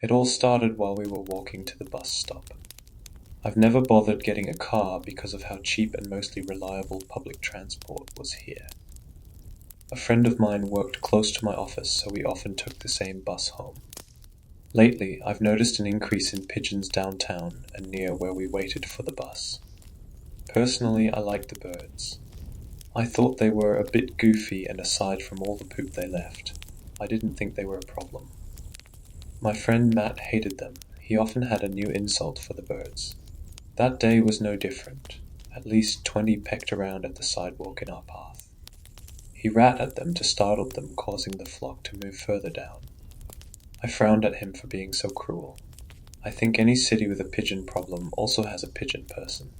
It all started while we were walking to the bus stop. I've never bothered getting a car because of how cheap and mostly reliable public transport was here. A friend of mine worked close to my office, so we often took the same bus home. Lately, I've noticed an increase in pigeons downtown and near where we waited for the bus. Personally, I like the birds. I thought they were a bit goofy, and aside from all the poop they left, I didn't think they were a problem. My friend Matt hated them. He often had a new insult for the birds. That day was no different. At least 20 pecked around at the sidewalk in our path. He rat at them to startle them, causing the flock to move further down. I frowned at him for being so cruel. I think any city with a pigeon problem also has a pigeon person.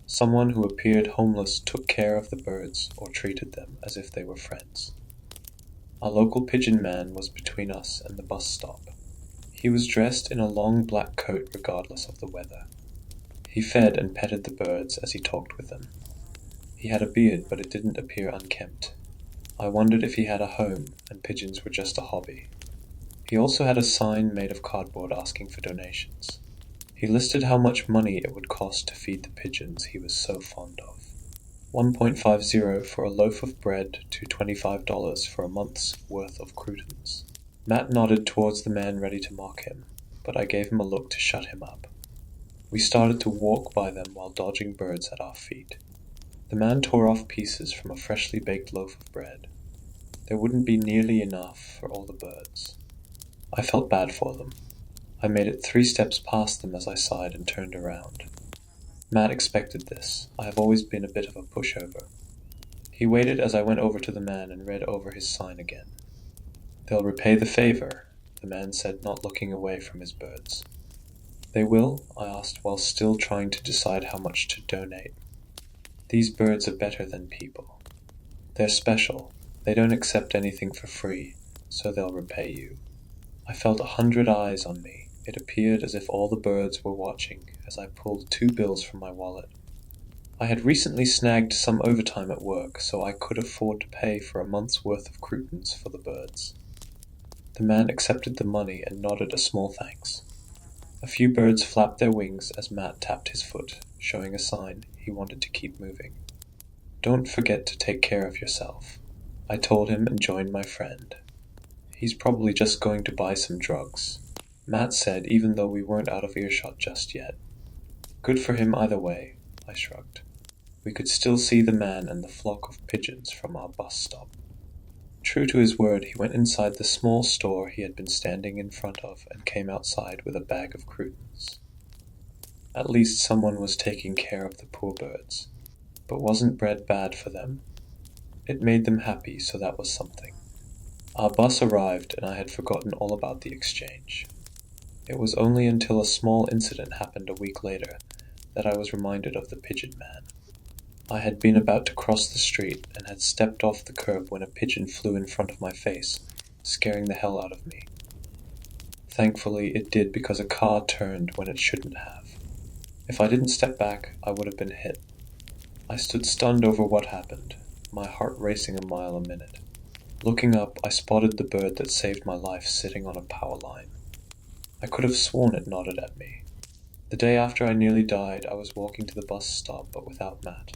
Someone who appeared homeless took care of the birds or treated them as if they were friends. Our local pigeon man was between us and the bus stop. He was dressed in a long black coat regardless of the weather. He fed and petted the birds as he talked with them. He had a beard, but it didn't appear unkempt. I wondered if he had a home and pigeons were just a hobby. He also had a sign made of cardboard asking for donations. He listed how much money it would cost to feed the pigeons he was so fond of. 1.50 for a loaf of bread to $25 for a month's worth of croutons. Matt nodded towards the man ready to mock him, but I gave him a look to shut him up. We started to walk by them while dodging birds at our feet. The man tore off pieces from a freshly baked loaf of bread. There wouldn't be nearly enough for all the birds. I felt bad for them. I made it 3 steps past them as I sighed and turned around. Matt expected this. I have always been a bit of a pushover. He waited as I went over to the man and read over his sign again. "They'll repay the favor," the man said, not looking away from his birds. "They will?" I asked, while still trying to decide how much to donate. "These birds are better than people. They're special. They don't accept anything for free, so they'll repay you." I felt 100 eyes on me. It appeared as if all the birds were watching as I pulled 2 bills from my wallet. I had recently snagged some overtime at work, so I could afford to pay for a month's worth of croutons for the birds. The man accepted the money and nodded a small thanks. A few birds flapped their wings as Matt tapped his foot, showing a sign he wanted to keep moving. "Don't forget to take care of yourself," I told him and joined my friend. "He's probably just going to buy some drugs," Matt said, even though we weren't out of earshot just yet. "Good for him either way," I shrugged. We could still see the man and the flock of pigeons from our bus stop. True to his word, he went inside the small store he had been standing in front of and came outside with a bag of croutons. At least someone was taking care of the poor birds. But wasn't bread bad for them? It made them happy, so that was something. Our bus arrived, and I had forgotten all about the exchange. It was only until a small incident happened a week later that I was reminded of the pigeon man. I had been about to cross the street and had stepped off the curb when a pigeon flew in front of my face, scaring the hell out of me. Thankfully, it did because a car turned when it shouldn't have. If I didn't step back, I would have been hit. I stood stunned over what happened, my heart racing a mile a minute. Looking up, I spotted the bird that saved my life sitting on a power line. I could have sworn it nodded at me. The day after I nearly died, I was walking to the bus stop, but without Matt.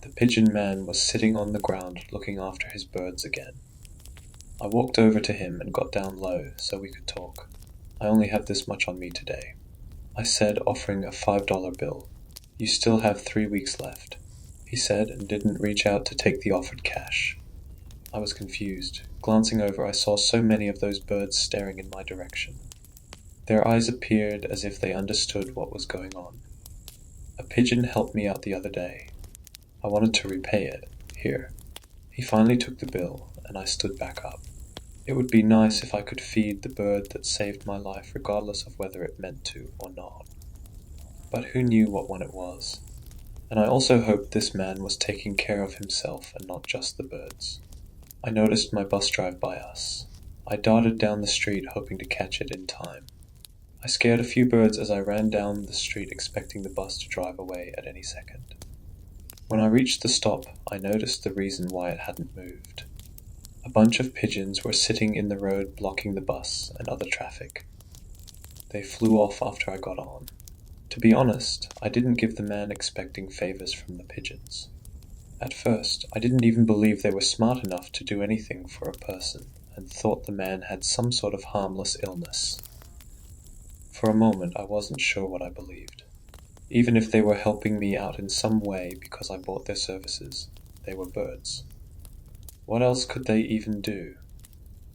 The pigeon man was sitting on the ground looking after his birds again. I walked over to him and got down low so we could talk. "I only have this much on me today," I said, offering a $5 bill. "You still have 3 weeks left," he said, and didn't reach out to take the offered cash. I was confused. Glancing over, I saw so many of those birds staring in my direction. Their eyes appeared as if they understood what was going on. A pigeon helped me out the other day. I wanted to repay it. Here. He finally took the bill, and I stood back up. It would be nice if I could feed the bird that saved my life regardless of whether it meant to or not. But who knew what one it was? And I also hoped this man was taking care of himself and not just the birds. I noticed my bus drive by us. I darted down the street hoping to catch it in time. I scared a few birds as I ran down the street expecting the bus to drive away at any second. When I reached the stop, I noticed the reason why it hadn't moved. A bunch of pigeons were sitting in the road blocking the bus and other traffic. They flew off after I got on. To be honest, I didn't give the man expecting favors from the pigeons. At first, I didn't even believe they were smart enough to do anything for a person, and thought the man had some sort of harmless illness. For a moment, I wasn't sure what I believed. Even if they were helping me out in some way because I bought their services, they were birds. What else could they even do?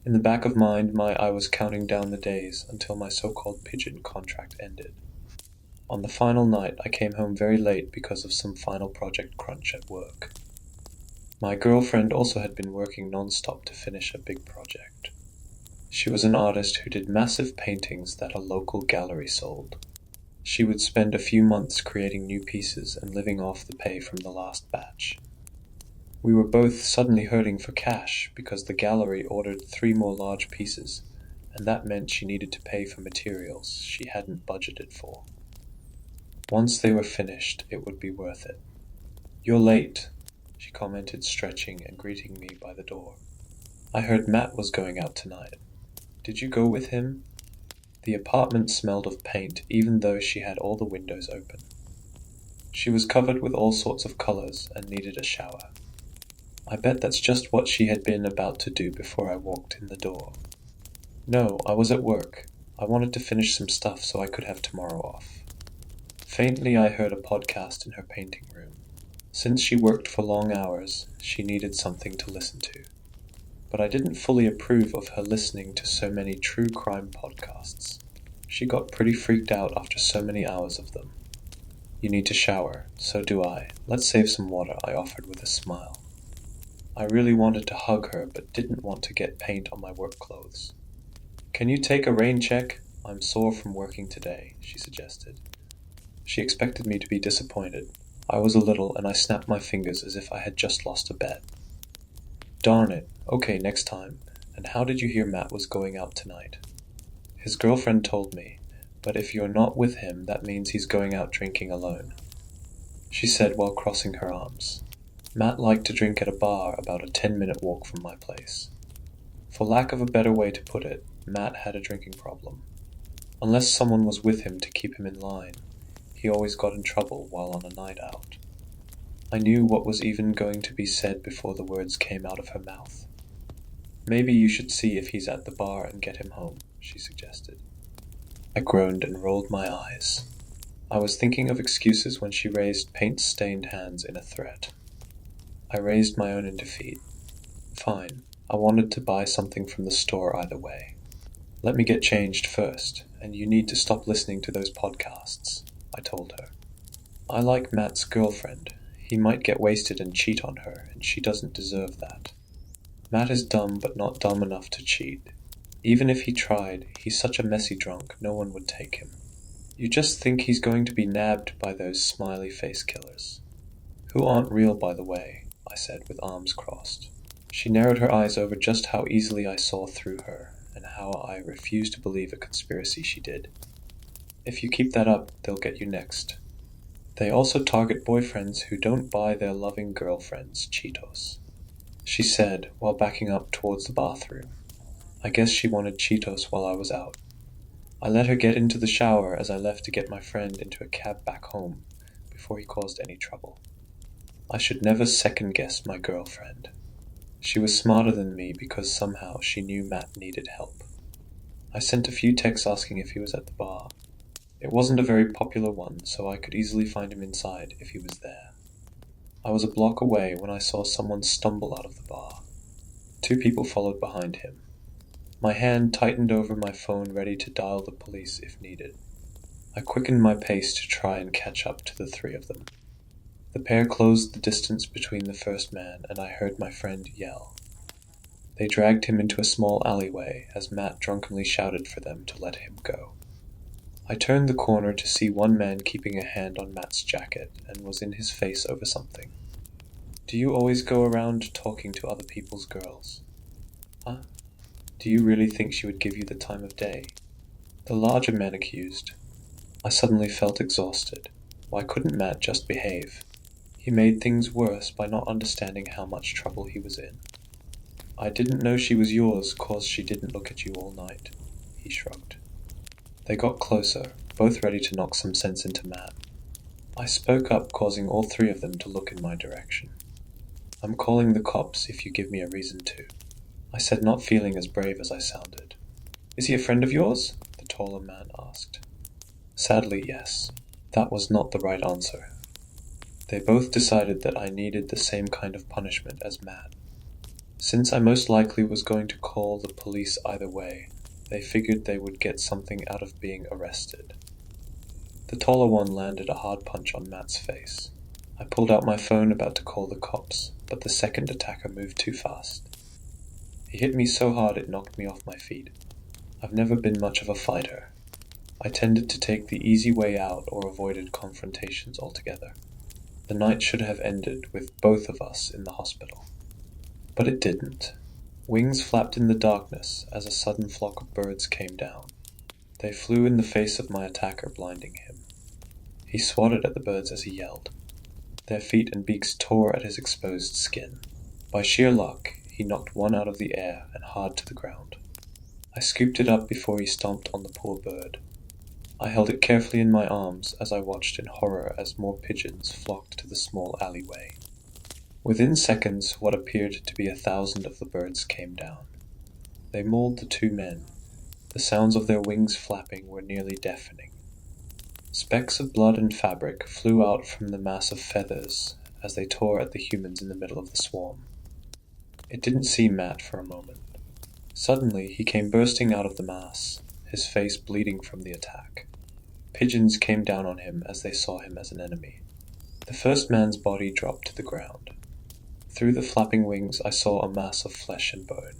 In the back of I was counting down the days until my so-called pigeon contract ended. On the final night, I came home very late because of some final project crunch at work. My girlfriend also had been working non-stop to finish a big project. She was an artist who did massive paintings that a local gallery sold. She would spend a few months creating new pieces and living off the pay from the last batch. We were both suddenly hurting for cash because the gallery ordered 3 more large pieces, and that meant she needed to pay for materials she hadn't budgeted for. Once they were finished, it would be worth it. "You're late," she commented, stretching and greeting me by the door. "I heard Matt was going out tonight. Did you go with him?" The apartment smelled of paint, even though she had all the windows open. She was covered with all sorts of colors and needed a shower. I bet that's just what she had been about to do before I walked in the door. "No, I was at work. I wanted to finish some stuff so I could have tomorrow off." Faintly, I heard a podcast in her painting room. Since she worked for long hours, she needed something to listen to. But I didn't fully approve of her listening to so many true crime podcasts. She got pretty freaked out after so many hours of them. "You need to shower. So do I. Let's save some water," I offered with a smile. I really wanted to hug her, but didn't want to get paint on my work clothes. "Can you take a rain check? I'm sore from working today," she suggested. She expected me to be disappointed. I was a little, and I snapped my fingers as if I had just lost a bet. "Darn it. Okay, next time. And how did you hear Matt was going out tonight?" "His girlfriend told me, but if you're not with him, that means he's going out drinking alone," she said while crossing her arms. Matt liked to drink at a bar about a 10-minute walk from my place. For lack of a better way to put it, Matt had a drinking problem. Unless someone was with him to keep him in line, he always got in trouble while on a night out. I knew what was even going to be said before the words came out of her mouth. "Maybe you should see if he's at the bar and get him home," she suggested. I groaned and rolled my eyes. I was thinking of excuses when she raised paint-stained hands in a threat. I raised my own in defeat. "Fine. I wanted to buy something from the store either way. Let me get changed first, and you need to stop listening to those podcasts," I told her. "I like Matt's girlfriend. He might get wasted and cheat on her, and she doesn't deserve that. Matt is dumb, but not dumb enough to cheat. Even if he tried, he's such a messy drunk, no one would take him. You just think he's going to be nabbed by those smiley face killers. Who aren't real, by the way," I said with arms crossed. She narrowed her eyes over just how easily I saw through her, and how I refused to believe a conspiracy she did. "If you keep that up, they'll get you next. They also target boyfriends who don't buy their loving girlfriends Cheetos," she said while backing up towards the bathroom. I guess she wanted Cheetos while I was out. I let her get into the shower as I left to get my friend into a cab back home before he caused any trouble. I should never second-guess my girlfriend. She was smarter than me because somehow she knew Matt needed help. I sent a few texts asking if he was at the bar. It wasn't a very popular one, so I could easily find him inside if he was there. I was a block away when I saw someone stumble out of the bar. 2 people followed behind him. My hand tightened over my phone, ready to dial the police if needed. I quickened my pace to try and catch up to the 3 of them. The pair closed the distance between the first man, and I heard my friend yell. They dragged him into a small alleyway as Matt drunkenly shouted for them to let him go. I turned the corner to see one man keeping a hand on Matt's jacket and was in his face over something. "Do you always go around talking to other people's girls?" "Huh? Do you really think she would give you the time of day?" The larger man accused. I suddenly felt exhausted. Why couldn't Matt just behave? He made things worse by not understanding how much trouble he was in. "I didn't know she was yours 'cause she didn't look at you all night," he shrugged. They got closer, both ready to knock some sense into Matt. I spoke up, causing all three of them to look in my direction. "I'm calling the cops if you give me a reason to," I said, not feeling as brave as I sounded. "Is he a friend of yours?" the taller man asked. Sadly, yes. That was not the right answer. They both decided that I needed the same kind of punishment as Matt. Since I most likely was going to call the police either way, they figured they would get something out of being arrested. The taller one landed a hard punch on Matt's face. I pulled out my phone about to call the cops, but the second attacker moved too fast. He hit me so hard it knocked me off my feet. I've never been much of a fighter. I tended to take the easy way out or avoided confrontations altogether. The night should have ended with both of us in the hospital. But it didn't. Wings flapped in the darkness as a sudden flock of birds came down. They flew in the face of my attacker, blinding him. He swatted at the birds as he yelled. Their feet and beaks tore at his exposed skin. By sheer luck, he knocked one out of the air and hard to the ground. I scooped it up before he stomped on the poor bird. I held it carefully in my arms as I watched in horror as more pigeons flocked to the small alleyway. Within seconds, what appeared to be 1,000 of the birds came down. They mauled the two men. The sounds of their wings flapping were nearly deafening. Specks of blood and fabric flew out from the mass of feathers as they tore at the humans in the middle of the swarm. It didn't see Matt for a moment. Suddenly, he came bursting out of the mass, his face bleeding from the attack. Pigeons came down on him as they saw him as an enemy. The first man's body dropped to the ground. Through the flapping wings, I saw a mass of flesh and bone.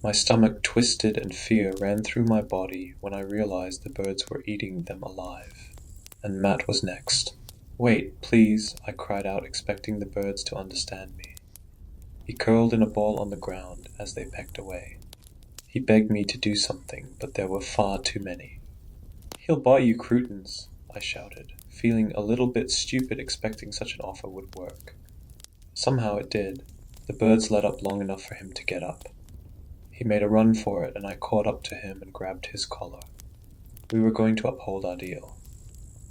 My stomach twisted and fear ran through my body when I realized the birds were eating them alive. And Matt was next. "Wait, please," I cried out, expecting the birds to understand me. He curled in a ball on the ground as they pecked away. He begged me to do something, but there were far too many. "He'll buy you croutons," I shouted, feeling a little bit stupid expecting such an offer would work. Somehow it did. The birds let up long enough for him to get up. He made a run for it, and I caught up to him and grabbed his collar. We were going to uphold our deal.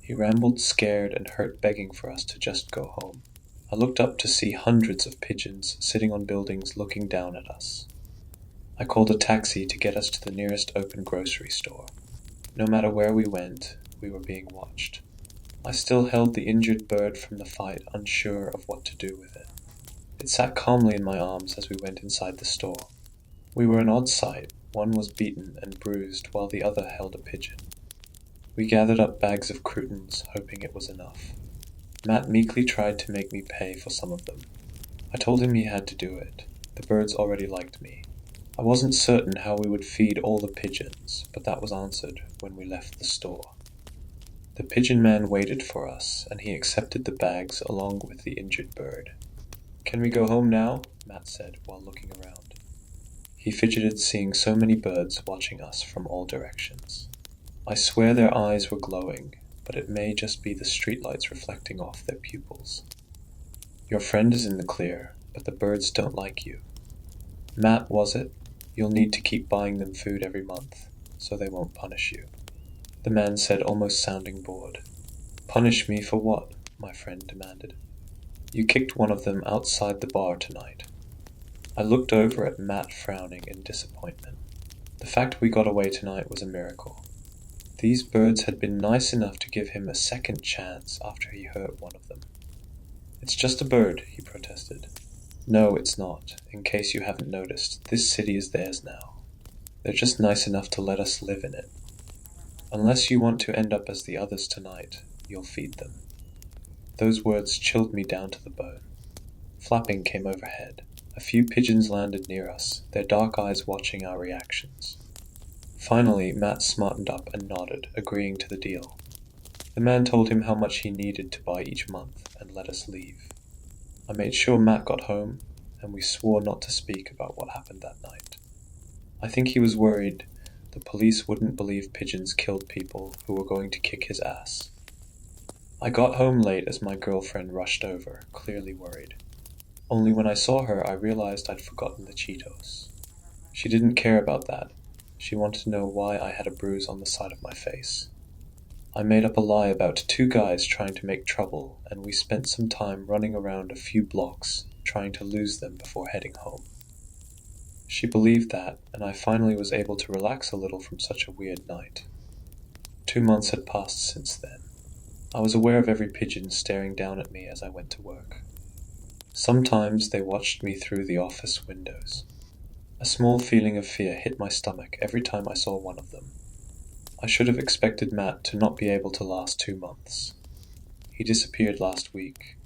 He rambled, scared and hurt, begging for us to just go home. I looked up to see hundreds of pigeons sitting on buildings looking down at us. I called a taxi to get us to the nearest open grocery store. No matter where we went, we were being watched. I still held the injured bird from the fight, unsure of what to do with it. It sat calmly in my arms as we went inside the store. We were an odd sight. One was beaten and bruised, while the other held a pigeon. We gathered up bags of croutons, hoping it was enough. Matt meekly tried to make me pay for some of them. I told him he had to do it. The birds already liked me. I wasn't certain how we would feed all the pigeons, but that was answered when we left the store. The pigeon man waited for us, and he accepted the bags along with the injured bird. "Can we go home now?" Matt said while looking around. He fidgeted, seeing so many birds watching us from all directions. I swear their eyes were glowing, but it may just be the streetlights reflecting off their pupils. "Your friend is in the clear, but the birds don't like you." "Matt, was it? You'll need to keep buying them food every month, so they won't punish you," the man said, almost sounding bored. "Punish me for what?" my friend demanded. "You kicked one of them outside the bar tonight." I looked over at Matt, frowning in disappointment. The fact we got away tonight was a miracle. These birds had been nice enough to give him a second chance after he hurt one of them. "It's just a bird," he protested. "No, it's not. In case you haven't noticed, this city is theirs now. They're just nice enough to let us live in it. Unless you want to end up as the others tonight, you'll feed them." Those words chilled me down to the bone. Flapping came overhead. A few pigeons landed near us, their dark eyes watching our reactions. Finally, Matt smartened up and nodded, agreeing to the deal. The man told him how much he needed to buy each month and let us leave. I made sure Matt got home, and we swore not to speak about what happened that night. I think he was worried the police wouldn't believe pigeons killed people who were going to kick his ass. I got home late as my girlfriend rushed over, clearly worried. Only when I saw her, I realized I'd forgotten the Cheetos. She didn't care about that. She wanted to know why I had a bruise on the side of my face. I made up a lie about two guys trying to make trouble, and we spent some time running around a few blocks, trying to lose them before heading home. She believed that, and I finally was able to relax a little from such a weird night. 2 months had passed since then. I was aware of every pigeon staring down at me as I went to work. Sometimes they watched me through the office windows. A small feeling of fear hit my stomach every time I saw one of them. I should have expected Matt to not be able to last 2 months. He disappeared last week.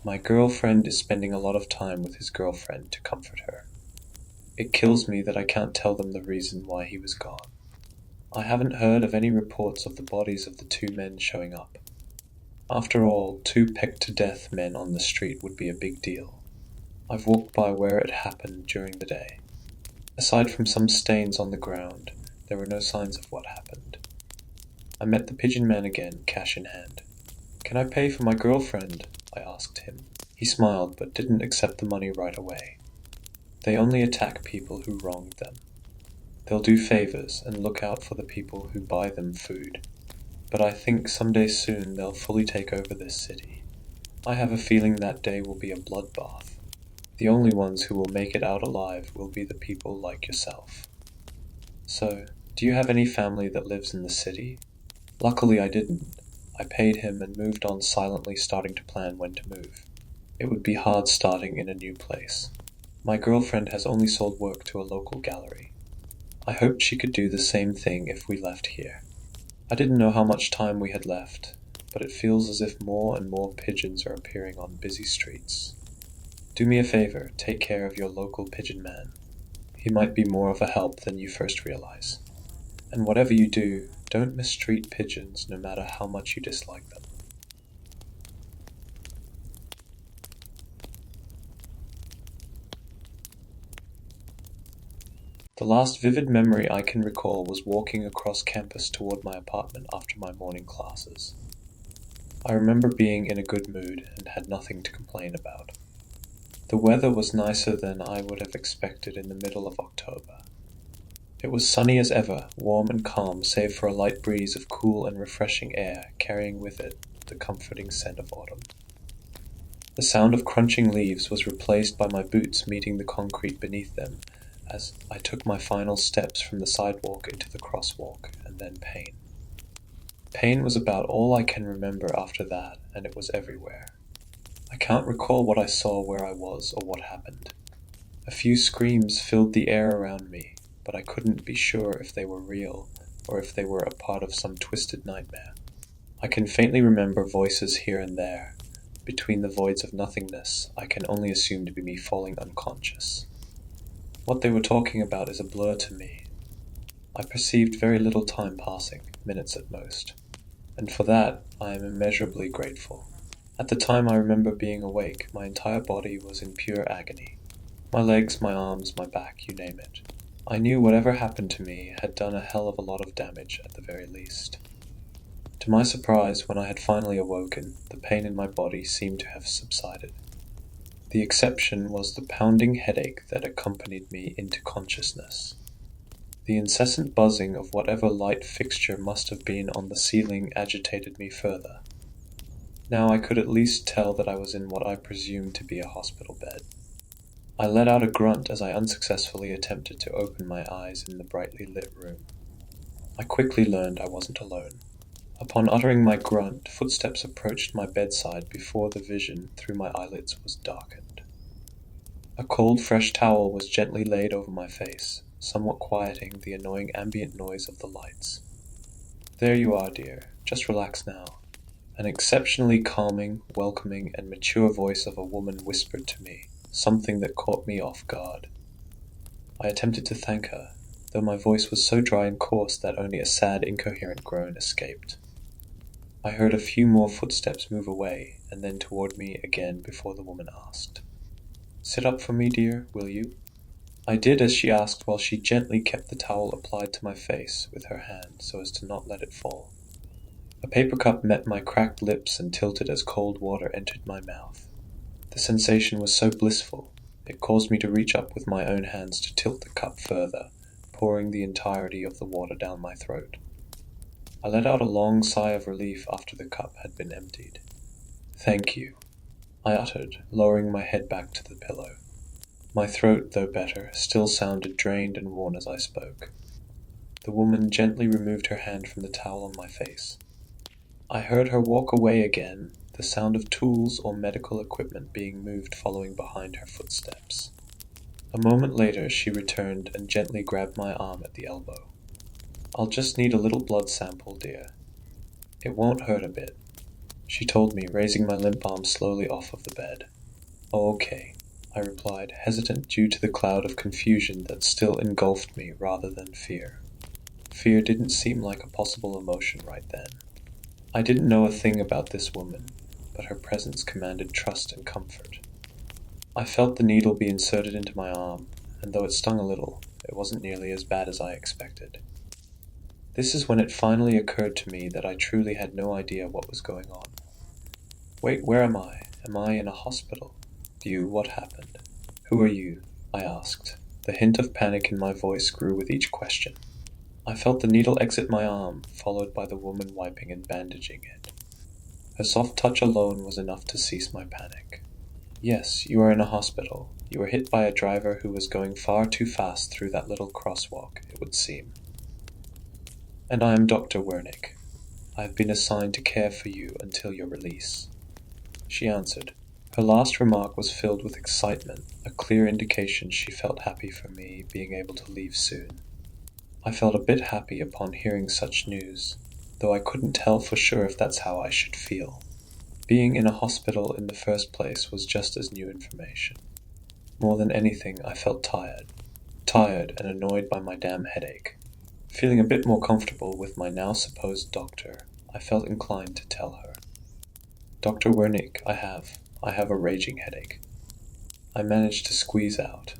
My girlfriend is spending a lot of time with his girlfriend to comfort her. It kills me that I can't tell them the reason why he was gone. I haven't heard of any reports of the bodies of the two men showing up. After all, two pecked-to-death men on the street would be a big deal. I've walked by where it happened during the day. Aside from some stains on the ground, there were no signs of what happened. I met the pigeon man again, cash in hand. "Can I pay for my girlfriend?" I asked him. He smiled, but didn't accept the money right away. They only attack people who wronged them. They'll do favors and look out for the people who buy them food. But I think someday soon they'll fully take over this city. I have a feeling that day will be a bloodbath. The only ones who will make it out alive will be the people like yourself. So, do you have any family that lives in the city? Luckily I didn't. I paid him and moved on silently, starting to plan when to move. It would be hard starting in a new place. My girlfriend has only sold work to a local gallery. I hoped she could do the same thing if we left here. I didn't know how much time we had left, but it feels as if more and more pigeons are appearing on busy streets. Do me a favor, take care of your local pigeon man. He might be more of a help than you first realize. And whatever you do, don't mistreat pigeons no matter how much you dislike them. The last vivid memory I can recall was walking across campus toward my apartment after my morning classes. I remember being in a good mood and had nothing to complain about. The weather was nicer than I would have expected in the middle of October. It was sunny as ever, warm and calm save for a light breeze of cool and refreshing air carrying with it the comforting scent of autumn. The sound of crunching leaves was replaced by my boots meeting the concrete beneath them as I took my final steps from the sidewalk into the crosswalk, and then pain. Pain was about all I can remember after that, and it was everywhere. I can't recall what I saw where I was or what happened. A few screams filled the air around me, but I couldn't be sure if they were real or if they were a part of some twisted nightmare. I can faintly remember voices here and there. Between the voids of nothingness, I can only assume to be me falling unconscious. What they were talking about is a blur to me. I perceived very little time passing, minutes at most, and for that I am immeasurably grateful. At the time I remember being awake, my entire body was in pure agony. My legs, my arms, my back, you name it. I knew whatever happened to me had done a hell of a lot of damage at the very least. To my surprise, when I had finally awoken, the pain in my body seemed to have subsided. The exception was the pounding headache that accompanied me into consciousness. The incessant buzzing of whatever light fixture must have been on the ceiling agitated me further. Now I could at least tell that I was in what I presumed to be a hospital bed. I let out a grunt as I unsuccessfully attempted to open my eyes in the brightly lit room. I quickly learned I wasn't alone. Upon uttering my grunt, footsteps approached my bedside before the vision through my eyelids was darkened. A cold, fresh towel was gently laid over my face, somewhat quieting the annoying ambient noise of the lights. "There you are, dear. Just relax now." An exceptionally calming, welcoming, and mature voice of a woman whispered to me, something that caught me off guard. I attempted to thank her, though my voice was so dry and coarse that only a sad, incoherent groan escaped. I heard a few more footsteps move away, and then toward me again before the woman asked, "Sit up for me, dear, will you?" I did as she asked while she gently kept the towel applied to my face with her hand so as to not let it fall. A paper cup met my cracked lips and tilted as cold water entered my mouth. The sensation was so blissful, it caused me to reach up with my own hands to tilt the cup further, pouring the entirety of the water down my throat. I let out a long sigh of relief after the cup had been emptied. "Thank you," I uttered, lowering my head back to the pillow. My throat, though better, still sounded drained and worn as I spoke. The woman gently removed her hand from the towel on my face. I heard her walk away again, the sound of tools or medical equipment being moved following behind her footsteps. A moment later she returned and gently grabbed my arm at the elbow. "I'll just need a little blood sample, dear. It won't hurt a bit," she told me, raising my limp arm slowly off of the bed. "Oh, okay," I replied, hesitant due to the cloud of confusion that still engulfed me rather than fear. Fear didn't seem like a possible emotion right then. I didn't know a thing about this woman, but her presence commanded trust and comfort. I felt the needle be inserted into my arm, and though it stung a little, it wasn't nearly as bad as I expected. This is when it finally occurred to me that I truly had no idea what was going on. "Wait, where am I? Am I in a hospital? What happened? Who are you?" I asked. The hint of panic in my voice grew with each question. I felt the needle exit my arm, followed by the woman wiping and bandaging it. Her soft touch alone was enough to cease my panic. "Yes, you are in a hospital. You were hit by a driver who was going far too fast through that little crosswalk, it would seem. And I am Dr. Wernick. I have been assigned to care for you until your release," she answered. Her last remark was filled with excitement, a clear indication she felt happy for me being able to leave soon. I felt a bit happy upon hearing such news, though I couldn't tell for sure if that's how I should feel. Being in a hospital in the first place was just as new information. More than anything, I felt tired and annoyed by my damn headache. Feeling a bit more comfortable with my now supposed doctor, I felt inclined to tell her. "Dr. Wernick, I have a raging headache." I managed to squeeze out.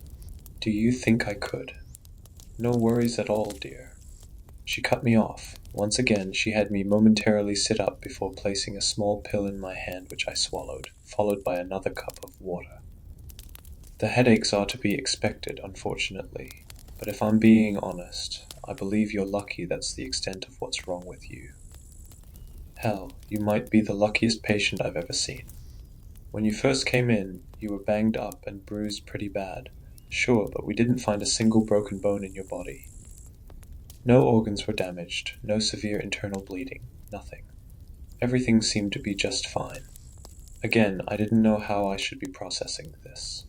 "Do you think I could?" "No worries at all, dear." She cut me off. Once again, she had me momentarily sit up before placing a small pill in my hand which I swallowed, followed by another cup of water. "The headaches are to be expected, unfortunately, but if I'm being honest, I believe you're lucky that's the extent of what's wrong with you. Hell, you might be the luckiest patient I've ever seen. When you first came in, you were banged up and bruised pretty bad. Sure, but we didn't find a single broken bone in your body. No organs were damaged, no severe internal bleeding, nothing. Everything seemed to be just fine." Again, I didn't know how I should be processing this.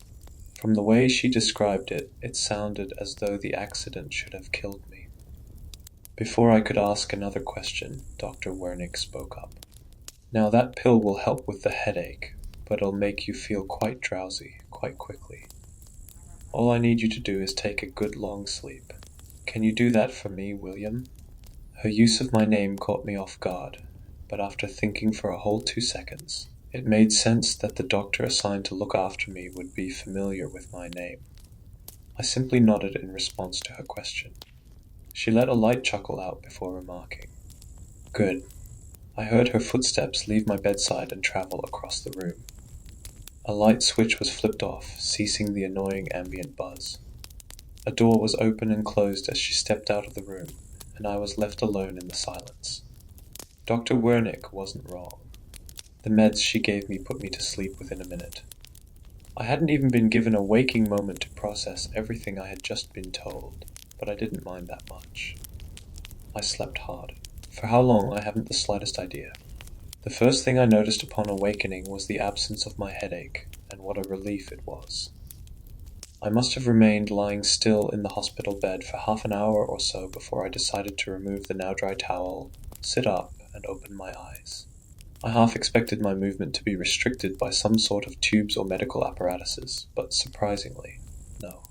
From the way she described it, it sounded as though the accident should have killed me. Before I could ask another question, Dr. Wernick spoke up. "Now that pill will help with the headache, but it'll make you feel quite drowsy, quite quickly. All I need you to do is take a good long sleep. Can you do that for me, William?" Her use of my name caught me off guard, but after thinking for a whole 2 seconds, it made sense that the doctor assigned to look after me would be familiar with my name. I simply nodded in response to her question. She let a light chuckle out before remarking, "Good." I heard her footsteps leave my bedside and travel across the room. A light switch was flipped off, ceasing the annoying ambient buzz. A door was open and closed as she stepped out of the room, and I was left alone in the silence. Dr. Wernick wasn't wrong. The meds she gave me put me to sleep within a minute. I hadn't even been given a waking moment to process everything I had just been told, but I didn't mind that much. I slept hard. For how long, I haven't the slightest idea. The first thing I noticed upon awakening was the absence of my headache, and what a relief it was. I must have remained lying still in the hospital bed for half an hour or so before I decided to remove the now dry towel, sit up, and open my eyes. I half expected my movement to be restricted by some sort of tubes or medical apparatuses, but surprisingly, no.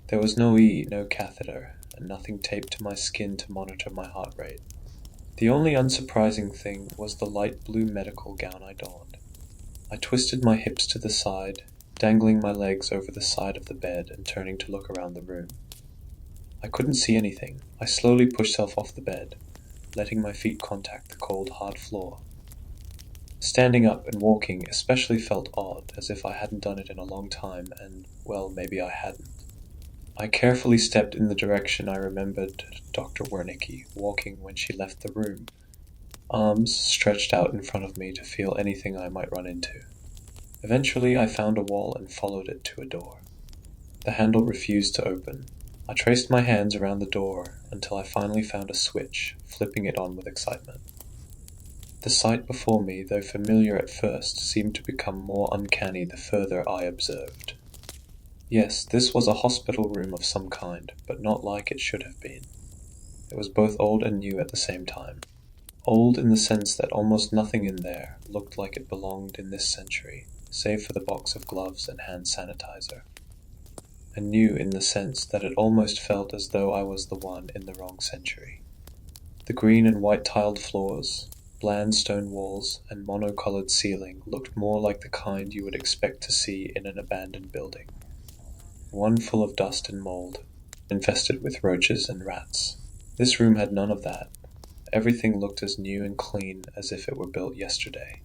There was no no catheter, and nothing taped to my skin to monitor my heart rate. The only unsurprising thing was the light blue medical gown I donned. I twisted my hips to the side, dangling my legs over the side of the bed and turning to look around the room. I couldn't see anything. I slowly pushed myself off the bed, letting my feet contact the cold, hard floor. Standing up and walking especially felt odd, as if I hadn't done it in a long time, and, well, maybe I hadn't. I carefully stepped in the direction I remembered Dr. Wernicke walking when she left the room, arms stretched out in front of me to feel anything I might run into. Eventually, I found a wall and followed it to a door. The handle refused to open. I traced my hands around the door until I finally found a switch, flipping it on with excitement. The sight before me, though familiar at first, seemed to become more uncanny the further I observed. Yes, this was a hospital room of some kind, but not like it should have been. It was both old and new at the same time. Old in the sense that almost nothing in there looked like it belonged in this century, save for the box of gloves and hand sanitizer. And new in the sense that it almost felt as though I was the one in the wrong century. The green and white tiled floors, bland stone walls, and monocolored ceiling looked more like the kind you would expect to see in an abandoned building. One full of dust and mold, infested with roaches and rats. This room had none of that. Everything looked as new and clean as if it were built yesterday.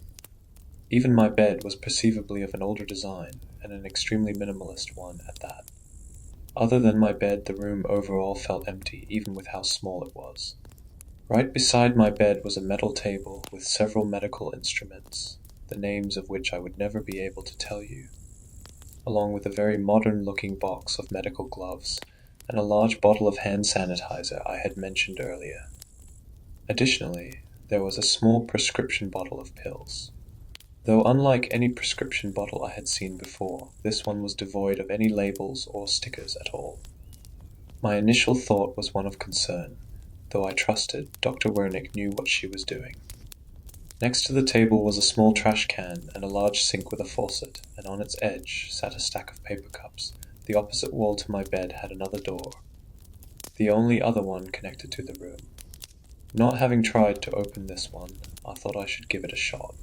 Even my bed was perceivably of an older design, and an extremely minimalist one at that. Other than my bed, the room overall felt empty, even with how small it was. Right beside my bed was a metal table with several medical instruments, the names of which I would never be able to tell you, along with a very modern-looking box of medical gloves and a large bottle of hand sanitizer I had mentioned earlier. Additionally, there was a small prescription bottle of pills. Though unlike any prescription bottle I had seen before, this one was devoid of any labels or stickers at all. My initial thought was one of concern, though I trusted Dr. Wernick knew what she was doing. Next to the table was a small trash can and a large sink with a faucet, and on its edge sat a stack of paper cups. The opposite wall to my bed had another door, the only other one connected to the room. Not having tried to open this one, I thought I should give it a shot.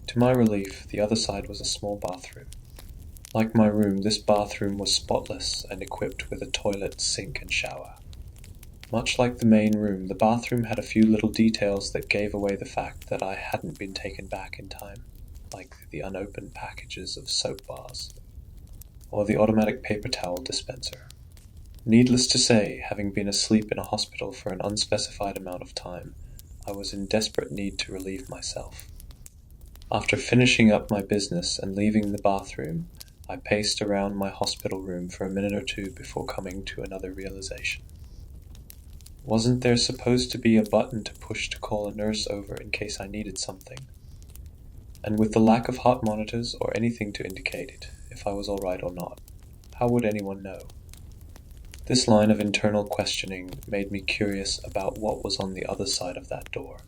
To my relief, the other side was a small bathroom. Like my room, this bathroom was spotless and equipped with a toilet, sink, and shower. Much like the main room, the bathroom had a few little details that gave away the fact that I hadn't been taken back in time, like the unopened packages of soap bars, or the automatic paper towel dispenser. Needless to say, having been asleep in a hospital for an unspecified amount of time, I was in desperate need to relieve myself. After finishing up my business and leaving the bathroom, I paced around my hospital room for a minute or two before coming to another realization. Wasn't there supposed to be a button to push to call a nurse over in case I needed something? And with the lack of heart monitors or anything to indicate if I was alright or not, how would anyone know? This line of internal questioning made me curious about what was on the other side of that door.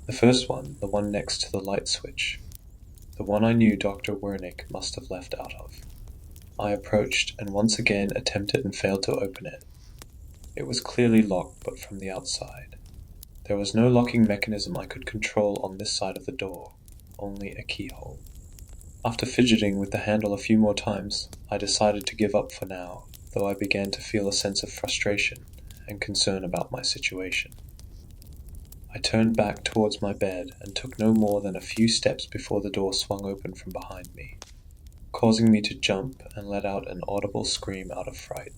The first one, the one next to the light switch, the one I knew Dr. Wernick must have left out of. I approached and once again attempted and failed to open it. It was clearly locked, but from the outside. There was no locking mechanism I could control on this side of the door, only a keyhole. After fidgeting with the handle a few more times, I decided to give up for now, though I began to feel a sense of frustration and concern about my situation. I turned back towards my bed and took no more than a few steps before the door swung open from behind me, causing me to jump and let out an audible scream out of fright.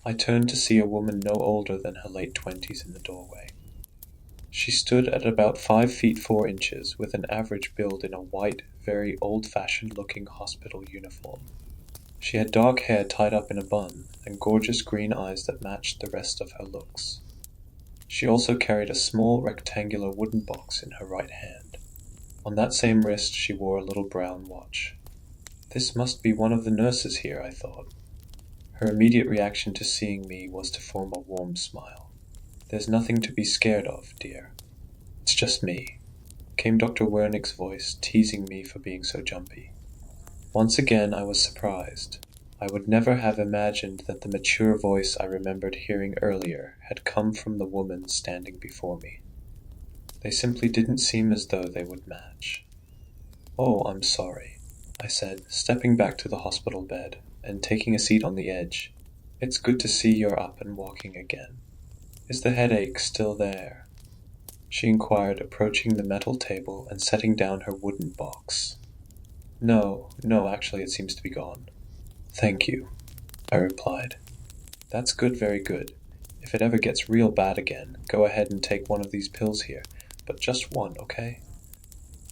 I turned to see a woman no older than her late 20s in the doorway. She stood at about 5 feet 4 inches, with an average build in a white, very old-fashioned looking hospital uniform. She had dark hair tied up in a bun, and gorgeous green eyes that matched the rest of her looks. She also carried a small rectangular wooden box in her right hand. On that same wrist she wore a little brown watch. This must be one of the nurses here, I thought. Her immediate reaction to seeing me was to form a warm smile. "There's nothing to be scared of, dear. It's just me," came Dr. Wernick's voice, teasing me for being so jumpy. Once again I was surprised. I would never have imagined that the mature voice I remembered hearing earlier had come from the woman standing before me. They simply didn't seem as though they would match. "Oh, I'm sorry," I said, stepping back to the hospital bed and taking a seat on the edge. "It's good to see you're up and walking again. Is the headache still there?" she inquired, approaching the metal table and setting down her wooden box. No, actually it seems to be gone. Thank you." I replied. That's good, very good. If it ever gets real bad again, go ahead and take one of these pills here, but just one, okay?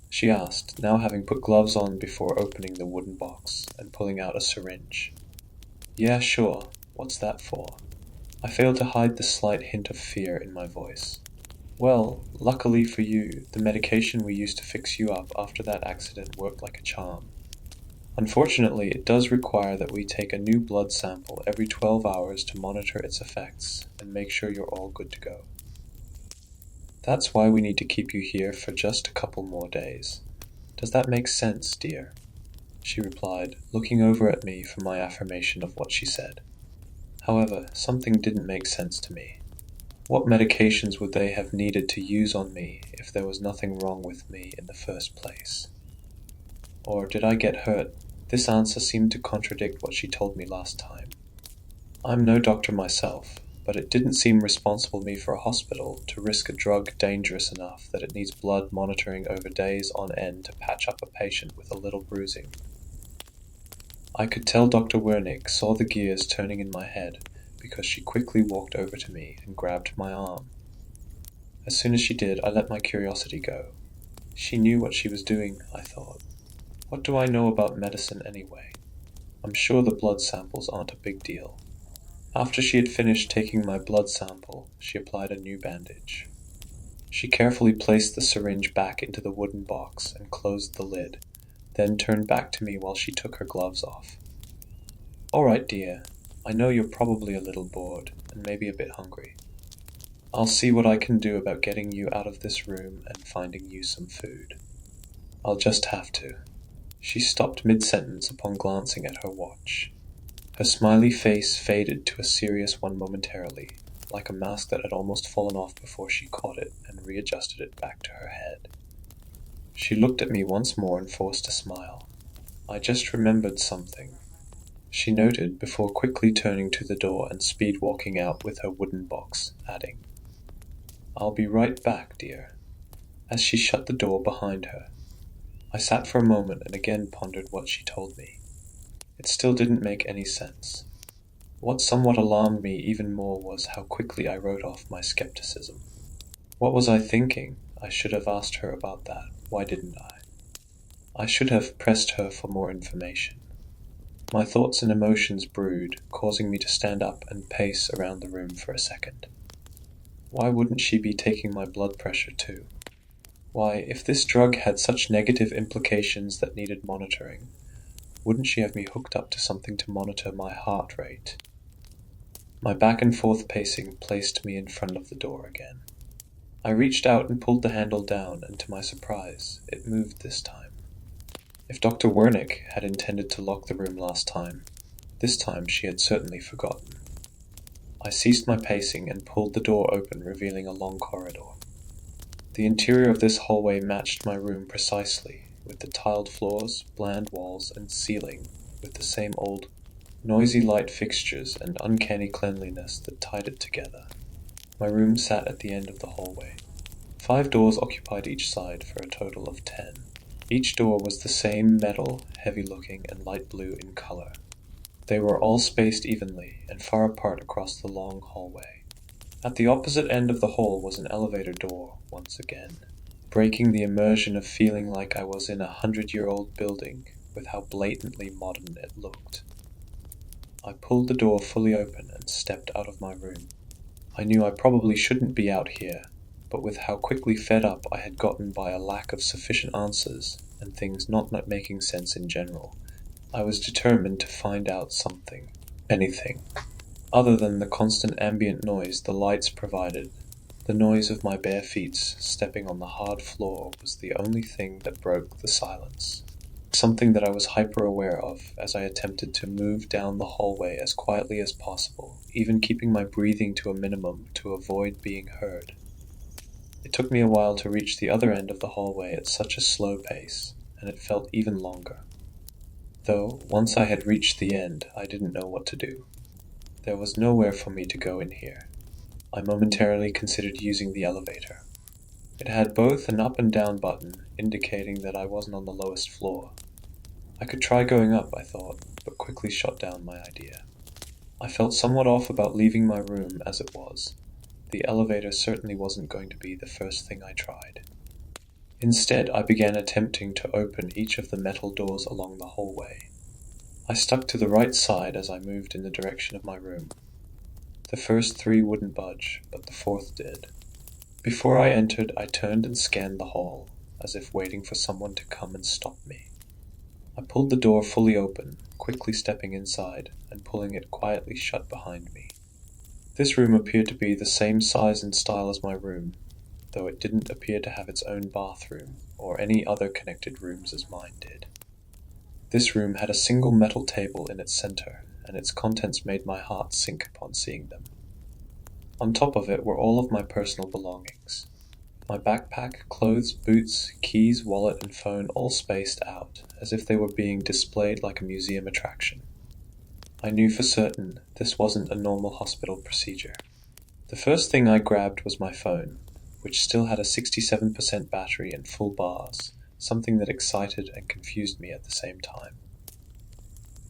She asked, now having put gloves on before opening the wooden box and pulling out a syringe. Yeah, sure. What's that for? I failed to hide the slight hint of fear in my voice. Well, luckily for you, the medication we used to fix you up after that accident worked like a charm. Unfortunately, it does require that we take a new blood sample every 12 hours to monitor its effects and make sure you're all good to go. That's why we need to keep you here for just a couple more days. Does that make sense, dear? She replied, looking over at me for my affirmation of what she said. However, something didn't make sense to me. What medications would they have needed to use on me if there was nothing wrong with me in the first place? Or did I get hurt? This answer seemed to contradict what she told me last time. I'm no doctor myself, but it didn't seem responsible me for a hospital to risk a drug dangerous enough that it needs blood monitoring over days on end to patch up a patient with a little bruising. I could tell Dr. Wernick saw the gears turning in my head because she quickly walked over to me and grabbed my arm. As soon as she did, I let my curiosity go. She knew what she was doing, I thought. What do I know about medicine anyway? I'm sure the blood samples aren't a big deal. After she had finished taking my blood sample, she applied a new bandage. She carefully placed the syringe back into the wooden box and closed the lid, then turned back to me while she took her gloves off. All right, dear. I know you're probably a little bored and maybe a bit hungry. I'll see what I can do about getting you out of this room and finding you some food. I'll just have to. She stopped mid-sentence upon glancing at her watch. Her smiley face faded to a serious one momentarily, like a mask that had almost fallen off before she caught it and readjusted it back to her head. She looked at me once more and forced a smile. I just remembered something, she noted before quickly turning to the door and speed-walking out with her wooden box, adding, I'll be right back, dear. As she shut the door behind her, I sat for a moment and again pondered what she told me. It still didn't make any sense. What somewhat alarmed me even more was how quickly I wrote off my skepticism. What was I thinking? I should have asked her about that. Why didn't I? I should have pressed her for more information. My thoughts and emotions brewed, causing me to stand up and pace around the room for a second. Why wouldn't she be taking my blood pressure too? Why, if this drug had such negative implications that needed monitoring, wouldn't she have me hooked up to something to monitor my heart rate? My back and forth pacing placed me in front of the door again. I reached out and pulled the handle down, and to my surprise, it moved this time. If Dr. Wernick had intended to lock the room last time, this time she had certainly forgotten. I ceased my pacing and pulled the door open, revealing a long corridor. The interior of this hallway matched my room precisely, with the tiled floors, bland walls, and ceiling, with the same old, noisy light fixtures and uncanny cleanliness that tied it together. My room sat at the end of the hallway. 5 doors occupied each side for a total of 10. Each door was the same metal, heavy-looking, and light blue in color. They were all spaced evenly and far apart across the long hallway. At the opposite end of the hall was an elevator door, once again, breaking the immersion of feeling like I was in a 100-year-old building with how blatantly modern it looked. I pulled the door fully open and stepped out of my room. I knew I probably shouldn't be out here, but with how quickly fed up I had gotten by a lack of sufficient answers and things not making sense in general, I was determined to find out something, anything. Other than the constant ambient noise the lights provided, the noise of my bare feet stepping on the hard floor was the only thing that broke the silence. Something that I was hyper-aware of as I attempted to move down the hallway as quietly as possible, even keeping my breathing to a minimum to avoid being heard. It took me a while to reach the other end of the hallway at such a slow pace, and it felt even longer. Though, once I had reached the end, I didn't know what to do. There was nowhere for me to go in here. I momentarily considered using the elevator. It had both an up and down button, indicating that I wasn't on the lowest floor. I could try going up, I thought, but quickly shot down my idea. I felt somewhat off about leaving my room as it was. The elevator certainly wasn't going to be the first thing I tried. Instead, I began attempting to open each of the metal doors along the hallway. I stuck to the right side as I moved in the direction of my room. The first three wouldn't budge, but the fourth did. Before I entered, I turned and scanned the hall, as if waiting for someone to come and stop me. I pulled the door fully open, quickly stepping inside and pulling it quietly shut behind me. This room appeared to be the same size and style as my room, though it didn't appear to have its own bathroom or any other connected rooms as mine did. This room had a single metal table in its center, and its contents made my heart sink upon seeing them. On top of it were all of my personal belongings. My backpack, clothes, boots, keys, wallet, and phone all spaced out, as if they were being displayed like a museum attraction. I knew for certain this wasn't a normal hospital procedure. The first thing I grabbed was my phone, which still had a 67% battery and full bars, something that excited and confused me at the same time.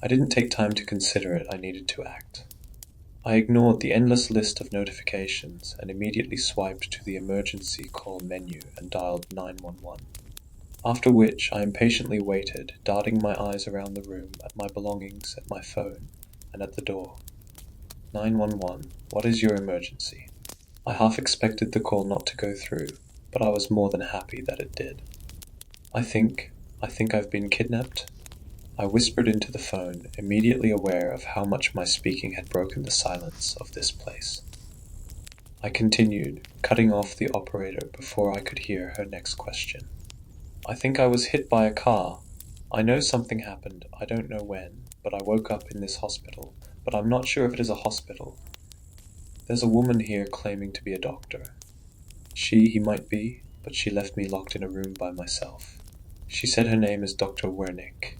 I didn't take time to consider it, I needed to act. I ignored the endless list of notifications and immediately swiped to the emergency call menu and dialed 911. After which I impatiently waited, darting my eyes around the room at my belongings, at my phone, and at the door. 911, what is your emergency? I half expected the call not to go through, but I was more than happy that it did. I think I've been kidnapped? I whispered into the phone, immediately aware of how much my speaking had broken the silence of this place. I continued, cutting off the operator before I could hear her next question. I think I was hit by a car. I know something happened, I don't know when, but I woke up in this hospital, but I'm not sure if it is a hospital. There's a woman here claiming to be a doctor. He might be, but she left me locked in a room by myself. She said her name is Dr. Wernick.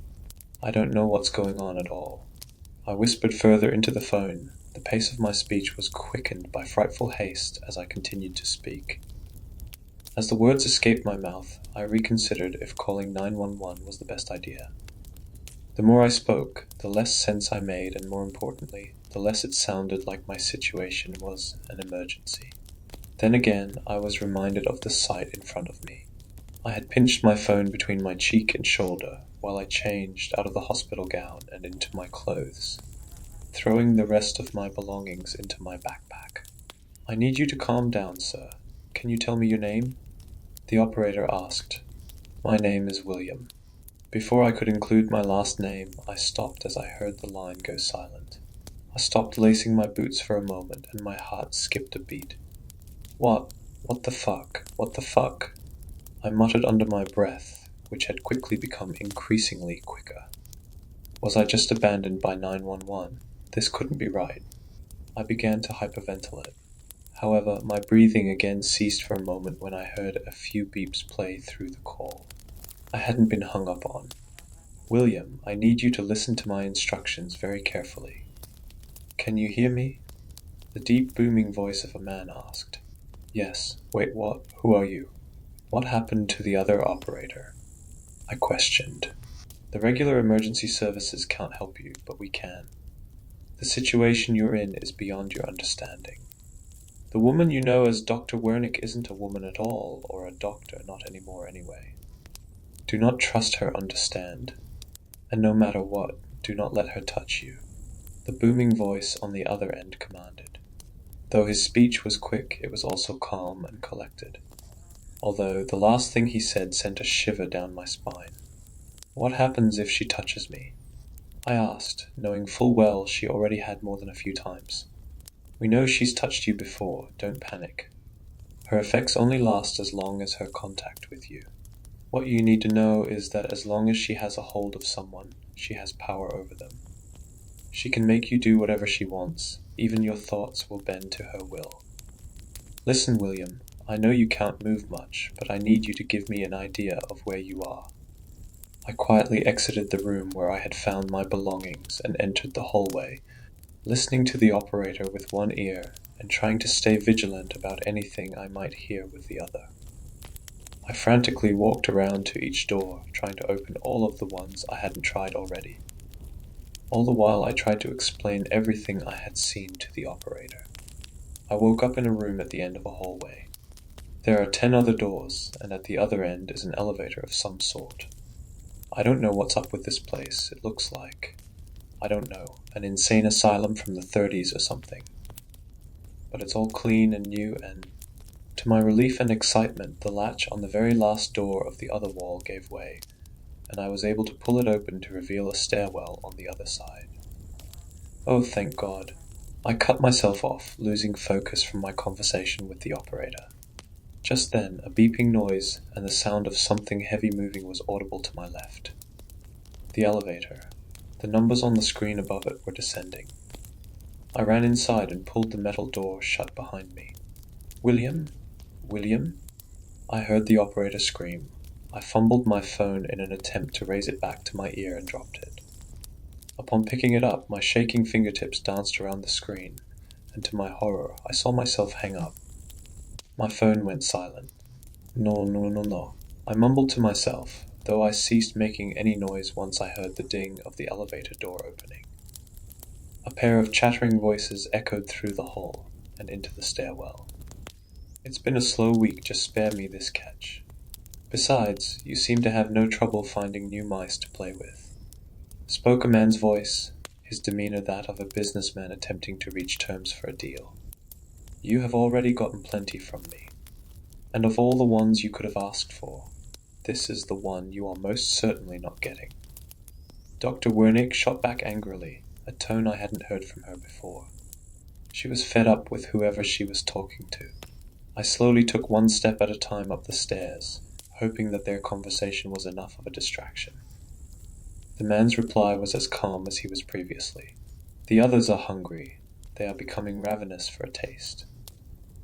I don't know what's going on at all. I whispered further into the phone. The pace of my speech was quickened by frightful haste as I continued to speak. As the words escaped my mouth, I reconsidered if calling 911 was the best idea. The more I spoke, the less sense I made, and more importantly, the less it sounded like my situation was an emergency. Then again, I was reminded of the sight in front of me. I had pinched my phone between my cheek and shoulder while I changed out of the hospital gown and into my clothes, throwing the rest of my belongings into my backpack. I need you to calm down, sir. Can you tell me your name? The operator asked. My name is William. Before I could include my last name, I stopped as I heard the line go silent. I stopped lacing my boots for a moment, and my heart skipped a beat. What the fuck? What the fuck? I muttered under my breath, which had quickly become increasingly quicker. Was I just abandoned by 911? This couldn't be right. I began to hyperventilate. However, my breathing again ceased for a moment when I heard a few beeps play through the call. I hadn't been hung up on. William, I need you to listen to my instructions very carefully. Can you hear me? The deep booming voice of a man asked. Yes. Wait, what? Who are you? What happened to the other operator? I questioned. The regular emergency services can't help you, but we can. The situation you're in is beyond your understanding. The woman you know as Dr. Wernick isn't a woman at all, or a doctor, not anymore anyway. Do not trust her, understand? And no matter what, do not let her touch you. The booming voice on the other end commanded. Though his speech was quick, it was also calm and collected. Although the last thing he said sent a shiver down my spine. What happens if she touches me? I asked, knowing full well she already had more than a few times. We know she's touched you before, don't panic. Her effects only last as long as her contact with you. What you need to know is that as long as she has a hold of someone, she has power over them. She can make you do whatever she wants, even your thoughts will bend to her will. Listen, William, I know you can't move much, but I need you to give me an idea of where you are. I quietly exited the room where I had found my belongings and entered the hallway, listening to the operator with one ear and trying to stay vigilant about anything I might hear with the other. I frantically walked around to each door, trying to open all of the ones I hadn't tried already. All the while I tried to explain everything I had seen to the operator. I woke up in a room at the end of a hallway. There are 10 other doors, and at the other end is an elevator of some sort. I don't know what's up with this place. It looks like, I don't know, an insane asylum from the 30s or something. But it's all clean and new, and to my relief and excitement, the latch on the very last door of the other wall gave way, and I was able to pull it open to reveal a stairwell on the other side. Oh, thank God. I cut myself off, losing focus from my conversation with the operator. Just then, a beeping noise and the sound of something heavy moving was audible to my left. The elevator. The numbers on the screen above it were descending. I ran inside and pulled the metal door shut behind me. "William? William?" I heard the operator scream. I fumbled my phone in an attempt to raise it back to my ear and dropped it. Upon picking it up, my shaking fingertips danced around the screen, and to my horror, I saw myself hang up. My phone went silent. No, no, no, no. I mumbled to myself, though I ceased making any noise once I heard the ding of the elevator door opening. A pair of chattering voices echoed through the hall and into the stairwell. "It's been a slow week, just spare me this catch. Besides, you seem to have no trouble finding new mice to play with," spoke a man's voice, his demeanor that of a businessman attempting to reach terms for a deal. "You have already gotten plenty from me, and of all the ones you could have asked for, this is the one you are most certainly not getting." Dr. Wernick shot back angrily, a tone I hadn't heard from her before. She was fed up with whoever she was talking to. I slowly took one step at a time up the stairs, hoping that their conversation was enough of a distraction. The man's reply was as calm as he was previously. "The others are hungry. They are becoming ravenous for a taste.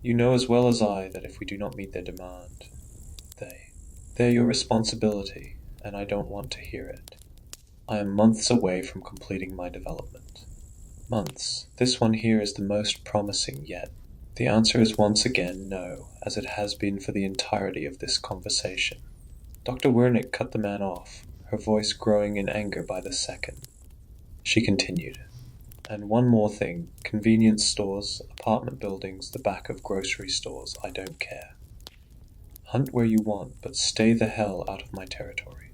You know as well as I that if we do not meet their demand, they're your responsibility, and I don't want to hear it. I am months away from completing my development. Months. This one here is the most promising yet." The answer is once again no, as it has been for the entirety of this conversation. Dr. Wernick cut the man off, her voice growing in anger by the second. She continued, "And one more thing, convenience stores, apartment buildings, the back of grocery stores, I don't care. Hunt where you want, but stay the hell out of my territory."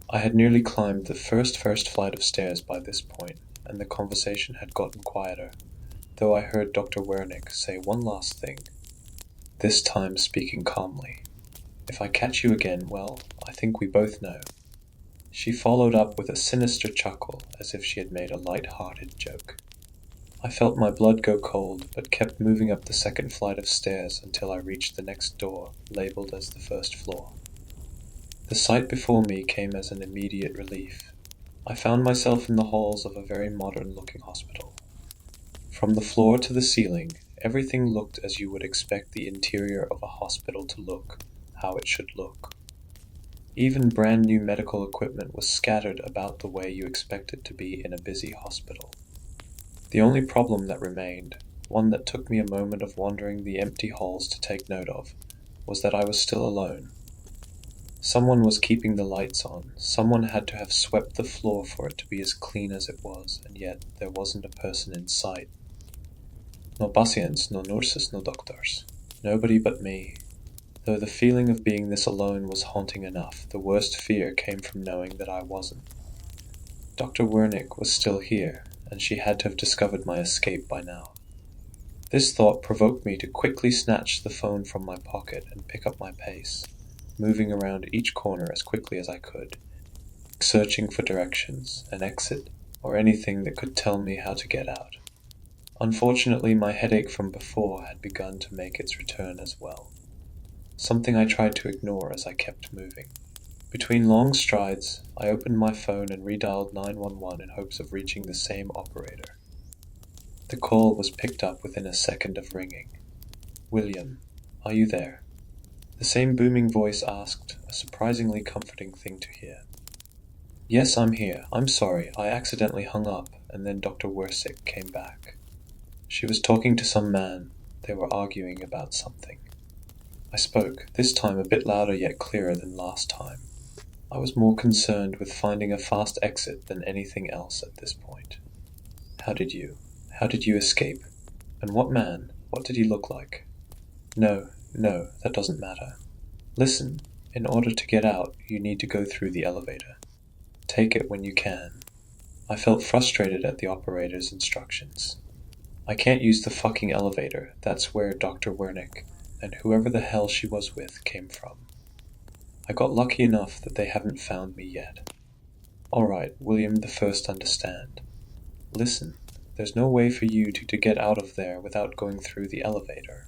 I had nearly climbed the first flight of stairs by this point, and the conversation had gotten quieter, though I heard Dr. Wernick say one last thing, this time speaking calmly. "If I catch you again, well, I think we both know." She followed up with a sinister chuckle, as if she had made a light-hearted joke. I felt my blood go cold, but kept moving up the second flight of stairs until I reached the next door, labeled as the first floor. The sight before me came as an immediate relief. I found myself in the halls of a very modern-looking hospital. From the floor to the ceiling, everything looked as you would expect the interior of a hospital to look, how it should look. Even brand new medical equipment was scattered about the way you expect it to be in a busy hospital. The only problem that remained, one that took me a moment of wandering the empty halls to take note of, was that I was still alone. Someone was keeping the lights on, someone had to have swept the floor for it to be as clean as it was, and yet there wasn't a person in sight. No patients, no nurses, no doctors. Nobody but me. Though the feeling of being this alone was haunting enough, the worst fear came from knowing that I wasn't. Dr. Wernick was still here, and she had to have discovered my escape by now. This thought provoked me to quickly snatch the phone from my pocket and pick up my pace, moving around each corner as quickly as I could, searching for directions, an exit, or anything that could tell me how to get out. Unfortunately, my headache from before had begun to make its return as well, something I tried to ignore as I kept moving. Between long strides, I opened my phone and redialed 911 in hopes of reaching the same operator. The call was picked up within a second of ringing. "William, are you there?" The same booming voice asked, a surprisingly comforting thing to hear. "Yes, I'm here. I'm sorry, I accidentally hung up, and then Dr. Wersick came back. She was talking to some man. They were arguing about something." I spoke, this time a bit louder yet clearer than last time. I was more concerned with finding a fast exit than anything else at this point. How did you? How did you escape? And what man? What did he look like? No, no, that doesn't matter. Listen, in order to get out, you need to go through the elevator. Take it when you can. I felt frustrated at the operator's instructions. I can't use the fucking elevator. That's where Dr. Wernick and whoever the hell she was with came from. I got lucky enough that they haven't found me yet. Alright, William the First, understand. Listen, there's no way for you to get out of there without going through the elevator.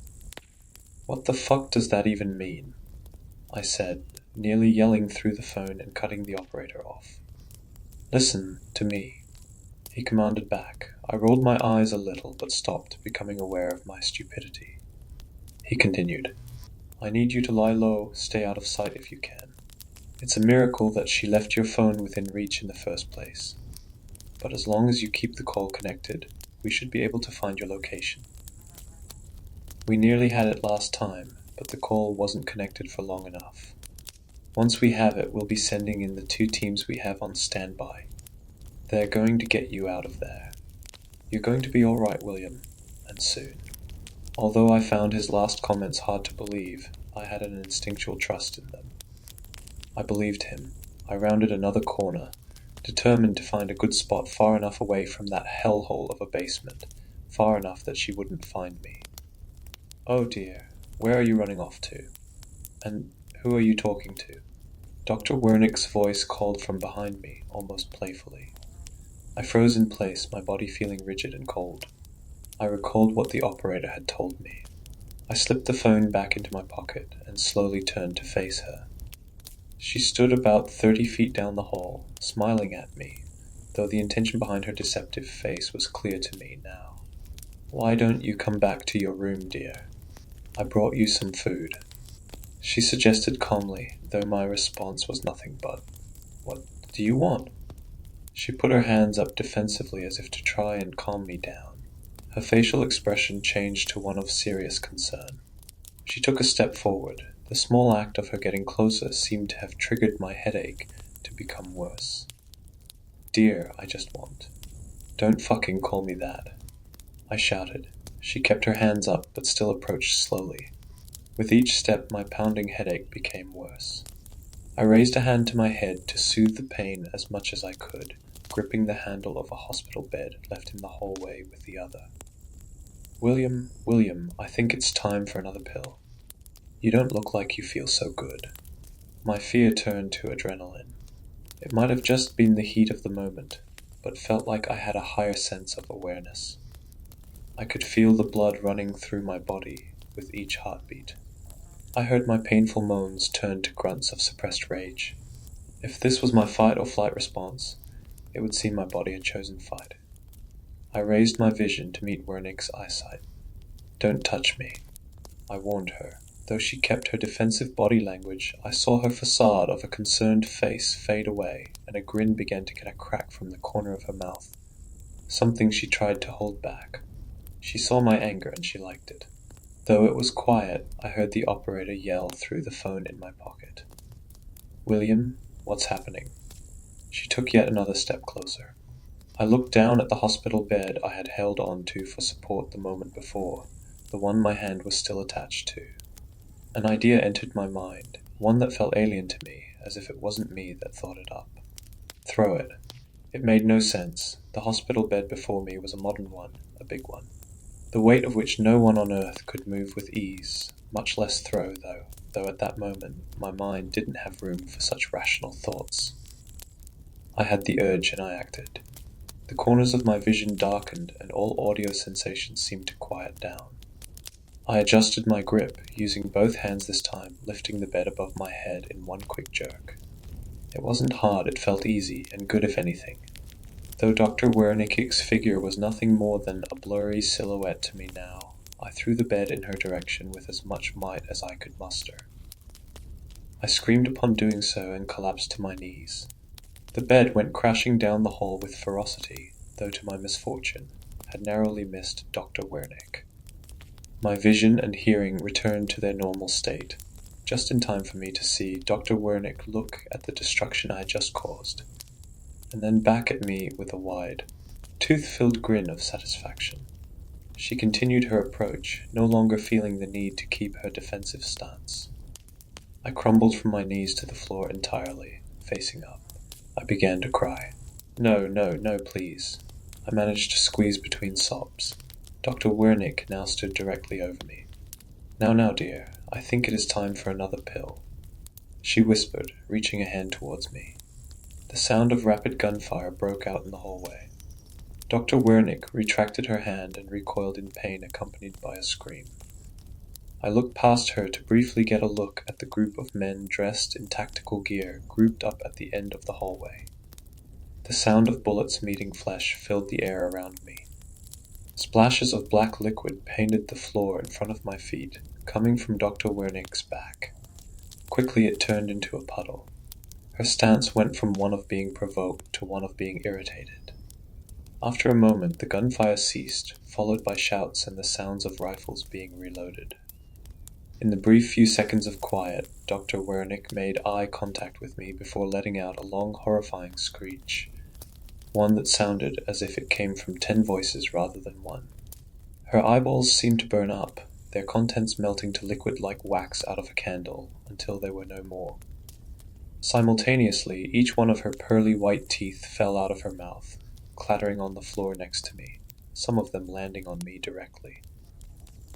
What the fuck does that even mean? I said, nearly yelling through the phone and cutting the operator off. Listen to me, he commanded back. I rolled my eyes a little, but stopped, becoming aware of my stupidity. He continued, I need you to lie low, stay out of sight if you can. It's a miracle that she left your phone within reach in the first place. But as long as you keep the call connected, we should be able to find your location. We nearly had it last time, but the call wasn't connected for long enough. Once we have it, we'll be sending in the 2 teams we have on standby. They're going to get you out of there. You're going to be all right, William, and soon. Although I found his last comments hard to believe, I had an instinctual trust in them. I believed him. I rounded another corner, determined to find a good spot far enough away from that hellhole of a basement, far enough that she wouldn't find me. Oh dear, where are you running off to? And who are you talking to? Dr. Wernick's voice called from behind me, almost playfully. I froze in place, my body feeling rigid and cold. I recalled what the operator had told me. I slipped the phone back into my pocket and slowly turned to face her. She stood about 30 feet down the hall, smiling at me, though the intention behind her deceptive face was clear to me now. Why don't you come back to your room, dear? I brought you some food. She suggested calmly, though my response was nothing but, What do you want? She put her hands up defensively as if to try and calm me down. Her facial expression changed to one of serious concern. She took a step forward. The small act of her getting closer seemed to have triggered my headache to become worse. Dear, I just want. Don't fucking call me that. I shouted. She kept her hands up but still approached slowly. With each step, my pounding headache became worse. I raised a hand to my head to soothe the pain as much as I could, gripping the handle of a hospital bed left in the hallway with the other. William, I think it's time for another pill. You don't look like you feel so good. My fear turned to adrenaline. It might have just been the heat of the moment, but felt like I had a higher sense of awareness. I could feel the blood running through my body with each heartbeat. I heard my painful moans turn to grunts of suppressed rage. If this was my fight or flight response, it would seem my body had chosen fight. I raised my vision to meet Wernick's eyesight. Don't touch me, I warned her. Though she kept her defensive body language, I saw her facade of a concerned face fade away, and a grin began to get a crack from the corner of her mouth. Something she tried to hold back. She saw my anger and she liked it. Though it was quiet, I heard the operator yell through the phone in my pocket. William, what's happening? She took yet another step closer. I looked down at the hospital bed I had held on to for support the moment before, the one my hand was still attached to. An idea entered my mind, one that felt alien to me, as if it wasn't me that thought it up. Throw it. It made no sense. The hospital bed before me was a modern one, a big one, the weight of which no one on earth could move with ease, much less throw, though at that moment my mind didn't have room for such rational thoughts. I had the urge and I acted. The corners of my vision darkened and all audio sensations seemed to quiet down. I adjusted my grip, using both hands this time, lifting the bed above my head in one quick jerk. It wasn't hard, it felt easy, and good if anything. Though Dr. Wernick's figure was nothing more than a blurry silhouette to me now, I threw the bed in her direction with as much might as I could muster. I screamed upon doing so and collapsed to my knees. The bed went crashing down the hall with ferocity, though to my misfortune, had narrowly missed Dr. Wernick. My vision and hearing returned to their normal state. just in time for me to see Dr. Wernick look at the destruction I had just caused, and then back at me with a wide, tooth-filled grin of satisfaction. She continued her approach, no longer feeling the need to keep her defensive stance. I crumbled from my knees to the floor entirely, facing up. I began to cry. No, no, no, please. I managed to squeeze between sobs. Dr. Wernick now stood directly over me. Now, dear, I think it is time for another pill, she whispered, reaching a hand towards me. The sound of rapid gunfire broke out in the hallway. Dr. Wernick retracted her hand and recoiled in pain, accompanied by a scream. I looked past her to briefly get a look at the group of men dressed in tactical gear grouped up at the end of the hallway. The sound of bullets meeting flesh filled the air around me. Splashes of black liquid painted the floor in front of my feet, coming from Dr. Wernick's back. Quickly it turned into a puddle. Her stance went from one of being provoked to one of being irritated. After a moment, the gunfire ceased, followed by shouts and the sounds of rifles being reloaded. In the brief few seconds of quiet, Dr. Wernick made eye contact with me before letting out a long, horrifying screech, one that sounded as if it came from 10 voices rather than one. Her eyeballs seemed to burn up, their contents melting to liquid like wax out of a candle, until they were no more. Simultaneously, each one of her pearly white teeth fell out of her mouth, clattering on the floor next to me, some of them landing on me directly.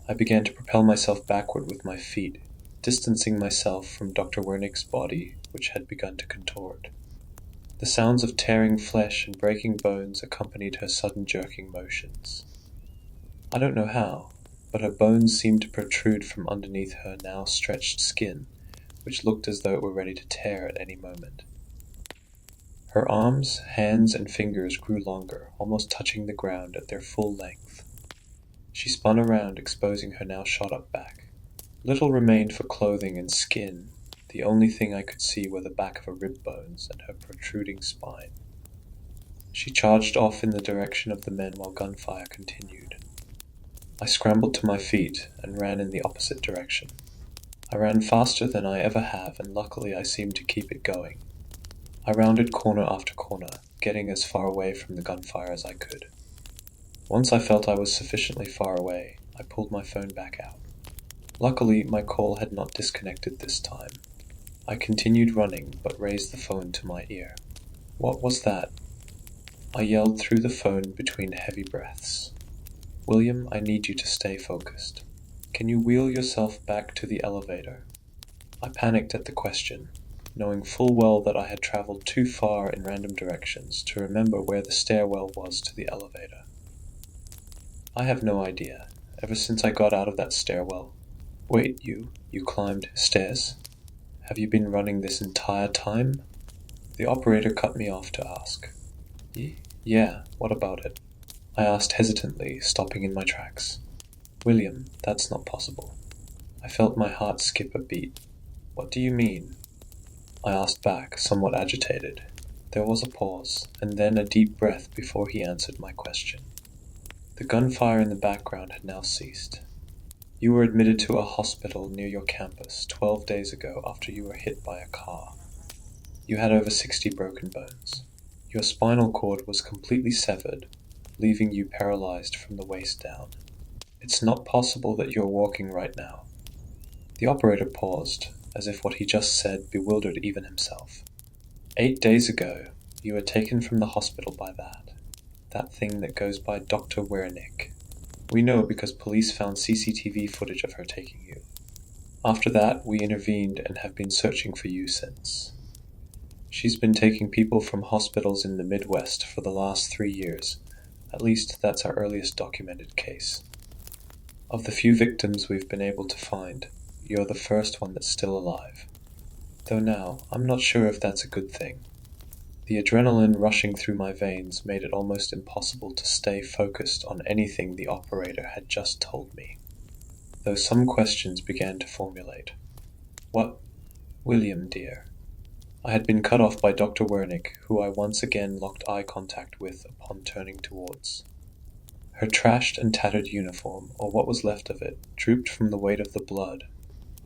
I began to propel myself backward with my feet, distancing myself from Dr. Wernick's body, which had begun to contort. The sounds of tearing flesh and breaking bones accompanied her sudden jerking motions. I don't know how, but her bones seemed to protrude from underneath her now stretched skin, which looked as though it were ready to tear at any moment. Her arms, hands, and fingers grew longer, almost touching the ground at their full length. She spun around, exposing her now shot-up back. Little remained for clothing and skin. The only thing I could see were the back of her rib bones and her protruding spine. She charged off in the direction of the men while gunfire continued. I scrambled to my feet and ran in the opposite direction. I ran faster than I ever have, and luckily I seemed to keep it going. I rounded corner after corner, getting as far away from the gunfire as I could. Once I felt I was sufficiently far away, I pulled my phone back out. Luckily, my call had not disconnected this time. I continued running, but raised the phone to my ear. What was that? I yelled through the phone between heavy breaths. William, I need you to stay focused. Can you wheel yourself back to the elevator? I panicked at the question, knowing full well that I had traveled too far in random directions to remember where the stairwell was to the elevator. I have no idea, ever since I got out of that stairwell. Wait, you climbed stairs? Have you been running this entire time? The operator cut me off to ask. Yeah, what about it? I asked hesitantly, stopping in my tracks. William, that's not possible. I felt my heart skip a beat. What do you mean? I asked back, somewhat agitated. There was a pause, and then a deep breath before he answered my question. The gunfire in the background had now ceased. You were admitted to a hospital near your campus 12 days ago after you were hit by a car. You had over 60 broken bones. Your spinal cord was completely severed, leaving you paralyzed from the waist down. It's not possible that you're walking right now. The operator paused, as if what he just said bewildered even himself. 8 days ago, you were taken from the hospital by that thing that goes by Dr. Wernick. We know because police found CCTV footage of her taking you. After that, we intervened and have been searching for you since. She's been taking people from hospitals in the Midwest for the last 3 years. At least that's our earliest documented case. Of the few victims we've been able to find, you're the first one that's still alive. Though now, I'm not sure if that's a good thing. The adrenaline rushing through my veins made it almost impossible to stay focused on anything the operator had just told me, though some questions began to formulate. What? William, dear. I had been cut off by Dr. Wernick, who I once again locked eye contact with upon turning towards. Her trashed and tattered uniform, or what was left of it, drooped from the weight of the blood.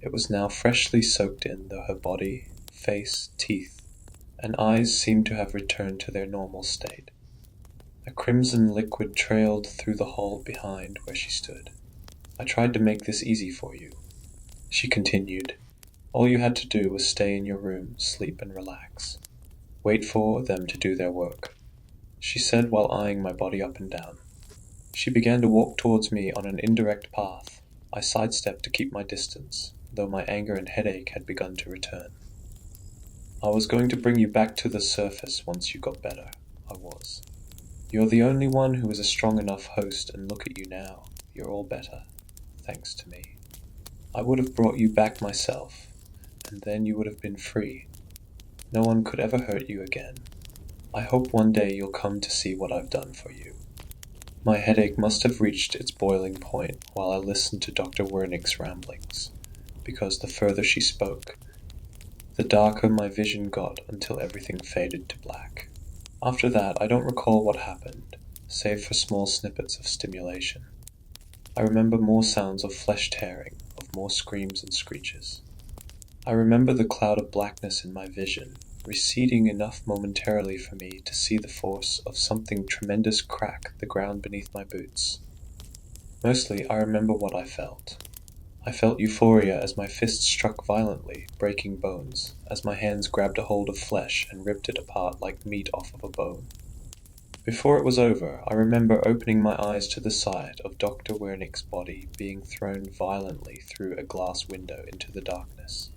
It was now freshly soaked in, though her body, face, teeth, and eyes seemed to have returned to their normal state. A crimson liquid trailed through the hall behind where she stood. "I tried to make this easy for you," she continued. "All you had to do was stay in your room, sleep and relax. Wait for them to do their work," she said while eyeing my body up and down. She began to walk towards me on an indirect path. I sidestepped to keep my distance, though my anger and headache had begun to return. "I was going to bring you back to the surface once you got better," I was. "You're the only one who is a strong enough host, and look at you now. You're all better, thanks to me. I would have brought you back myself, and then you would have been free. No one could ever hurt you again. I hope one day you'll come to see what I've done for you." My headache must have reached its boiling point while I listened to Dr. Wernick's ramblings, because the further she spoke, the darker my vision got until everything faded to black. After that, I don't recall what happened, save for small snippets of stimulation. I remember more sounds of flesh tearing, of more screams and screeches. I remember the cloud of blackness in my vision, receding enough momentarily for me to see the force of something tremendous crack the ground beneath my boots. Mostly, I remember what I felt. I felt euphoria as my fist struck violently, breaking bones, as my hands grabbed a hold of flesh and ripped it apart like meat off of a bone. Before it was over, I remember opening my eyes to the sight of Dr. Wernick's body being thrown violently through a glass window into the darkness.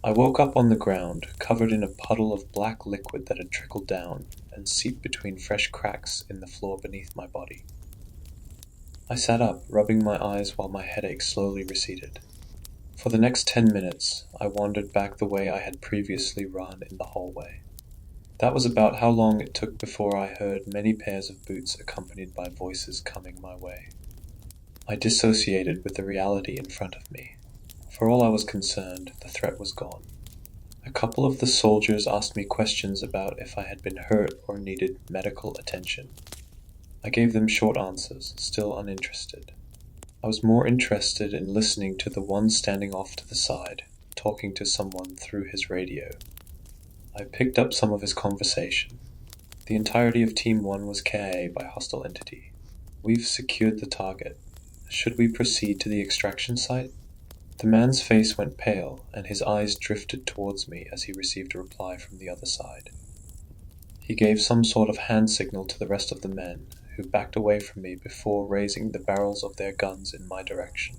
I woke up on the ground, covered in a puddle of black liquid that had trickled down and seeped between fresh cracks in the floor beneath my body. I sat up, rubbing my eyes while my headache slowly receded. For the next 10 minutes, I wandered back the way I had previously run in the hallway. That was about how long it took before I heard many pairs of boots accompanied by voices coming my way. I dissociated with the reality in front of me. For all I was concerned, the threat was gone. A couple of the soldiers asked me questions about if I had been hurt or needed medical attention. I gave them short answers, still uninterested. I was more interested in listening to the one standing off to the side, talking to someone through his radio. I picked up some of his conversation. The entirety of Team 1 was KIA by hostile entity. "We've secured the target. Should we proceed to the extraction site?" The man's face went pale, and his eyes drifted towards me as he received a reply from the other side. He gave some sort of hand signal to the rest of the men, who backed away from me before raising the barrels of their guns in my direction.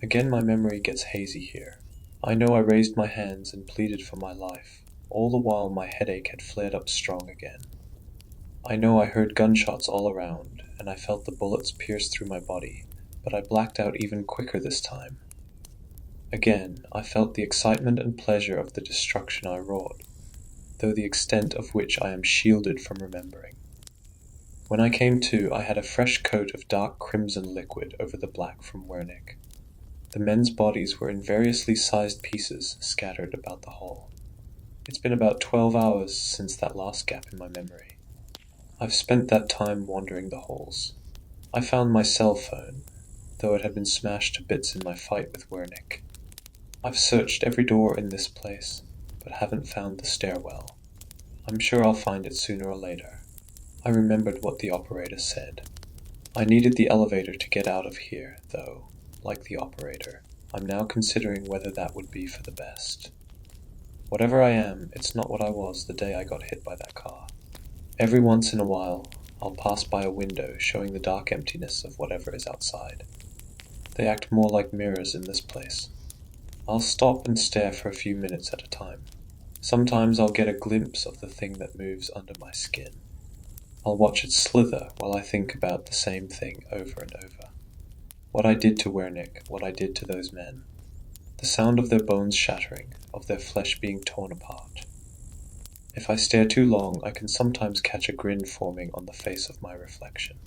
Again my memory gets hazy here. I know I raised my hands and pleaded for my life. All the while my headache had flared up strong again. I know I heard gunshots all around, and I felt the bullets pierce through my body, but I blacked out even quicker this time. Again, I felt the excitement and pleasure of the destruction I wrought, though the extent of which I am shielded from remembering. When I came to, I had a fresh coat of dark crimson liquid over the black from Wernick. The men's bodies were in variously sized pieces scattered about the hall. It's been about 12 hours since that last gap in my memory. I've spent that time wandering the halls. I found my cell phone, though it had been smashed to bits in my fight with Wernick. I've searched every door in this place, but haven't found the stairwell. I'm sure I'll find it sooner or later. I remembered what the operator said. I needed the elevator to get out of here, though, like the operator, I'm now considering whether that would be for the best. Whatever I am, it's not what I was the day I got hit by that car. Every once in a while, I'll pass by a window showing the dark emptiness of whatever is outside. They act more like mirrors in this place. I'll stop and stare for a few minutes at a time. Sometimes I'll get a glimpse of the thing that moves under my skin. I'll watch it slither while I think about the same thing over and over. What I did to Wernick, what I did to those men. The sound of their bones shattering, of their flesh being torn apart. If I stare too long, I can sometimes catch a grin forming on the face of my reflection.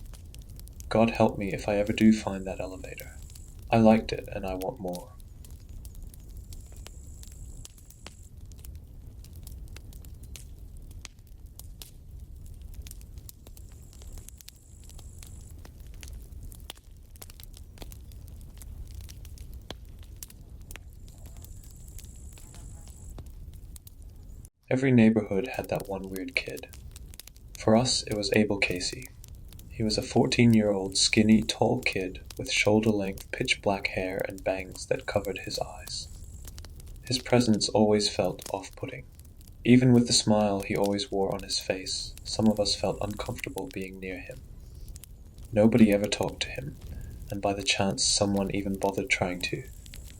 God help me if I ever do find that elevator. I liked it, and I want more. Every neighborhood had that one weird kid. For us, it was Abel Casey. He was a 14-year-old skinny, tall kid with shoulder-length pitch-black hair and bangs that covered his eyes. His presence always felt off-putting. Even with the smile he always wore on his face, some of us felt uncomfortable being near him. Nobody ever talked to him, and by the chance someone even bothered trying to,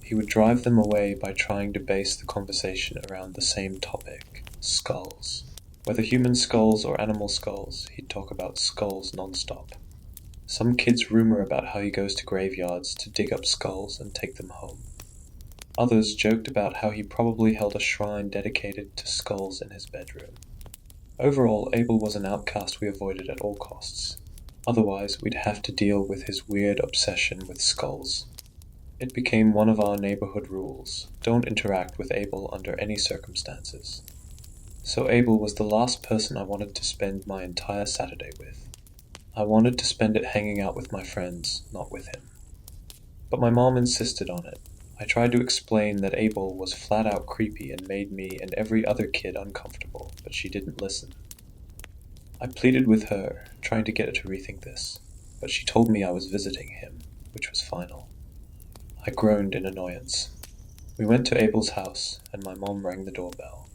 he would drive them away by trying to base the conversation around the same topic: skulls. Whether human skulls or animal skulls, he'd talk about skulls nonstop. Some kids rumor about how he goes to graveyards to dig up skulls and take them home. Others joked about how he probably held a shrine dedicated to skulls in his bedroom. Overall, Abel was an outcast we avoided at all costs. Otherwise, we'd have to deal with his weird obsession with skulls. It became one of our neighborhood rules: don't interact with Abel under any circumstances. So Abel was the last person I wanted to spend my entire Saturday with. I wanted to spend it hanging out with my friends, not with him. But my mom insisted on it. I tried to explain that Abel was flat out creepy and made me and every other kid uncomfortable, but she didn't listen. I pleaded with her, trying to get her to rethink this, but she told me I was visiting him, which was final. I groaned in annoyance. We went to Abel's house, and my mom rang the doorbell.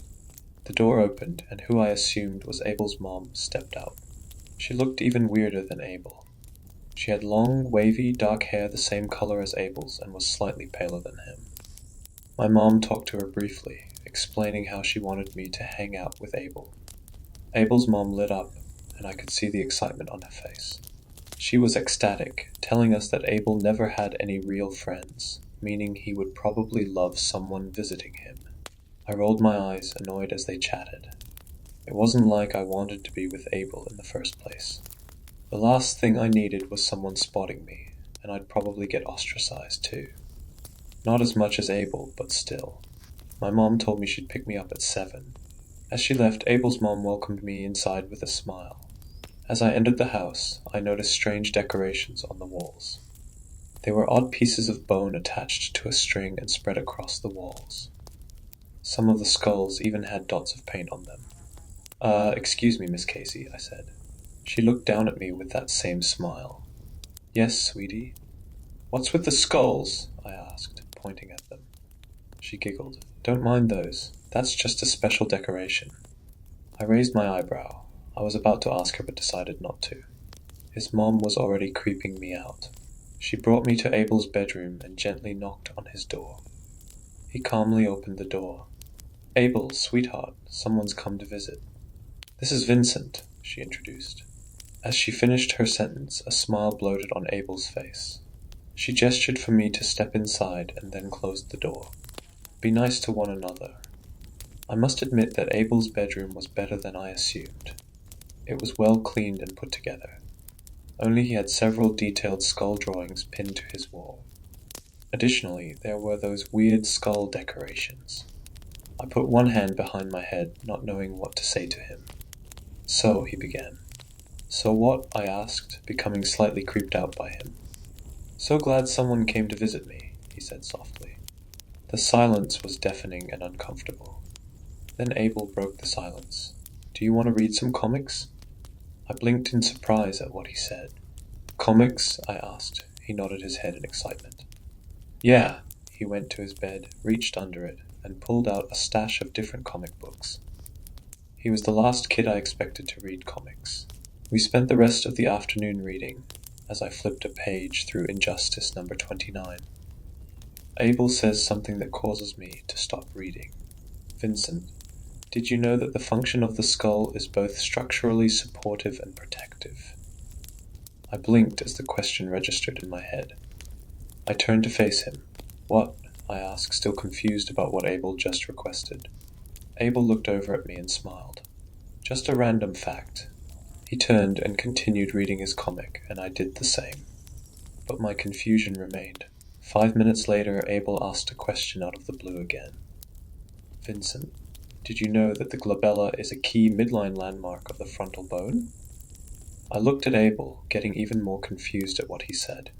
The door opened, and who I assumed was Abel's mom stepped out. She looked even weirder than Abel. She had long, wavy, dark hair the same color as Abel's and was slightly paler than him. My mom talked to her briefly, explaining how she wanted me to hang out with Abel. Abel's mom lit up, and I could see the excitement on her face. She was ecstatic, telling us that Abel never had any real friends, meaning he would probably love someone visiting him. I rolled my eyes, annoyed as they chatted. It wasn't like I wanted to be with Abel in the first place. The last thing I needed was someone spotting me, and I'd probably get ostracized too. Not as much as Abel, but still. My mom told me she'd pick me up at 7. As she left, Abel's mom welcomed me inside with a smile. As I entered the house, I noticed strange decorations on the walls. They were odd pieces of bone attached to a string and spread across the walls. Some of the skulls even had dots of paint on them. Excuse me, Miss Casey," I said. She looked down at me with that same smile. "Yes, sweetie." "What's with the skulls?" I asked, pointing at them. She giggled. "Don't mind those. That's just a special decoration." I raised my eyebrow. I was about to ask her but decided not to. His mom was already creeping me out. She brought me to Abel's bedroom and gently knocked on his door. He calmly opened the door. "Abel, sweetheart, someone's come to visit." "This is Vincent," she introduced. As she finished her sentence, a smile bloated on Abel's face. She gestured for me to step inside and then closed the door. "Be nice to one another." I must admit that Abel's bedroom was better than I assumed. It was well cleaned and put together. Only he had several detailed skull drawings pinned to his wall. Additionally, there were those weird skull decorations. I put one hand behind my head, not knowing what to say to him. "So," he began. "So what?" I asked, becoming slightly creeped out by him. "So glad someone came to visit me," he said softly. The silence was deafening and uncomfortable. Then Abel broke the silence. "Do you want to read some comics?" I blinked in surprise at what he said. "Comics?" I asked. He nodded his head in excitement. "Yeah." He went to his bed, reached under it, and pulled out a stash of different comic books. He was the last kid I expected to read comics. We spent the rest of the afternoon reading, as I flipped a page through Injustice number 29. Abel says something that causes me to stop reading. "Vincent, did you know that the function of the skull is both structurally supportive and protective?" I blinked as the question registered in my head. I turned to face him. "What?" I asked, still confused about what Abel just requested. Abel looked over at me and smiled. "Just a random fact." He turned and continued reading his comic, and I did the same. But my confusion remained. 5 minutes later, Abel asked a question out of the blue again. "Vincent, did you know that the glabella is a key midline landmark of the frontal bone?" I looked at Abel, getting even more confused at what he said.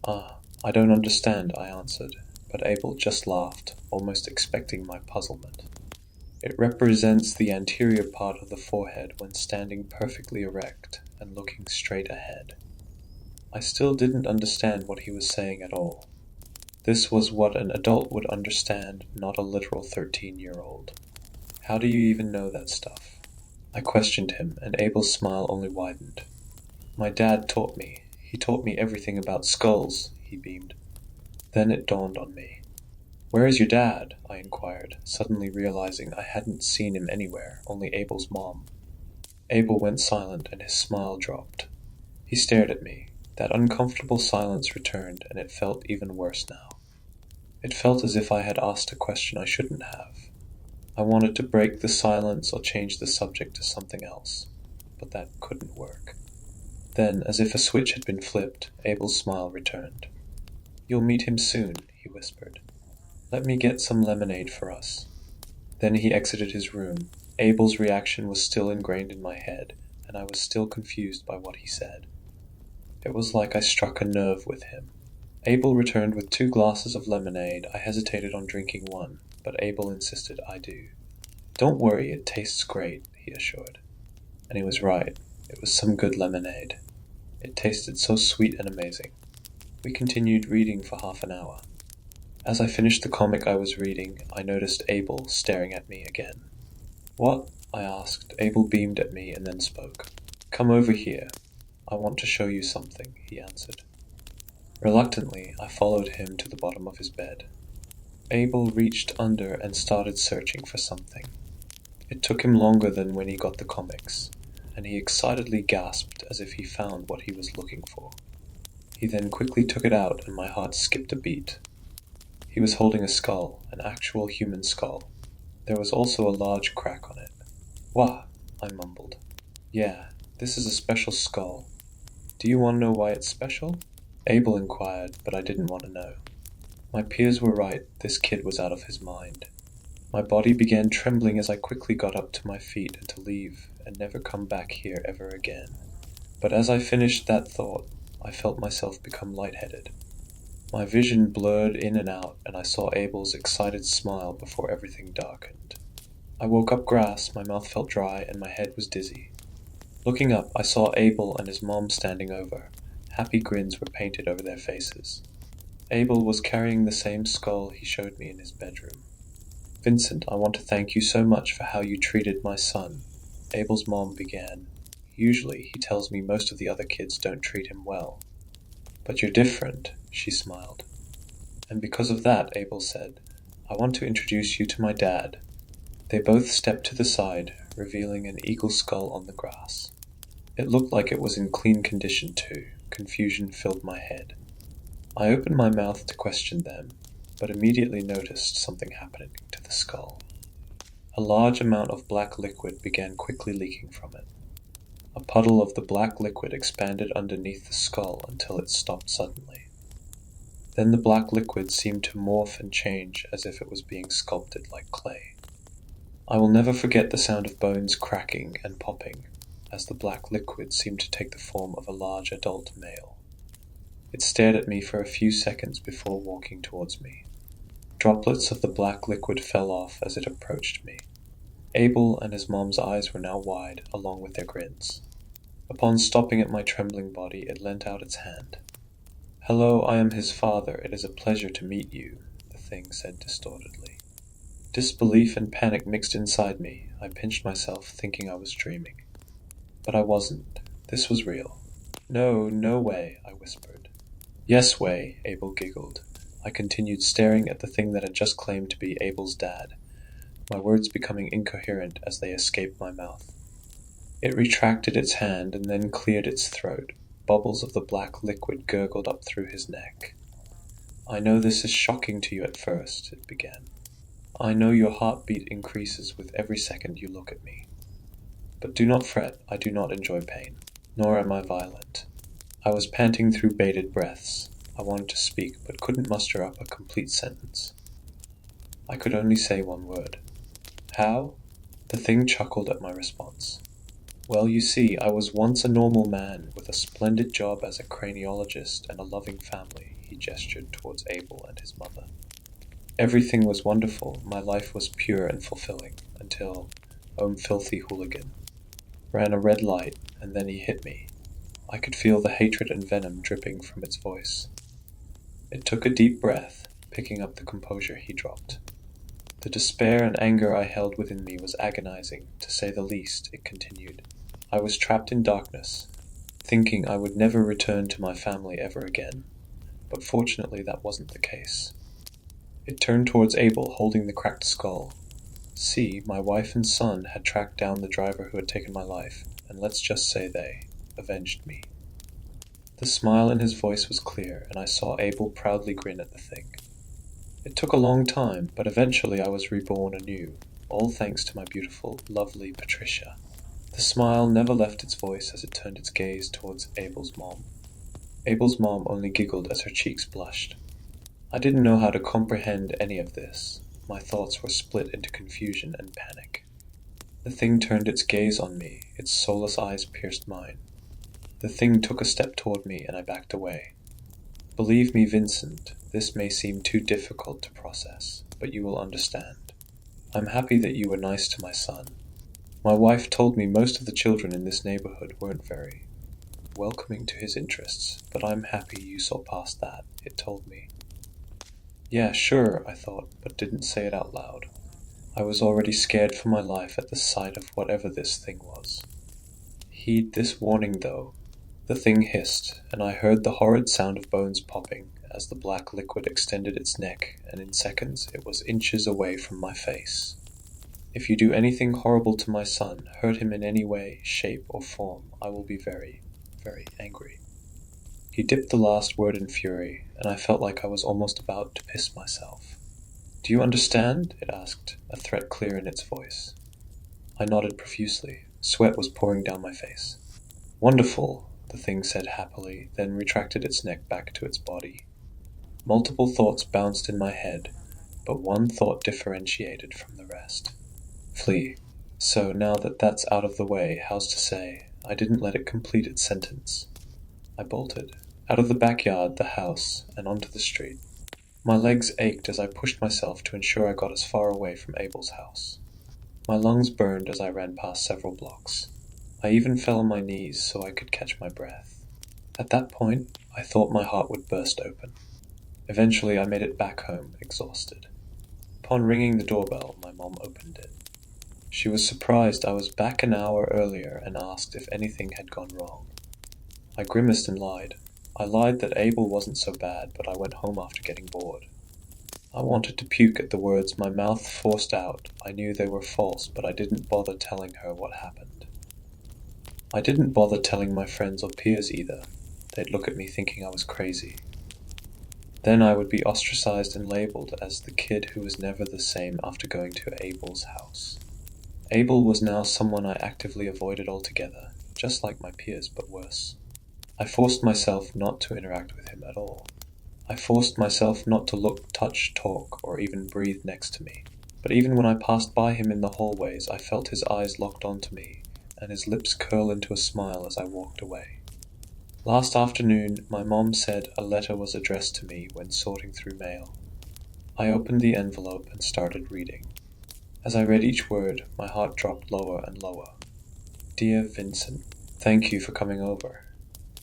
I don't understand," I answered, but Abel just laughed, almost expecting my puzzlement. It represents the anterior part of the forehead when standing perfectly erect and looking straight ahead. I still didn't understand what he was saying at all. This was what an adult would understand, not a literal 13-year-old. How do you even know that stuff? I questioned him, and Abel's smile only widened. My dad taught me. He taught me everything about skulls, he beamed. Then it dawned on me. Where is your dad? I inquired, suddenly realizing I hadn't seen him anywhere, only Abel's mom. Abel went silent and his smile dropped. He stared at me. That uncomfortable silence returned, and it felt even worse now. It felt as if I had asked a question I shouldn't have. I wanted to break the silence or change the subject to something else, but that couldn't work. Then, as if a switch had been flipped, Abel's smile returned. You'll meet him soon, he whispered. Let me get some lemonade for us. Then he exited his room. Abel's reaction was still ingrained in my head, and I was still confused by what he said. It was like I struck a nerve with him. Abel returned with 2 glasses of lemonade. I hesitated on drinking one, but Abel insisted I do. Don't worry, it tastes great, he assured. And he was right. It was some good lemonade. It tasted so sweet and amazing. We continued reading for half an hour. As I finished the comic I was reading, I noticed Abel staring at me again. What? I asked. Abel beamed at me and then spoke. Come over here. I want to show you something, he answered. Reluctantly, I followed him to the bottom of his bed. Abel reached under and started searching for something. It took him longer than when he got the comics, and he excitedly gasped as if he found what he was looking for. He then quickly took it out, and my heart skipped a beat. He was holding a skull, an actual human skull. There was also a large crack on it. Wah, I mumbled. Yeah, this is a special skull. Do you want to know why it's special? Abel inquired, but I didn't want to know. My peers were right, this kid was out of his mind. My body began trembling as I quickly got up to my feet and to leave, and never come back here ever again. But as I finished that thought, I felt myself become lightheaded. My vision blurred in and out, and I saw Abel's excited smile before everything darkened. I woke up grass, my mouth felt dry, and my head was dizzy. Looking up, I saw Abel and his mom standing over. Happy grins were painted over their faces. Abel was carrying the same skull he showed me in his bedroom. Vincent, I want to thank you so much for how you treated my son, Abel's mom began. Usually, he tells me most of the other kids don't treat him well. But you're different, she smiled. And because of that, Abel said, I want to introduce you to my dad. They both stepped to the side, revealing an eagle skull on the grass. It looked like it was in clean condition too. Confusion filled my head. I opened my mouth to question them, but immediately noticed something happening to the skull. A large amount of black liquid began quickly leaking from it. A puddle of the black liquid expanded underneath the skull until it stopped suddenly. Then the black liquid seemed to morph and change as if it was being sculpted like clay. I will never forget the sound of bones cracking and popping as the black liquid seemed to take the form of a large adult male. It stared at me for a few seconds before walking towards me. Droplets of the black liquid fell off as it approached me. Abel and his mom's eyes were now wide, along with their grins. Upon stopping at my trembling body, it leant out its hand. Hello, I am his father. It is a pleasure to meet you, the thing said distortedly. Disbelief and panic mixed inside me. I pinched myself, thinking I was dreaming. But I wasn't. This was real. No, no way, I whispered. Yes way, Abel giggled. I continued staring at the thing that had just claimed to be Abel's dad, my words becoming incoherent as they escaped my mouth. It retracted its hand and then cleared its throat. Bubbles of the black liquid gurgled up through his neck. I know this is shocking to you at first, it began. I know your heartbeat increases with every second you look at me. But do not fret, I do not enjoy pain, nor am I violent. I was panting through bated breaths. I wanted to speak, but couldn't muster up a complete sentence. I could only say one word. How? The thing chuckled at my response. Well, you see, I was once a normal man with a splendid job as a craniologist and a loving family, he gestured towards Abel and his mother. Everything was wonderful, my life was pure and fulfilling, until, filthy hooligan. Ran a red light, and then he hit me. I could feel the hatred and venom dripping from its voice. It took a deep breath, picking up the composure he dropped. The despair and anger I held within me was agonizing, to say the least, it continued. I was trapped in darkness, thinking I would never return to my family ever again, but fortunately that wasn't the case. It turned towards Abel, holding the cracked skull. See, my wife and son had tracked down the driver who had taken my life, and let's just say they avenged me. The smile in his voice was clear, and I saw Abel proudly grin at the thing. It took a long time, but eventually I was reborn anew, all thanks to my beautiful, lovely Patricia. The smile never left its voice as it turned its gaze towards Abel's mom. Abel's mom only giggled as her cheeks blushed. I didn't know how to comprehend any of this. My thoughts were split into confusion and panic. The thing turned its gaze on me, its soulless eyes pierced mine. The thing took a step toward me, and I backed away. Believe me, Vincent, this may seem too difficult to process, but you will understand. I'm happy that you were nice to my son. My wife told me most of the children in this neighborhood weren't very welcoming to his interests, but I'm happy you saw past that, it told me. Yeah, sure, I thought, but didn't say it out loud. I was already scared for my life at the sight of whatever this thing was. Heed this warning, though. The thing hissed, and I heard the horrid sound of bones popping as the black liquid extended its neck, and in seconds it was inches away from my face. If you do anything horrible to my son, hurt him in any way, shape, or form, I will be very, very angry. He dipped the last word in fury, and I felt like I was almost about to piss myself. Do you understand? It asked, a threat clear in its voice. I nodded profusely. Sweat was pouring down my face. Wonderful, the thing said happily, then retracted its neck back to its body. Multiple thoughts bounced in my head, but one thought differentiated from the rest. Flee. So now that that's out of the way, how's to say, I didn't let it complete its sentence. I bolted, out of the backyard, the house, and onto the street. My legs ached as I pushed myself to ensure I got as far away from Abel's house. My lungs burned as I ran past several blocks. I even fell on my knees so I could catch my breath. At that point, I thought my heart would burst open. Eventually, I made it back home, exhausted. Upon ringing the doorbell, my mom opened it. She was surprised I was back an hour earlier and asked if anything had gone wrong. I grimaced and lied. I lied that Abel wasn't so bad, but I went home after getting bored. I wanted to puke at the words my mouth forced out. I knew they were false, but I didn't bother telling her what happened. I didn't bother telling my friends or peers either. They'd look at me thinking I was crazy. Then I would be ostracized and labeled as the kid who was never the same after going to Abel's house. Abel was now someone I actively avoided altogether, just like my peers, but worse. I forced myself not to interact with him at all. I forced myself not to look, touch, talk, or even breathe next to me. But even when I passed by him in the hallways, I felt his eyes locked onto me, and his lips curl into a smile as I walked away. Last afternoon, my mom said a letter was addressed to me when sorting through mail. I opened the envelope and started reading. As I read each word, my heart dropped lower and lower. Dear Vincent, thank you for coming over.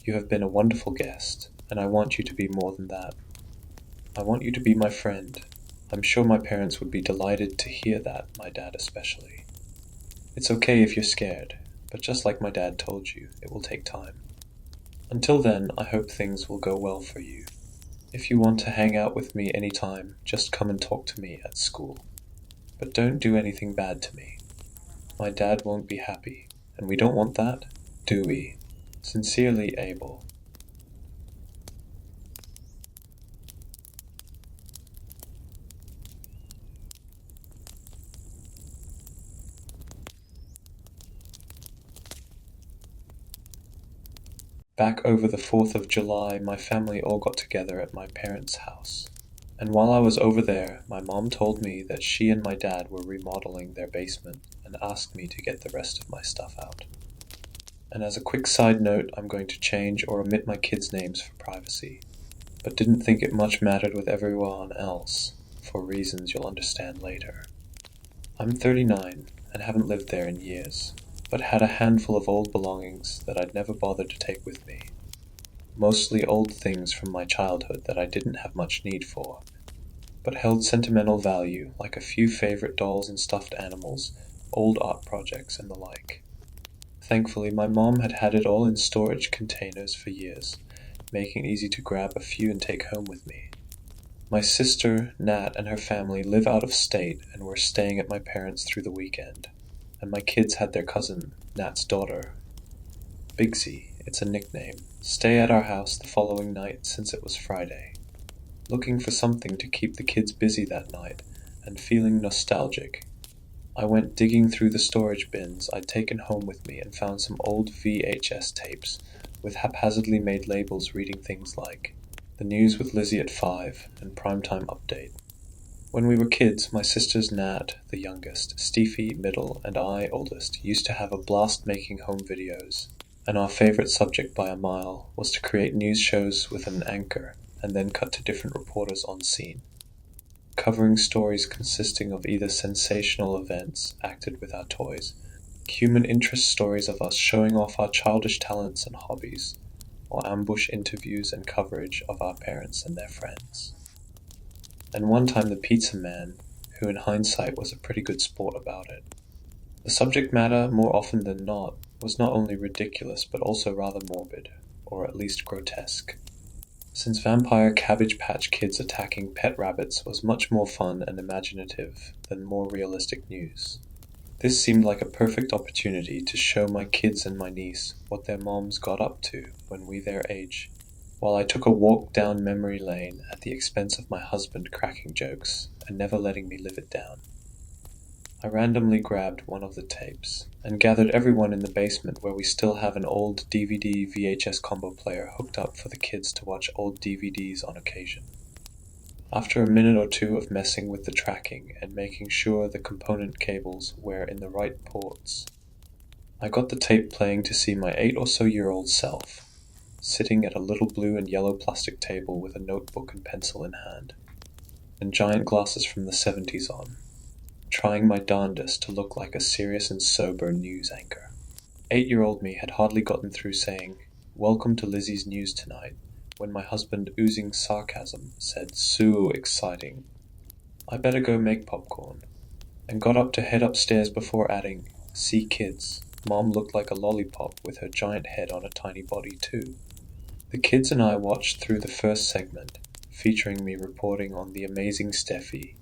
You have been a wonderful guest, and I want you to be more than that. I want you to be my friend. I'm sure my parents would be delighted to hear that, my dad especially. It's okay if you're scared, but just like my dad told you, it will take time. Until then, I hope things will go well for you. If you want to hang out with me anytime, just come and talk to me at school. But don't do anything bad to me. My dad won't be happy, and we don't want that, do we? Sincerely, Abel. Back over the 4th of July, my family all got together at my parents' house. And while I was over there, my mom told me that she and my dad were remodeling their basement and asked me to get the rest of my stuff out. And as a quick side note, I'm going to change or omit my kids' names for privacy, but didn't think it much mattered with everyone else, for reasons you'll understand later. I'm 39, and haven't lived there in years, but had a handful of old belongings that I'd never bothered to take with me. Mostly old things from my childhood that I didn't have much need for, but held sentimental value, like a few favorite dolls and stuffed animals, old art projects, and the like. Thankfully, my mom had had it all in storage containers for years, making it easy to grab a few and take home with me. My sister, Nat, and her family live out of state and were staying at my parents' through the weekend, and my kids had their cousin, Nat's daughter, Bigsy, it's a nickname, stay at our house the following night since it was Friday. Looking for something to keep the kids busy that night, and feeling nostalgic, I went digging through the storage bins I'd taken home with me and found some old VHS tapes with haphazardly made labels reading things like The News with Lizzie at 5 and Primetime Update. When we were kids, my sisters Nat, the youngest, Steffi, middle, and I, oldest, used to have a blast making home videos, and our favorite subject by a mile was to create news shows with an anchor and then cut to different reporters on scene, covering stories consisting of either sensational events acted with our toys, human interest stories of us showing off our childish talents and hobbies, or ambush interviews and coverage of our parents and their friends. And one time the pizza man, who in hindsight was a pretty good sport about it. The subject matter, more often than not, was not only ridiculous but also rather morbid, or at least grotesque. Since vampire Cabbage Patch Kids attacking pet rabbits was much more fun and imaginative than more realistic news. This seemed like a perfect opportunity to show my kids and my niece what their moms got up to when we their age, while I took a walk down memory lane at the expense of my husband cracking jokes and never letting me live it down. I randomly grabbed one of the tapes and gathered everyone in the basement where we still have an old DVD VHS combo player hooked up for the kids to watch old DVDs on occasion. After a minute or two of messing with the tracking and making sure the component cables were in the right ports, I got the tape playing to see my 8 or so year old self, sitting at a little blue and yellow plastic table with a notebook and pencil in hand, and giant glasses from the 70s on, trying my darndest to look like a serious and sober news anchor. 8-year-old me had hardly gotten through saying, "Welcome to Lizzie's News tonight," when my husband, oozing sarcasm, said, "So exciting. I better go make popcorn," and got up to head upstairs before adding, "See kids, Mom looked like a lollipop with her giant head on a tiny body too." The kids and I watched through the first segment, featuring me reporting on the amazing Steffi,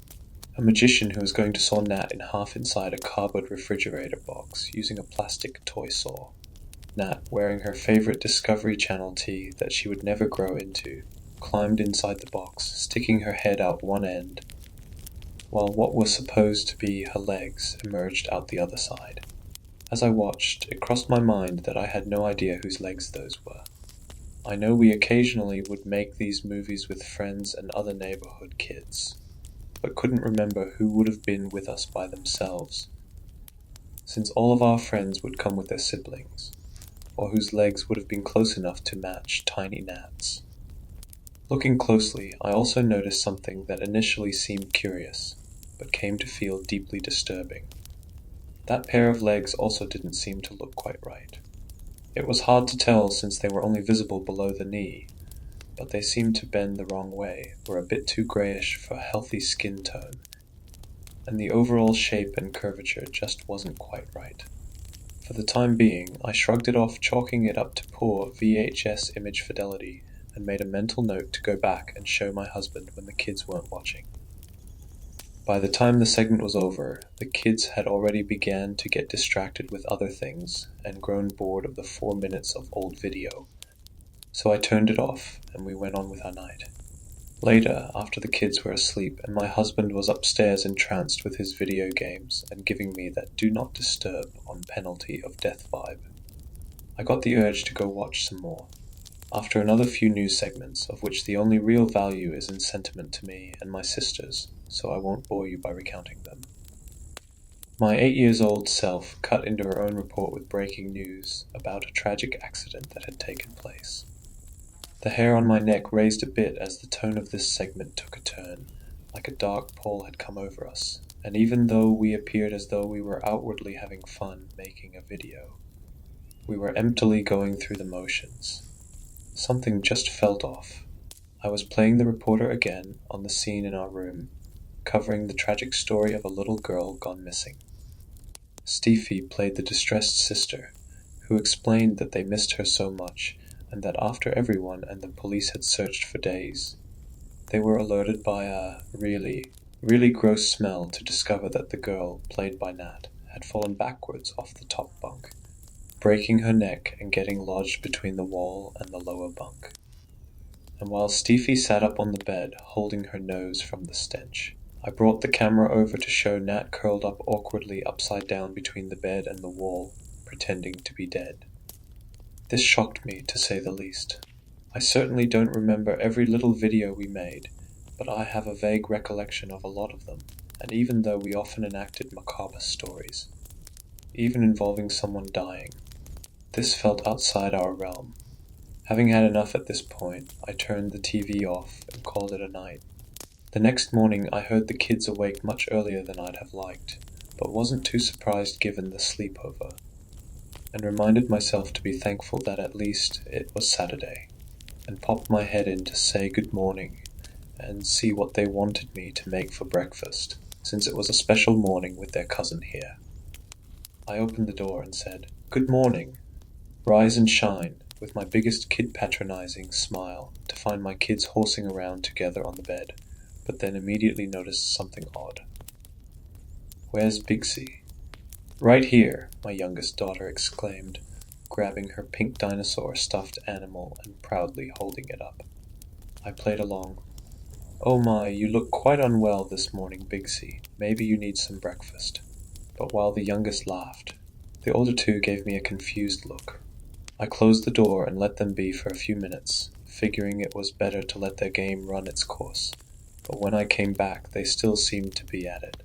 a magician who was going to saw Nat in half inside a cardboard refrigerator box using a plastic toy saw. Nat, wearing her favorite Discovery Channel tee that she would never grow into, climbed inside the box, sticking her head out one end, while what was supposed to be her legs emerged out the other side. As I watched, it crossed my mind that I had no idea whose legs those were. I know we occasionally would make these movies with friends and other neighborhood kids, but couldn't remember who would have been with us by themselves, since all of our friends would come with their siblings, or whose legs would have been close enough to match tiny Nat's. Looking closely, I also noticed something that initially seemed curious, but came to feel deeply disturbing. That pair of legs also didn't seem to look quite right. It was hard to tell since they were only visible below the knee, but they seemed to bend the wrong way, were a bit too grayish for a healthy skin tone, and the overall shape and curvature just wasn't quite right. For the time being, I shrugged it off, chalking it up to poor VHS image fidelity, and made a mental note to go back and show my husband when the kids weren't watching. By the time the segment was over, the kids had already began to get distracted with other things and grown bored of the 4 minutes of old video, so I turned it off and we went on with our night. Later, after the kids were asleep and my husband was upstairs entranced with his video games and giving me that do not disturb on penalty of death vibe, I got the urge to go watch some more. After another few news segments, of which the only real value is in sentiment to me and my sisters, so I won't bore you by recounting them. My 8-year-old self cut into her own report with breaking news about a tragic accident that had taken place. The hair on my neck raised a bit as the tone of this segment took a turn, like a dark pall had come over us, And even though we appeared as though we were outwardly having fun making a video, we were emptily going through the motions. Something just felt off. I was playing the reporter again on the scene in our room, covering the tragic story of a little girl gone missing. Steffi played the distressed sister, who explained that they missed her so much, and that after everyone and the police had searched for days, they were alerted by a really gross smell to discover that the girl, played by Nat, had fallen backwards off the top bunk, breaking her neck and getting lodged between the wall and the lower bunk. And while Steffi sat up on the bed, holding her nose from the stench, I brought the camera over to show Nat curled up awkwardly upside down between the bed and the wall, pretending to be dead. This shocked me, to say the least. I certainly don't remember every little video we made, but I have a vague recollection of a lot of them, and even though we often enacted macabre stories, even involving someone dying, this felt outside our realm. Having had enough at this point, I turned the TV off and called it a night. The next morning I heard the kids awake much earlier than I'd have liked, but wasn't too surprised given the sleepover, and reminded myself to be thankful that at least it was Saturday, and popped my head in to say good morning and see what they wanted me to make for breakfast, since it was a special morning with their cousin here. I opened the door and said, "Good morning. Rise and shine," with my biggest kid-patronizing smile, to find my kids horsing around together on the bed, but then immediately noticed something odd. "Where's Bigsy?" "Right here," my youngest daughter exclaimed, grabbing her pink dinosaur stuffed animal and proudly holding it up. I played along. "Oh my, you look quite unwell this morning, Bigsy. Maybe you need some breakfast." But while the youngest laughed, the older two gave me a confused look. I closed the door and let them be for a few minutes, figuring it was better to let their game run its course, but when I came back they still seemed to be at it.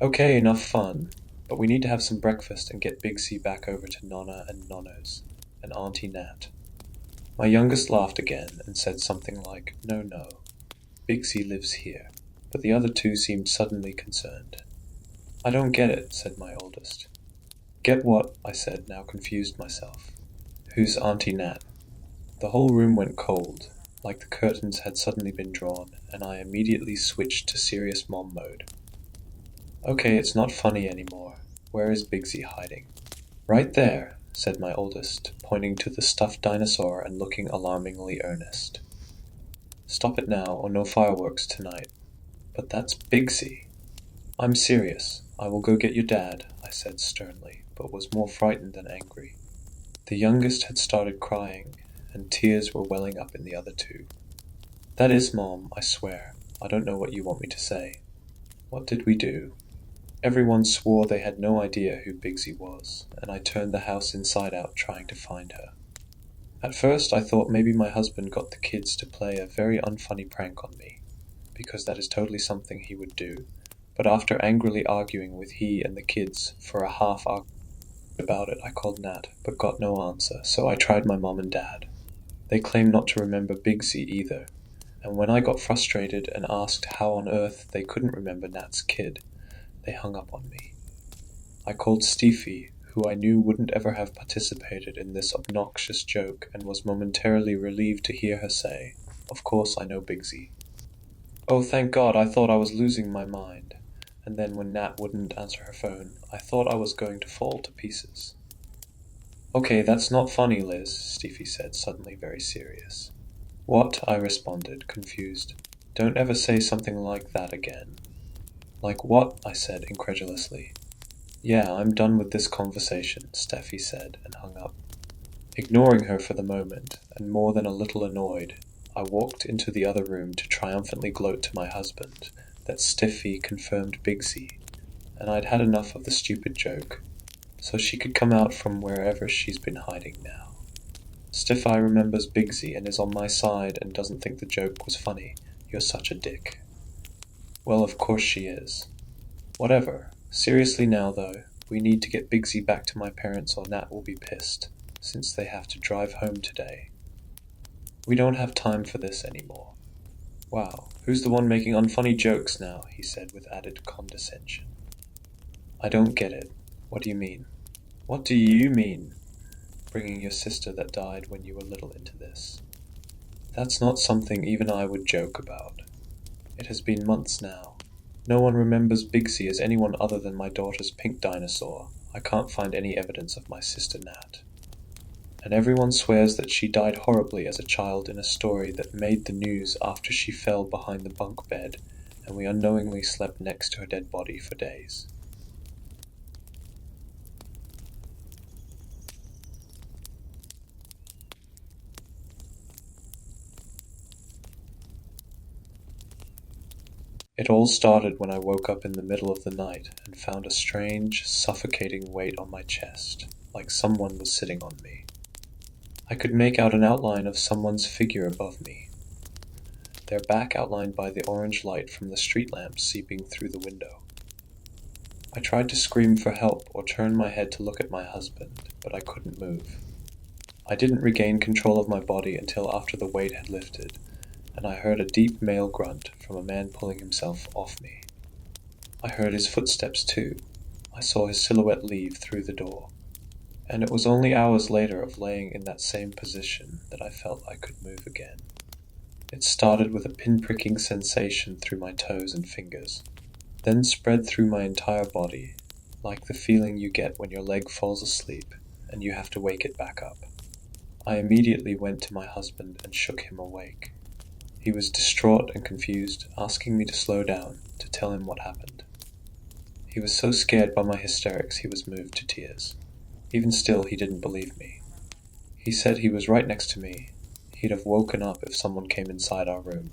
"Okay, enough fun, but we need to have some breakfast and get Bigsy back over to Nonna and Nonno's, and Auntie Nat." My youngest laughed again and said something like, No, Bigsy lives here," but the other two seemed suddenly concerned. "I don't get it," said my oldest. "Get what?" I said, now confused myself. "Who's Auntie Nat?" The whole room went cold, like the curtains had suddenly been drawn, and I immediately switched to serious mom mode. "Okay, it's not funny anymore. Where is Bigsy hiding?" "Right there," said my oldest, pointing to the stuffed dinosaur and looking alarmingly earnest. "Stop it now, or no fireworks tonight." "But that's Bigsy." "I'm serious. I will go get your dad," I said sternly, but was more frightened than angry. The youngest had started crying, and tears were welling up in the other two. "That is Mom, I swear. I don't know what you want me to say." What did we do? Everyone swore they had no idea who Bigsy was, and I turned the house inside out trying to find her. At first I thought maybe my husband got the kids to play a very unfunny prank on me, because that is totally something he would do, but after angrily arguing with he and the kids for a half hour about it, I called Nat, but got no answer, so I tried my mom and dad. They claimed not to remember Bigsy either, and when I got frustrated and asked how on earth they couldn't remember Nat's kid, they hung up on me. I called Steffi, who I knew wouldn't ever have participated in this obnoxious joke, and was momentarily relieved to hear her say, "Of course I know Bigsy." Oh, thank God, I thought I was losing my mind. And then when Nat wouldn't answer her phone, I thought I was going to fall to pieces. "Okay, that's not funny, Liz," Steffi said, suddenly very serious. "What?" I responded, confused. "Don't ever say something like that again." "Like what?" I said incredulously. "Yeah, I'm done with this conversation," Steffi said, and hung up. Ignoring her for the moment, and more than a little annoyed, I walked into the other room to triumphantly gloat to my husband that Steffi confirmed Bigsy, and I'd had enough of the stupid joke, so she could come out from wherever she's been hiding now. "Steffi remembers Bigsy and is on my side and doesn't think the joke was funny. You're such a dick." "Well, of course she is. Whatever. Seriously now, though, we need to get Bigsy back to my parents or Nat will be pissed, since they have to drive home today. We don't have time for this anymore." "Wow, who's the one making unfunny jokes now?" he said with added condescension. "I don't get it. What do you mean?" "What do you mean? Bringing your sister that died when you were little into this? That's not something even I would joke about. It has been months now. No one remembers Bigsy as anyone other than my daughter's pink dinosaur. I can't find any evidence of my sister Nat. And everyone swears that she died horribly as a child in a story that made the news after she fell behind the bunk bed and we unknowingly slept next to her dead body for days." It all started when I woke up in the middle of the night and found a strange, suffocating weight on my chest, like someone was sitting on me. I could make out an outline of someone's figure above me, their back outlined by the orange light from the street lamps seeping through the window. I tried to scream for help or turn my head to look at my husband, but I couldn't move. I didn't regain control of my body until after the weight had lifted, and I heard a deep male grunt from a man pulling himself off me. I heard his footsteps too. I saw his silhouette leave through the door. And it was only hours later of laying in that same position that I felt I could move again. It started with a pinpricking sensation through my toes and fingers, then spread through my entire body, like the feeling you get when your leg falls asleep and you have to wake it back up. I immediately went to my husband and shook him awake. He was distraught and confused, asking me to slow down, to tell him what happened. He was so scared by my hysterics he was moved to tears. Even still, he didn't believe me. He said he was right next to me. He'd have woken up if someone came inside our room.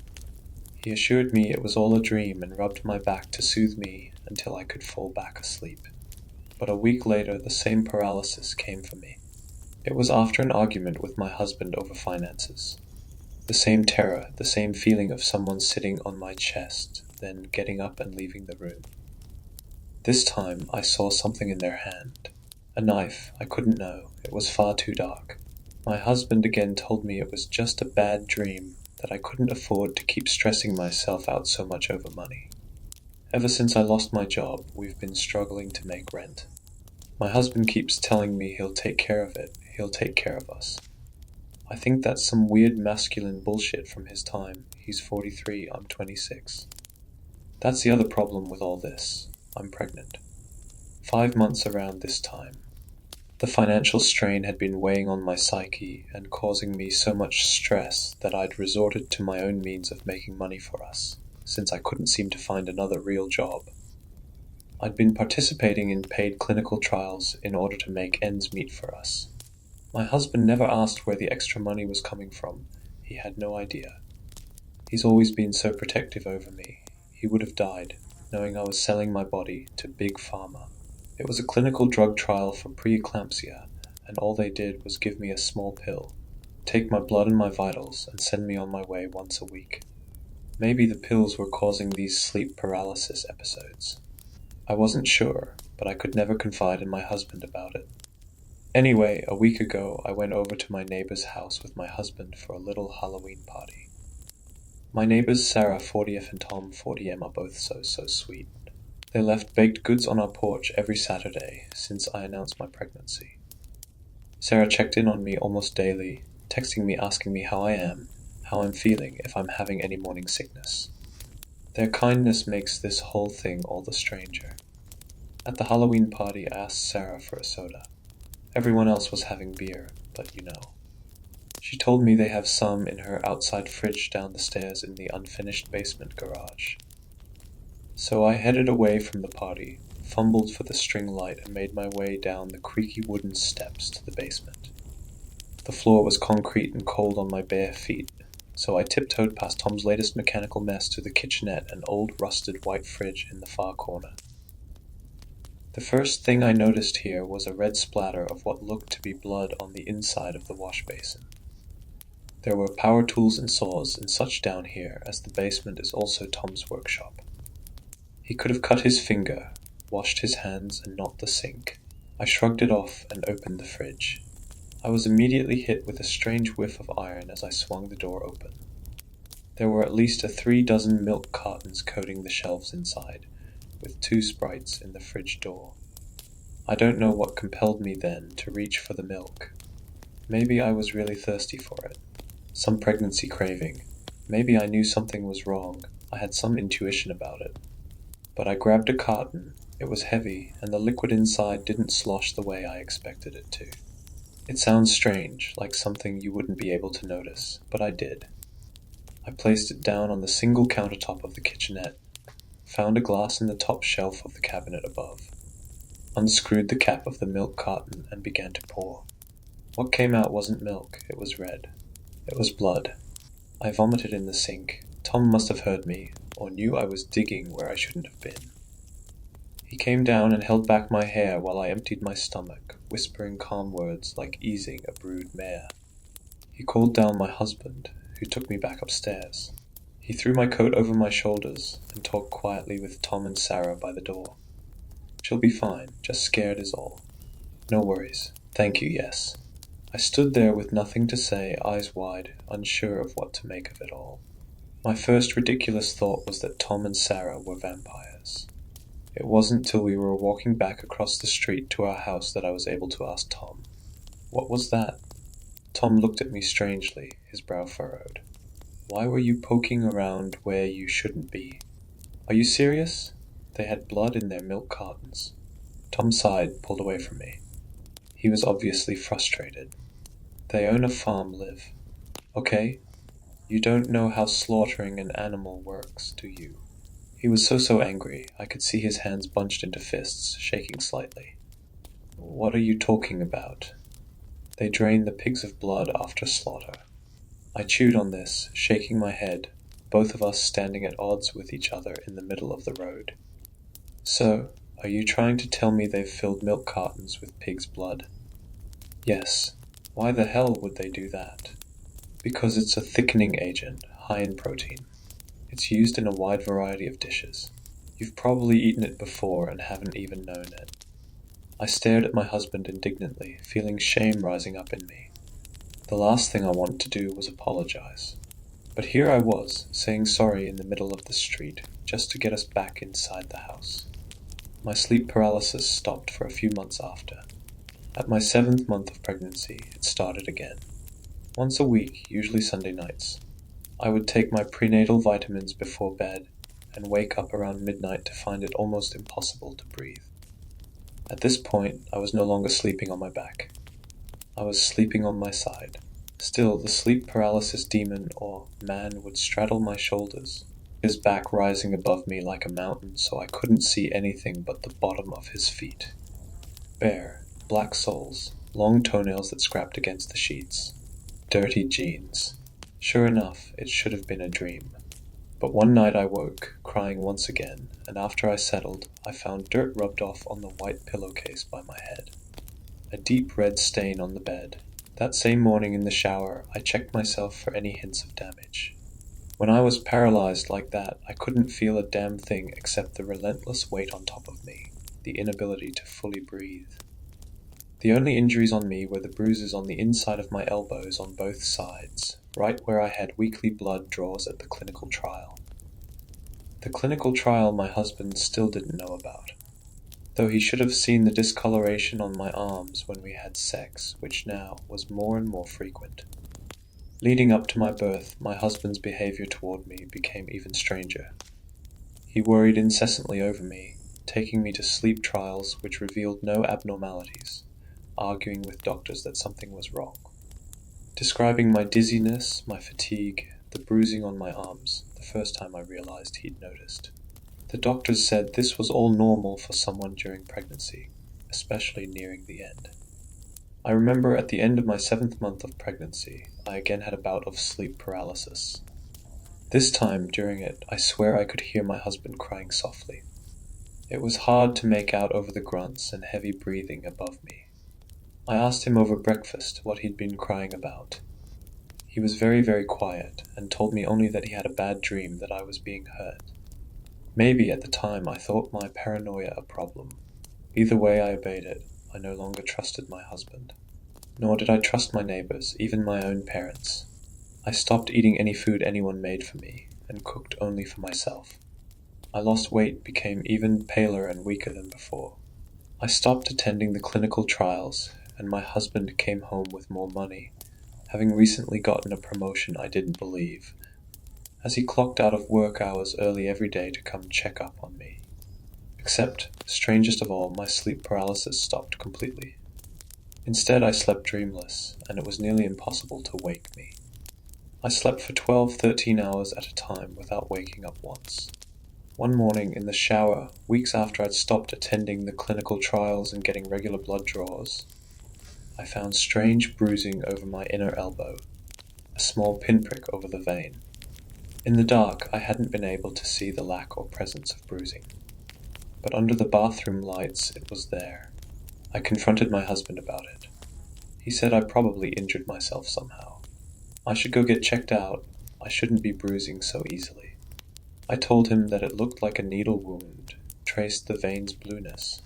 He assured me it was all a dream and rubbed my back to soothe me until I could fall back asleep. But a week later, the same paralysis came for me. It was after an argument with my husband over finances. The same terror, the same feeling of someone sitting on my chest, then getting up and leaving the room. This time, I saw something in their hand. A knife. I couldn't know. It was far too dark. My husband again told me it was just a bad dream, that I couldn't afford to keep stressing myself out so much over money. Ever since I lost my job, we've been struggling to make rent. My husband keeps telling me he'll take care of it, he'll take care of us. I think that's some weird masculine bullshit from his time. He's 43, I'm 26. That's the other problem with all this. I'm pregnant. 5 months around this time. The financial strain had been weighing on my psyche and causing me so much stress that I'd resorted to my own means of making money for us, since I couldn't seem to find another real job. I'd been participating in paid clinical trials in order to make ends meet for us. My husband never asked where the extra money was coming from. He had no idea. He's always been so protective over me. He would have died, knowing I was selling my body to Big Pharma. It was a clinical drug trial for preeclampsia, and all they did was give me a small pill, take my blood and my vitals, and send me on my way once a week. Maybe the pills were causing these sleep paralysis episodes. I wasn't sure, but I could never confide in my husband about it. Anyway, a week ago, I went over to my neighbor's house with my husband for a little Halloween party. My neighbors Sarah 40F and Tom 40M are both so sweet. They left baked goods on our porch every Saturday since I announced my pregnancy. Sarah checked in on me almost daily, texting me asking me how I am, how I'm feeling, if I'm having any morning sickness. Their kindness makes this whole thing all the stranger. At the Halloween party, I asked Sarah for a soda. Everyone else was having beer, but you know. She told me they have some in her outside fridge down the stairs in the unfinished basement garage. So I headed away from the party, fumbled for the string light, and made my way down the creaky wooden steps to the basement. The floor was concrete and cold on my bare feet, so I tiptoed past Tom's latest mechanical mess to the kitchenette and old rusted white fridge in the far corner. The first thing I noticed here was a red splatter of what looked to be blood on the inside of the wash basin. There were power tools and saws and such down here, as the basement is also Tom's workshop. He could have cut his finger, washed his hands, and not the sink. I shrugged it off and opened the fridge. I was immediately hit with a strange whiff of iron as I swung the door open. There were at least 3 dozen milk cartons coating the shelves inside, with 2 sprites in the fridge door. I don't know what compelled me then to reach for the milk. Maybe I was really thirsty for it. Some pregnancy craving. Maybe I knew something was wrong. I had some intuition about it. But I grabbed a carton. It was heavy, and the liquid inside didn't slosh the way I expected it to. It sounds strange, like something you wouldn't be able to notice, but I did. I placed it down on the single countertop of the kitchenette, found a glass in the top shelf of the cabinet above, unscrewed the cap of the milk carton, and began to pour. What came out wasn't milk, it was red. It was blood. I vomited in the sink. Tom must have heard me, or knew I was digging where I shouldn't have been. He came down and held back my hair while I emptied my stomach, whispering calm words like easing a brood mare. He called down my husband, who took me back upstairs. He threw my coat over my shoulders and talked quietly with Tom and Sarah by the door. "She'll be fine, just scared is all. No worries. Thank you, yes." I stood there with nothing to say, eyes wide, unsure of what to make of it all. My first ridiculous thought was that Tom and Sarah were vampires. It wasn't till we were walking back across the street to our house that I was able to ask Tom, "What was that?" Tom looked at me strangely, his brow furrowed. "Why were you poking around where you shouldn't be? Are you serious? They had blood in their milk cartons." Tom sighed, pulled away from me. He was obviously frustrated. "They own a farm, Liv. Okay? You don't know how slaughtering an animal works, do you?" He was so angry, I could see his hands bunched into fists, shaking slightly. "What are you talking about?" "They drain the pigs of blood after slaughter." I chewed on this, shaking my head, both of us standing at odds with each other in the middle of the road. "So, are you trying to tell me they've filled milk cartons with pig's blood?" "Yes. Why the hell would they do that?" "Because it's a thickening agent, high in protein. It's used in a wide variety of dishes. You've probably eaten it before and haven't even known it." I stared at my husband indignantly, feeling shame rising up in me. The last thing I wanted to do was apologize. But here I was, saying sorry in the middle of the street, just to get us back inside the house. My sleep paralysis stopped for a few months after. At my 7th month of pregnancy, it started again. Once a week, usually Sunday nights, I would take my prenatal vitamins before bed and wake up around midnight to find it almost impossible to breathe. At this point, I was no longer sleeping on my back. I was sleeping on my side. Still, the sleep paralysis demon or man would straddle my shoulders, his back rising above me like a mountain so I couldn't see anything but the bottom of his feet. Bare, black soles, long toenails that scrapped against the sheets. Dirty jeans. Sure enough, it should have been a dream. But one night I woke, crying once again, and after I settled, I found dirt rubbed off on the white pillowcase by my head. A deep red stain on the bed. That same morning in the shower, I checked myself for any hints of damage. When I was paralyzed like that, I couldn't feel a damn thing except the relentless weight on top of me, the inability to fully breathe. The only injuries on me were the bruises on the inside of my elbows on both sides, right where I had weekly blood draws at the clinical trial. The clinical trial my husband still didn't know about, though he should have seen the discoloration on my arms when we had sex, which now was more and more frequent. Leading up to my birth, my husband's behavior toward me became even stranger. He worried incessantly over me, taking me to sleep trials which revealed no abnormalities, arguing with doctors that something was wrong. Describing my dizziness, my fatigue, the bruising on my arms, the first time I realized he'd noticed. The doctors said this was all normal for someone during pregnancy, especially nearing the end. I remember at the end of my 7th month of pregnancy, I again had a bout of sleep paralysis. This time, during it, I swear I could hear my husband crying softly. It was hard to make out over the grunts and heavy breathing above me. I asked him over breakfast what he'd been crying about. He was very quiet, and told me only that he had a bad dream that I was being hurt. Maybe at the time I thought my paranoia a problem. Either way I obeyed it. I no longer trusted my husband. Nor did I trust my neighbors, even my own parents. I stopped eating any food anyone made for me, and cooked only for myself. I lost weight, became even paler and weaker than before. I stopped attending the clinical trials, and my husband came home with more money, having recently gotten a promotion I didn't believe, as he clocked out of work hours early every day to come check up on me. Except, strangest of all, my sleep paralysis stopped completely. Instead, I slept dreamless, and it was nearly impossible to wake me. I slept for 12-13 hours at a time without waking up once. One morning in the shower, weeks after I'd stopped attending the clinical trials and getting regular blood draws, I found strange bruising over my inner elbow, a small pinprick over the vein. In the dark, I hadn't been able to see the lack or presence of bruising, but under the bathroom lights it was there. I confronted my husband about it. He said I probably injured myself somehow. I should go get checked out. I shouldn't be bruising so easily. I told him that it looked like a needle wound, traced the vein's blueness.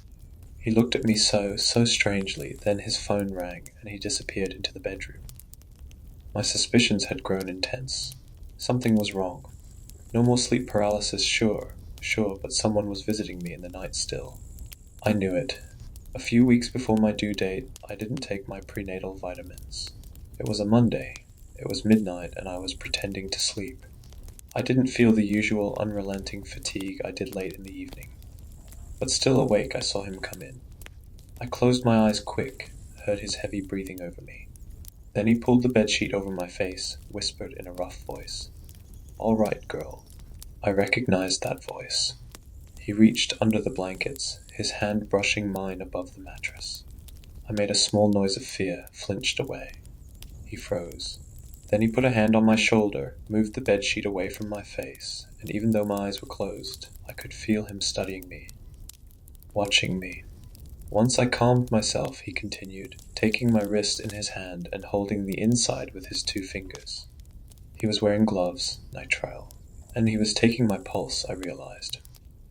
He looked at me so strangely, then his phone rang and he disappeared into the bedroom. My suspicions had grown intense. Something was wrong. No more sleep paralysis, sure, but someone was visiting me in the night still. I knew it. A few weeks before my due date, I didn't take my prenatal vitamins. It was a Monday. It was midnight and I was pretending to sleep. I didn't feel the usual unrelenting fatigue I did late in the evening. But still awake, I saw him come in. I closed my eyes quick, heard his heavy breathing over me. Then he pulled the bedsheet over my face, whispered in a rough voice, "All right, girl." I recognized that voice. He reached under the blankets, his hand brushing mine above the mattress. I made a small noise of fear, flinched away. He froze. Then he put a hand on my shoulder, moved the bedsheet away from my face, and even though my eyes were closed, I could feel him studying me, watching me. Once I calmed myself, he continued, taking my wrist in his hand and holding the inside with his 2 fingers. He was wearing gloves, nitrile, and he was taking my pulse, I realized.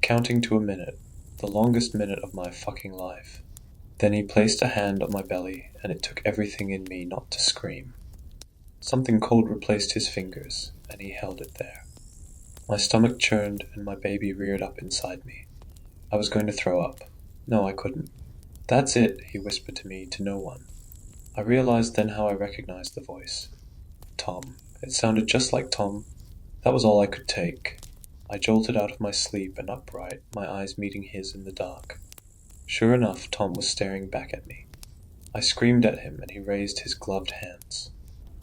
Counting to a minute, the longest minute of my fucking life. Then he placed a hand on my belly, and it took everything in me not to scream. Something cold replaced his fingers, and he held it there. My stomach churned, and my baby reared up inside me. I was going to throw up. No, I couldn't. "That's it," he whispered to me, to no one. I realized then how I recognized the voice. Tom. It sounded just like Tom. That was all I could take. I jolted out of my sleep and upright, my eyes meeting his in the dark. Sure enough, Tom was staring back at me. I screamed at him, and he raised his gloved hands.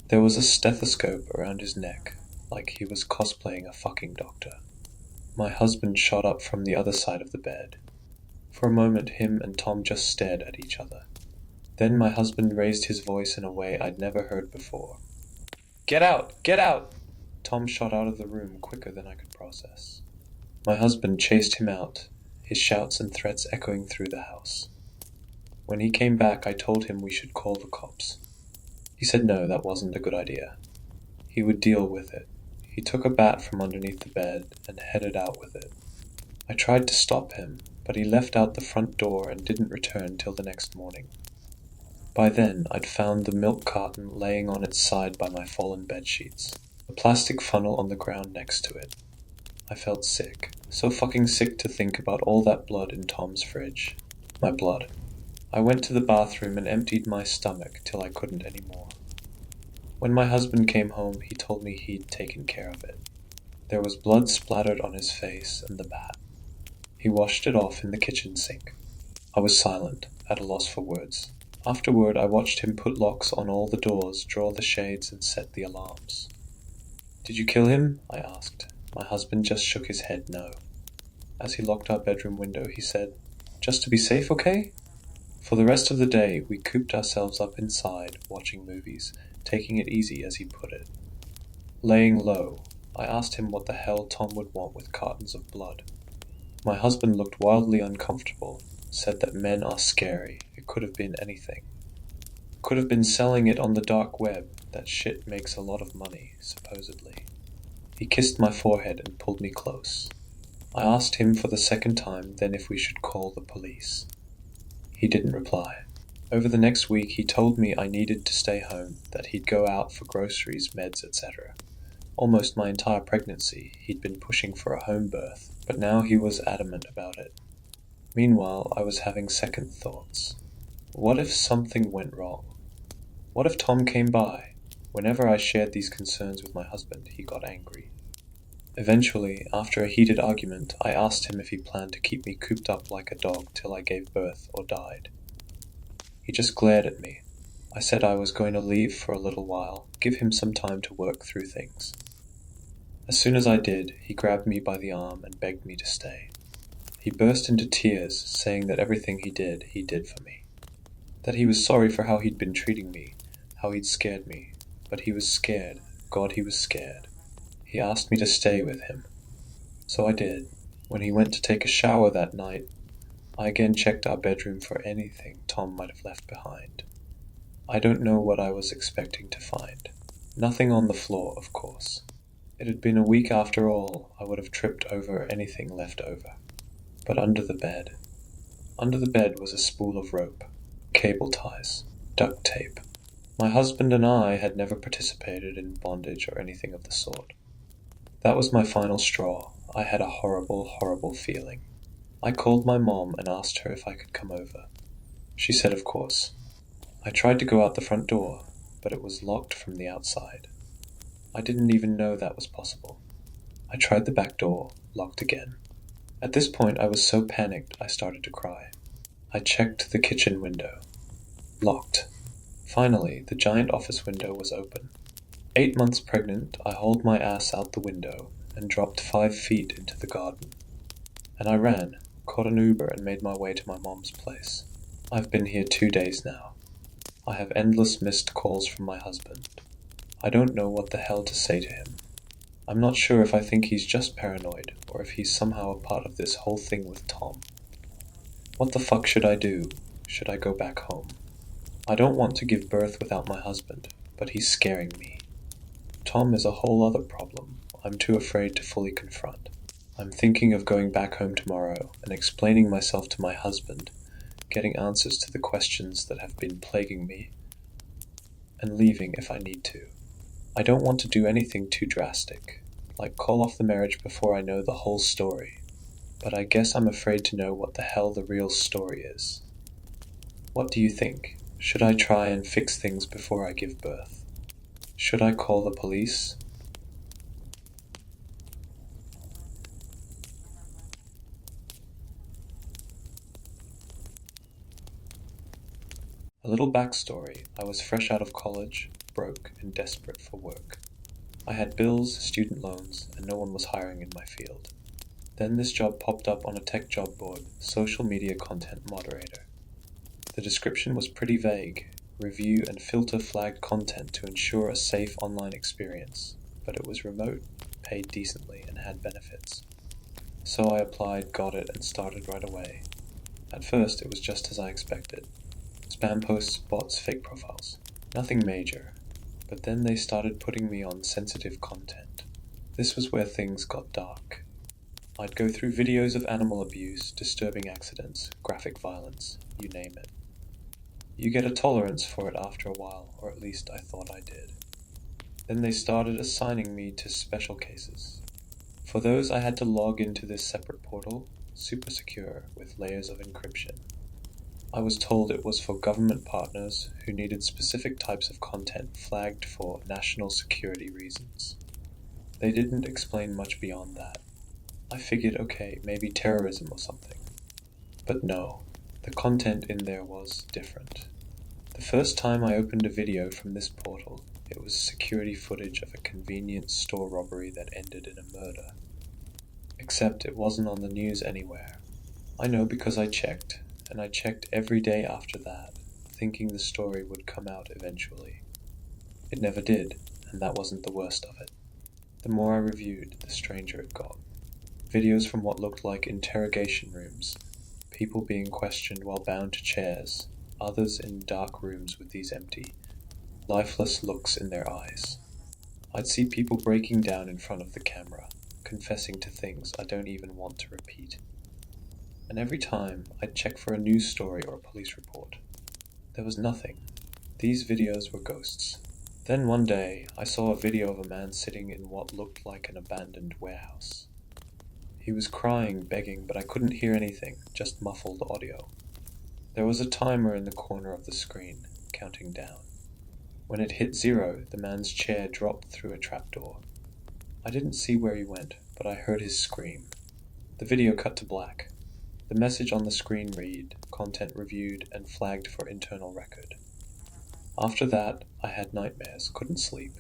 There was a stethoscope around his neck, like he was cosplaying a fucking doctor. My husband shot up from the other side of the bed. For a moment, him and Tom just stared at each other. Then my husband raised his voice in a way I'd never heard before. "Get out! Get out!" Tom shot out of the room quicker than I could process. My husband chased him out, his shouts and threats echoing through the house. When he came back, I told him we should call the cops. He said no, that wasn't a good idea. He would deal with it. He took a bat from underneath the bed and headed out with it. I tried to stop him, but he left out the front door and didn't return till the next morning. By then, I'd found the milk carton laying on its side by my fallen bedsheets, a plastic funnel on the ground next to it. I felt sick, so fucking sick to think about all that blood in Tom's fridge. My blood. I went to the bathroom and emptied my stomach till I couldn't anymore. When my husband came home, he told me he'd taken care of it. There was blood splattered on his face and the bat. He washed it off in the kitchen sink. I was silent, at a loss for words. Afterward, I watched him put locks on all the doors, draw the shades, and set the alarms. "Did you kill him?" I asked. My husband just shook his head no. As he locked our bedroom window, he said, "Just to be safe, okay?" For the rest of the day, we cooped ourselves up inside, watching movies, taking it easy as he put it. Laying low, I asked him what the hell Tom would want with cartons of blood. My husband looked wildly uncomfortable, said that men are scary. It could have been anything. Could have been selling it on the dark web. That shit makes a lot of money, supposedly. He kissed my forehead and pulled me close. I asked him for the second time then if we should call the police. He didn't reply. Over the next week, he told me I needed to stay home, that he'd go out for groceries, meds, etc. Almost my entire pregnancy, he'd been pushing for a home birth, but now he was adamant about it. Meanwhile, I was having second thoughts. What if something went wrong? What if Tom came by? Whenever I shared these concerns with my husband, he got angry. Eventually, after a heated argument, I asked him if he planned to keep me cooped up like a dog till I gave birth or died. He just glared at me. I said I was going to leave for a little while, give him some time to work through things. As soon as I did, he grabbed me by the arm and begged me to stay. He burst into tears, saying that everything he did for me. That he was sorry for how he'd been treating me, how he'd scared me. But he was scared. God, he was scared. He asked me to stay with him. So I did. When he went to take a shower that night, I again checked our bedroom for anything Tom might have left behind. I don't know what I was expecting to find. Nothing on the floor, of course. It had been a week after all. I would have tripped over anything left over. But under the bed was a spool of rope, cable ties, duct tape. My husband and I had never participated in bondage or anything of the sort. That was my final straw. I had a horrible, horrible feeling. I called my mom and asked her if I could come over. She said of course. I tried to go out the front door, but it was locked from the outside. I didn't even know that was possible. I tried the back door, locked again. At this point I was so panicked I started to cry. I checked the kitchen window. Locked. Finally, the giant office window was open. 8 months pregnant, I hauled my ass out the window and dropped 5 feet into the garden. And I ran, caught an Uber and made my way to my mom's place. I've been here 2 days now. I have endless missed calls from my husband. I don't know what the hell to say to him. I'm not sure if I think he's just paranoid or if he's somehow a part of this whole thing with Tom. What the fuck should I do? Should I go back home? I don't want to give birth without my husband, but he's scaring me. Tom is a whole other problem I'm too afraid to fully confront. I'm thinking of going back home tomorrow and explaining myself to my husband, getting answers to the questions that have been plaguing me, and leaving if I need to. I don't want to do anything too drastic, like call off the marriage before I know the whole story, but I guess I'm afraid to know what the hell the real story is. What do you think? Should I try and fix things before I give birth? Should I call the police? A little backstory. I was fresh out of college, broke, and desperate for work. I had bills, student loans, and no one was hiring in my field. Then this job popped up on a tech job board, social media content moderator. The description was pretty vague, review and filter flagged content to ensure a safe online experience, but it was remote, paid decently, and had benefits. So I applied, got it, and started right away. At first it was just as I expected. Spam posts, bots, fake profiles. Nothing major. But then they started putting me on sensitive content. This was where things got dark. I'd go through videos of animal abuse, disturbing accidents, graphic violence, you name it. You get a tolerance for it after a while, or at least I thought I did. Then they started assigning me to special cases. For those I had to log into this separate portal, super secure, with layers of encryption. I was told it was for government partners who needed specific types of content flagged for national security reasons. They didn't explain much beyond that. I figured, okay, maybe terrorism or something. But no, the content in there was different. The first time I opened a video from this portal, it was security footage of a convenience store robbery that ended in a murder. Except it wasn't on the news anywhere. I know because I checked, and I checked every day after that, thinking the story would come out eventually. It never did, and that wasn't the worst of it. The more I reviewed, the stranger it got. Videos from what looked like interrogation rooms, people being questioned while bound to chairs, others in dark rooms with these empty, lifeless looks in their eyes. I'd see people breaking down in front of the camera, confessing to things I don't even want to repeat. And every time, I'd check for a news story or a police report. There was nothing. These videos were ghosts. Then one day, I saw a video of a man sitting in what looked like an abandoned warehouse. He was crying, begging, but I couldn't hear anything, just muffled audio. There was a timer in the corner of the screen, counting down. When it hit 0, the man's chair dropped through a trapdoor. I didn't see where he went, but I heard his scream. The video cut to black. The message on the screen read, "Content reviewed and flagged for internal record." After that, I had nightmares, couldn't sleep.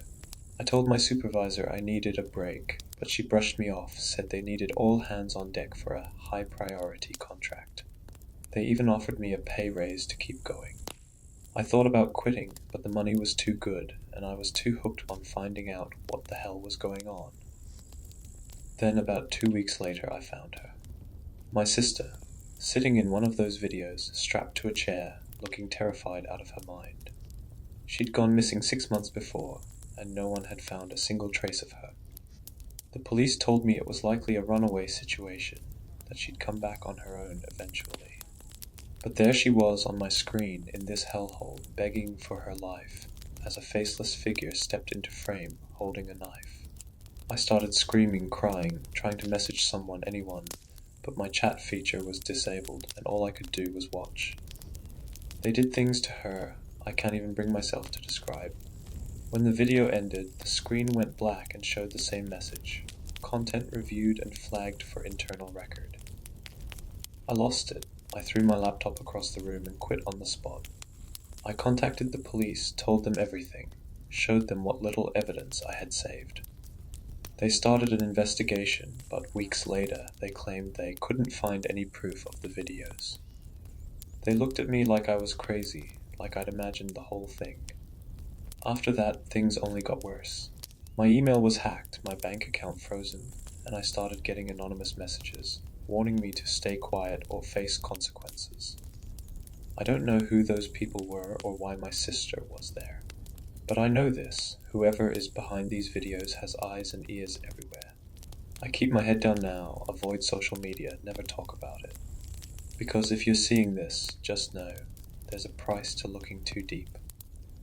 I told my supervisor I needed a break, but she brushed me off, said they needed all hands on deck for a high-priority contract. They even offered me a pay raise to keep going. I thought about quitting, but the money was too good, and I was too hooked on finding out what the hell was going on. Then about 2 weeks later, I found her. My sister, sitting in one of those videos, strapped to a chair, looking terrified out of her mind. She'd gone missing 6 months before, and no one had found a single trace of her. The police told me it was likely a runaway situation, that she'd come back on her own eventually. But there she was on my screen in this hellhole, begging for her life, as a faceless figure stepped into frame, holding a knife. I started screaming, crying, trying to message someone, anyone, but my chat feature was disabled, and all I could do was watch. They did things to her I can't even bring myself to describe. When the video ended, the screen went black and showed the same message: "Content reviewed and flagged for internal record." I lost it. I threw my laptop across the room and quit on the spot. I contacted the police, told them everything, showed them what little evidence I had saved. They started an investigation, but weeks later they claimed they couldn't find any proof of the videos. They looked at me like I was crazy, like I'd imagined the whole thing. After that, things only got worse. My email was hacked, my bank account frozen, and I started getting anonymous messages, warning me to stay quiet or face consequences. I don't know who those people were or why my sister was there. But I know this: whoever is behind these videos has eyes and ears everywhere. I keep my head down now, avoid social media, never talk about it. Because if you're seeing this, just know, there's a price to looking too deep.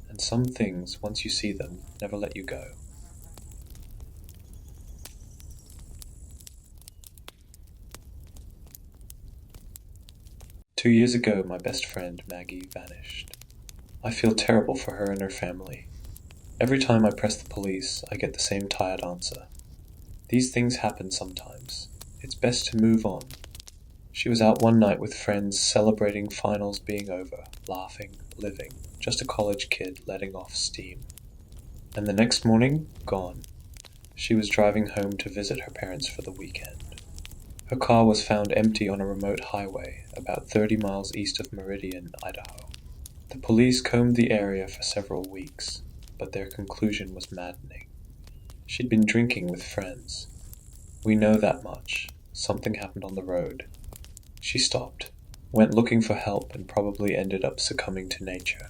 And some things, once you see them, never let you go. "2 years ago, my best friend, Maggie, vanished. I feel terrible for her and her family. Every time I press the police, I get the same tired answer. These things happen sometimes. It's best to move on. She was out one night with friends, celebrating finals being over, laughing, living, just a college kid letting off steam. And the next morning, gone. She was driving home to visit her parents for the weekend. Her car was found empty on a remote highway, about 30 miles east of Meridian, Idaho. The police combed the area for several weeks, but their conclusion was maddening. She'd been drinking with friends. We know that much. Something happened on the road. She stopped, went looking for help, and probably ended up succumbing to nature.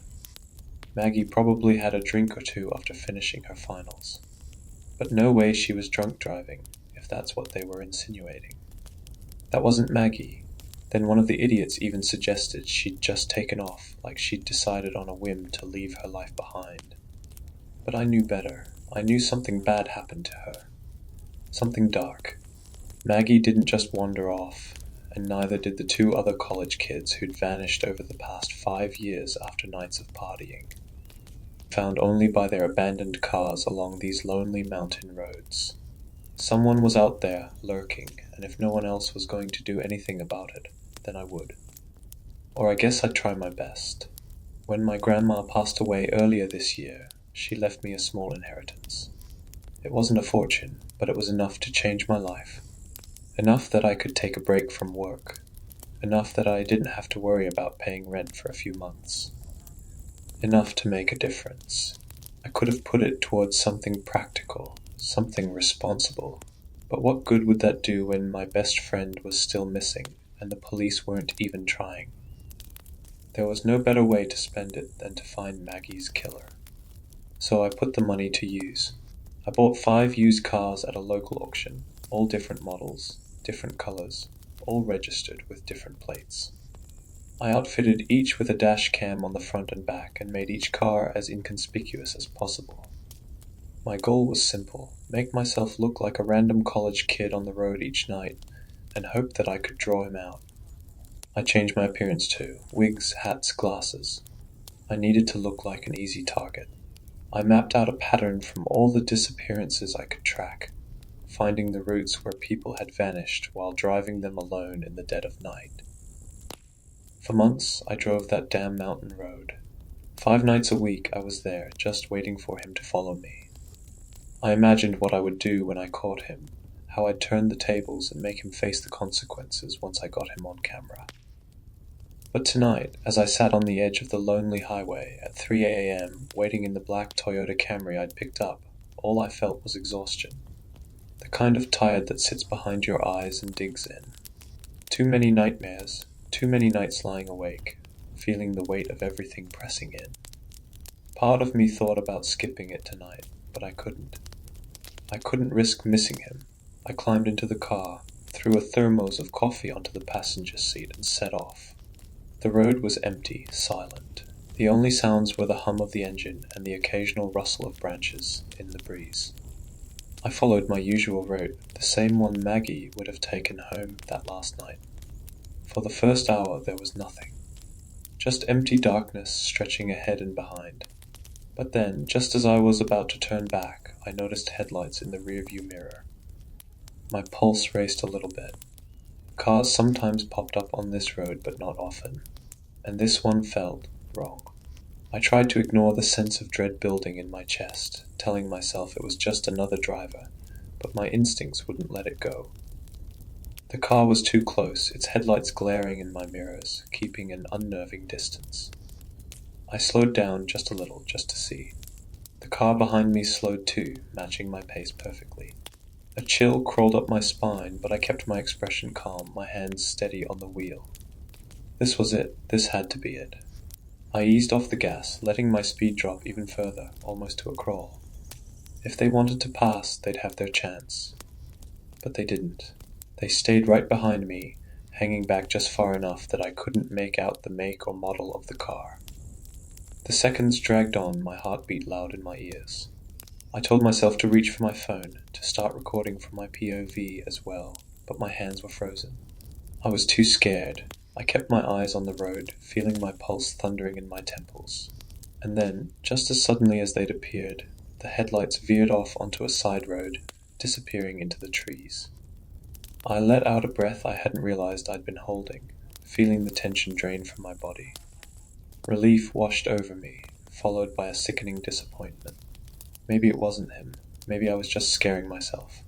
Maggie probably had a drink or two after finishing her finals. But no way she was drunk driving, if that's what they were insinuating. That wasn't Maggie. Then one of the idiots even suggested she'd just taken off, like she'd decided on a whim to leave her life behind. But I knew better. I knew something bad happened to her. Something dark. Maggie didn't just wander off, and neither did the 2 other college kids who'd vanished over the past 5 years after nights of partying, found only by their abandoned cars along these lonely mountain roads. Someone was out there, lurking, and if no one else was going to do anything about it, then I would. Or I guess I'd try my best. When my grandma passed away earlier this year, she left me a small inheritance. It wasn't a fortune, but it was enough to change my life. Enough that I could take a break from work. Enough that I didn't have to worry about paying rent for a few months. Enough to make a difference. I could have put it towards something practical, something responsible. But what good would that do when my best friend was still missing, and the police weren't even trying? There was no better way to spend it than to find Maggie's killer. So I put the money to use. I bought 5 used cars at a local auction, all different models, different colors, all registered with different plates. I outfitted each with a dash cam on the front and back and made each car as inconspicuous as possible. My goal was simple: make myself look like a random college kid on the road each night, and hope that I could draw him out. I changed my appearance too: wigs, hats, glasses. I needed to look like an easy target. I mapped out a pattern from all the disappearances I could track, finding the routes where people had vanished while driving them alone in the dead of night. For months, I drove that damn mountain road. 5 nights a week I was there, just waiting for him to follow me. I imagined what I would do when I caught him, how I'd turn the tables and make him face the consequences once I got him on camera. But tonight, as I sat on the edge of the lonely highway at 3 a.m., waiting in the black Toyota Camry I'd picked up, all I felt was exhaustion. The kind of tired that sits behind your eyes and digs in. Too many nightmares, too many nights lying awake, feeling the weight of everything pressing in. Part of me thought about skipping it tonight, but I couldn't. I couldn't risk missing him. I climbed into the car, threw a thermos of coffee onto the passenger seat, and set off. The road was empty, silent. The only sounds were the hum of the engine and the occasional rustle of branches in the breeze. I followed my usual route, the same one Maggie would have taken home that last night. For the first hour there was nothing. Just empty darkness stretching ahead and behind. But then, just as I was about to turn back, I noticed headlights in the rearview mirror. My pulse raced a little bit. Cars sometimes popped up on this road, but not often. And this one felt wrong. I tried to ignore the sense of dread building in my chest, telling myself it was just another driver, but my instincts wouldn't let it go. The car was too close, its headlights glaring in my mirrors, keeping an unnerving distance. I slowed down just a little, just to see. The car behind me slowed too, matching my pace perfectly. A chill crawled up my spine, but I kept my expression calm, my hands steady on the wheel. This was it. This had to be it. I eased off the gas, letting my speed drop even further, almost to a crawl. If they wanted to pass, they'd have their chance. But they didn't. They stayed right behind me, hanging back just far enough that I couldn't make out the make or model of the car. The seconds dragged on, my heart beat loud in my ears. I told myself to reach for my phone, to start recording from my POV as well, but my hands were frozen. I was too scared. I kept my eyes on the road, feeling my pulse thundering in my temples. And then, just as suddenly as they'd appeared, the headlights veered off onto a side road, disappearing into the trees. I let out a breath I hadn't realized I'd been holding, feeling the tension drain from my body. Relief washed over me, followed by a sickening disappointment. Maybe it wasn't him. Maybe I was just scaring myself.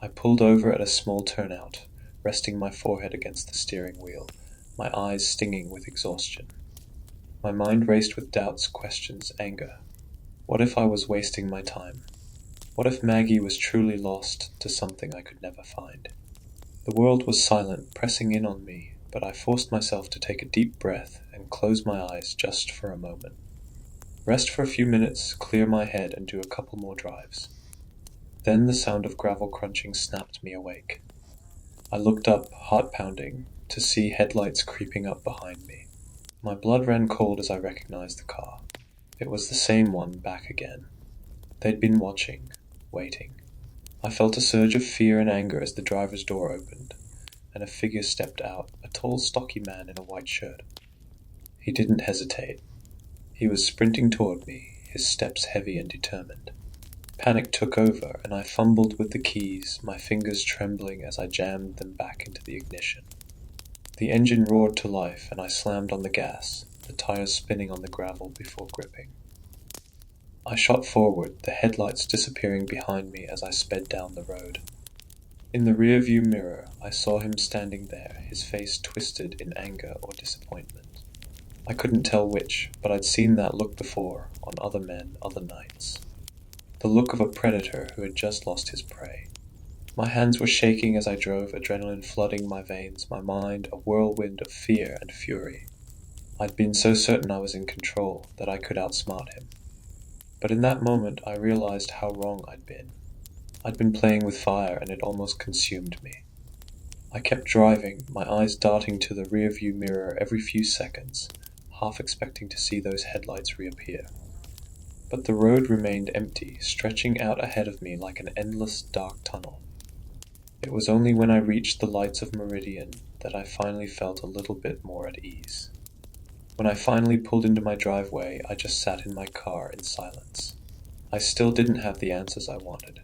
I pulled over at a small turnout, resting my forehead against the steering wheel, my eyes stinging with exhaustion. My mind raced with doubts, questions, anger. What if I was wasting my time? What if Maggie was truly lost to something I could never find? The world was silent, pressing in on me, but I forced myself to take a deep breath and close my eyes just for a moment. Rest for a few minutes, clear my head, and do a couple more drives. Then the sound of gravel crunching snapped me awake. I looked up, heart pounding, to see headlights creeping up behind me. My blood ran cold as I recognized the car. It was the same one back again. They'd been watching, waiting. I felt a surge of fear and anger as the driver's door opened, and a figure stepped out, a tall, stocky man in a white shirt. He didn't hesitate. He was sprinting toward me, his steps heavy and determined. Panic took over, and I fumbled with the keys, my fingers trembling as I jammed them back into the ignition. The engine roared to life, and I slammed on the gas, the tires spinning on the gravel before gripping. I shot forward, the headlights disappearing behind me as I sped down the road. In the rearview mirror, I saw him standing there, his face twisted in anger or disappointment. I couldn't tell which, but I'd seen that look before, on other men, other nights. The look of a predator who had just lost his prey. My hands were shaking as I drove, adrenaline flooding my veins, my mind a whirlwind of fear and fury. I'd been so certain I was in control, that I could outsmart him. But in that moment I realized how wrong I'd been. I'd been playing with fire and it almost consumed me. I kept driving, my eyes darting to the rear-view mirror every few seconds, half expecting to see those headlights reappear. But the road remained empty, stretching out ahead of me like an endless dark tunnel. It was only when I reached the lights of Meridian that I finally felt a little bit more at ease. When I finally pulled into my driveway, I just sat in my car in silence. I still didn't have the answers I wanted,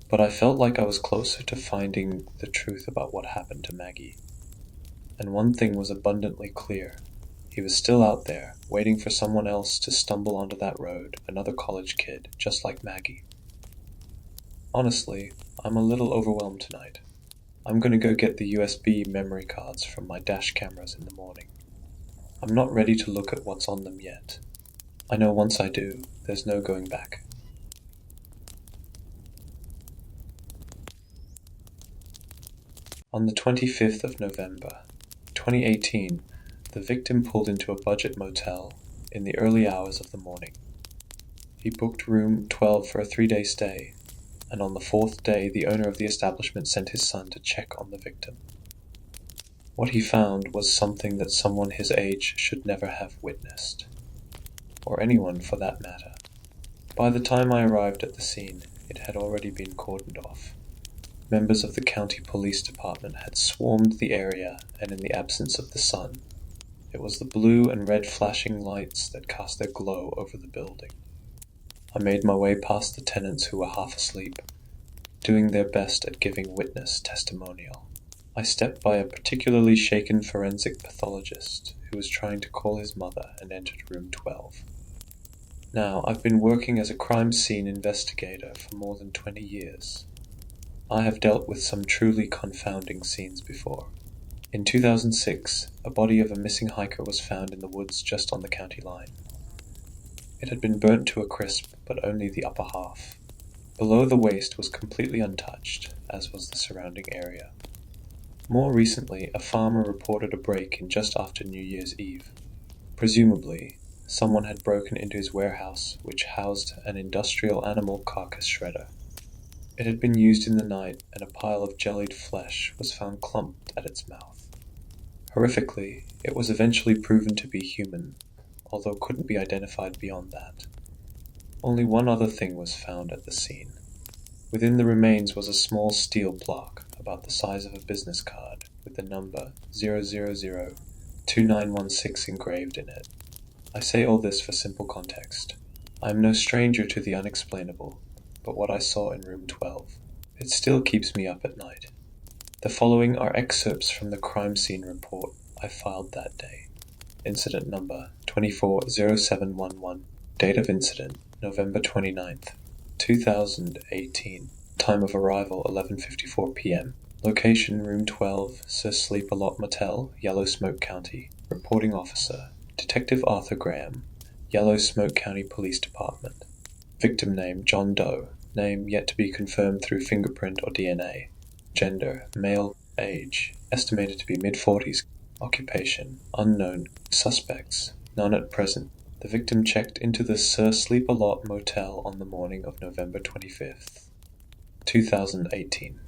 but I felt like I was closer to finding the truth about what happened to Maggie. And one thing was abundantly clear. He was still out there, waiting for someone else to stumble onto that road, another college kid, just like Maggie. Honestly, I'm a little overwhelmed tonight. I'm gonna go get the USB memory cards from my dash cameras in the morning. I'm not ready to look at what's on them yet. I know once I do, there's no going back. On the 25th of November, 2018, the victim pulled into a budget motel in the early hours of the morning. He booked room 12 for a 3-day stay, and on the 4th day the owner of the establishment sent his son to check on the victim. What he found was something that someone his age should never have witnessed. Or anyone for that matter. By the time I arrived at the scene, it had already been cordoned off. Members of the county police department had swarmed the area, and in the absence of the sun, it was the blue and red flashing lights that cast their glow over the building. I made my way past the tenants who were half asleep, doing their best at giving witness testimonial. I stepped by a particularly shaken forensic pathologist who was trying to call his mother and entered room 12. Now, I've been working as a crime scene investigator for more than 20 years. I have dealt with some truly confounding scenes before. In 2006, a body of a missing hiker was found in the woods just on the county line. It had been burnt to a crisp, but only the upper half. Below the waist was completely untouched, as was the surrounding area. More recently, a farmer reported a break-in just after New Year's Eve. Presumably, someone had broken into his warehouse, which housed an industrial animal carcass shredder. It had been used in the night, and a pile of jellied flesh was found clumped at its mouth. Horrifically, it was eventually proven to be human, although couldn't be identified beyond that. Only one other thing was found at the scene. Within the remains was a small steel block, about the size of a business card, with the number 0002916 engraved in it. I say all this for simple context. I am no stranger to the unexplainable, but what I saw in room 12, it still keeps me up at night. The following are excerpts from the crime scene report I filed that day. Incident number 240711. Date of incident November 29th, 2018. Time of arrival 11:54 p.m. Location room 12, Sir Sleep-A-Lot Motel, Yellow Smoke County. Reporting officer Detective Arthur Graham, Yellow Smoke County Police Department. Victim name John Doe. Name yet to be confirmed through fingerprint or DNA. Gender male. Age estimated to be mid-40s. Occupation unknown. Suspects none at present. The victim checked into the Sir Sleep-A-Lot Motel on the morning of November 25th, 2018.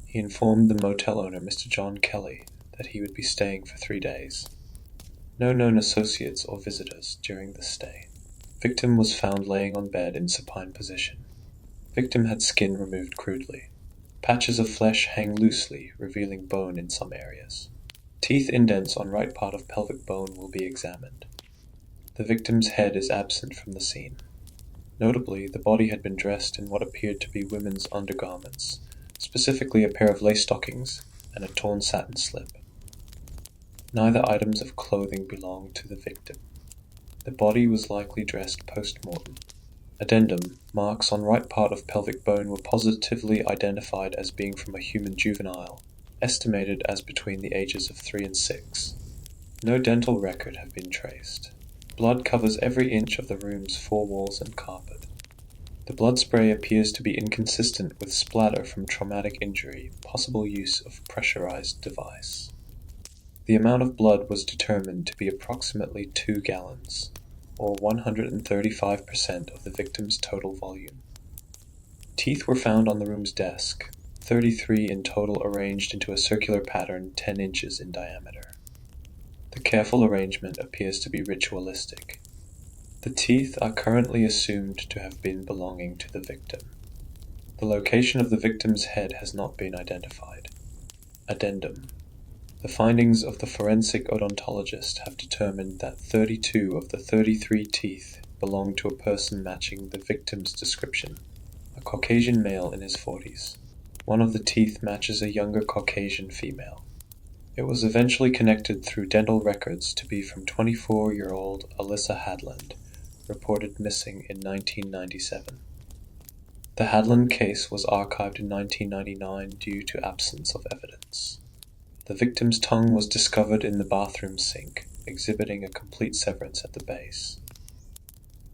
He informed the motel owner, Mr. John Kelly, that he would be staying for 3 days. No known associates or visitors during the stay. Victim was found laying on bed in supine position. Victim had skin removed crudely. Patches of flesh hang loosely, revealing bone in some areas. Teeth indents on right part of pelvic bone will be examined. The victim's head is absent from the scene. Notably, the body had been dressed in what appeared to be women's undergarments, specifically a pair of lace stockings and a torn satin slip. Neither items of clothing belonged to the victim. The body was likely dressed post-mortem. Addendum: marks on right part of pelvic bone were positively identified as being from a human juvenile, estimated as between the ages of 3 and 6. No dental record have been traced. Blood covers every inch of the room's 4 walls and carpet. The blood spray appears to be inconsistent with splatter from traumatic injury, possible use of pressurized device. The amount of blood was determined to be approximately 2 gallons, or 135% of the victim's total volume. Teeth were found on the room's desk, 33 in total arranged into a circular pattern 10 inches in diameter. The careful arrangement appears to be ritualistic. The teeth are currently assumed to have been belonging to the victim. The location of the victim's head has not been identified. Addendum. The findings of the forensic odontologist have determined that 32 of the 33 teeth belong to a person matching the victim's description, a Caucasian male in his 40s. One of the teeth matches a younger Caucasian female. It was eventually connected through dental records to be from 24-year-old Alyssa Hadland, reported missing in 1997. The Hadland case was archived in 1999 due to absence of evidence. The victim's tongue was discovered in the bathroom sink, exhibiting a complete severance at the base.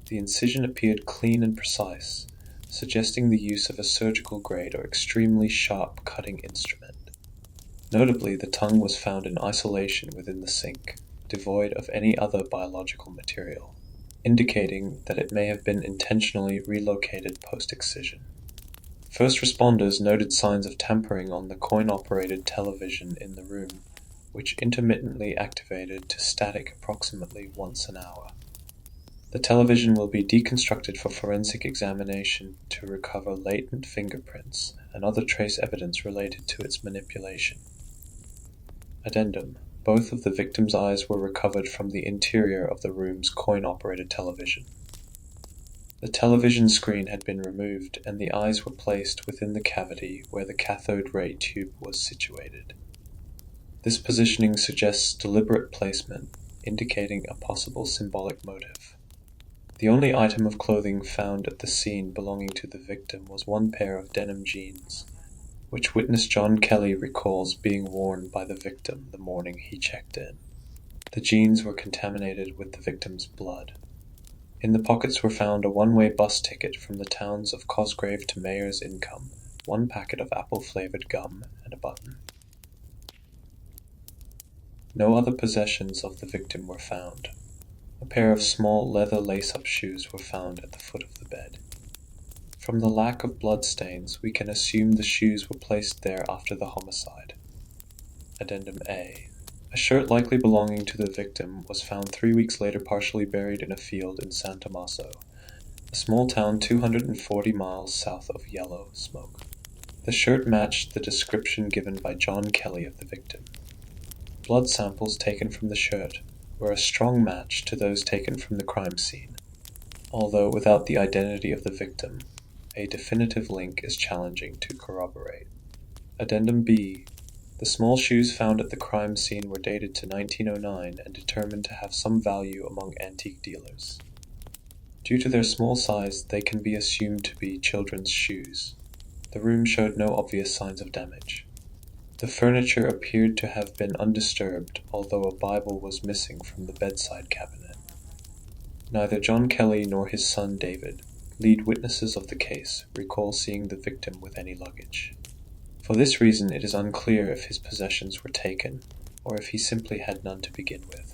The incision appeared clean and precise, suggesting the use of a surgical grade or extremely sharp cutting instrument. Notably, the tongue was found in isolation within the sink, devoid of any other biological material, indicating that it may have been intentionally relocated post-excision. First responders noted signs of tampering on the coin-operated television in the room, which intermittently activated to static approximately once an hour. The television will be deconstructed for forensic examination to recover latent fingerprints and other trace evidence related to its manipulation. Addendum. Both of the victim's eyes were recovered from the interior of the room's coin-operated television. The television screen had been removed, and the eyes were placed within the cavity where the cathode ray tube was situated. This positioning suggests deliberate placement, indicating a possible symbolic motive. The only item of clothing found at the scene belonging to the victim was one pair of denim jeans, which witness John Kelly recalls being worn by the victim the morning he checked in. The jeans were contaminated with the victim's blood. In the pockets were found a one-way bus ticket from the towns of Cosgrave to Mayor's Income, one packet of apple-flavored gum, and a button. No other possessions of the victim were found. A pair of small leather lace-up shoes were found at the foot of the bed. From the lack of blood stains, we can assume the shoes were placed there after the homicide. Addendum A. A shirt likely belonging to the victim was found 3 weeks later partially buried in a field in San Tommaso, a small town 240 miles south of Yellow Smoke. The shirt matched the description given by John Kelly of the victim. Blood samples taken from the shirt were a strong match to those taken from the crime scene, although without the identity of the victim, a definitive link is challenging to corroborate. Addendum B. The small shoes found at the crime scene were dated to 1909 and determined to have some value among antique dealers. Due to their small size, they can be assumed to be children's shoes. The room showed no obvious signs of damage. The furniture appeared to have been undisturbed, although a Bible was missing from the bedside cabinet. Neither John Kelly nor his son David, lead witnesses of the case, recall seeing the victim with any luggage. For this reason, it is unclear if his possessions were taken, or if he simply had none to begin with.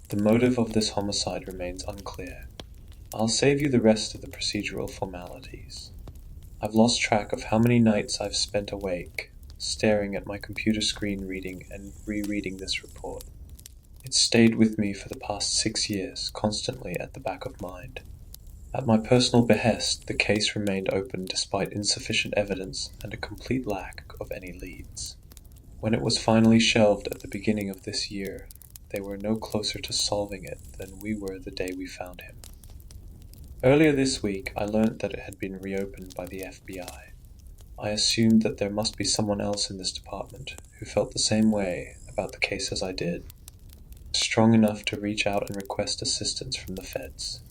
The motive of this homicide remains unclear. I'll save you the rest of the procedural formalities. I've lost track of how many nights I've spent awake, staring at my computer screen reading and rereading this report. It's stayed with me for the past 6 years, constantly at the back of mind. At my personal behest, the case remained open despite insufficient evidence and a complete lack of any leads. When it was finally shelved at the beginning of this year, they were no closer to solving it than we were the day we found him. Earlier this week, I learned that it had been reopened by the FBI. I assumed that there must be someone else in this department who felt the same way about the case as I did, strong enough to reach out and request assistance from the feds.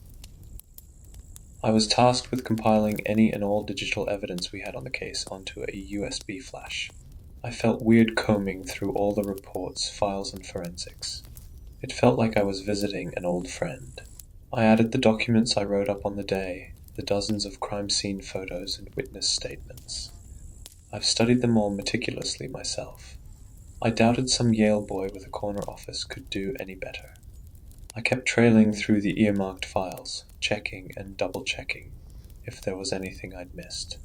I was tasked with compiling any and all digital evidence we had on the case onto a USB flash. I felt weird combing through all the reports, files, and forensics. It felt like I was visiting an old friend. I added the documents I wrote up on the day, the dozens of crime scene photos and witness statements. I've studied them all meticulously myself. I doubted some Yale boy with a corner office could do any better. I kept trailing through the earmarked files, checking and double-checking if there was anything I'd missed.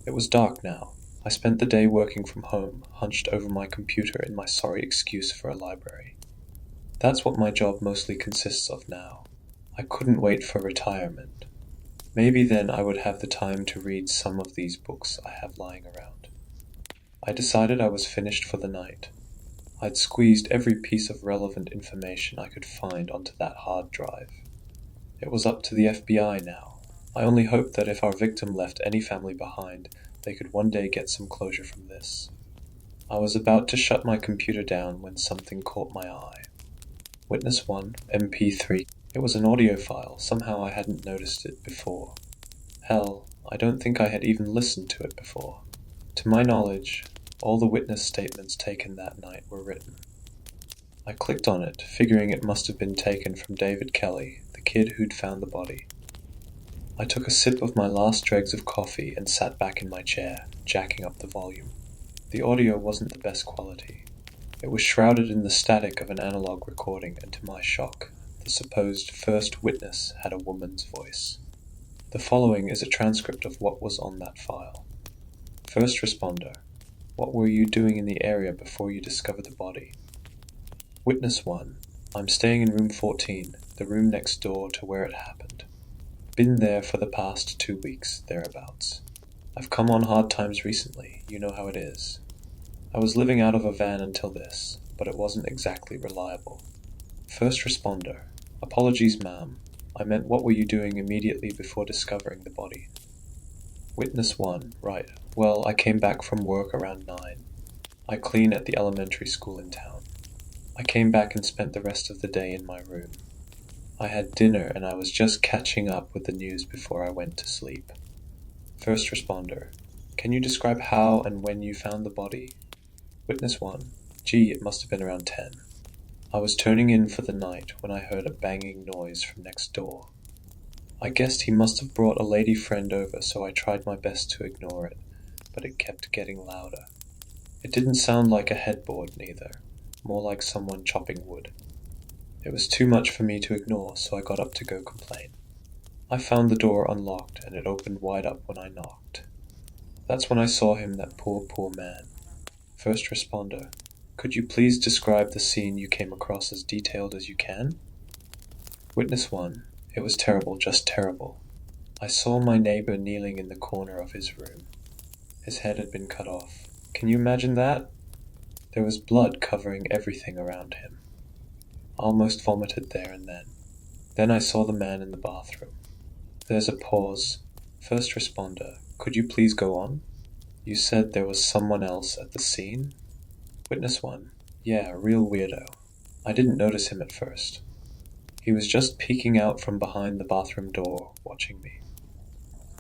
It was dark now, I spent the day working from home, hunched over my computer in my sorry excuse for a library. That's what my job mostly consists of now. I couldn't wait for retirement. Maybe then I would have the time to read some of these books I have lying around. I decided I was finished for the night. I'd squeezed every piece of relevant information I could find onto that hard drive. It was up to the FBI now. I only hoped that if our victim left any family behind, they could one day get some closure from this. I was about to shut my computer down when something caught my eye. Witness 1, MP3. It was an audio file. Somehow I hadn't noticed it before. Hell, I don't think I had even listened to it before. To my knowledge, all the witness statements taken that night were written. I clicked on it, figuring it must have been taken from David Kelly, the kid who'd found the body. I took a sip of my last dregs of coffee and sat back in my chair, jacking up the volume. The audio wasn't the best quality. It was shrouded in the static of an analog recording, and to my shock, the supposed first witness had a woman's voice. The following is a transcript of what was on that file. First responder. What were you doing in the area before you discovered the body? Witness 1. I'm staying in room 14, the room next door to where it happened. Been there for the past 2 weeks, thereabouts. I've come on hard times recently, you know how it is. I was living out of a van until this, but it wasn't exactly reliable. First responder. Apologies, ma'am. I meant what were you doing immediately before discovering the body? Witness 1. Right. Well, I came back from work around 9. I clean at the elementary school in town. I came back and spent the rest of the day in my room. I had dinner and I was just catching up with the news before I went to sleep. First responder. Can you describe how and when you found the body? Witness 1. Gee, it must have been around 10. I was turning in for the night when I heard a banging noise from next door. I guessed he must have brought a lady friend over, so I tried my best to ignore it, but it kept getting louder. It didn't sound like a headboard, neither, more like someone chopping wood. It was too much for me to ignore, so I got up to go complain. I found the door unlocked, and it opened wide up when I knocked. That's when I saw him, that poor man. First responder. Could you please describe the scene you came across as detailed as you can? Witness 1. It was terrible, just terrible. I saw my neighbor kneeling in the corner of his room. His head had been cut off. Can you imagine that? There was blood covering everything around him. I almost vomited there and then. Then I saw the man in the bathroom. There's a pause. First responder. Could you please go on? You said there was someone else at the scene? Witness 1. Yeah, a real weirdo. I didn't notice him at first. He was just peeking out from behind the bathroom door, watching me.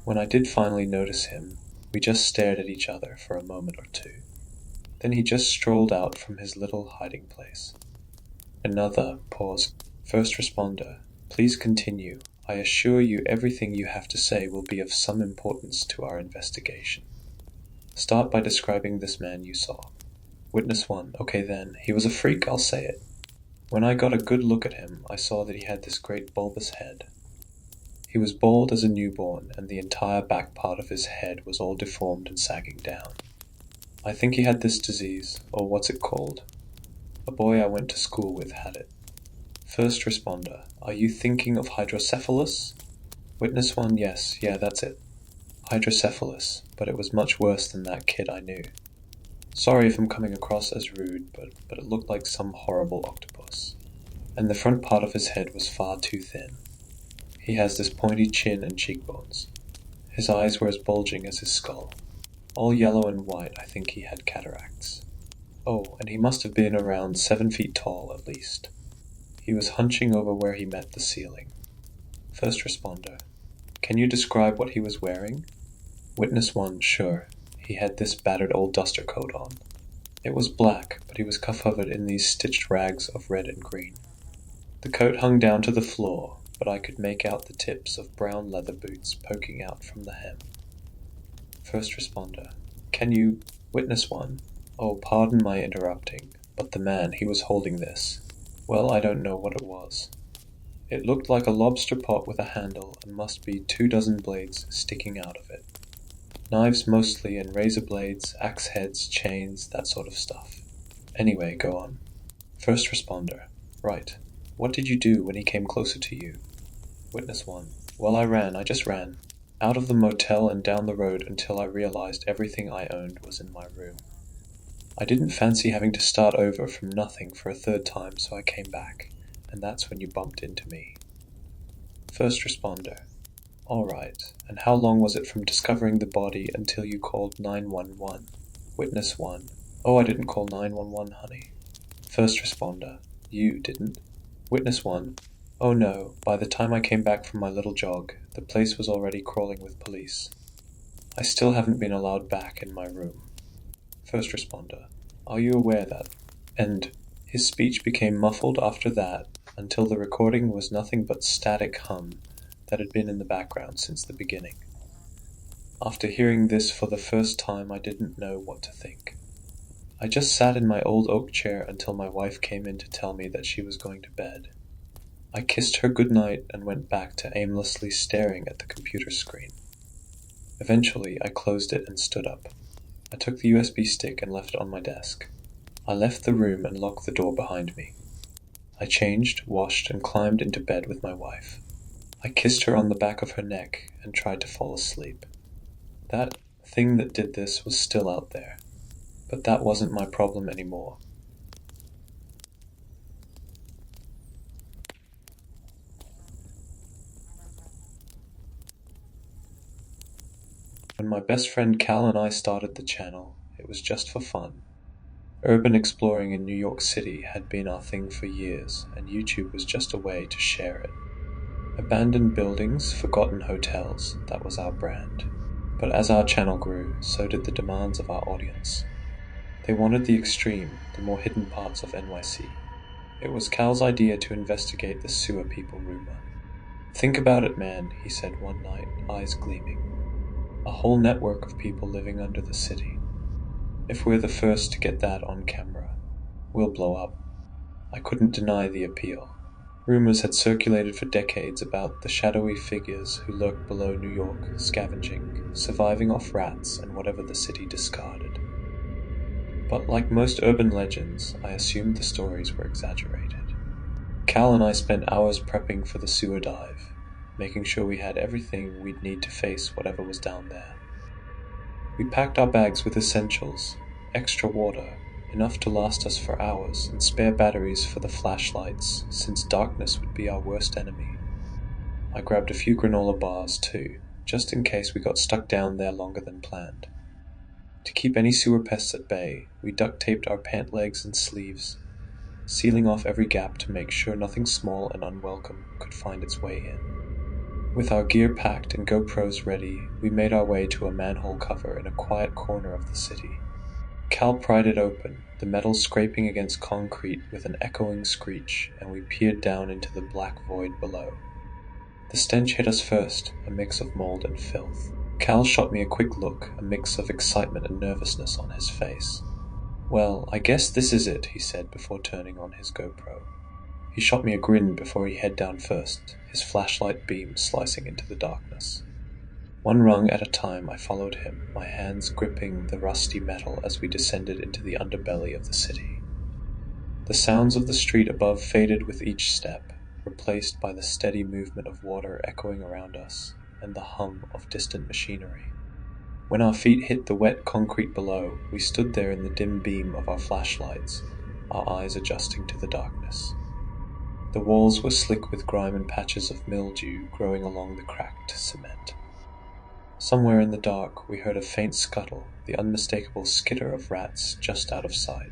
When I did finally notice him, we just stared at each other for a moment or two. Then he just strolled out from his little hiding place. Another pause. First responder. Please continue. I assure you everything you have to say will be of some importance to our investigation. Start by describing this man you saw. Witness 1. Okay then, he was a freak, I'll say it. When I got a good look at him, I saw that he had this great bulbous head. He was bald as a newborn, and the entire back part of his head was all deformed and sagging down. I think he had this disease, or what's it called? A boy I went to school with had it. First responder. Are you thinking of hydrocephalus? Witness 1. Yes, yeah, that's it. Hydrocephalus, but it was much worse than that kid I knew. Sorry if I'm coming across as rude, but it looked like some horrible octopus. And the front part of his head was far too thin. He has this pointy chin and cheekbones. His eyes were as bulging as his skull. All yellow and white. I think he had cataracts. Oh, and he must have been around 7 feet tall at least. He was hunching over where he met the ceiling. First responder. Can you describe what he was wearing? Witness 1. Sure. He had this battered old duster coat on. It was black, but he was covered in these stitched rags of red and green. The coat hung down to the floor, but I could make out the tips of brown leather boots poking out from the hem. First responder. Can you... Witness 1. Oh, pardon my interrupting, but the man, he was holding this. Well, I don't know what it was. It looked like a lobster pot with a handle and must be 24 blades sticking out of it. Knives mostly, and razor blades, axe heads, chains, that sort of stuff. Anyway, go on. First responder. Right. What did you do when he came closer to you? Witness 1. Well, I just ran. Out of the motel and down the road until I realized everything I owned was in my room. I didn't fancy having to start over from nothing for a third time, so I came back, and that's when you bumped into me. First responder. All right, and how long was it from discovering the body until you called 911? Witness 1. Oh, I didn't call 911, honey. First responder. You didn't? Witness 1. Oh no, by the time I came back from my little jog, the place was already crawling with police. I still haven't been allowed back in my room. First responder. Are you aware that? And his speech became muffled after that until the recording was nothing but static hum that had been in the background since the beginning. After hearing this for the first time, I didn't know what to think. I just sat in my old oak chair until my wife came in to tell me that she was going to bed. I kissed her goodnight and went back to aimlessly staring at the computer screen. Eventually, I closed it and stood up. I took the USB stick and left it on my desk. I left the room and locked the door behind me. I changed, washed, and climbed into bed with my wife. I kissed her on the back of her neck and tried to fall asleep. That thing that did this was still out there, but that wasn't my problem anymore. When my best friend Cal and I started the channel, it was just for fun. Urban exploring in New York City had been our thing for years, and YouTube was just a way to share it. Abandoned buildings, forgotten hotels, that was our brand. But as our channel grew, so did the demands of our audience. They wanted the extreme, the more hidden parts of NYC. It was Cal's idea to investigate the sewer people rumor. Think about it, man, he said one night, eyes gleaming. A whole network of people living under the city. If we're the first to get that on camera, we'll blow up. I couldn't deny the appeal. Rumors had circulated for decades about the shadowy figures who lurked below New York, scavenging, surviving off rats and whatever the city discarded. But like most urban legends, I assumed the stories were exaggerated. Cal and I spent hours prepping for the sewer dive, making sure we had everything we'd need to face whatever was down there. We packed our bags with essentials, extra water, enough to last us for hours, and spare batteries for the flashlights, since darkness would be our worst enemy. I grabbed a few granola bars too, just in case we got stuck down there longer than planned. To keep any sewer pests at bay, we duct taped our pant legs and sleeves, sealing off every gap to make sure nothing small and unwelcome could find its way in. With our gear packed and GoPros ready, we made our way to a manhole cover in a quiet corner of the city. Cal pried it open, the metal scraping against concrete with an echoing screech, and we peered down into the black void below. The stench hit us first, a mix of mold and filth. Cal shot me a quick look, a mix of excitement and nervousness on his face. Well, I guess this is it, he said before turning on his GoPro. He shot me a grin before he head down first, his flashlight beam slicing into the darkness. One rung at a time I followed him, my hands gripping the rusty metal as we descended into the underbelly of the city. The sounds of the street above faded with each step, replaced by the steady movement of water echoing around us, and the hum of distant machinery. When our feet hit the wet concrete below, we stood there in the dim beam of our flashlights, our eyes adjusting to the darkness. The walls were slick with grime and patches of mildew growing along the cracked cement. Somewhere in the dark, we heard a faint scuttle, the unmistakable skitter of rats just out of sight.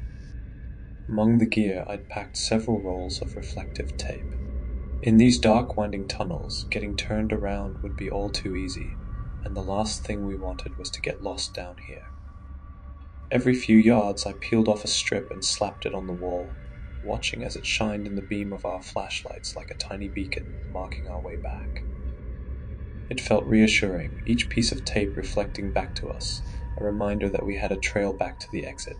Among the gear, I'd packed several rolls of reflective tape. In these dark, winding tunnels, getting turned around would be all too easy, and the last thing we wanted was to get lost down here. Every few yards, I peeled off a strip and slapped it on the wall, watching as it shined in the beam of our flashlights like a tiny beacon, marking our way back. It felt reassuring, each piece of tape reflecting back to us, a reminder that we had a trail back to the exit,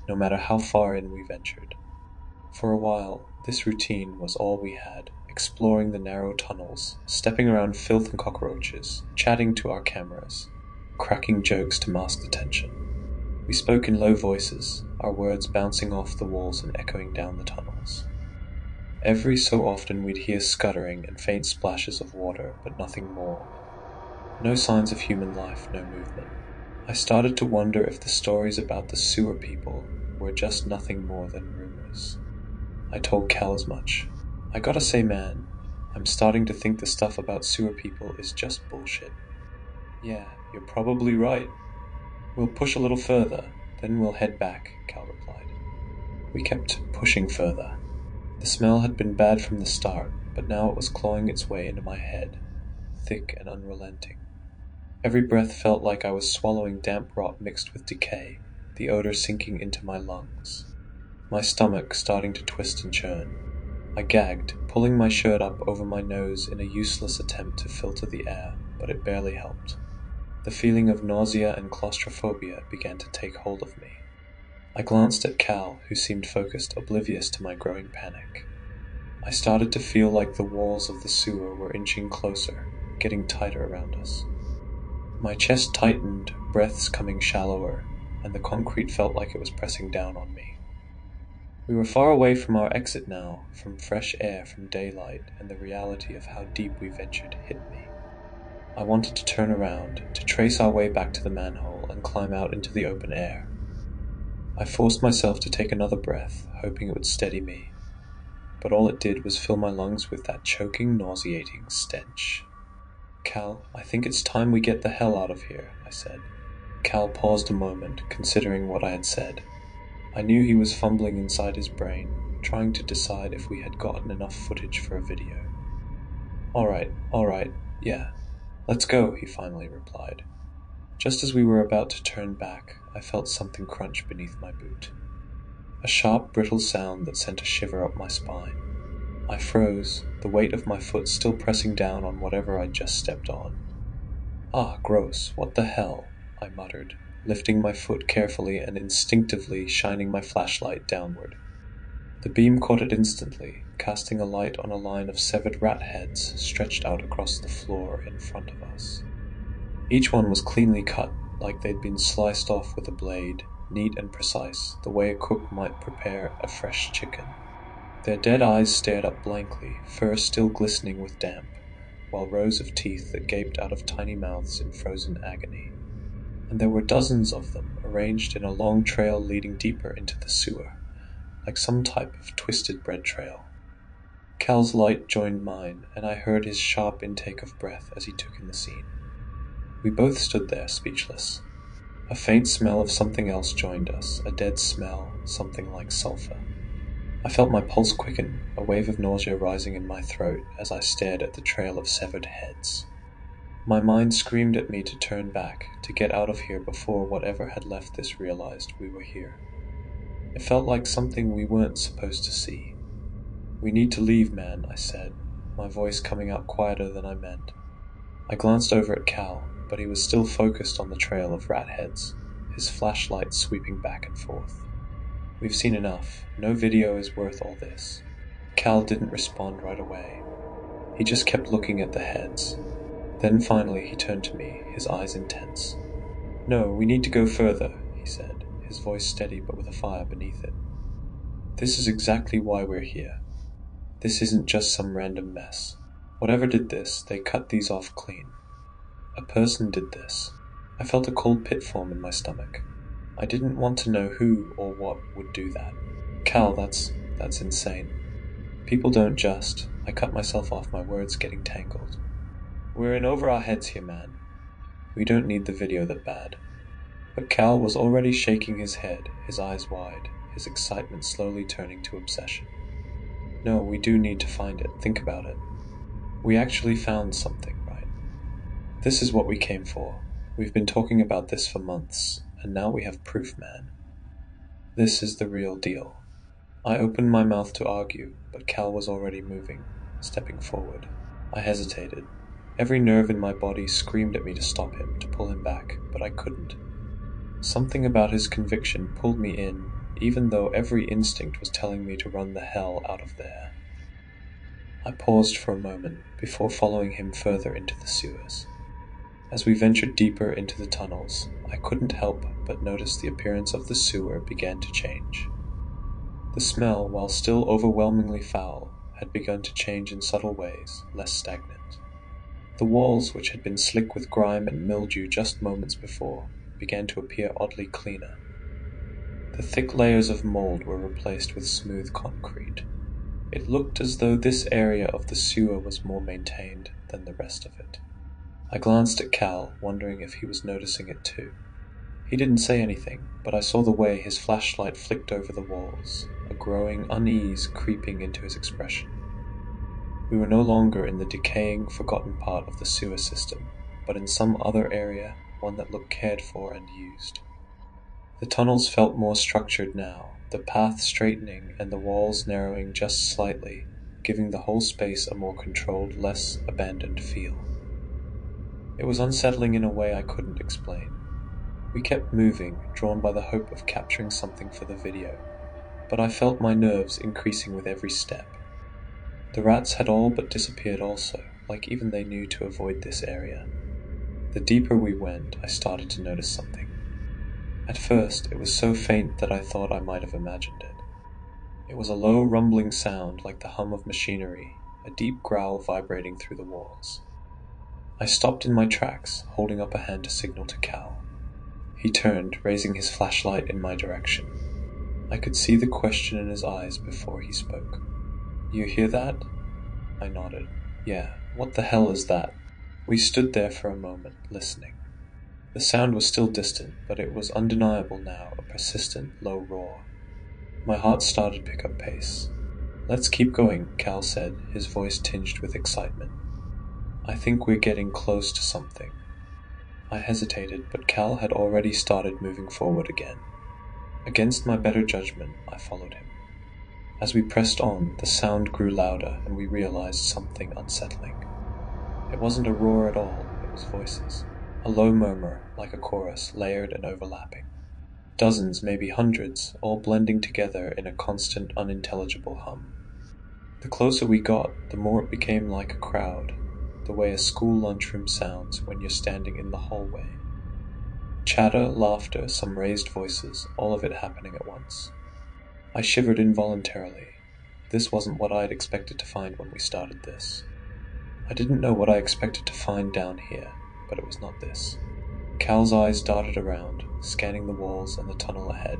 no matter how far in we ventured. For a while, this routine was all we had, exploring the narrow tunnels, stepping around filth and cockroaches, chatting to our cameras, cracking jokes to mask the tension. We spoke in low voices, our words bouncing off the walls and echoing down the tunnels. Every so often we'd hear scuttering and faint splashes of water, but nothing more. No signs of human life, no movement. I started to wonder if the stories about the sewer people were just nothing more than rumors. I told Cal as much. I gotta say, man, I'm starting to think the stuff about sewer people is just bullshit. Yeah, you're probably right. We'll push a little further, then we'll head back, Cal replied. We kept pushing further. The smell had been bad from the start, but now it was clawing its way into my head, thick and unrelenting. Every breath felt like I was swallowing damp rot mixed with decay, the odor sinking into my lungs. My stomach starting to twist and churn. I gagged, pulling my shirt up over my nose in a useless attempt to filter the air, but it barely helped. The feeling of nausea and claustrophobia began to take hold of me. I glanced at Cal, who seemed focused, oblivious to my growing panic. I started to feel like the walls of the sewer were inching closer, getting tighter around us. My chest tightened, breaths coming shallower, and the concrete felt like it was pressing down on me. We were far away from our exit now, from fresh air, from daylight, and the reality of how deep we ventured hit me. I wanted to turn around, to trace our way back to the manhole and climb out into the open air. I forced myself to take another breath, hoping it would steady me, but all it did was fill my lungs with that choking, nauseating stench. Cal, I think it's time we get the hell out of here, I said. Cal paused a moment, considering what I had said. I knew he was fumbling inside his brain, trying to decide if we had gotten enough footage for a video. All right, yeah. Let's go, he finally replied. Just as we were about to turn back, I felt something crunch beneath my boot. A sharp, brittle sound that sent a shiver up my spine. I froze, the weight of my foot still pressing down on whatever I'd just stepped on. Ah, gross, what the hell? I muttered, lifting my foot carefully and instinctively shining my flashlight downward. The beam caught it instantly, casting a light on a line of severed rat heads stretched out across the floor in front of us. Each one was cleanly cut, like they'd been sliced off with a blade, neat and precise, the way a cook might prepare a fresh chicken. Their dead eyes stared up blankly, fur still glistening with damp, while rows of teeth that gaped out of tiny mouths in frozen agony. And there were dozens of them, arranged in a long trail leading deeper into the sewer, like some type of twisted bread trail. Cal's light joined mine, and I heard his sharp intake of breath as he took in the scene. We both stood there, speechless. A faint smell of something else joined us, a dead smell, something like sulfur. I felt my pulse quicken, a wave of nausea rising in my throat as I stared at the trail of severed heads. My mind screamed at me to turn back, to get out of here before whatever had left this realized we were here. It felt like something we weren't supposed to see. We need to leave, man, I said, my voice coming out quieter than I meant. I glanced over at Cal, but he was still focused on the trail of rat heads, his flashlight sweeping back and forth. We've seen enough. No video is worth all this. Cal didn't respond right away. He just kept looking at the heads. Then finally he turned to me, his eyes intense. No, we need to go further, he said, his voice steady but with a fire beneath it. This is exactly why we're here. This isn't just some random mess. Whatever did this, they cut these off clean. A person did this. I felt a cold pit form in my stomach. I didn't want to know who or what would do that. Cal, that's insane. People don't just... I cut myself off, my words getting tangled. We're in over our heads here, man. We don't need the video that bad. But Cal was already shaking his head, his eyes wide, his excitement slowly turning to obsession. No, we do need to find it. Think about it. We actually found something, right? This is what we came for. We've been talking about this for months, and now we have proof, man. This is the real deal. I opened my mouth to argue, but Cal was already moving, stepping forward. I hesitated. Every nerve in my body screamed at me to stop him, to pull him back, but I couldn't. Something about his conviction pulled me in, even though every instinct was telling me to run the hell out of there. I paused for a moment before following him further into the sewers. As we ventured deeper into the tunnels, I couldn't help but notice the appearance of the sewer began to change. The smell, while still overwhelmingly foul, had begun to change in subtle ways, less stagnant. The walls, which had been slick with grime and mildew just moments before, began to appear oddly cleaner. The thick layers of mold were replaced with smooth concrete. It looked as though this area of the sewer was more maintained than the rest of it. I glanced at Cal, wondering if he was noticing it too. He didn't say anything, but I saw the way his flashlight flicked over the walls, a growing unease creeping into his expression. We were no longer in the decaying, forgotten part of the sewer system, but in some other area, one that looked cared for and used. The tunnels felt more structured now, the path straightening and the walls narrowing just slightly, giving the whole space a more controlled, less abandoned feel. It was unsettling in a way I couldn't explain. We kept moving, drawn by the hope of capturing something for the video, but I felt my nerves increasing with every step. The rats had all but disappeared also, like even they knew to avoid this area. The deeper we went, I started to notice something. At first, it was so faint that I thought I might have imagined it. It was a low rumbling sound like the hum of machinery, a deep growl vibrating through the walls. I stopped in my tracks, holding up a hand to signal to Cal. He turned, raising his flashlight in my direction. I could see the question in his eyes before he spoke. "You hear that?" I nodded. "Yeah, what the hell is that?" We stood there for a moment, listening. The sound was still distant, but it was undeniable now, a persistent, low roar. My heart started to pick up pace. "Let's keep going," Cal said, his voice tinged with excitement. "I think we're getting close to something." I hesitated, but Cal had already started moving forward again. Against my better judgment, I followed him. As we pressed on, the sound grew louder, and we realized something unsettling. It wasn't a roar at all, it was voices. A low murmur, like a chorus, layered and overlapping. Dozens, maybe hundreds, all blending together in a constant, unintelligible hum. The closer we got, the more it became like a crowd, the way a school lunchroom sounds when you're standing in the hallway. Chatter, laughter, some raised voices, all of it happening at once. I shivered involuntarily. This wasn't what I had expected to find when we started this. I didn't know what I expected to find down here, but it was not this. Cal's eyes darted around, scanning the walls and the tunnel ahead.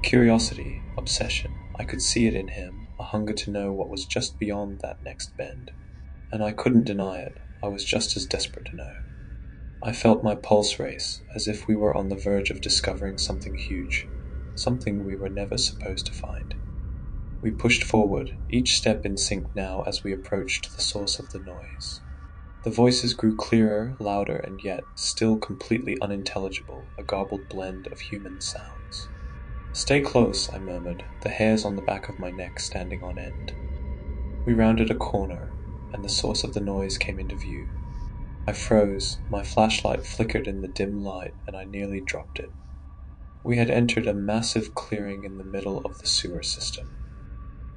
Curiosity, obsession, I could see it in him, a hunger to know what was just beyond that next bend. And I couldn't deny it, I was just as desperate to know. I felt my pulse race, as if we were on the verge of discovering something huge, something we were never supposed to find. We pushed forward, each step in sync now as we approached the source of the noise. The voices grew clearer, louder, and yet still completely unintelligible, a garbled blend of human sounds. "Stay close," I murmured, the hairs on the back of my neck standing on end. We rounded a corner, and the source of the noise came into view. I froze, my flashlight flickered in the dim light, and I nearly dropped it. We had entered a massive clearing in the middle of the sewer system.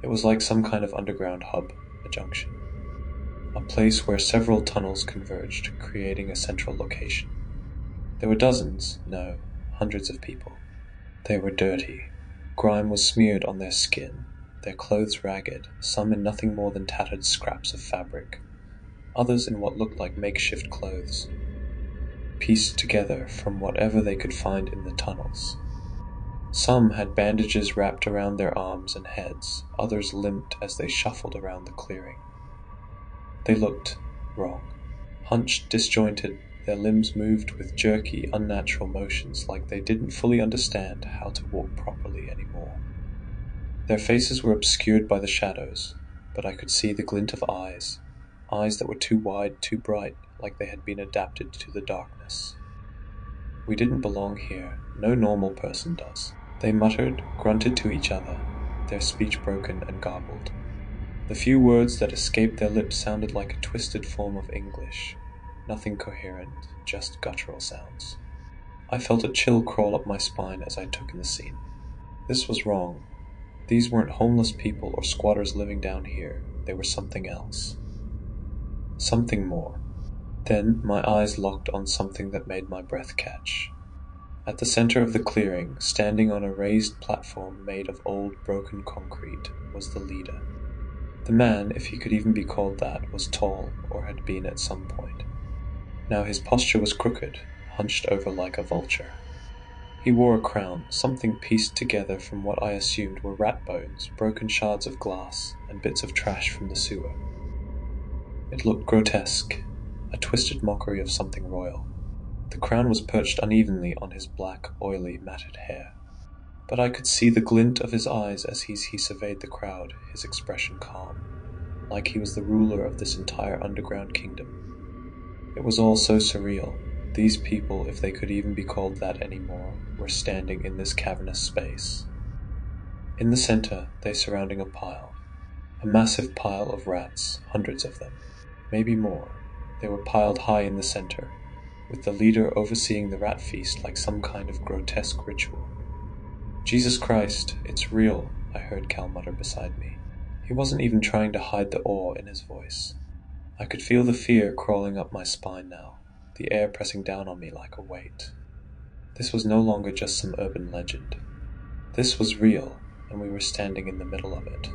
It was like some kind of underground hub, a junction. A place where several tunnels converged, creating a central location. There were dozens, no, hundreds of people. They were dirty. Grime was smeared on their skin, their clothes ragged, some in nothing more than tattered scraps of fabric, others in what looked like makeshift clothes, pieced together from whatever they could find in the tunnels. Some had bandages wrapped around their arms and heads, others limped as they shuffled around the clearing. They looked wrong. Hunched, disjointed, their limbs moved with jerky, unnatural motions like they didn't fully understand how to walk properly anymore. Their faces were obscured by the shadows, but I could see the glint of eyes, eyes that were too wide, too bright, like they had been adapted to the darkness. We didn't belong here, no normal person does. They muttered, grunted to each other, their speech broken and garbled. The few words that escaped their lips sounded like a twisted form of English, nothing coherent, just guttural sounds. I felt a chill crawl up my spine as I took in the scene. This was wrong. These weren't homeless people or squatters living down here. They were something else. Something more. Then my eyes locked on something that made my breath catch. At the center of the clearing, standing on a raised platform made of old broken concrete, was the leader. The man, if he could even be called that, was tall, or had been at some point. Now his posture was crooked, hunched over like a vulture. He wore a crown, something pieced together from what I assumed were rat bones, broken shards of glass, and bits of trash from the sewer. It looked grotesque, a twisted mockery of something royal. The crown was perched unevenly on his black, oily, matted hair. But I could see the glint of his eyes as he surveyed the crowd, his expression calm, like he was the ruler of this entire underground kingdom. It was all so surreal. These people, if they could even be called that anymore, were standing in this cavernous space. In the center, they surrounding a pile. A massive pile of rats, hundreds of them. Maybe more. They were piled high in the center, with the leader overseeing the rat feast like some kind of grotesque ritual. "Jesus Christ, it's real," I heard Cal mutter beside me. He wasn't even trying to hide the awe in his voice. I could feel the fear crawling up my spine now, the air pressing down on me like a weight. This was no longer just some urban legend. This was real, and we were standing in the middle of it.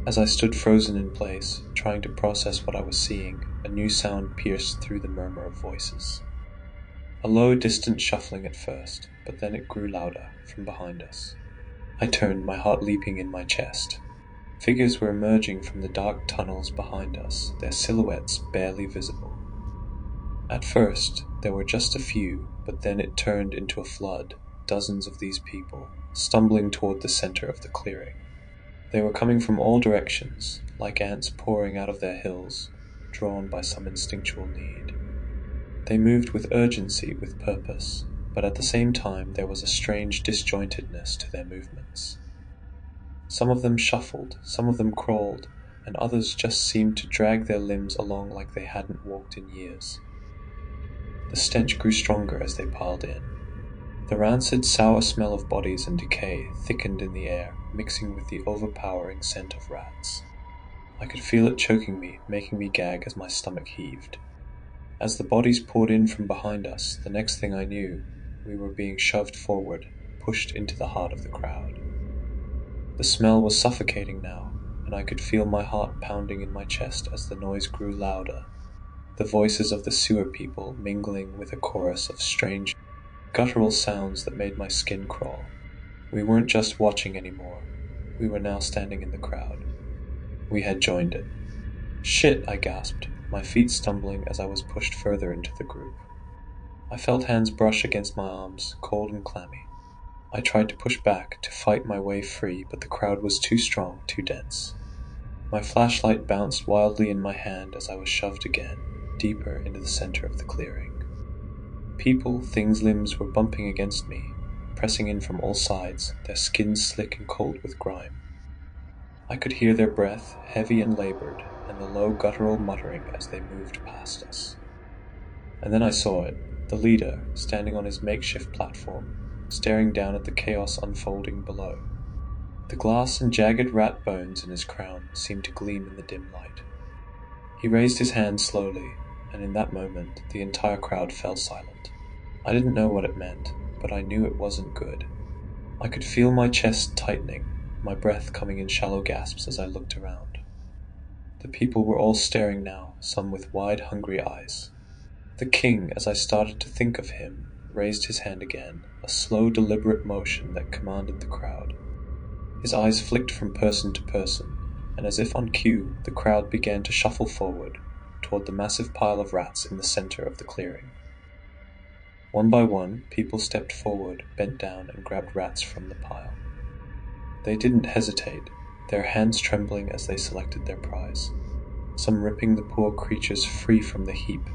As I stood frozen in place, trying to process what I was seeing, a new sound pierced through the murmur of voices. A low, distant shuffling at first, but then it grew louder, from behind us. I turned, my heart leaping in my chest. Figures were emerging from the dark tunnels behind us, their silhouettes barely visible. At first, there were just a few, but then it turned into a flood, dozens of these people, stumbling toward the center of the clearing. They were coming from all directions, like ants pouring out of their hills, drawn by some instinctual need. They moved with urgency, with purpose, but at the same time there was a strange disjointedness to their movements. Some of them shuffled, some of them crawled, and others just seemed to drag their limbs along like they hadn't walked in years. The stench grew stronger as they piled in. The rancid, sour smell of bodies and decay thickened in the air, mixing with the overpowering scent of rats. I could feel it choking me, making me gag as my stomach heaved. As the bodies poured in from behind us, the next thing I knew, we were being shoved forward, pushed into the heart of the crowd. The smell was suffocating now, and I could feel my heart pounding in my chest as the noise grew louder, the voices of the sewer people mingling with a chorus of strange, guttural sounds that made my skin crawl. We weren't just watching anymore. We were now standing in the crowd. We had joined it. "Shit," I gasped, my feet stumbling as I was pushed further into the group. I felt hands brush against my arms, cold and clammy. I tried to push back, to fight my way free, but the crowd was too strong, too dense. My flashlight bounced wildly in my hand as I was shoved again, deeper into the center of the clearing. People, things, limbs were bumping against me, pressing in from all sides, their skins slick and cold with grime. I could hear their breath, heavy and labored, and the low guttural muttering as they moved past us. And then I saw it, the leader, standing on his makeshift platform, staring down at the chaos unfolding below. The glass and jagged rat bones in his crown seemed to gleam in the dim light. He raised his hand slowly, and in that moment the entire crowd fell silent. I didn't know what it meant, but I knew it wasn't good. I could feel my chest tightening, my breath coming in shallow gasps as I looked around. The people were all staring now, some with wide, hungry eyes. The king, as I started to think of him, raised his hand again, a slow, deliberate motion that commanded the crowd. His eyes flicked from person to person, and as if on cue, the crowd began to shuffle forward, toward the massive pile of rats in the center of the clearing. One by one, people stepped forward, bent down, and grabbed rats from the pile. They didn't hesitate, their hands trembling as they selected their prize, some ripping the poor creatures free from the heap,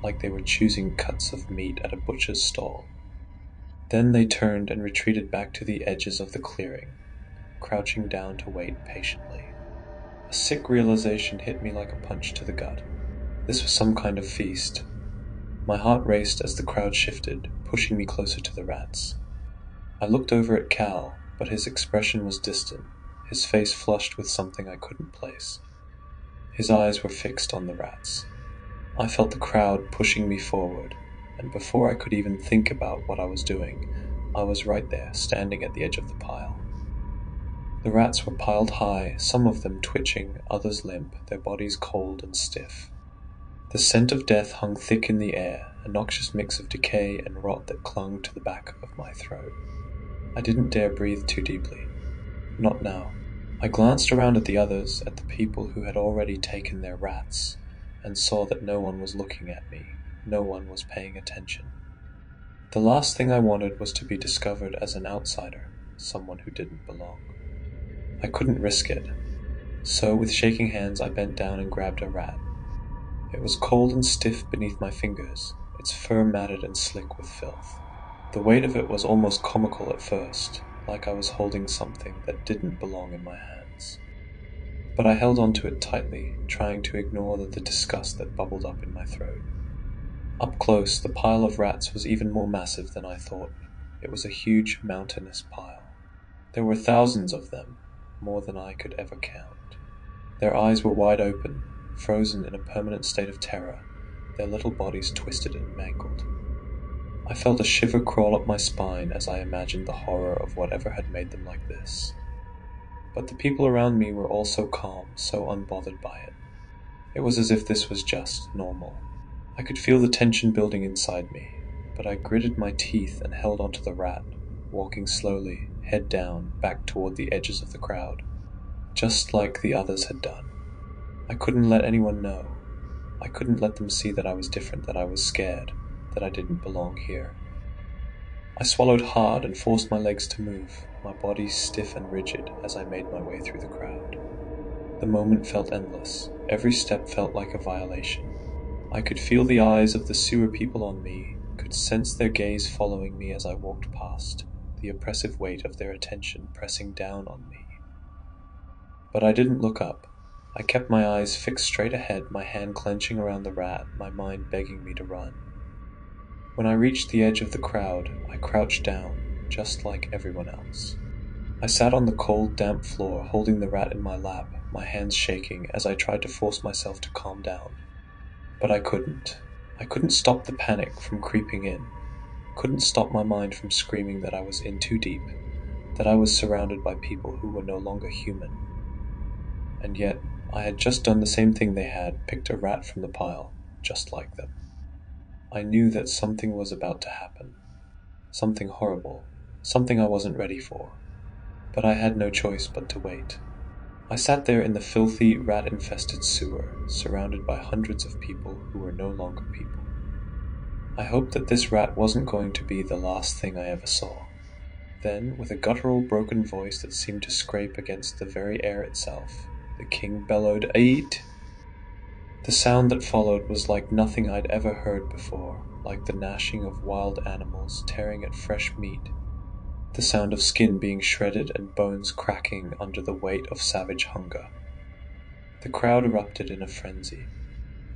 like they were choosing cuts of meat at a butcher's stall. Then they turned and retreated back to the edges of the clearing, crouching down to wait patiently. A sick realization hit me like a punch to the gut. This was some kind of feast. My heart raced as the crowd shifted, pushing me closer to the rats. I looked over at Cal, but his expression was distant, his face flushed with something I couldn't place. His eyes were fixed on the rats. I felt the crowd pushing me forward, and before I could even think about what I was doing, I was right there, standing at the edge of the pile. The rats were piled high, some of them twitching, others limp, their bodies cold and stiff. The scent of death hung thick in the air, a noxious mix of decay and rot that clung to the back of my throat. I didn't dare breathe too deeply. Not now. I glanced around at the others, at the people who had already taken their rats, and saw that no one was looking at me. No one was paying attention. The last thing I wanted was to be discovered as an outsider, someone who didn't belong. I couldn't risk it. So, with shaking hands, I bent down and grabbed a rat. It was cold and stiff beneath my fingers, its fur matted and slick with filth. The weight of it was almost comical at first, like I was holding something that didn't belong in my hands. But I held onto it tightly, trying to ignore the disgust that bubbled up in my throat. Up close, the pile of rats was even more massive than I thought. It was a huge, mountainous pile. There were thousands of them, more than I could ever count. Their eyes were wide open, frozen in a permanent state of terror, their little bodies twisted and mangled. I felt a shiver crawl up my spine as I imagined the horror of whatever had made them like this. But the people around me were all so calm, so unbothered by it. It was as if this was just normal. I could feel the tension building inside me, but I gritted my teeth and held onto the rat, walking slowly, head down, back toward the edges of the crowd, just like the others had done. I couldn't let anyone know. I couldn't let them see that I was different, that I was scared, that I didn't belong here. I swallowed hard and forced my legs to move, my body stiff and rigid as I made my way through the crowd. The moment felt endless. Every step felt like a violation. I could feel the eyes of the sewer people on me, could sense their gaze following me as I walked past, the oppressive weight of their attention pressing down on me. But I didn't look up. I kept my eyes fixed straight ahead, my hand clenching around the rat, my mind begging me to run. When I reached the edge of the crowd, I crouched down, just like everyone else. I sat on the cold, damp floor, holding the rat in my lap, my hands shaking as I tried to force myself to calm down. But I couldn't. I couldn't stop the panic from creeping in. Couldn't stop my mind from screaming that I was in too deep, that I was surrounded by people who were no longer human. And yet, I had just done the same thing they had, picked a rat from the pile, just like them. I knew that something was about to happen. Something horrible. Something I wasn't ready for. But I had no choice but to wait. I sat there in the filthy, rat-infested sewer, surrounded by hundreds of people who were no longer people. I hoped that this rat wasn't going to be the last thing I ever saw. Then, with a guttural, broken voice that seemed to scrape against the very air itself, the king bellowed, "Eat!" The sound that followed was like nothing I'd ever heard before, like the gnashing of wild animals tearing at fresh meat, the sound of skin being shredded and bones cracking under the weight of savage hunger. The crowd erupted in a frenzy.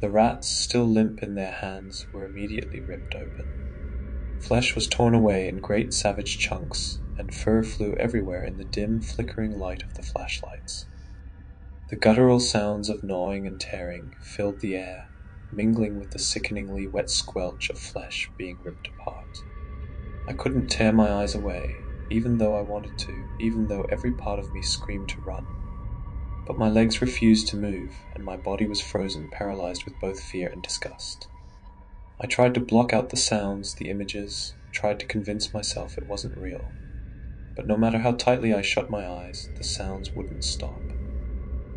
The rats, still limp in their hands, were immediately ripped open. Flesh was torn away in great savage chunks, and fur flew everywhere in the dim, flickering light of the flashlights. The guttural sounds of gnawing and tearing filled the air, mingling with the sickeningly wet squelch of flesh being ripped apart. I couldn't tear my eyes away, even though I wanted to, even though every part of me screamed to run. But my legs refused to move, and my body was frozen, paralyzed with both fear and disgust. I tried to block out the sounds, the images, tried to convince myself it wasn't real. But no matter how tightly I shut my eyes, the sounds wouldn't stop.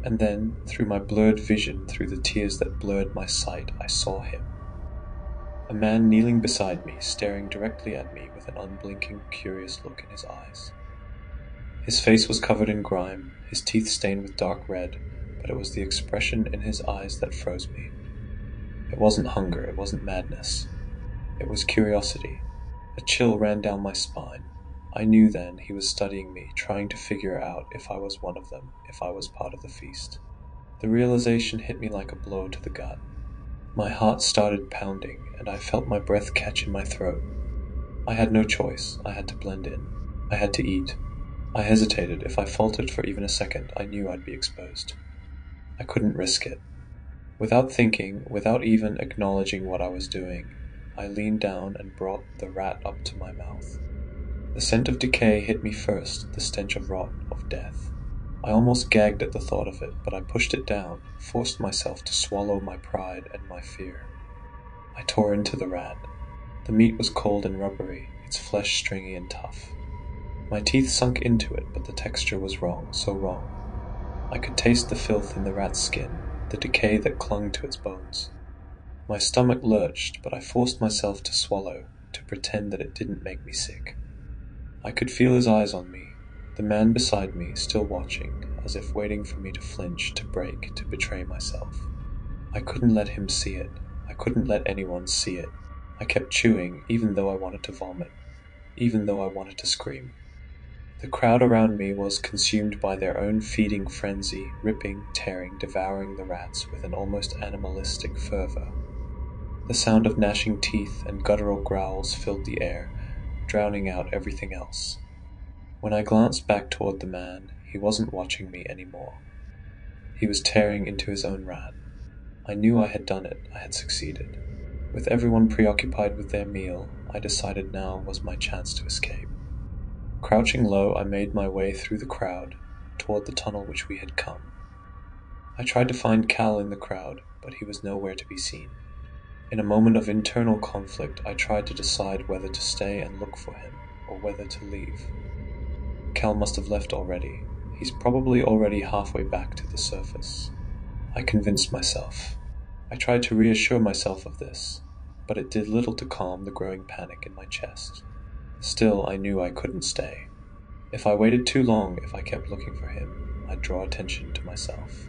And then, through my blurred vision, through the tears that blurred my sight, I saw him. A man kneeling beside me, staring directly at me with an unblinking, curious look in his eyes. His face was covered in grime, his teeth stained with dark red, but it was the expression in his eyes that froze me. It wasn't hunger, it wasn't madness. It was curiosity. A chill ran down my spine. I knew then he was studying me, trying to figure out if I was one of them, if I was part of the feast. The realization hit me like a blow to the gut. My heart started pounding, and I felt my breath catch in my throat. I had no choice. I had to blend in. I had to eat. I hesitated. If I faltered for even a second, I knew I'd be exposed. I couldn't risk it. Without thinking, without even acknowledging what I was doing, I leaned down and brought the rat up to my mouth. The scent of decay hit me first, the stench of rot, of death. I almost gagged at the thought of it, but I pushed it down, forced myself to swallow my pride and my fear. I tore into the rat. The meat was cold and rubbery, its flesh stringy and tough. My teeth sunk into it, but the texture was wrong, so wrong. I could taste the filth in the rat's skin, the decay that clung to its bones. My stomach lurched, but I forced myself to swallow, to pretend that it didn't make me sick. I could feel his eyes on me, the man beside me still watching, as if waiting for me to flinch, to break, to betray myself. I couldn't let him see it. I couldn't let anyone see it. I kept chewing, even though I wanted to vomit, even though I wanted to scream. The crowd around me was consumed by their own feeding frenzy, ripping, tearing, devouring the rats with an almost animalistic fervor. The sound of gnashing teeth and guttural growls filled the air, drowning out everything else. When I glanced back toward the man, he wasn't watching me anymore. He was tearing into his own rat. I knew I had done it, I had succeeded. With everyone preoccupied with their meal, I decided now was my chance to escape. Crouching low, I made my way through the crowd, toward the tunnel which we had come. I tried to find Cal in the crowd, but he was nowhere to be seen. In a moment of internal conflict, I tried to decide whether to stay and look for him, or whether to leave. Cal must have left already. He's probably already halfway back to the surface. I convinced myself. I tried to reassure myself of this, but it did little to calm the growing panic in my chest. Still, I knew I couldn't stay. If I waited too long, if I kept looking for him, I'd draw attention to myself.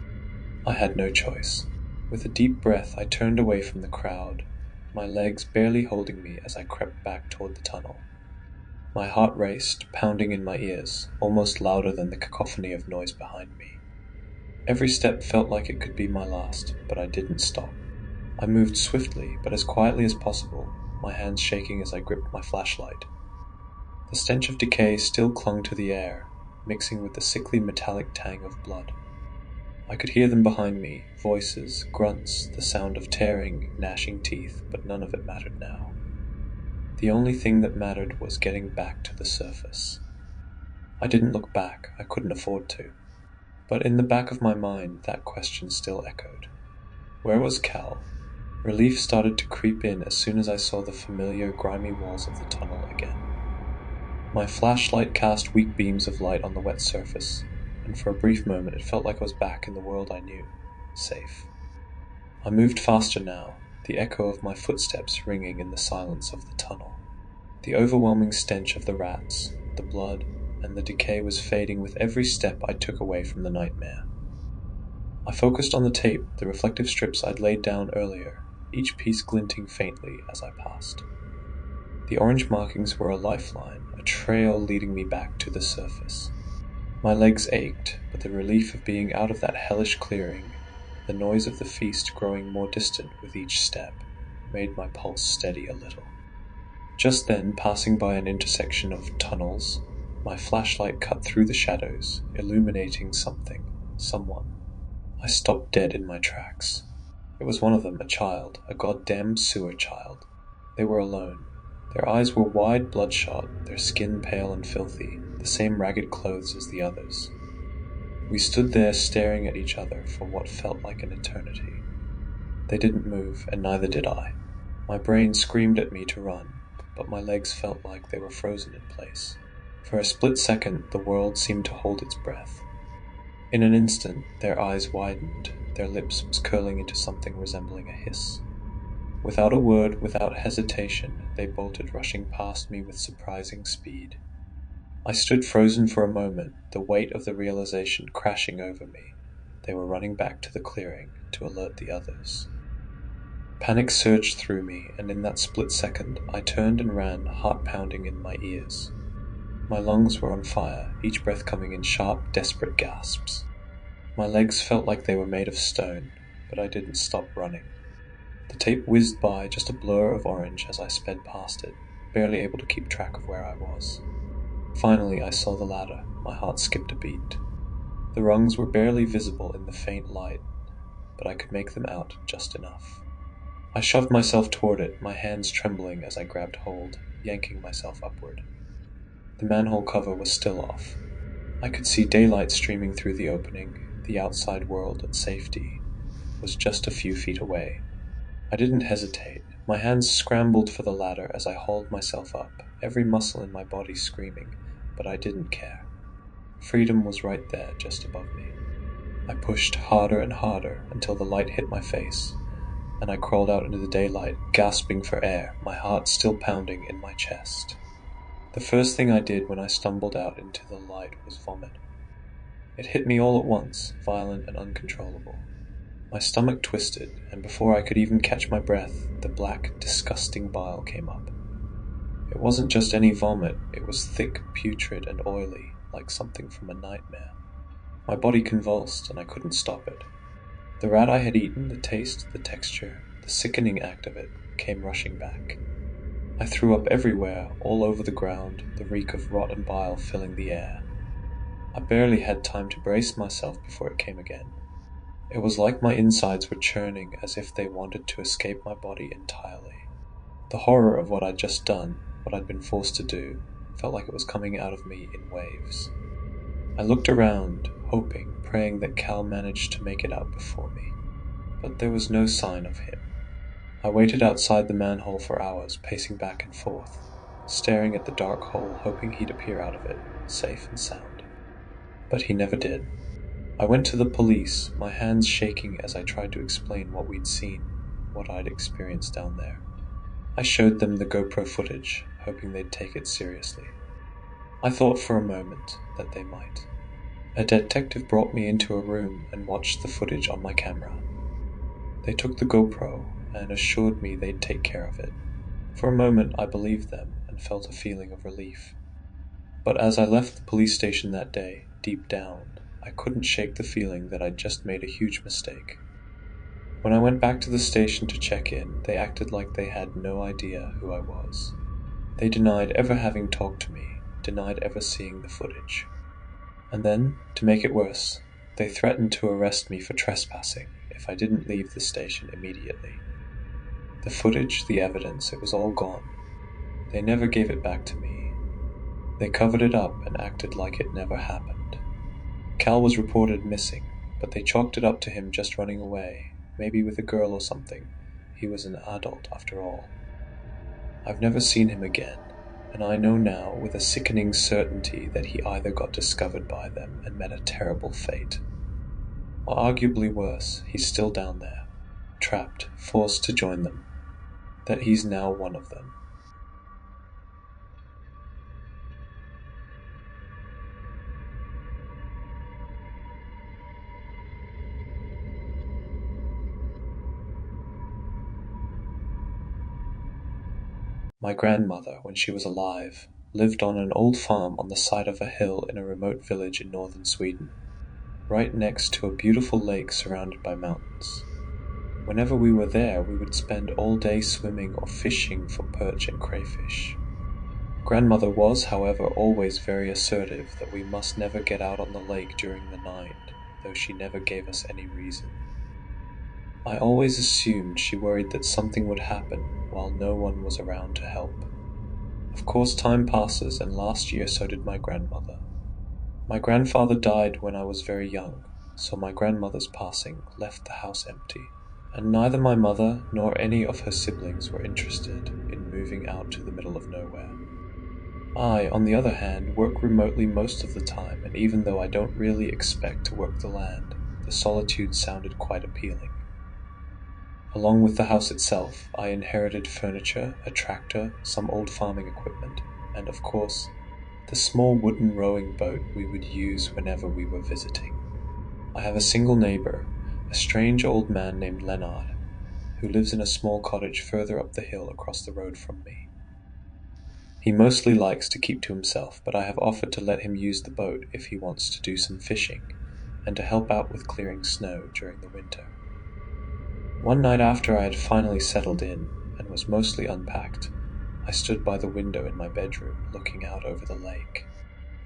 I had no choice. With a deep breath, I turned away from the crowd, my legs barely holding me as I crept back toward the tunnel. My heart raced, pounding in my ears, almost louder than the cacophony of noise behind me. Every step felt like it could be my last, but I didn't stop. I moved swiftly, but as quietly as possible, my hands shaking as I gripped my flashlight. The stench of decay still clung to the air, mixing with the sickly metallic tang of blood. I could hear them behind me, voices, grunts, the sound of tearing, gnashing teeth, but none of it mattered now. The only thing that mattered was getting back to the surface. I didn't look back, I couldn't afford to. But in the back of my mind, that question still echoed. Where was Cal? Relief started to creep in as soon as I saw the familiar, grimy walls of the tunnel again. My flashlight cast weak beams of light on the wet surface, and for a brief moment it felt like I was back in the world I knew, safe. I moved faster now, the echo of my footsteps ringing in the silence of the tunnel. The overwhelming stench of the rats, the blood, and the decay was fading with every step I took away from the nightmare. I focused on the tape, the reflective strips I'd laid down earlier, each piece glinting faintly as I passed. The orange markings were a lifeline, a trail leading me back to the surface. My legs ached, but the relief of being out of that hellish clearing, the noise of the feast growing more distant with each step, made my pulse steady a little. Just then, passing by an intersection of tunnels, my flashlight cut through the shadows, illuminating something, someone. I stopped dead in my tracks. It was one of them, a child, a goddamn sewer child. They were alone. Their eyes were wide, bloodshot, their skin pale and filthy, the same ragged clothes as the others. We stood there staring at each other for what felt like an eternity. They didn't move, and neither did I. My brain screamed at me to run, but my legs felt like they were frozen in place. For a split second, the world seemed to hold its breath. In an instant, their eyes widened, their lips curling into something resembling a hiss. Without a word, without hesitation, they bolted rushing past me with surprising speed. I stood frozen for a moment, the weight of the realization crashing over me. They were running back to the clearing to alert the others. Panic surged through me, and in that split second, I turned and ran, heart pounding in my ears. My lungs were on fire, each breath coming in sharp, desperate gasps. My legs felt like they were made of stone, but I didn't stop running. The tape whizzed by, just a blur of orange as I sped past it, barely able to keep track of where I was. Finally, I saw the ladder. My heart skipped a beat. The rungs were barely visible in the faint light, but I could make them out just enough. I shoved myself toward it, my hands trembling as I grabbed hold, yanking myself upward. The manhole cover was still off. I could see daylight streaming through the opening. The outside world and safety was just a few feet away. I didn't hesitate. My hands scrambled for the ladder as I hauled myself up, every muscle in my body screaming, but I didn't care. Freedom was right there, just above me. I pushed harder and harder until the light hit my face, and I crawled out into the daylight, gasping for air, my heart still pounding in my chest. The first thing I did when I stumbled out into the light was vomit. It hit me all at once, violent and uncontrollable. My stomach twisted, and before I could even catch my breath, the black, disgusting bile came up. It wasn't just any vomit, it was thick, putrid, and oily, like something from a nightmare. My body convulsed, and I couldn't stop it. The rat I had eaten, the taste, the texture, the sickening act of it, came rushing back. I threw up everywhere, all over the ground, the reek of rotten bile filling the air. I barely had time to brace myself before it came again. It was like my insides were churning as if they wanted to escape my body entirely. The horror of what I'd just done, what I'd been forced to do, felt like it was coming out of me in waves. I looked around, hoping, praying that Cal managed to make it out before me. But there was no sign of him. I waited outside the manhole for hours, pacing back and forth, staring at the dark hole, hoping he'd appear out of it, safe and sound. But he never did. I went to the police, my hands shaking as I tried to explain what we'd seen, what I'd experienced down there. I showed them the GoPro footage, hoping they'd take it seriously. I thought for a moment that they might. A detective brought me into a room and watched the footage on my camera. They took the GoPro and assured me they'd take care of it. For a moment I believed them and felt a feeling of relief. But as I left the police station that day, deep down, I couldn't shake the feeling that I'd just made a huge mistake. When I went back to the station to check in, they acted like they had no idea who I was. They denied ever having talked to me, denied ever seeing the footage. And then, to make it worse, they threatened to arrest me for trespassing if I didn't leave the station immediately. The footage, the evidence, it was all gone. They never gave it back to me. They covered it up and acted like it never happened. Cal was reported missing, but they chalked it up to him just running away, maybe with a girl or something. He was an adult after all. I've never seen him again, and I know now with a sickening certainty that he either got discovered by them and met a terrible fate, or arguably worse, he's still down there, trapped, forced to join them, that he's now one of them. My grandmother, when she was alive, lived on an old farm on the side of a hill in a remote village in northern Sweden, right next to a beautiful lake surrounded by mountains. Whenever we were there, we would spend all day swimming or fishing for perch and crayfish. Grandmother was, however, always very assertive that we must never get out on the lake during the night, though she never gave us any reason. I always assumed she worried that something would happen while no one was around to help. Of course, time passes, and last year so did my grandmother. My grandfather died when I was very young, so my grandmother's passing left the house empty, and neither my mother nor any of her siblings were interested in moving out to the middle of nowhere. I, on the other hand, work remotely most of the time, and even though I don't really expect to work the land, the solitude sounded quite appealing. Along with the house itself, I inherited furniture, a tractor, some old farming equipment, and of course, the small wooden rowing boat we would use whenever we were visiting. I have a single neighbor, a strange old man named Leonard, who lives in a small cottage further up the hill across the road from me. He mostly likes to keep to himself, but I have offered to let him use the boat if he wants to do some fishing, and to help out with clearing snow during the winter. One night after I had finally settled in, and was mostly unpacked, I stood by the window in my bedroom, looking out over the lake.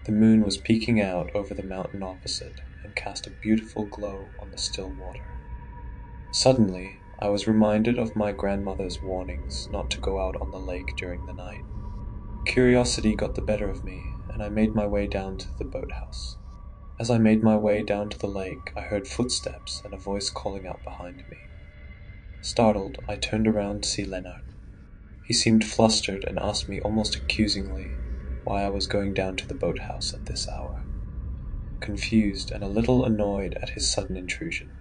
The moon was peeking out over the mountain opposite, and cast a beautiful glow on the still water. Suddenly, I was reminded of my grandmother's warnings not to go out on the lake during the night. Curiosity got the better of me, and I made my way down to the boathouse. As I made my way down to the lake, I heard footsteps and a voice calling out behind me. Startled, I turned around to see Lennart. He seemed flustered and asked me almost accusingly why I was going down to the boathouse at this hour. Confused and a little annoyed at his sudden intrusion,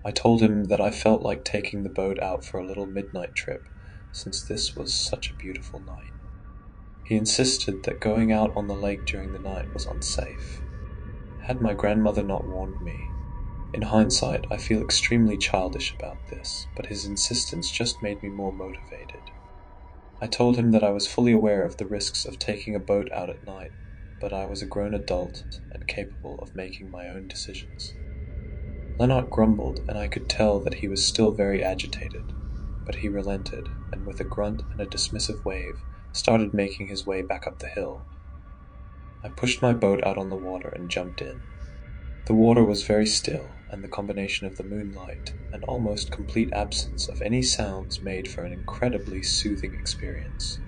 I told him that I felt like taking the boat out for a little midnight trip, since this was such a beautiful night. He insisted that going out on the lake during the night was unsafe. Had my grandmother not warned me? In hindsight, I feel extremely childish about this, but his insistence just made me more motivated. I told him that I was fully aware of the risks of taking a boat out at night, but I was a grown adult and capable of making my own decisions. Lennart grumbled, and I could tell that he was still very agitated, but he relented, and with a grunt and a dismissive wave, started making his way back up the hill. I pushed my boat out on the water and jumped in. The water was very still, and the combination of the moonlight and almost complete absence of any sounds made for an incredibly soothing experience.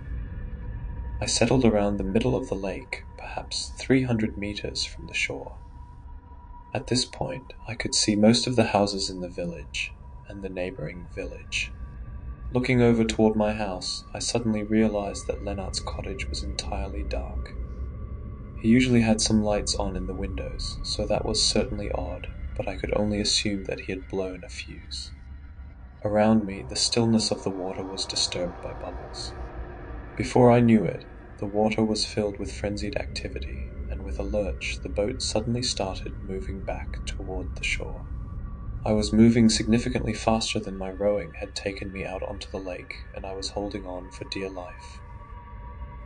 I settled around the middle of the lake, perhaps 300 meters from the shore. At this point, I could see most of the houses in the village and the neighboring village. Looking over toward my house, I suddenly realized that Lennart's cottage was entirely dark. He usually had some lights on in the windows, so that was certainly odd, but I could only assume that he had blown a fuse. Around me, the stillness of the water was disturbed by bubbles. Before I knew it, the water was filled with frenzied activity, and with a lurch, the boat suddenly started moving back toward the shore. I was moving significantly faster than my rowing had taken me out onto the lake, and I was holding on for dear life.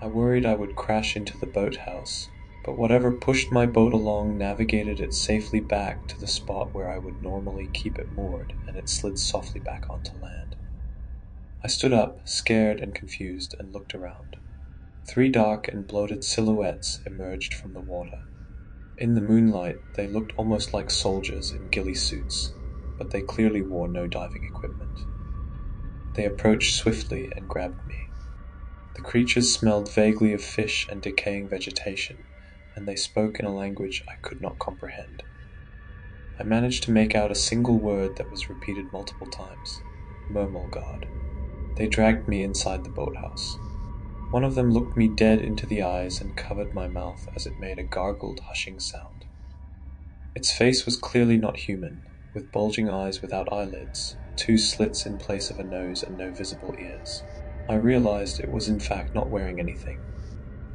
I worried I would crash into the boathouse, but whatever pushed my boat along navigated it safely back to the spot where I would normally keep it moored, and it slid softly back onto land. I stood up, scared and confused, and looked around. 3 dark and bloated silhouettes emerged from the water. In the moonlight, they looked almost like soldiers in ghillie suits, but they clearly wore no diving equipment. They approached swiftly and grabbed me. The creatures smelled vaguely of fish and decaying vegetation, and they spoke in a language I could not comprehend. I managed to make out a single word that was repeated multiple times: Mermulgard. They dragged me inside the boathouse. One of them looked me dead into the eyes and covered my mouth as it made a gargled, hushing sound. Its face was clearly not human, with bulging eyes without eyelids, 2 slits in place of a nose and no visible ears. I realized it was in fact not wearing anything.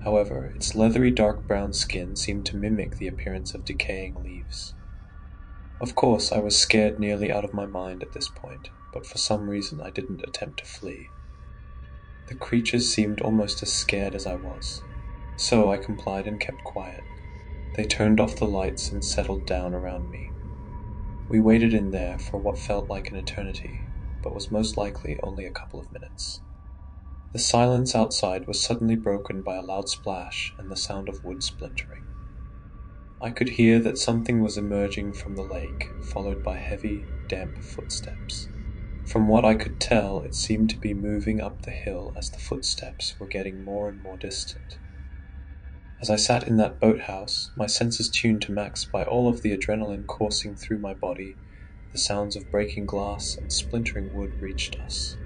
However, its leathery dark brown skin seemed to mimic the appearance of decaying leaves. Of course, I was scared nearly out of my mind at this point, but for some reason I didn't attempt to flee. The creatures seemed almost as scared as I was, so I complied and kept quiet. They turned off the lights and settled down around me. We waited in there for what felt like an eternity, but was most likely only a couple of minutes. The silence outside was suddenly broken by a loud splash and the sound of wood splintering. I could hear that something was emerging from the lake, followed by heavy, damp footsteps. From what I could tell, it seemed to be moving up the hill as the footsteps were getting more and more distant. As I sat in that boathouse, my senses tuned to max by all of the adrenaline coursing through my body, the sounds of breaking glass and splintering wood reached us.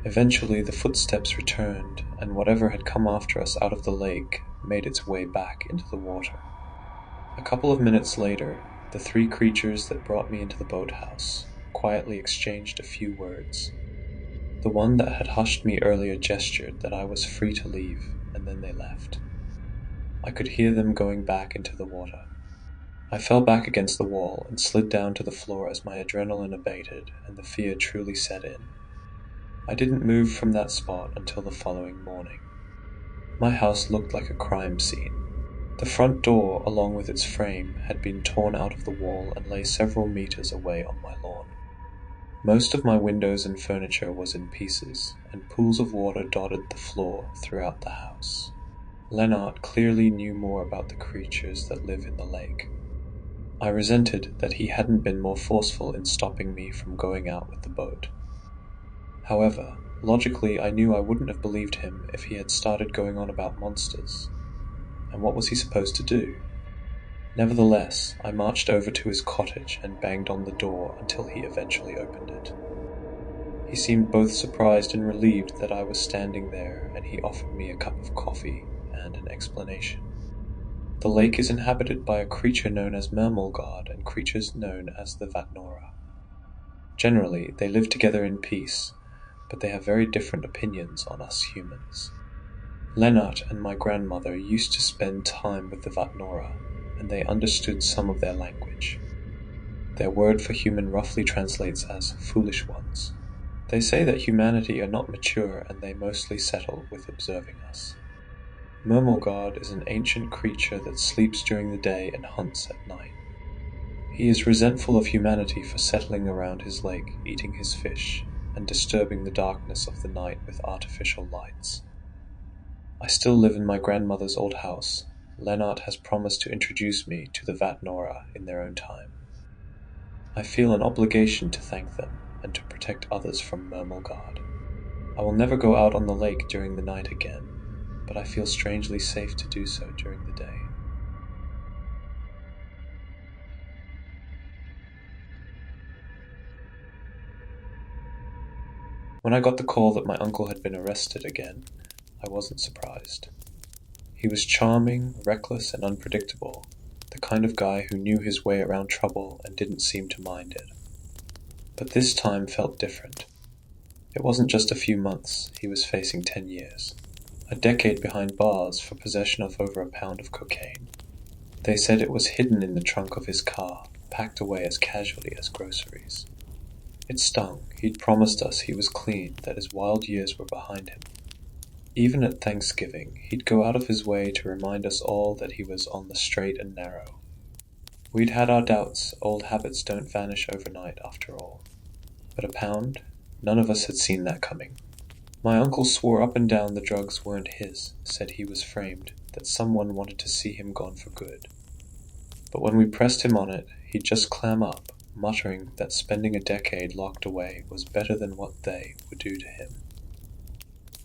Eventually, the footsteps returned, and whatever had come after us out of the lake made its way back into the water. A couple of minutes later, the 3 creatures that brought me into the boathouse quietly exchanged a few words. The one that had hushed me earlier gestured that I was free to leave, and then they left. I could hear them going back into the water. I fell back against the wall and slid down to the floor as my adrenaline abated and the fear truly set in. I didn't move from that spot until the following morning. My house looked like a crime scene. The front door, along with its frame, had been torn out of the wall and lay several meters away on my lawn. Most of my windows and furniture was in pieces, and pools of water dotted the floor throughout the house. Lennart clearly knew more about the creatures that live in the lake. I resented that he hadn't been more forceful in stopping me from going out with the boat. However, logically I knew I wouldn't have believed him if he had started going on about monsters. And what was he supposed to do? Nevertheless, I marched over to his cottage and banged on the door until he eventually opened it. He seemed both surprised and relieved that I was standing there, and he offered me a cup of coffee and an explanation. The lake is inhabited by a creature known as Mermulgard and creatures known as the Vatnora. Generally, they live together in peace, but they have very different opinions on us humans. Lennart and my grandmother used to spend time with the Vatnora, and they understood some of their language. Their word for human roughly translates as foolish ones. They say that humanity are not mature and they mostly settle with observing us. Mermulgard is an ancient creature that sleeps during the day and hunts at night. He is resentful of humanity for settling around his lake, eating his fish, and disturbing the darkness of the night with artificial lights. I still live in my grandmother's old house. Lennart has promised to introduce me to the Vatnora in their own time. I feel an obligation to thank them and to protect others from Mermulgard. I will never go out on the lake during the night again, but I feel strangely safe to do so during the day. When I got the call that my uncle had been arrested again, I wasn't surprised. He was charming, reckless, and unpredictable, the kind of guy who knew his way around trouble and didn't seem to mind it. But this time felt different. It wasn't just a few months, he was facing 10 years. A decade behind bars for possession of over a pound of cocaine. They said it was hidden in the trunk of his car, packed away as casually as groceries. It stung. He'd promised us he was clean, that his wild years were behind him. Even at Thanksgiving, he'd go out of his way to remind us all that he was on the straight and narrow. We'd had our doubts. Old habits don't vanish overnight after all. But a pound? None of us had seen that coming. My uncle swore up and down the drugs weren't his, said he was framed, that someone wanted to see him gone for good. But when we pressed him on it, he'd just clam up, muttering that spending a decade locked away was better than what they would do to him.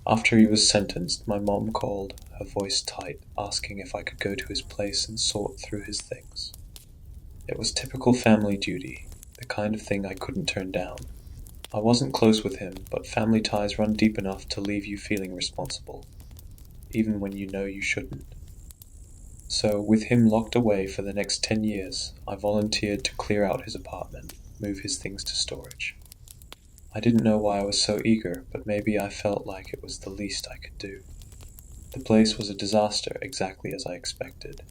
After he was sentenced, my mom called, her voice tight, asking if I could go to his place and sort through his things. It was typical family duty, the kind of thing I couldn't turn down. I wasn't close with him, but family ties run deep enough to leave you feeling responsible, even when you know you shouldn't. So, with him locked away for the next 10 years, I volunteered to clear out his apartment, move his things to storage. I didn't know why I was so eager, but maybe I felt like it was the least I could do. The place was a disaster, exactly as I expected.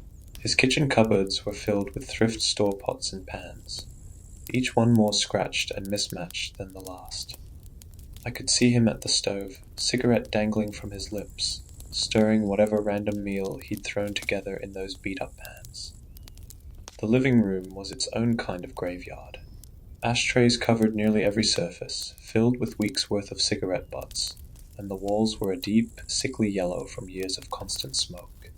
His kitchen cupboards were filled with thrift store pots and pans, each one more scratched and mismatched than the last. I could see him at the stove, cigarette dangling from his lips, stirring whatever random meal he'd thrown together in those beat-up pans. The living room was its own kind of graveyard. Ashtrays covered nearly every surface, filled with weeks' worth of cigarette butts, and the walls were a deep, sickly yellow from years of constant smoke.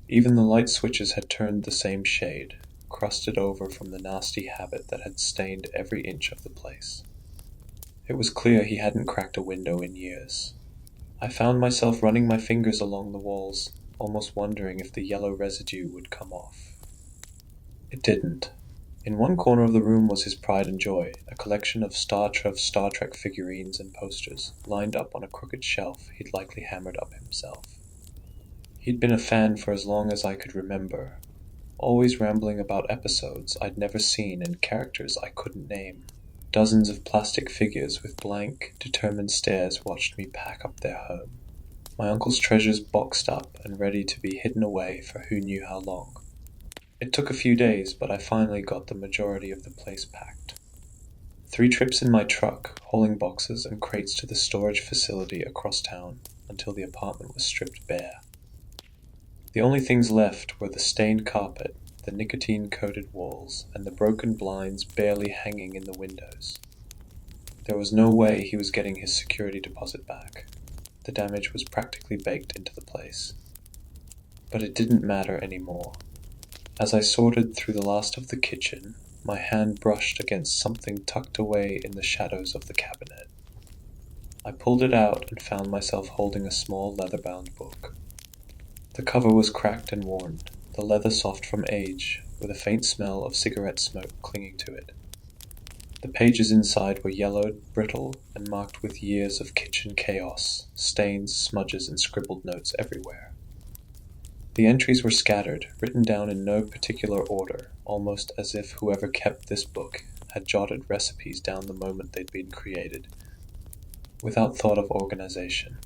Even the light switches had turned the same shade, crusted over from the nasty habit that had stained every inch of the place. It was clear he hadn't cracked a window in years. I found myself running my fingers along the walls, almost wondering if the yellow residue would come off. It didn't. In one corner of the room was his pride and joy, a collection of Star Trek figurines and posters, lined up on a crooked shelf he'd likely hammered up himself. He'd been a fan for as long as I could remember, always rambling about episodes I'd never seen and characters I couldn't name. Dozens of plastic figures with blank, determined stares watched me pack up their home. My uncle's treasures boxed up and ready to be hidden away for who knew how long. It took a few days, but I finally got the majority of the place packed. 3 trips in my truck, hauling boxes and crates to the storage facility across town until the apartment was stripped bare. The only things left were the stained carpet, the nicotine-coated walls, and the broken blinds barely hanging in the windows. There was no way he was getting his security deposit back. The damage was practically baked into the place. But it didn't matter anymore. As I sorted through the last of the kitchen, my hand brushed against something tucked away in the shadows of the cabinet. I pulled it out and found myself holding a small leather-bound book. The cover was cracked and worn, the leather soft from age, with a faint smell of cigarette smoke clinging to it. The pages inside were yellowed, brittle, and marked with years of kitchen chaos, stains, smudges, and scribbled notes everywhere. The entries were scattered, written down in no particular order, almost as if whoever kept this book had jotted recipes down the moment they'd been created, without thought of organization.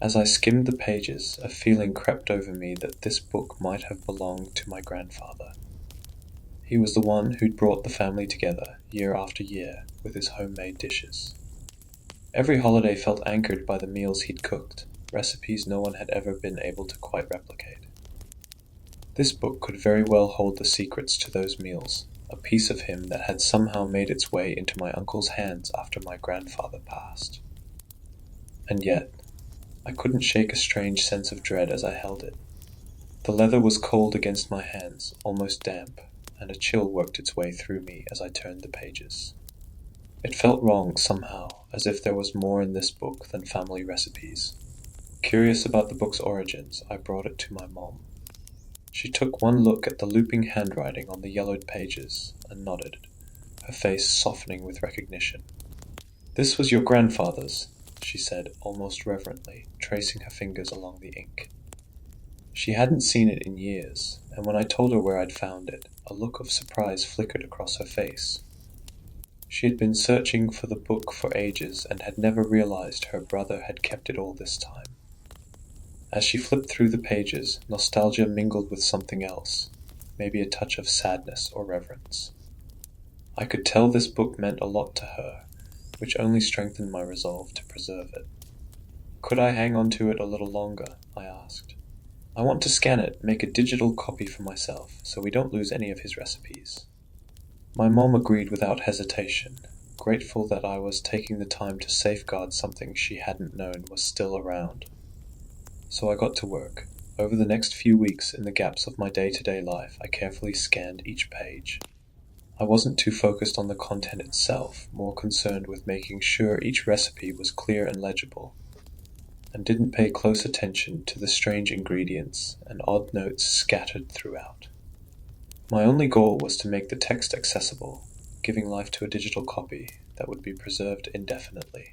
As I skimmed the pages, a feeling crept over me that this book might have belonged to my grandfather. He was the one who'd brought the family together, year after year, with his homemade dishes. Every holiday felt anchored by the meals he'd cooked, recipes no one had ever been able to quite replicate. This book could very well hold the secrets to those meals, a piece of him that had somehow made its way into my uncle's hands after my grandfather passed. And yet, I couldn't shake a strange sense of dread as I held it. The leather was cold against my hands, almost damp, and a chill worked its way through me as I turned the pages. It felt wrong somehow, as if there was more in this book than family recipes. Curious about the book's origins, I brought it to my mom. She took one look at the looping handwriting on the yellowed pages and nodded, her face softening with recognition. "This was your grandfather's," she said, almost reverently, tracing her fingers along the ink. She hadn't seen it in years, and when I told her where I'd found it, a look of surprise flickered across her face. She had been searching for the book for ages and had never realized her brother had kept it all this time. As she flipped through the pages, nostalgia mingled with something else, maybe a touch of sadness or reverence. I could tell this book meant a lot to her, which only strengthened my resolve to preserve it. Could I hang on to it a little longer? I asked. I want to scan it, make a digital copy for myself, so we don't lose any of his recipes. My mom agreed without hesitation, grateful that I was taking the time to safeguard something she hadn't known was still around. So I got to work. Over the next few weeks, in the gaps of my day-to-day life, I carefully scanned each page. I wasn't too focused on the content itself, more concerned with making sure each recipe was clear and legible, and didn't pay close attention to the strange ingredients and odd notes scattered throughout. My only goal was to make the text accessible, giving life to a digital copy that would be preserved indefinitely.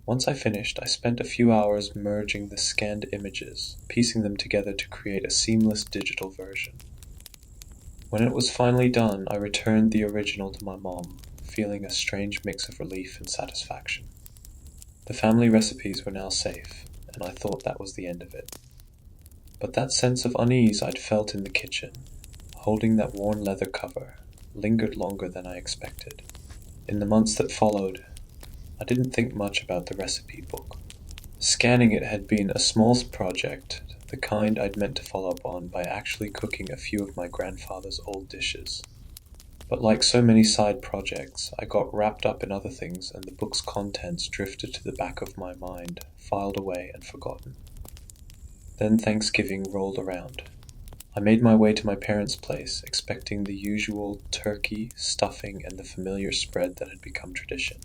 Once I finished, I spent a few hours merging the scanned images, piecing them together to create a seamless digital version. When it was finally done, I returned the original to my mom, feeling a strange mix of relief and satisfaction. The family recipes were now safe, and I thought that was the end of it. But that sense of unease I'd felt in the kitchen, holding that worn leather cover, lingered longer than I expected. In the months that followed, I didn't think much about the recipe book. Scanning it had been a small project, the kind I'd meant to follow up on by actually cooking a few of my grandfather's old dishes. But like so many side projects, I got wrapped up in other things and the book's contents drifted to the back of my mind, filed away and forgotten. Then Thanksgiving rolled around. I made my way to my parents' place, expecting the usual turkey, stuffing, and the familiar spread that had become tradition.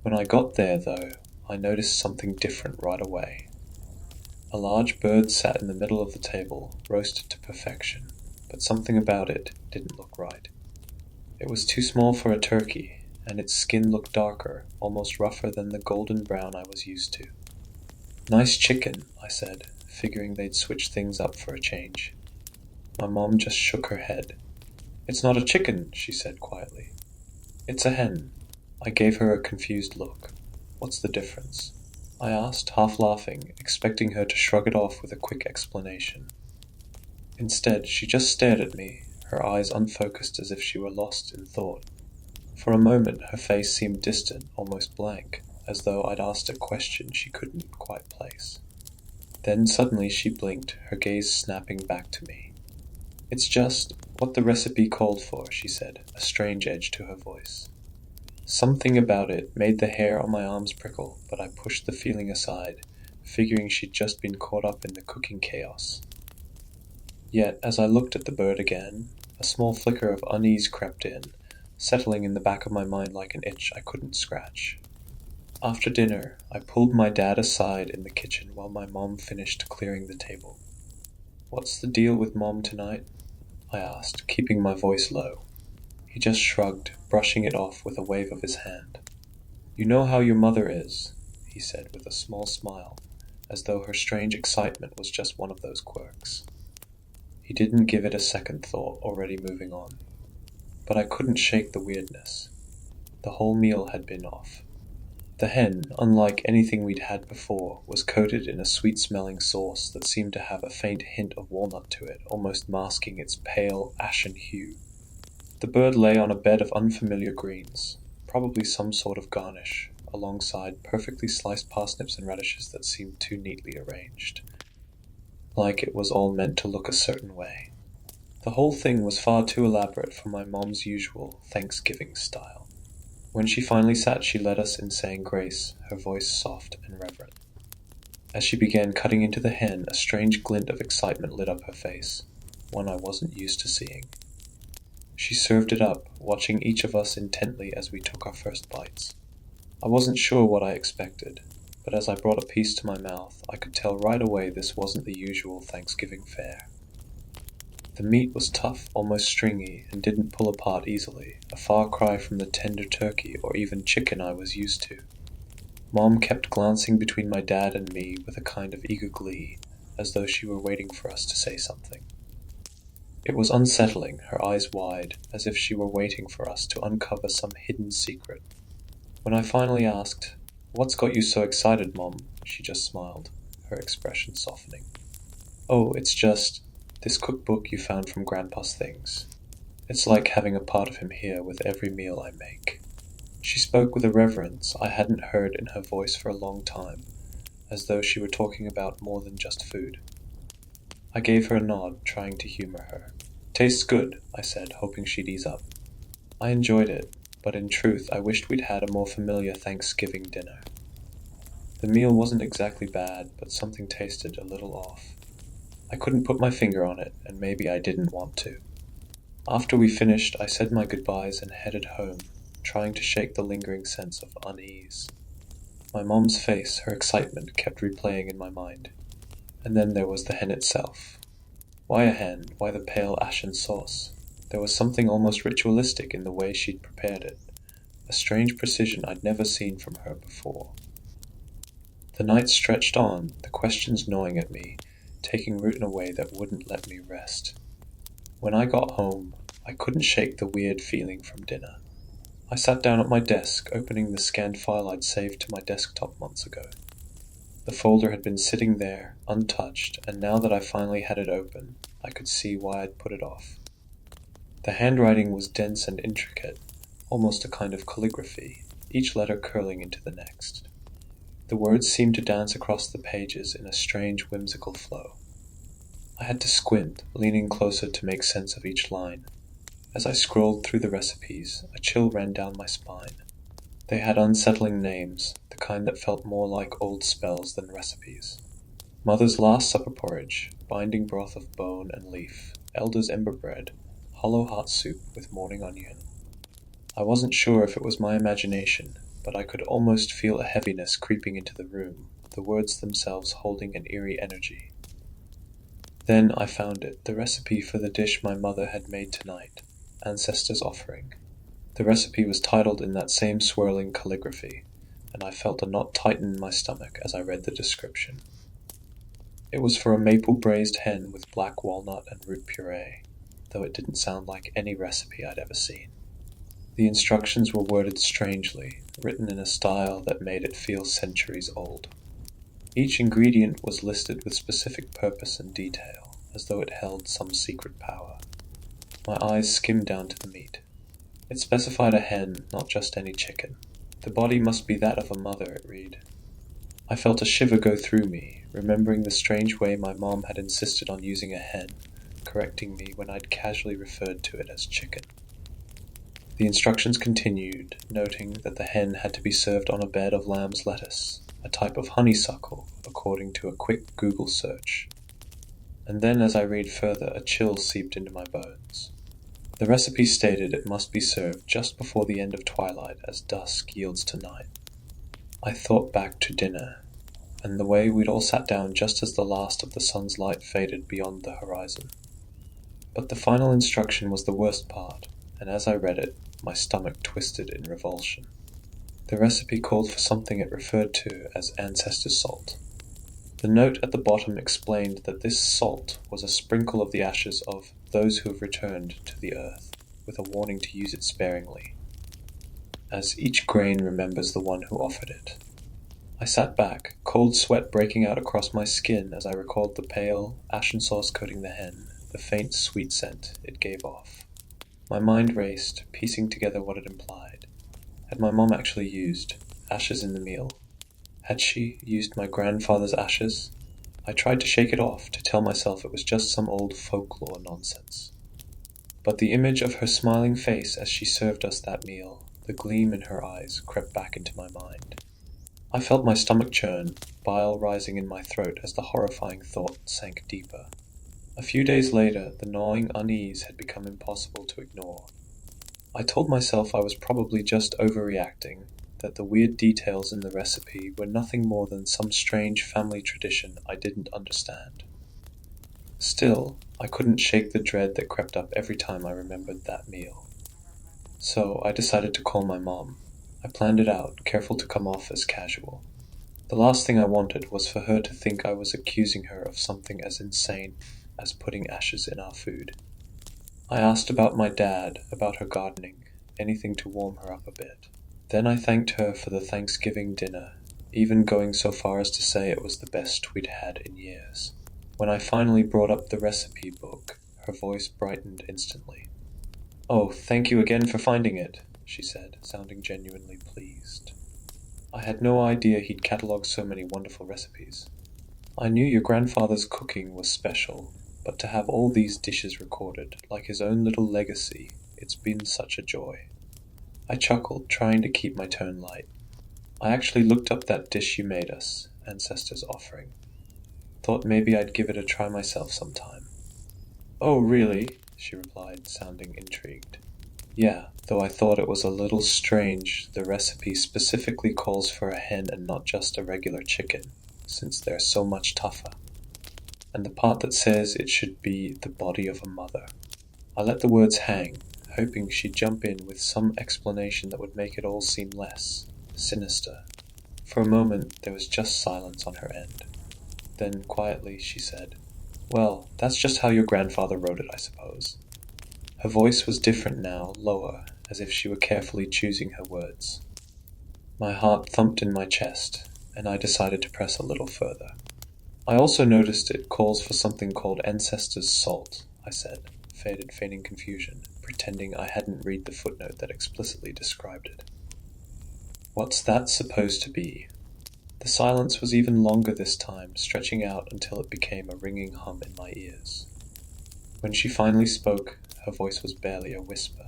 When I got there, though, I noticed something different right away. A large bird sat in the middle of the table, roasted to perfection, but something about it didn't look right. It was too small for a turkey, and its skin looked darker, almost rougher than the golden brown I was used to. "Nice chicken," I said, figuring they'd switch things up for a change. My mom just shook her head. "It's not a chicken," she said quietly. "It's a hen." I gave her a confused look. "What's the difference?" I asked, half laughing, expecting her to shrug it off with a quick explanation. Instead, she just stared at me, her eyes unfocused as if she were lost in thought. For a moment, her face seemed distant, almost blank, as though I'd asked a question she couldn't quite place. Then suddenly she blinked, her gaze snapping back to me. "It's just what the recipe called for," she said, a strange edge to her voice. Something about it made the hair on my arms prickle, but I pushed the feeling aside, figuring she'd just been caught up in the cooking chaos. Yet, as I looked at the bird again, a small flicker of unease crept in, settling in the back of my mind like an itch I couldn't scratch. After dinner, I pulled my dad aside in the kitchen while my mom finished clearing the table. "What's the deal with Mom tonight?" I asked, keeping my voice low. He just shrugged, brushing it off with a wave of his hand. "You know how your mother is," he said with a small smile, as though her strange excitement was just one of those quirks. He didn't give it a second thought, already moving on. But I couldn't shake the weirdness. The whole meal had been off. The hen, unlike anything we'd had before, was coated in a sweet-smelling sauce that seemed to have a faint hint of walnut to it, almost masking its pale, ashen hue. The bird lay on a bed of unfamiliar greens, probably some sort of garnish, alongside perfectly sliced parsnips and radishes that seemed too neatly arranged, like it was all meant to look a certain way. The whole thing was far too elaborate for my mom's usual Thanksgiving style. When she finally sat, she led us in saying grace, her voice soft and reverent. As she began cutting into the hen, a strange glint of excitement lit up her face, one I wasn't used to seeing. She served it up, watching each of us intently as we took our first bites. I wasn't sure what I expected, but as I brought a piece to my mouth, I could tell right away this wasn't the usual Thanksgiving fare. The meat was tough, almost stringy, and didn't pull apart easily, a far cry from the tender turkey or even chicken I was used to. Mom kept glancing between my dad and me with a kind of eager glee, as though she were waiting for us to say something. It was unsettling, her eyes wide, as if she were waiting for us to uncover some hidden secret. When I finally asked, "What's got you so excited, Mom?" she just smiled, her expression softening. "Oh, it's just this cookbook you found from Grandpa's things. It's like having a part of him here with every meal I make." She spoke with a reverence I hadn't heard in her voice for a long time, as though she were talking about more than just food. I gave her a nod, trying to humor her. "Tastes good," I said, hoping she'd ease up. I enjoyed it, but in truth I wished we'd had a more familiar Thanksgiving dinner. The meal wasn't exactly bad, but something tasted a little off. I couldn't put my finger on it, and maybe I didn't want to. After we finished, I said my goodbyes and headed home, trying to shake the lingering sense of unease. My mom's face, her excitement, kept replaying in my mind. And then there was the hen itself. Why a hen? Why the pale ashen sauce? There was something almost ritualistic in the way she'd prepared it, a strange precision I'd never seen from her before. The night stretched on, the questions gnawing at me, taking root in a way that wouldn't let me rest. When I got home, I couldn't shake the weird feeling from dinner. I sat down at my desk, opening the scanned file I'd saved to my desktop months ago. The folder had been sitting there, untouched, and now that I finally had it open, I could see why I'd put it off. The handwriting was dense and intricate, almost a kind of calligraphy, each letter curling into the next. The words seemed to dance across the pages in a strange, whimsical flow. I had to squint, leaning closer to make sense of each line. As I scrolled through the recipes, a chill ran down my spine. They had unsettling names, the kind that felt more like old spells than recipes. Mother's last supper porridge, binding broth of bone and leaf, Elder's ember bread, hollow heart soup with morning onion. I wasn't sure if it was my imagination, but I could almost feel a heaviness creeping into the room, the words themselves holding an eerie energy. Then I found it, the recipe for the dish my mother had made tonight, Ancestor's Offering. The recipe was titled in that same swirling calligraphy, and I felt a knot tighten in my stomach as I read the description. It was for a maple braised hen with black walnut and root puree, though it didn't sound like any recipe I'd ever seen. The instructions were worded strangely, written in a style that made it feel centuries old. Each ingredient was listed with specific purpose and detail, as though it held some secret power. My eyes skimmed down to the meat. It specified a hen, not just any chicken. The body must be that of a mother, it read. I felt a shiver go through me, remembering the strange way my mom had insisted on using a hen, correcting me when I'd casually referred to it as chicken. The instructions continued, noting that the hen had to be served on a bed of lamb's lettuce, a type of honeysuckle, according to a quick Google search. And then as I read further, a chill seeped into my bones. The recipe stated it must be served just before the end of twilight as dusk yields to night. I thought back to dinner, and the way we'd all sat down just as the last of the sun's light faded beyond the horizon. But the final instruction was the worst part, and as I read it, my stomach twisted in revulsion. The recipe called for something it referred to as ancestor salt. The note at the bottom explained that this salt was a sprinkle of the ashes of those who have returned to the earth, with a warning to use it sparingly, as each grain remembers the one who offered it. I sat back, cold sweat breaking out across my skin as I recalled the pale, ashen sauce coating the hen, the faint sweet scent it gave off. My mind raced, piecing together what it implied. Had my mom actually used ashes in the meal? Had she used my grandfather's ashes? I tried to shake it off, to tell myself it was just some old folklore nonsense. But the image of her smiling face as she served us that meal, the gleam in her eyes, crept back into my mind. I felt my stomach churn, bile rising in my throat as the horrifying thought sank deeper. A few days later, the gnawing unease had become impossible to ignore. I told myself I was probably just overreacting, that the weird details in the recipe were nothing more than some strange family tradition I didn't understand. Still, I couldn't shake the dread that crept up every time I remembered that meal. So I decided to call my mom. I planned it out, careful to come off as casual. The last thing I wanted was for her to think I was accusing her of something as insane as putting ashes in our food. I asked about my dad, about her gardening, anything to warm her up a bit. Then I thanked her for the Thanksgiving dinner, even going so far as to say it was the best we'd had in years. When I finally brought up the recipe book, her voice brightened instantly. "Oh, thank you again for finding it," she said, sounding genuinely pleased. I had no idea he'd catalogued so many wonderful recipes. I knew your grandfather's cooking was special, but to have all these dishes recorded, like his own little legacy, it's been such a joy. I chuckled, trying to keep my tone light. I actually looked up that dish you made us, Ancestor's Offering. Thought maybe I'd give it a try myself sometime. "Oh, really?" she replied, sounding intrigued. "Yeah, though I thought it was a little strange the recipe specifically calls for a hen and not just a regular chicken, since they're so much tougher. And the part that says it should be the body of a mother." I let the words hang, hoping she'd jump in with some explanation that would make it all seem less sinister. For a moment there was just silence on her end. Then quietly she said, "Well, that's just how your grandfather wrote it, I suppose." Her voice was different now, lower, as if she were carefully choosing her words. My heart thumped in my chest, and I decided to press a little further. "I also noticed it calls for something called Ancestor's Salt," I said, feigning confusion, pretending I hadn't read the footnote that explicitly described it. "What's that supposed to be?" The silence was even longer this time, stretching out until it became a ringing hum in my ears. When she finally spoke, her voice was barely a whisper.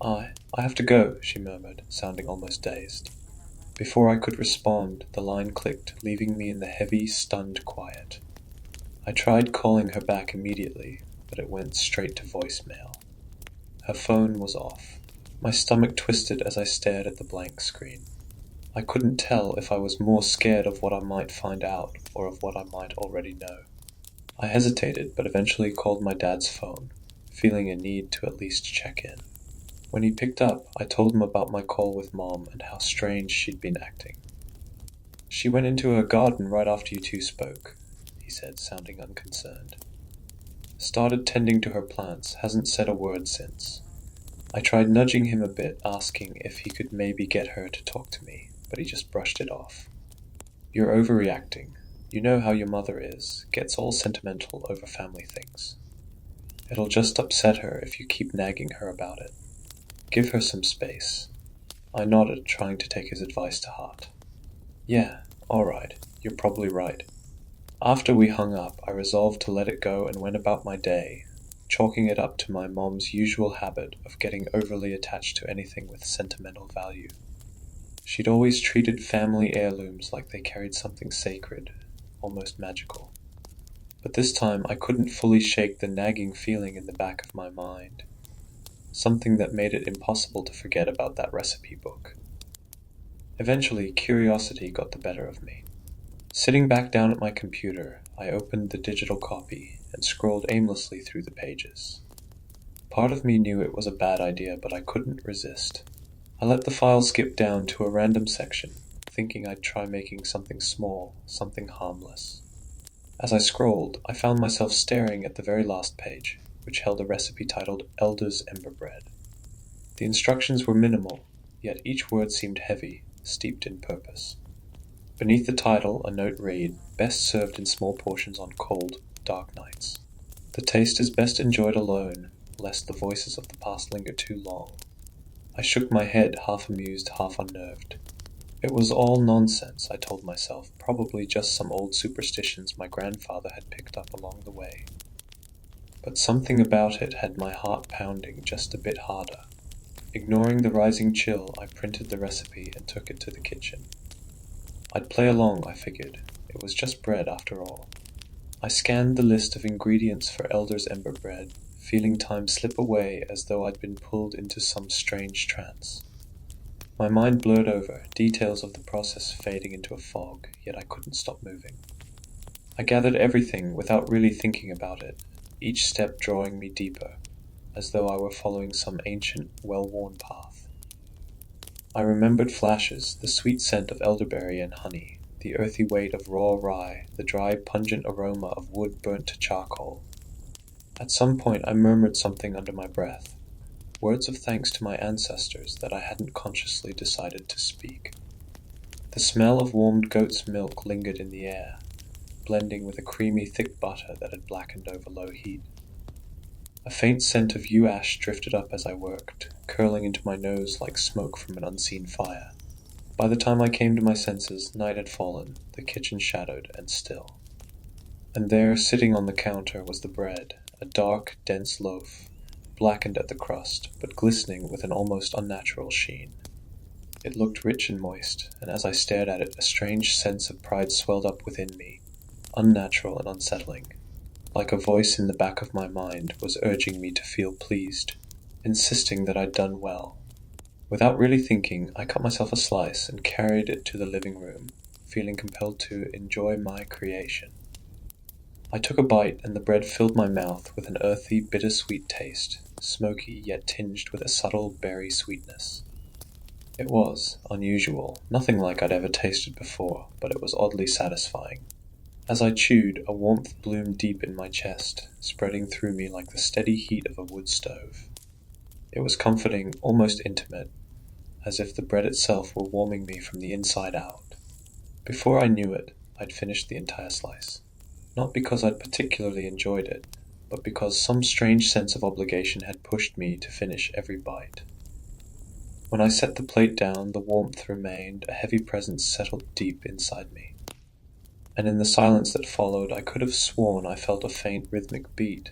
I have to go," she murmured, sounding almost dazed. Before I could respond, the line clicked, leaving me in the heavy, stunned quiet. I tried calling her back immediately, but it went straight to voicemail. Her phone was off. My stomach twisted as I stared at the blank screen. I couldn't tell if I was more scared of what I might find out or of what I might already know. I hesitated, but eventually called my dad's phone, feeling a need to at least check in. When he picked up, I told him about my call with Mom and how strange she'd been acting. "She went into her garden right after you two spoke," he said, sounding unconcerned. "Started tending to her plants, hasn't said a word since." I tried nudging him a bit, asking if he could maybe get her to talk to me, but he just brushed it off. "You're overreacting. You know how your mother is, gets all sentimental over family things. It'll just upset her if you keep nagging her about it. Give her some space." I nodded, trying to take his advice to heart. "Yeah, all right, you're probably right." After we hung up, I resolved to let it go and went about my day, chalking it up to my mom's usual habit of getting overly attached to anything with sentimental value. She'd always treated family heirlooms like they carried something sacred, almost magical. But this time I couldn't fully shake the nagging feeling in the back of my mind, something that made it impossible to forget about that recipe book. Eventually, curiosity got the better of me. Sitting back down at my computer, I opened the digital copy and scrolled aimlessly through the pages. Part of me knew it was a bad idea, but I couldn't resist. I let the file skip down to a random section, thinking I'd try making something small, something harmless. As I scrolled, I found myself staring at the very last page, which held a recipe titled Elder's Ember Bread. The instructions were minimal, yet each word seemed heavy, steeped in purpose. Beneath the title, a note read, "Best served in small portions on cold, dark nights. The taste is best enjoyed alone, lest the voices of the past linger too long." I shook my head, half amused, half unnerved. It was all nonsense, I told myself, probably just some old superstitions my grandfather had picked up along the way. But something about it had my heart pounding just a bit harder. Ignoring the rising chill, I printed the recipe and took it to the kitchen. I'd play along, I figured. It was just bread, after all. I scanned the list of ingredients for Elder's Ember Bread, feeling time slip away as though I'd been pulled into some strange trance. My mind blurred over, details of the process fading into a fog, yet I couldn't stop moving. I gathered everything without really thinking about it, each step drawing me deeper, as though I were following some ancient, well-worn path. I remembered flashes, the sweet scent of elderberry and honey, the earthy weight of raw rye, the dry, pungent aroma of wood burnt to charcoal. At some point I murmured something under my breath, words of thanks to my ancestors that I hadn't consciously decided to speak. The smell of warmed goat's milk lingered in the air, blending with a creamy, thick butter that had blackened over low heat. A faint scent of yew ash drifted up as I worked, curling into my nose like smoke from an unseen fire. By the time I came to my senses, night had fallen, the kitchen shadowed and still. And there, sitting on the counter, was the bread, a dark, dense loaf, blackened at the crust, but glistening with an almost unnatural sheen. It looked rich and moist, and as I stared at it, a strange sense of pride swelled up within me, unnatural and unsettling. Like a voice in the back of my mind was urging me to feel pleased, insisting that I'd done well. Without really thinking, I cut myself a slice and carried it to the living room, feeling compelled to enjoy my creation. I took a bite, and the bread filled my mouth with an earthy, bittersweet taste, smoky yet tinged with a subtle berry sweetness. It was unusual, nothing like I'd ever tasted before, but it was oddly satisfying. As I chewed, a warmth bloomed deep in my chest, spreading through me like the steady heat of a wood stove. It was comforting, almost intimate, as if the bread itself were warming me from the inside out. Before I knew it, I'd finished the entire slice. Not because I'd particularly enjoyed it, but because some strange sense of obligation had pushed me to finish every bite. When I set the plate down, the warmth remained, a heavy presence settled deep inside me. And in the silence that followed, I could have sworn I felt a faint rhythmic beat,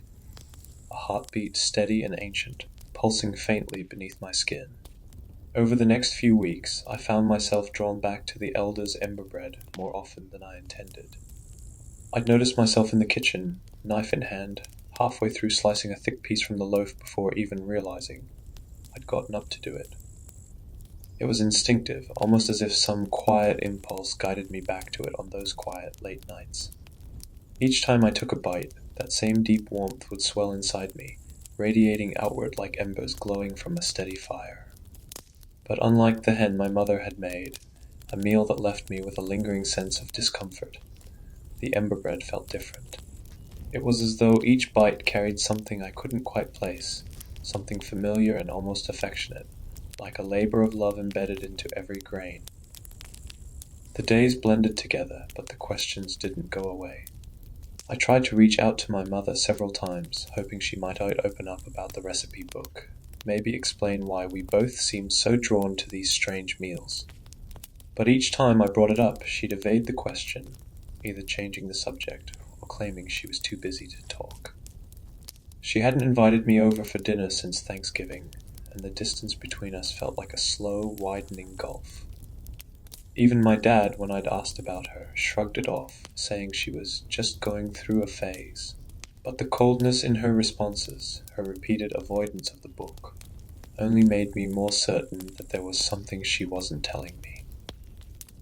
a heartbeat steady and ancient, pulsing faintly beneath my skin. Over the next few weeks, I found myself drawn back to the Elder's Ember Bread more often than I intended. I'd noticed myself in the kitchen, knife in hand, halfway through slicing a thick piece from the loaf before even realizing I'd gotten up to do it. It was instinctive, almost as if some quiet impulse guided me back to it on those quiet, late nights. Each time I took a bite, that same deep warmth would swell inside me, radiating outward like embers glowing from a steady fire. But unlike the hen my mother had made, a meal that left me with a lingering sense of discomfort, the ember bread felt different. It was as though each bite carried something I couldn't quite place, something familiar and almost affectionate, like a labor of love embedded into every grain. The days blended together, but the questions didn't go away. I tried to reach out to my mother several times, hoping she might open up about the recipe book, maybe explain why we both seemed so drawn to these strange meals. But each time I brought it up, she'd evade the question, either changing the subject or claiming she was too busy to talk. She hadn't invited me over for dinner since Thanksgiving, and the distance between us felt like a slow, widening gulf. Even my dad, when I'd asked about her, shrugged it off, saying she was just going through a phase. But the coldness in her responses, her repeated avoidance of the book, only made me more certain that there was something she wasn't telling me.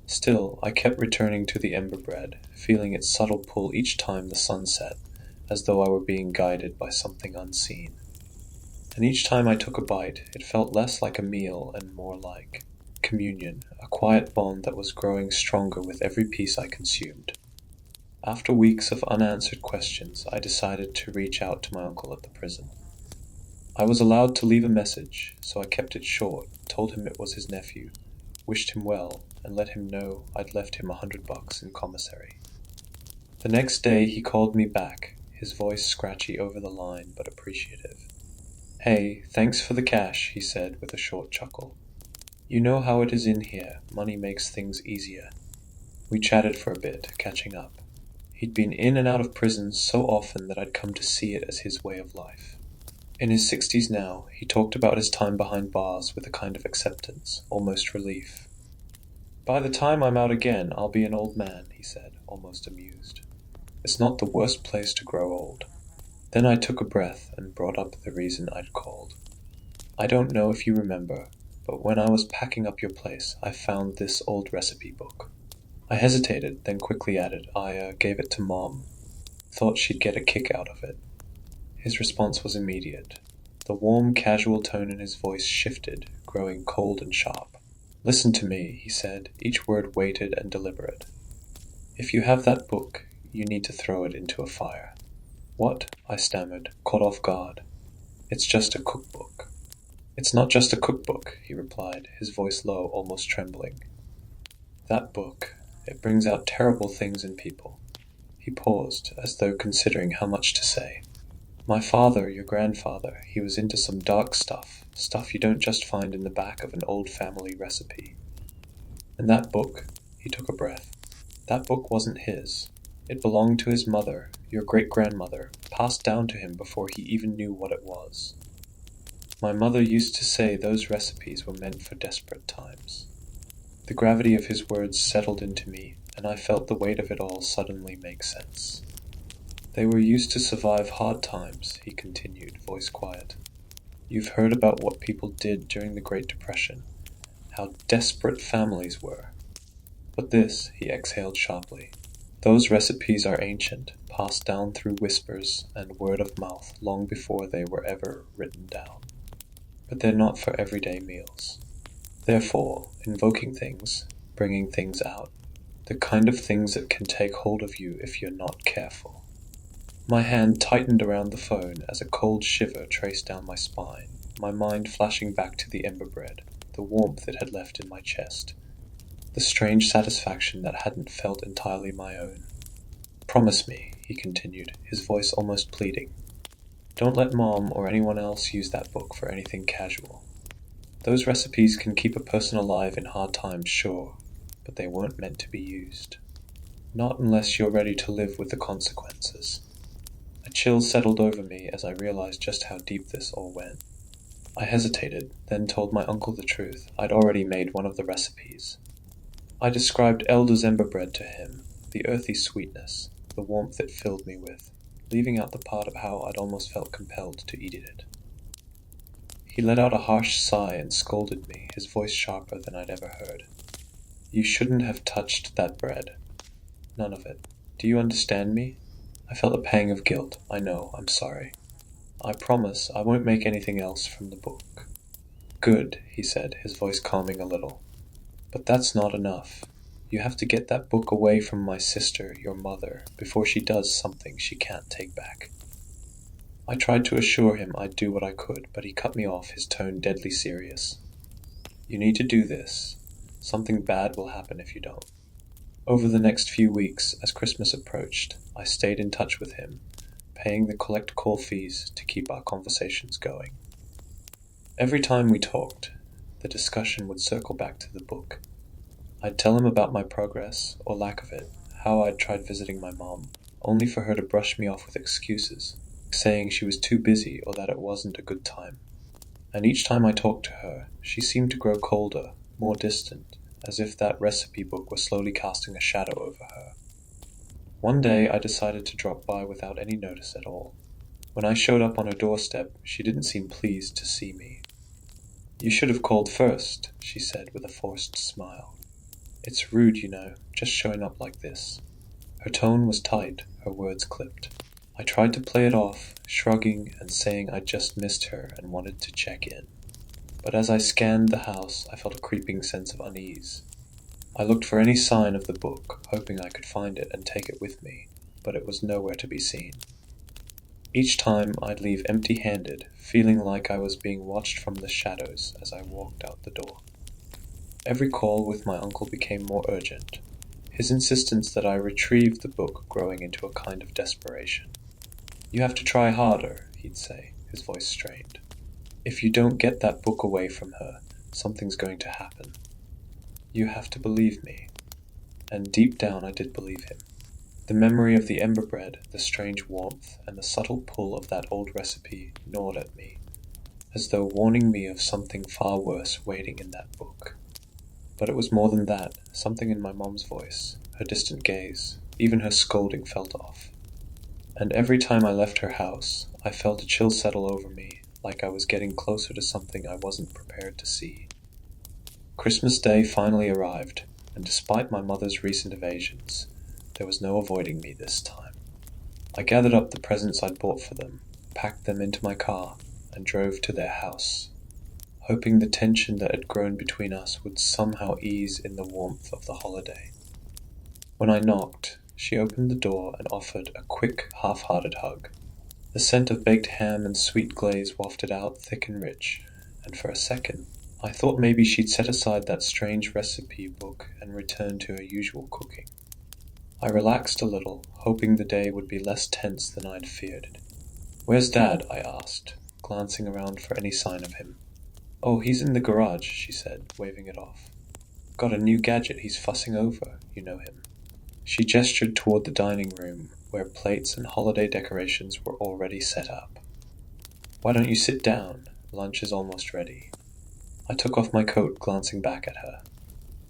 Still, I kept returning to the ember bread, feeling its subtle pull each time the sun set, as though I were being guided by something unseen. And each time I took a bite, it felt less like a meal and more like communion, a quiet bond that was growing stronger with every piece I consumed. After weeks of unanswered questions, I decided to reach out to my uncle at the prison. I was allowed to leave a message, so I kept it short, told him it was his nephew, wished him well, and let him know I'd left him $100 in commissary. The next day he called me back, his voice scratchy over the line but appreciative. "Hey, thanks for the cash," he said with a short chuckle. "You know how it is in here, money makes things easier." We chatted for a bit, catching up. He'd been in and out of prison so often that I'd come to see it as his way of life. In his 60s now, he talked about his time behind bars with a kind of acceptance, almost relief. "By the time I'm out again, I'll be an old man," he said, almost amused. "It's not the worst place to grow old." Then I took a breath and brought up the reason I'd called. "I don't know if you remember, but when I was packing up your place, I found this old recipe book." I hesitated, then quickly added, I gave it to Mom. Thought she'd get a kick out of it." His response was immediate. The warm, casual tone in his voice shifted, growing cold and sharp. "Listen to me," he said, each word weighted and deliberate. "If you have that book, you need to throw it into a fire." "What?" I stammered, caught off guard. "It's just a cookbook." "It's not just a cookbook," he replied, his voice low, almost trembling. "That book, it brings out terrible things in people." He paused, as though considering how much to say. "My father, your grandfather, he was into some dark stuff you don't just find in the back of an old family recipe. And that book," he took a breath, "that book wasn't his. It belonged to his mother, your great-grandmother, passed down to him before he even knew what it was. My mother used to say those recipes were meant for desperate times." The gravity of his words settled into me, and I felt the weight of it all suddenly make sense. "They were used to survive hard times," he continued, voice quiet. "You've heard about what people did during the Great Depression, how desperate families were. But this," he exhaled sharply, "those recipes are ancient, passed down through whispers and word of mouth long before they were ever written down. But they're not for everyday meals. Therefore, invoking things, bringing things out, the kind of things that can take hold of you if you're not careful." My hand tightened around the phone as a cold shiver traced down my spine, my mind flashing back to the ember bread, the warmth it had left in my chest, the strange satisfaction that hadn't felt entirely my own. "Promise me," he continued, his voice almost pleading. "Don't let Mom or anyone else use that book for anything casual. Those recipes can keep a person alive in hard times, sure, but they weren't meant to be used. Not unless you're ready to live with the consequences." A chill settled over me as I realized just how deep this all went. I hesitated, then told my uncle the truth. I'd already made one of the recipes. I described Elder's ember bread to him, the earthy sweetness, the warmth it filled me with, leaving out the part of how I'd almost felt compelled to eat it. He let out a harsh sigh and scolded me, his voice sharper than I'd ever heard. "You shouldn't have touched that bread. None of it. Do you understand me?" I felt a pang of guilt. "I know, I'm sorry. I promise I won't make anything else from the book." "Good," he said, his voice calming a little. "But that's not enough. You have to get that book away from my sister, your mother, before she does something she can't take back." I tried to assure him I'd do what I could, but he cut me off, his tone deadly serious. "You need to do this. Something bad will happen if you don't." Over the next few weeks, as Christmas approached, I stayed in touch with him, paying the collect call fees to keep our conversations going. Every time we talked, the discussion would circle back to the book. I'd tell him about my progress, or lack of it, how I'd tried visiting my mom, only for her to brush me off with excuses, saying she was too busy or that it wasn't a good time. And each time I talked to her, she seemed to grow colder, more distant, as if that recipe book was slowly casting a shadow over her. One day I decided to drop by without any notice at all. When I showed up on her doorstep, she didn't seem pleased to see me. "You should have called first," she said with a forced smile. "It's rude, just showing up like this." Her tone was tight, her words clipped. I tried to play it off, shrugging and saying I'd just missed her and wanted to check in. But as I scanned the house, I felt a creeping sense of unease. I looked for any sign of the book, hoping I could find it and take it with me, but it was nowhere to be seen. Each time I'd leave empty-handed, feeling like I was being watched from the shadows as I walked out the door. Every call with my uncle became more urgent, his insistence that I retrieve the book growing into a kind of desperation. "You have to try harder," he'd say, his voice strained. "If you don't get that book away from her, something's going to happen. You have to believe me." And deep down I did believe him. The memory of the ember bread, the strange warmth, and the subtle pull of that old recipe gnawed at me, as though warning me of something far worse waiting in that book. But it was more than that. Something in my mom's voice, her distant gaze, even her scolding felt off. And every time I left her house, I felt a chill settle over me, like I was getting closer to something I wasn't prepared to see. Christmas Day finally arrived, and despite my mother's recent evasions, there was no avoiding me this time. I gathered up the presents I'd bought for them, packed them into my car, and drove to their house, hoping the tension that had grown between us would somehow ease in the warmth of the holiday. When I knocked, she opened the door and offered a quick, half-hearted hug. The scent of baked ham and sweet glaze wafted out thick and rich, and for a second, I thought maybe she'd set aside that strange recipe book and return to her usual cooking. I relaxed a little, hoping the day would be less tense than I'd feared. "Where's Dad?" I asked, glancing around for any sign of him. "Oh, he's in the garage," she said, waving it off. "Got a new gadget he's fussing over, you know him." She gestured toward the dining room, where plates and holiday decorations were already set up. "Why don't you sit down? Lunch is almost ready." I took off my coat, glancing back at her.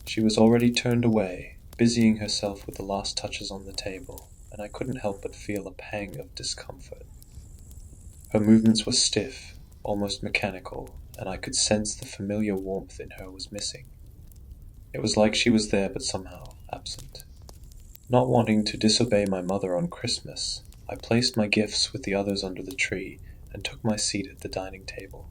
She was already turned away, busying herself with the last touches on the table, and I couldn't help but feel a pang of discomfort. Her movements were stiff, almost mechanical, and I could sense the familiar warmth in her was missing. It was like she was there but somehow absent. Not wanting to disobey my mother on Christmas, I placed my gifts with the others under the tree and took my seat at the dining table.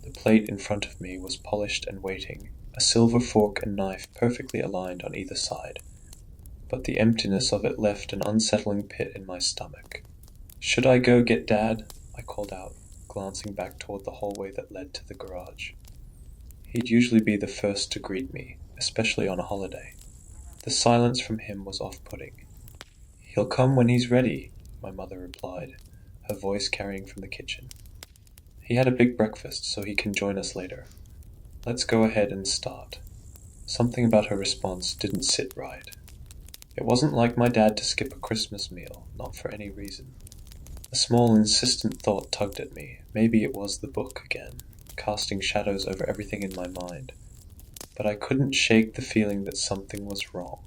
The plate in front of me was polished and waiting, a silver fork and knife perfectly aligned on either side, but the emptiness of it left an unsettling pit in my stomach. "Should I go get Dad?" I called out, glancing back toward the hallway that led to the garage. He'd usually be the first to greet me, especially on a holiday. The silence from him was off-putting. "He'll come when he's ready," my mother replied, her voice carrying from the kitchen. "He had a big breakfast, so he can join us later. Let's go ahead and start." Something about her response didn't sit right. It wasn't like my dad to skip a Christmas meal, not for any reason. A small, insistent thought tugged at me. Maybe it was the book again, casting shadows over everything in my mind. But I couldn't shake the feeling that something was wrong.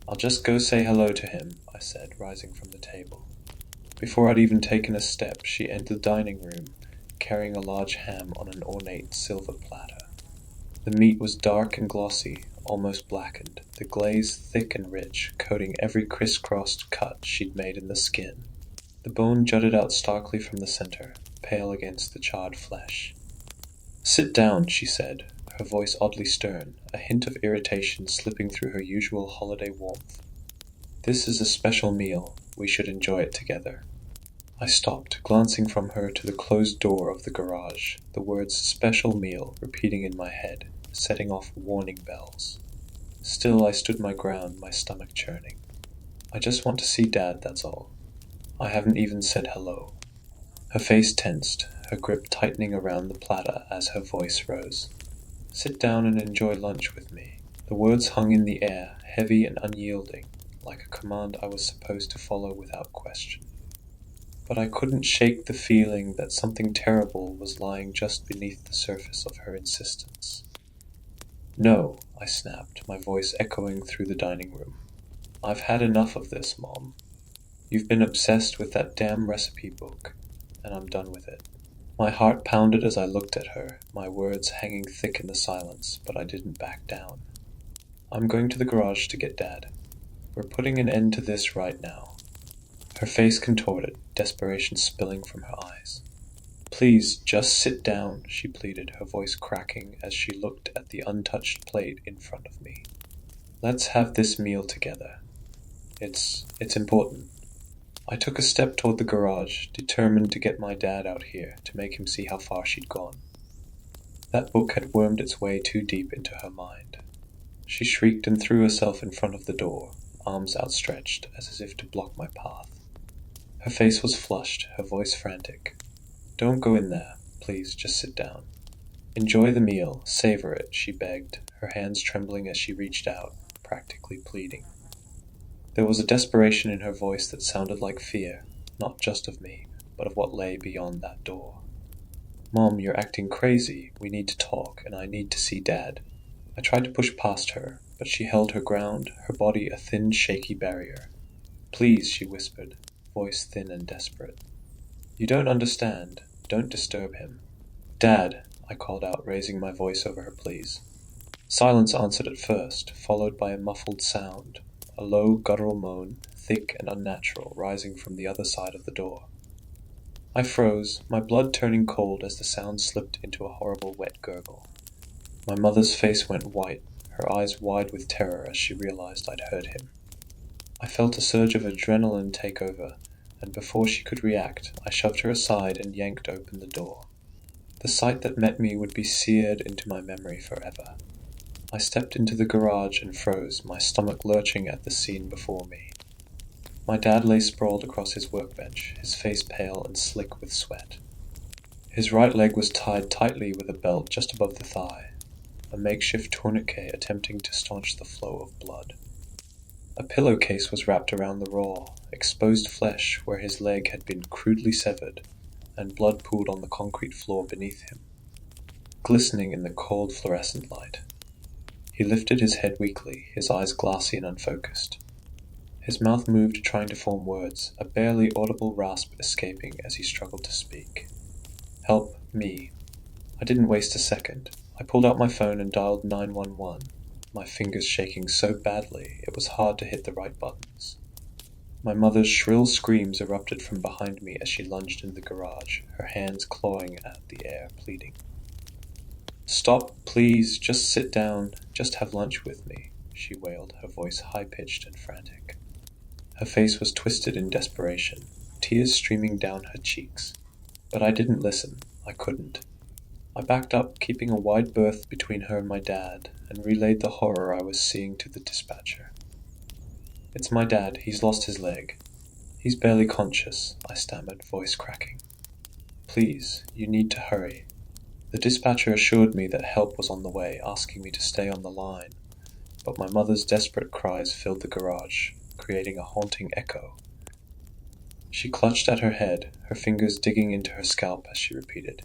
"I'll just go say hello to him," I said, rising from the table. Before I'd even taken a step, she entered the dining room, carrying a large ham on an ornate silver platter. The meat was dark and glossy, almost blackened, the glaze thick and rich, coating every crisscrossed cut she'd made in the skin. The bone jutted out starkly from the center, pale against the charred flesh. "Sit down," she said, her voice oddly stern, a hint of irritation slipping through her usual holiday warmth. "This is a special meal. We should enjoy it together." I stopped, glancing from her to the closed door of the garage, the words "special meal" repeating in my head, setting off warning bells. Still I stood my ground, my stomach churning. "I just want to see Dad, that's all. I haven't even said hello." Her face tensed, her grip tightening around the platter as her voice rose. "Sit down and enjoy lunch with me." The words hung in the air, heavy and unyielding, like a command I was supposed to follow without question. But I couldn't shake the feeling that something terrible was lying just beneath the surface of her insistence. No, I snapped, my voice echoing through the dining room. I've had enough of this, Mom. You've been obsessed with that damn recipe book, and I'm done with it. My heart pounded as I looked at her, my words hanging thick in the silence, but I didn't back down. I'm going to the garage to get Dad. We're putting an end to this right now. Her face contorted, desperation spilling from her eyes. Please, just sit down, she pleaded, her voice cracking as she looked at the untouched plate in front of me. Let's have this meal together. It's important. I took a step toward the garage, determined to get my dad out here, to make him see how far she'd gone. That book had wormed its way too deep into her mind. She shrieked and threw herself in front of the door, arms outstretched as if to block my path. Her face was flushed, her voice frantic. Don't go in there. Please, just sit down. Enjoy the meal, savor it, she begged, her hands trembling as she reached out, practically pleading. There was a desperation in her voice that sounded like fear, not just of me, but of what lay beyond that door. Mom, you're acting crazy. We need to talk, and I need to see Dad. I tried to push past her, but she held her ground, her body a thin, shaky barrier. Please, she whispered, voice thin and desperate. You don't understand. Don't disturb him. Dad, I called out, raising my voice over her pleas. Silence answered at first, followed by a muffled sound, a low, guttural moan, thick and unnatural, rising from the other side of the door. I froze, my blood turning cold as the sound slipped into a horrible wet gurgle. My mother's face went white, her eyes wide with terror as she realized I'd heard him. I felt a surge of adrenaline take over, and before she could react, I shoved her aside and yanked open the door. The sight that met me would be seared into my memory forever. I stepped into the garage and froze, my stomach lurching at the scene before me. My dad lay sprawled across his workbench, his face pale and slick with sweat. His right leg was tied tightly with a belt just above the thigh, a makeshift tourniquet attempting to staunch the flow of blood. A pillowcase was wrapped around the raw, exposed flesh where his leg had been crudely severed, and blood pooled on the concrete floor beneath him, glistening in the cold fluorescent light. He lifted his head weakly, his eyes glassy and unfocused. His mouth moved, trying to form words, a barely audible rasp escaping as he struggled to speak. Help me. I didn't waste a second. I pulled out my phone and dialed 911, my fingers shaking so badly it was hard to hit the right buttons. My mother's shrill screams erupted from behind me as she lunged into the garage, her hands clawing at the air, pleading. Stop, please, just sit down, just have lunch with me, she wailed, her voice high-pitched and frantic. Her face was twisted in desperation, tears streaming down her cheeks. But I didn't listen. I couldn't. I backed up, keeping a wide berth between her and my dad, and relayed the horror I was seeing to the dispatcher. It's my dad. He's lost his leg. He's barely conscious, I stammered, voice cracking. Please, you need to hurry. The dispatcher assured me that help was on the way, asking me to stay on the line, but my mother's desperate cries filled the garage, creating a haunting echo. She clutched at her head, her fingers digging into her scalp as she repeated,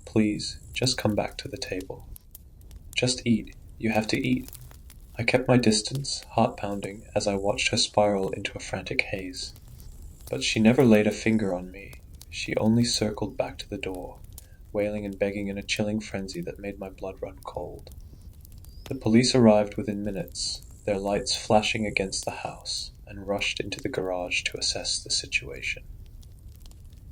Please, just come back to the table. Just eat. You have to eat. I kept my distance, heart pounding, as I watched her spiral into a frantic haze. But she never laid a finger on me. She only circled back to the door, wailing and begging in a chilling frenzy that made my blood run cold. The police arrived within minutes, their lights flashing against the house, and rushed into the garage to assess the situation.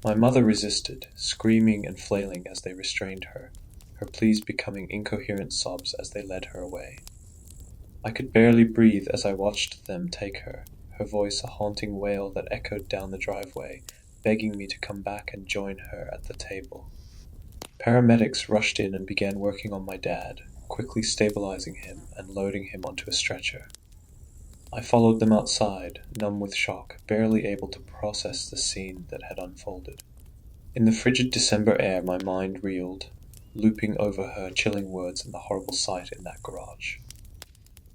My mother resisted, screaming and flailing as they restrained her, her pleas becoming incoherent sobs as they led her away. I could barely breathe as I watched them take her, her voice a haunting wail that echoed down the driveway, begging me to come back and join her at the table. Paramedics rushed in and began working on my dad, quickly stabilizing him and loading him onto a stretcher. I followed them outside, numb with shock, barely able to process the scene that had unfolded. In the frigid December air, my mind reeled, looping over her chilling words and the horrible sight in that garage.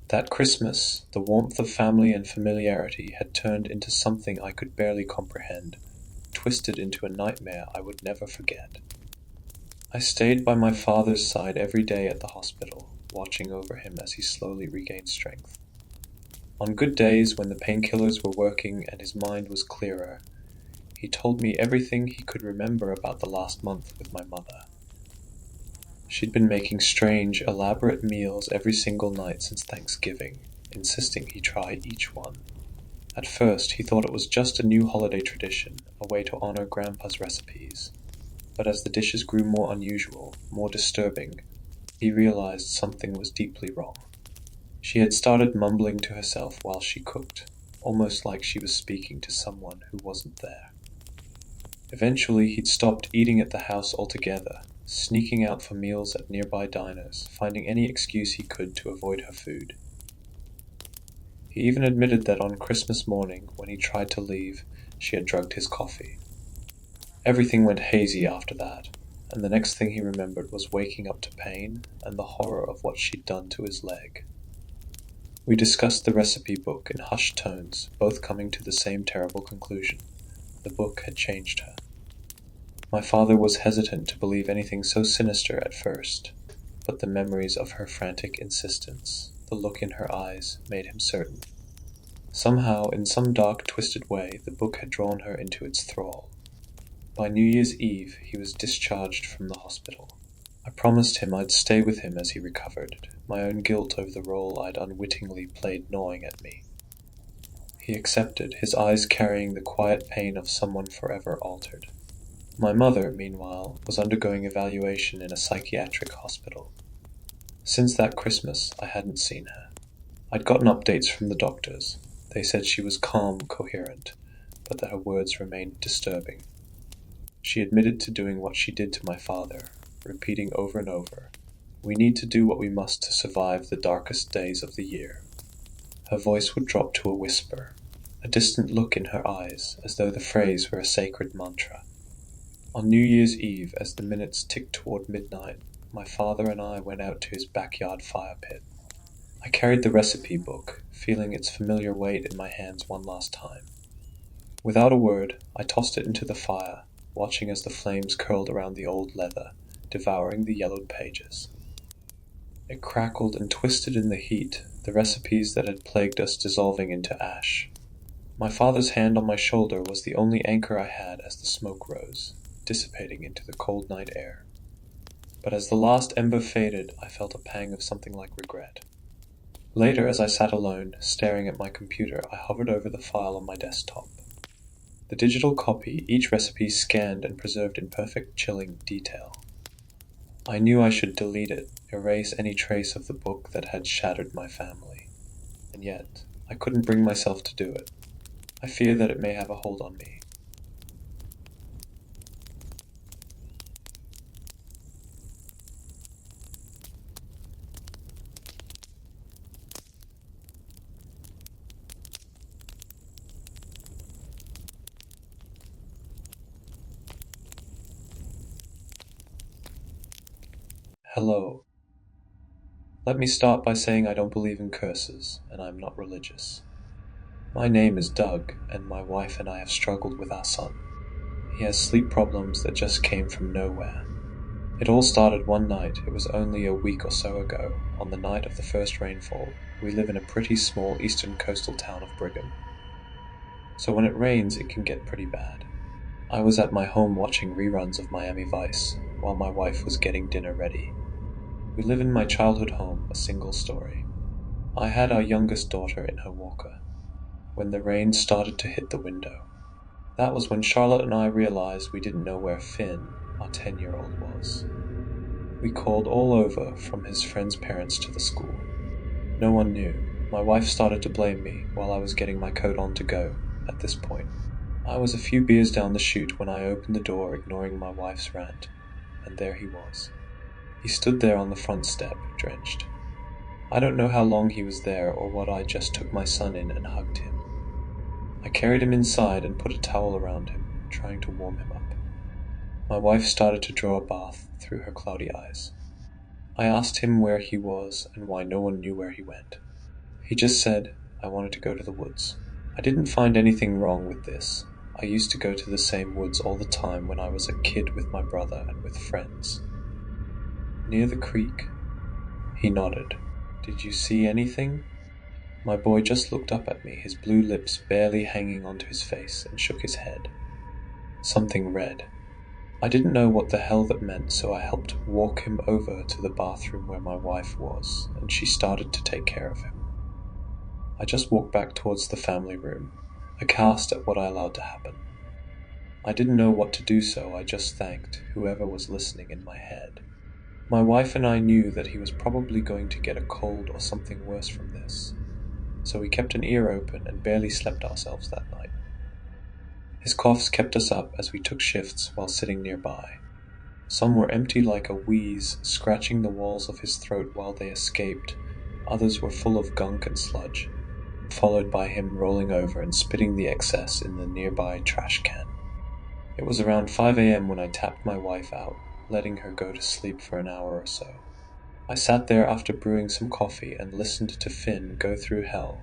That Christmas, the warmth of family and familiarity had turned into something I could barely comprehend, twisted into a nightmare I would never forget. I stayed by my father's side every day at the hospital, watching over him as he slowly regained strength. On good days, when the painkillers were working and his mind was clearer, he told me everything he could remember about the last month with my mother. She'd been making strange, elaborate meals every single night since Thanksgiving, insisting he try each one. At first, he thought it was just a new holiday tradition, a way to honor Grandpa's recipes. But as the dishes grew more unusual, more disturbing, he realized something was deeply wrong. She had started mumbling to herself while she cooked, almost like she was speaking to someone who wasn't there. Eventually, he'd stopped eating at the house altogether, sneaking out for meals at nearby diners, finding any excuse he could to avoid her food. He even admitted that on Christmas morning, when he tried to leave, she had drugged his coffee. Everything went hazy after that, and the next thing he remembered was waking up to pain and the horror of what she'd done to his leg. We discussed the recipe book in hushed tones, both coming to the same terrible conclusion. The book had changed her. My father was hesitant to believe anything so sinister at first, but the memories of her frantic insistence, the look in her eyes, made him certain. Somehow, in some dark, twisted way, the book had drawn her into its thrall. By New Year's Eve, he was discharged from the hospital. I promised him I'd stay with him as he recovered, my own guilt over the role I'd unwittingly played gnawing at me. He accepted, his eyes carrying the quiet pain of someone forever altered. My mother, meanwhile, was undergoing evaluation in a psychiatric hospital. Since that Christmas, I hadn't seen her. I'd gotten updates from the doctors. They said she was calm, coherent, but that her words remained disturbing. She admitted to doing what she did to my father, repeating over and over, "We need to do what we must to survive the darkest days of the year." Her voice would drop to a whisper, a distant look in her eyes, as though the phrase were a sacred mantra. On New Year's Eve, as the minutes ticked toward midnight, my father and I went out to his backyard fire pit. I carried the recipe book, feeling its familiar weight in my hands one last time. Without a word, I tossed it into the fire, watching as the flames curled around the old leather, devouring the yellowed pages. It crackled and twisted in the heat, the recipes that had plagued us dissolving into ash. My father's hand on my shoulder was the only anchor I had as the smoke rose, dissipating into the cold night air. But as the last ember faded, I felt a pang of something like regret. Later, as I sat alone, staring at my computer, I hovered over the file on my desktop. The digital copy, each recipe scanned and preserved in perfect chilling detail. I knew I should delete it, erase any trace of the book that had shattered my family. And yet, I couldn't bring myself to do it. I fear that it may have a hold on me. Hello. Let me start by saying I don't believe in curses, and I'm not religious. My name is Doug, and my wife and I have struggled with our son. He has sleep problems that just came from nowhere. It all started one night. It was only a week or so ago, on the night of the first rainfall. We live in a pretty small eastern coastal town of Brigham. So when it rains, it can get pretty bad. I was at my home watching reruns of Miami Vice, while my wife was getting dinner ready. We live in my childhood home, a single story. I had our youngest daughter in her walker, when the rain started to hit the window. That was when Charlotte and I realized we didn't know where Finn, our 10-year-old, was. We called all over, from his friends' parents to the school. No one knew. My wife started to blame me while I was getting my coat on to go, at this point. I was a few beers down the chute when I opened the door, ignoring my wife's rant, and there he was. He stood there on the front step, drenched. I don't know how long he was there or what. I just took my son in and hugged him. I carried him inside and put a towel around him, trying to warm him up. My wife started to draw a bath through her cloudy eyes. I asked him where he was and why no one knew where he went. He just said, "I wanted to go to the woods." I didn't find anything wrong with this. I used to go to the same woods all the time when I was a kid with my brother and with friends. Near the creek, He nodded. Did you see anything? My boy just looked up at me, his blue lips barely hanging onto his face, and shook his head. Something red. I didn't know what the hell that meant, so I helped walk him over to the bathroom where my wife was, and she started to take care of him. I just walked back towards the family room, aghast at what I allowed to happen. I didn't know what to do, so I just thanked whoever was listening in my head. My wife and I knew that he was probably going to get a cold or something worse from this, so we kept an ear open and barely slept ourselves that night. His coughs kept us up as we took shifts while sitting nearby. Some were empty like a wheeze, scratching the walls of his throat while they escaped. Others were full of gunk and sludge, followed by him rolling over and spitting the excess in the nearby trash can. It was around 5 a.m. when I tapped my wife out, letting her go to sleep for an hour or so. I sat there after brewing some coffee and listened to Finn go through hell.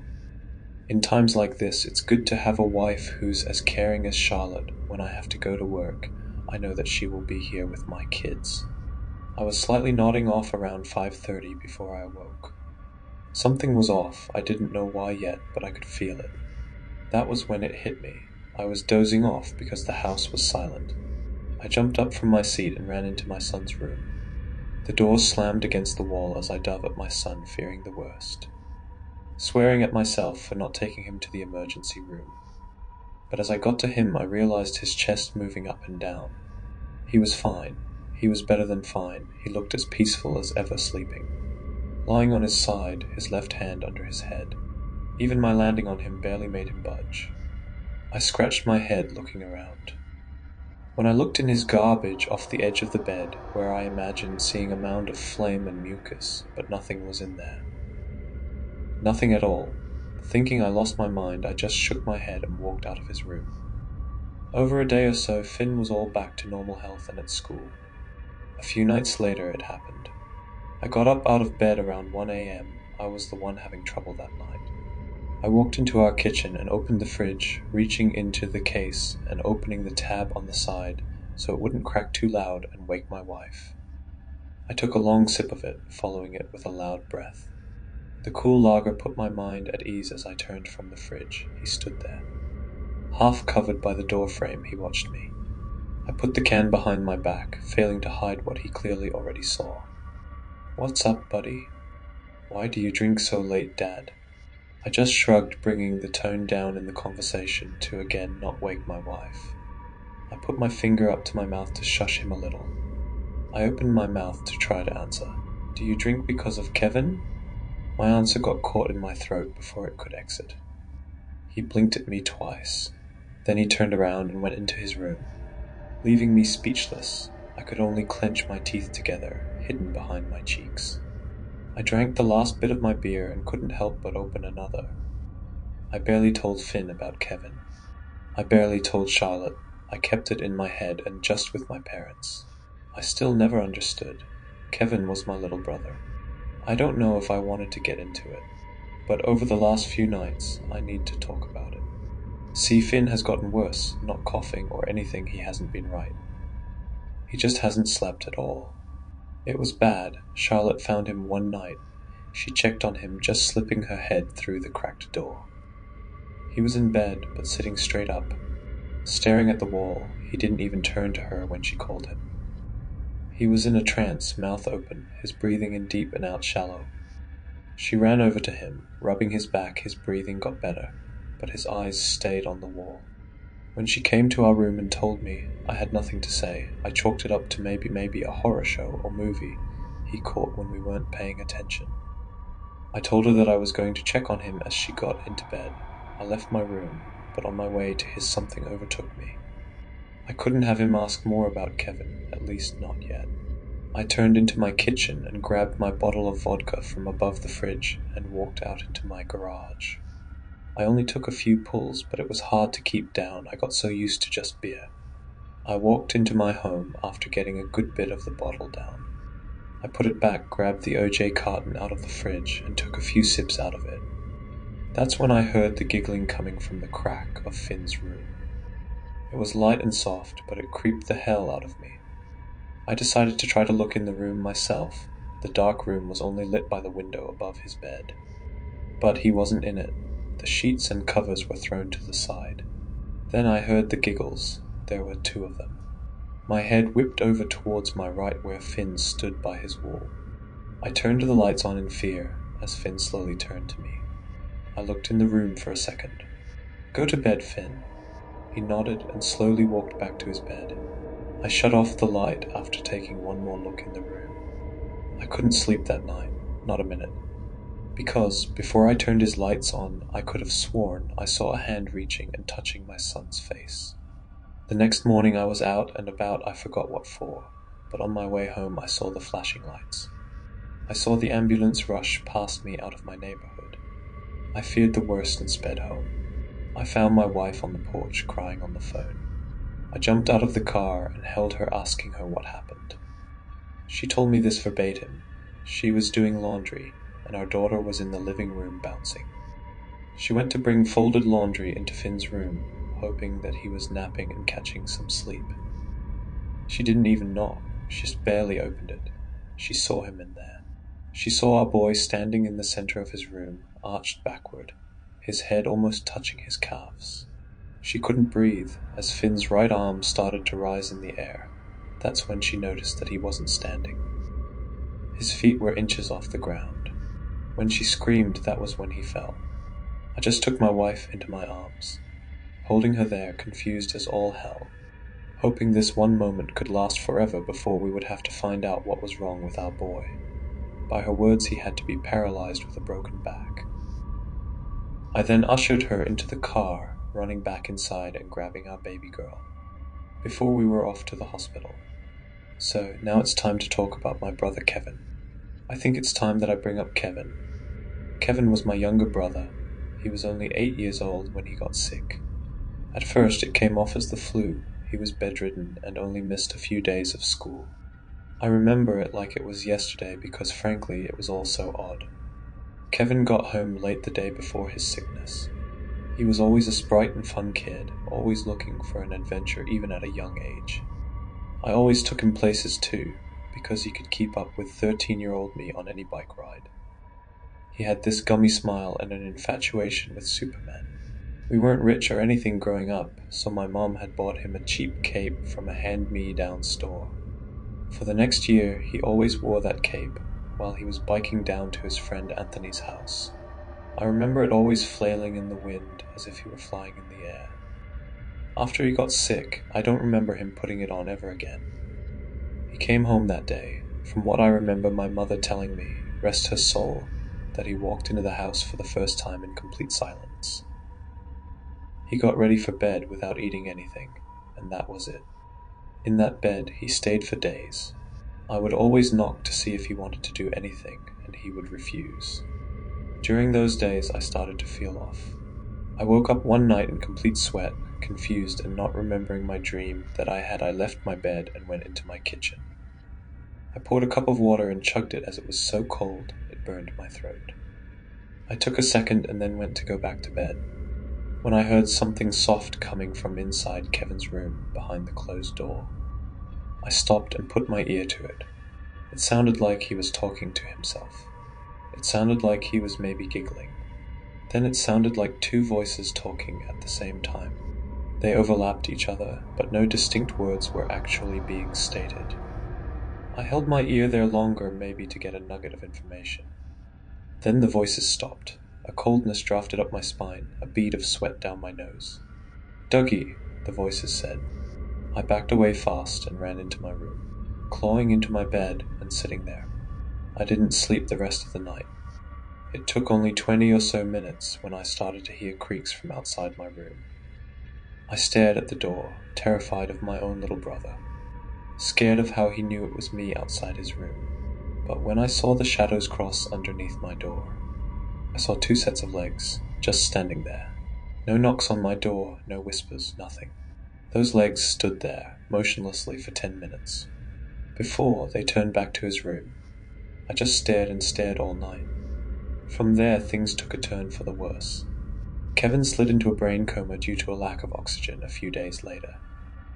In times like this, it's good to have a wife who's as caring as Charlotte. When I have to go to work, I know that she will be here with my kids. I was slightly nodding off around 5:30 before I awoke. Something was off. I didn't know why yet, but I could feel it. That was when it hit me. I was dozing off because the house was silent. I jumped up from my seat and ran into my son's room. The door slammed against the wall as I dove at my son, fearing the worst, swearing at myself for not taking him to the emergency room. But as I got to him, I realized his chest moving up and down. He was fine. He was better than fine. He looked as peaceful as ever sleeping, lying on his side, his left hand under his head. Even my landing on him barely made him budge. I scratched my head, looking around. When I looked in his garbage off the edge of the bed, where I imagined seeing a mound of flame and mucus, but nothing was in there. Nothing at all. Thinking I lost my mind, I just shook my head and walked out of his room. Over a day or so, Finn was all back to normal health and at school. A few nights later, it happened. I got up out of bed around 1 a.m. I was the one having trouble that night. I walked into our kitchen and opened the fridge, reaching into the case and opening the tab on the side so it wouldn't crack too loud and wake my wife. I took a long sip of it, following it with a loud breath. The cool lager put my mind at ease as I turned from the fridge. He stood there. Half covered by the door frame, he watched me. I put the can behind my back, failing to hide what he clearly already saw. "What's up, buddy? Why do you drink so late, Dad?" I just shrugged, bringing the tone down in the conversation to again not wake my wife. I put my finger up to my mouth to shush him a little. I opened my mouth to try to answer. "Do you drink because of Kevin?" My answer got caught in my throat before it could exit. He blinked at me twice. Then he turned around and went into his room, leaving me speechless. I could only clench my teeth together, hidden behind my cheeks. I drank the last bit of my beer and couldn't help but open another. I barely told Finn about Kevin. I barely told Charlotte. I kept it in my head and just with my parents. I still never understood. Kevin was my little brother. I don't know if I wanted to get into it, but over the last few nights, I need to talk about it. See, Finn has gotten worse, not coughing or anything. He hasn't been right. He just hasn't slept at all. It was bad. Charlotte found him one night. She checked on him, just slipping her head through the cracked door. He was in bed, but sitting straight up, staring at the wall. He didn't even turn to her when she called him. He was in a trance, mouth open, his breathing in deep and out shallow. She ran over to him, rubbing his back. His breathing got better, but his eyes stayed on the wall. When she came to our room and told me, I had nothing to say. I chalked it up to maybe a horror show or movie he caught when we weren't paying attention. I told her that I was going to check on him as she got into bed. I left my room, but on my way to his something overtook me. I couldn't have him ask more about Kevin, at least not yet. I turned into my kitchen and grabbed my bottle of vodka from above the fridge and walked out into my garage. I only took a few pulls, but it was hard to keep down. I got so used to just beer. I walked into my home after getting a good bit of the bottle down. I put it back, grabbed the OJ carton out of the fridge, and took a few sips out of it. That's when I heard the giggling coming from the crack of Finn's room. It was light and soft, but it creeped the hell out of me. I decided to try to look in the room myself. The dark room was only lit by the window above his bed. But he wasn't in it. The sheets and covers were thrown to the side. Then I heard the giggles. There were 2 of them. My head whipped over towards my right where Finn stood by his wall. I turned the lights on in fear as Finn slowly turned to me. I looked in the room for a second. "Go to bed, Finn." He nodded and slowly walked back to his bed. I shut off the light after taking one more look in the room. I couldn't sleep that night, not a minute. Because, before I turned his lights on, I could have sworn I saw a hand reaching and touching my son's face. The next morning I was out and about, I forgot what for, but on my way home I saw the flashing lights. I saw the ambulance rush past me out of my neighborhood. I feared the worst and sped home. I found my wife on the porch crying on the phone. I jumped out of the car and held her, asking her what happened. She told me this verbatim. She was doing laundry, and our daughter was in the living room bouncing. She went to bring folded laundry into Finn's room, hoping that he was napping and catching some sleep. She didn't even knock, she just barely opened it. She saw him in there. She saw our boy standing in the center of his room, arched backward, his head almost touching his calves. She couldn't breathe as Finn's right arm started to rise in the air. That's when she noticed that he wasn't standing. His feet were inches off the ground. When she screamed, that was when he fell. I just took my wife into my arms, holding her there, confused as all hell, hoping this one moment could last forever before we would have to find out what was wrong with our boy. By her words, he had to be paralyzed with a broken back. I then ushered her into the car, running back inside and grabbing our baby girl, before we were off to the hospital. So now it's time to talk about my brother Kevin. I think it's time that I bring up Kevin. Kevin was my younger brother. He was only 8 years old when he got sick. At first it came off as the flu. He was bedridden and only missed a few days of school. I remember it like it was yesterday because frankly it was all so odd. Kevin got home late the day before his sickness. He was always a sprite and fun kid, always looking for an adventure even at a young age. I always took him places too, because he could keep up with 13-year-old me on any bike ride. He had this gummy smile and an infatuation with Superman. We weren't rich or anything growing up, so my mom had bought him a cheap cape from a hand-me-down store. For the next year, he always wore that cape while he was biking down to his friend Anthony's house. I remember it always flailing in the wind as if he were flying in the air. After he got sick, I don't remember him putting it on ever again. He came home that day. From what I remember my mother telling me, rest her soul, that he walked into the house for the first time in complete silence. He got ready for bed without eating anything, and that was it. In that bed, he stayed for days. I would always knock to see if he wanted to do anything, and he would refuse. During those days, I started to feel off. I woke up one night in complete sweat, confused and not remembering my dream that I left my bed and went into my kitchen. I poured a cup of water and chugged it as it was so cold it burned my throat. I took a second and then went to go back to bed, when I heard something soft coming from inside Kevin's room behind the closed door. I stopped and put my ear to it. It sounded like he was talking to himself. It sounded like he was maybe giggling. Then it sounded like 2 voices talking at the same time. They overlapped each other, but no distinct words were actually being stated. I held my ear there longer, maybe to get a nugget of information. Then the voices stopped. A coldness drafted up my spine, a bead of sweat down my nose. "Dougie," the voices said. I backed away fast and ran into my room, clawing into my bed and sitting there. I didn't sleep the rest of the night. It took only 20 or so minutes when I started to hear creaks from outside my room. I stared at the door, terrified of my own little brother, scared of how he knew it was me outside his room. But when I saw the shadows cross underneath my door, I saw 2 sets of legs, just standing there. No knocks on my door, no whispers, nothing. Those legs stood there, motionlessly for 10 minutes, before they turned back to his room. I just stared and stared all night. From there, things took a turn for the worse. Kevin slid into a brain coma due to a lack of oxygen a few days later.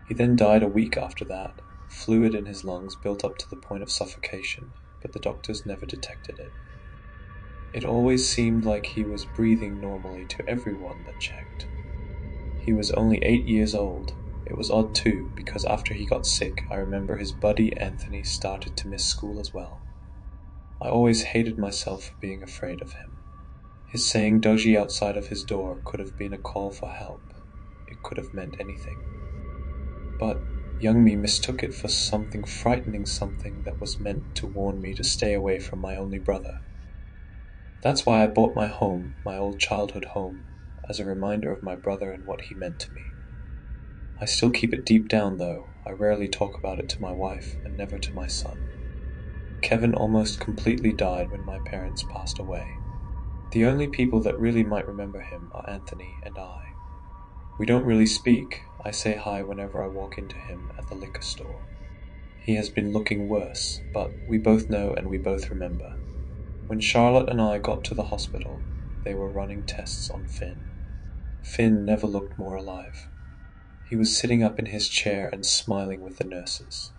He then died a week after that. Fluid in his lungs built up to the point of suffocation, but the doctors never detected it. It always seemed like he was breathing normally to everyone that checked. He was only 8 years old. It was odd too, because after he got sick, I remember his buddy Anthony started to miss school as well. I always hated myself for being afraid of him. His saying doji outside of his door could have been a call for help. It could have meant anything. But young me mistook it for something frightening, something that was meant to warn me to stay away from my only brother. That's why I bought my home, my old childhood home, as a reminder of my brother and what he meant to me. I still keep it deep down though. I rarely talk about it to my wife and never to my son. Kevin almost completely died when my parents passed away. The only people that really might remember him are Anthony and I. We don't really speak. I say hi whenever I walk into him at the liquor store. He has been looking worse, but we both know and we both remember. When Charlotte and I got to the hospital, they were running tests on Finn. Finn never looked more alive. He was sitting up in his chair and smiling with the nurses.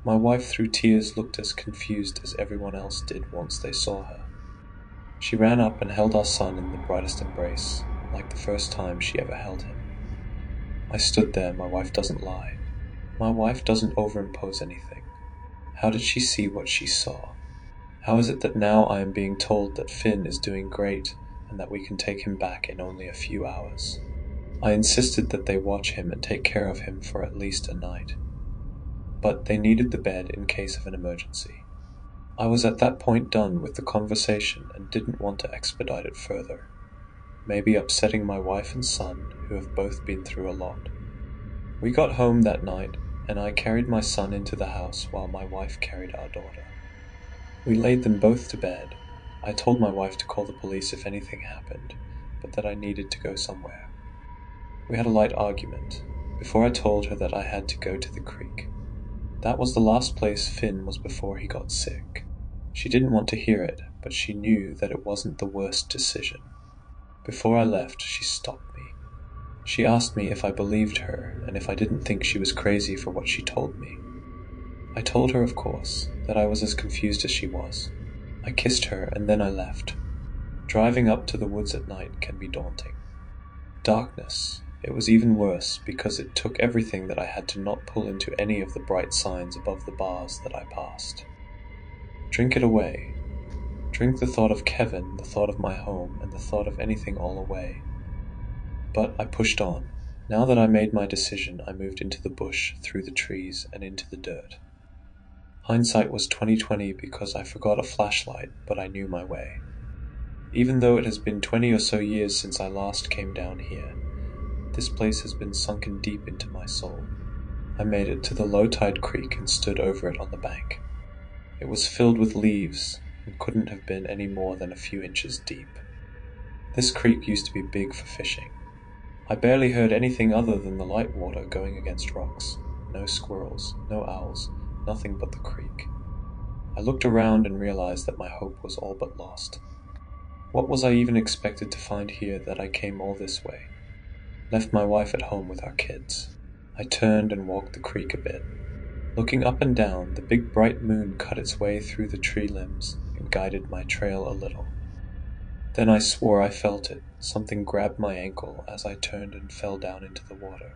My wife, through tears, looked as confused as everyone else did once they saw her. She ran up and held our son in the brightest embrace, like the first time she ever held him. I stood there. My wife doesn't lie. My wife doesn't overimpose anything. How did she see what she saw? How is it that now I am being told that Finn is doing great and that we can take him back in only a few hours? I insisted that they watch him and take care of him for at least a night. But they needed the bed in case of an emergency. I was at that point done with the conversation and didn't want to expedite it further, maybe upsetting my wife and son, who have both been through a lot. We got home that night, and I carried my son into the house while my wife carried our daughter. We laid them both to bed. I told my wife to call the police if anything happened, but that I needed to go somewhere. We had a light argument, before I told her that I had to go to the creek. That was the last place Finn was before he got sick. She didn't want to hear it, but she knew that it wasn't the worst decision. Before I left, she stopped me. She asked me if I believed her and if I didn't think she was crazy for what she told me. I told her, of course, that I was as confused as she was. I kissed her and then I left. Driving up to the woods at night can be daunting. Darkness. It was even worse because it took everything that I had to not pull into any of the bright signs above the bars that I passed. Drink it away. Drink the thought of Kevin, the thought of my home, and the thought of anything all away. But I pushed on. Now that I made my decision, I moved into the bush, through the trees, and into the dirt. Hindsight was 20/20 because I forgot a flashlight, but I knew my way. Even though it has been 20 or so years since I last came down here, this place has been sunken deep into my soul. I made it to the low-tide creek and stood over it on the bank. It was filled with leaves and couldn't have been any more than a few inches deep. This creek used to be big for fishing. I barely heard anything other than the light water going against rocks. No squirrels, no owls, nothing but the creek. I looked around and realized that my hope was all but lost. What was I even expected to find here that I came all this way? Left my wife at home with our kids. I turned and walked the creek a bit. Looking up and down, the big bright moon cut its way through the tree limbs and guided my trail a little. Then I swore I felt it. Something grabbed my ankle as I turned and fell down into the water.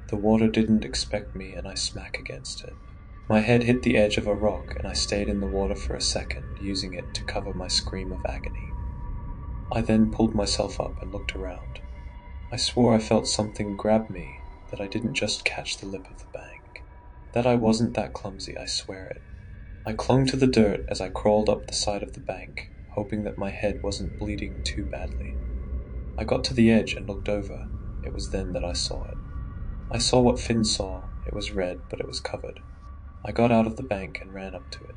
The water didn't expect me and I smack against it. My head hit the edge of a rock and I stayed in the water for a second, using it to cover my scream of agony. I then pulled myself up and looked around. I swore I felt something grab me, that I didn't just catch the lip of the bank. That I wasn't that clumsy, I swear it. I clung to the dirt as I crawled up the side of the bank, hoping that my head wasn't bleeding too badly. I got to the edge and looked over. It was then that I saw it. I saw what Finn saw. It was red, but it was covered. I got out of the bank and ran up to it.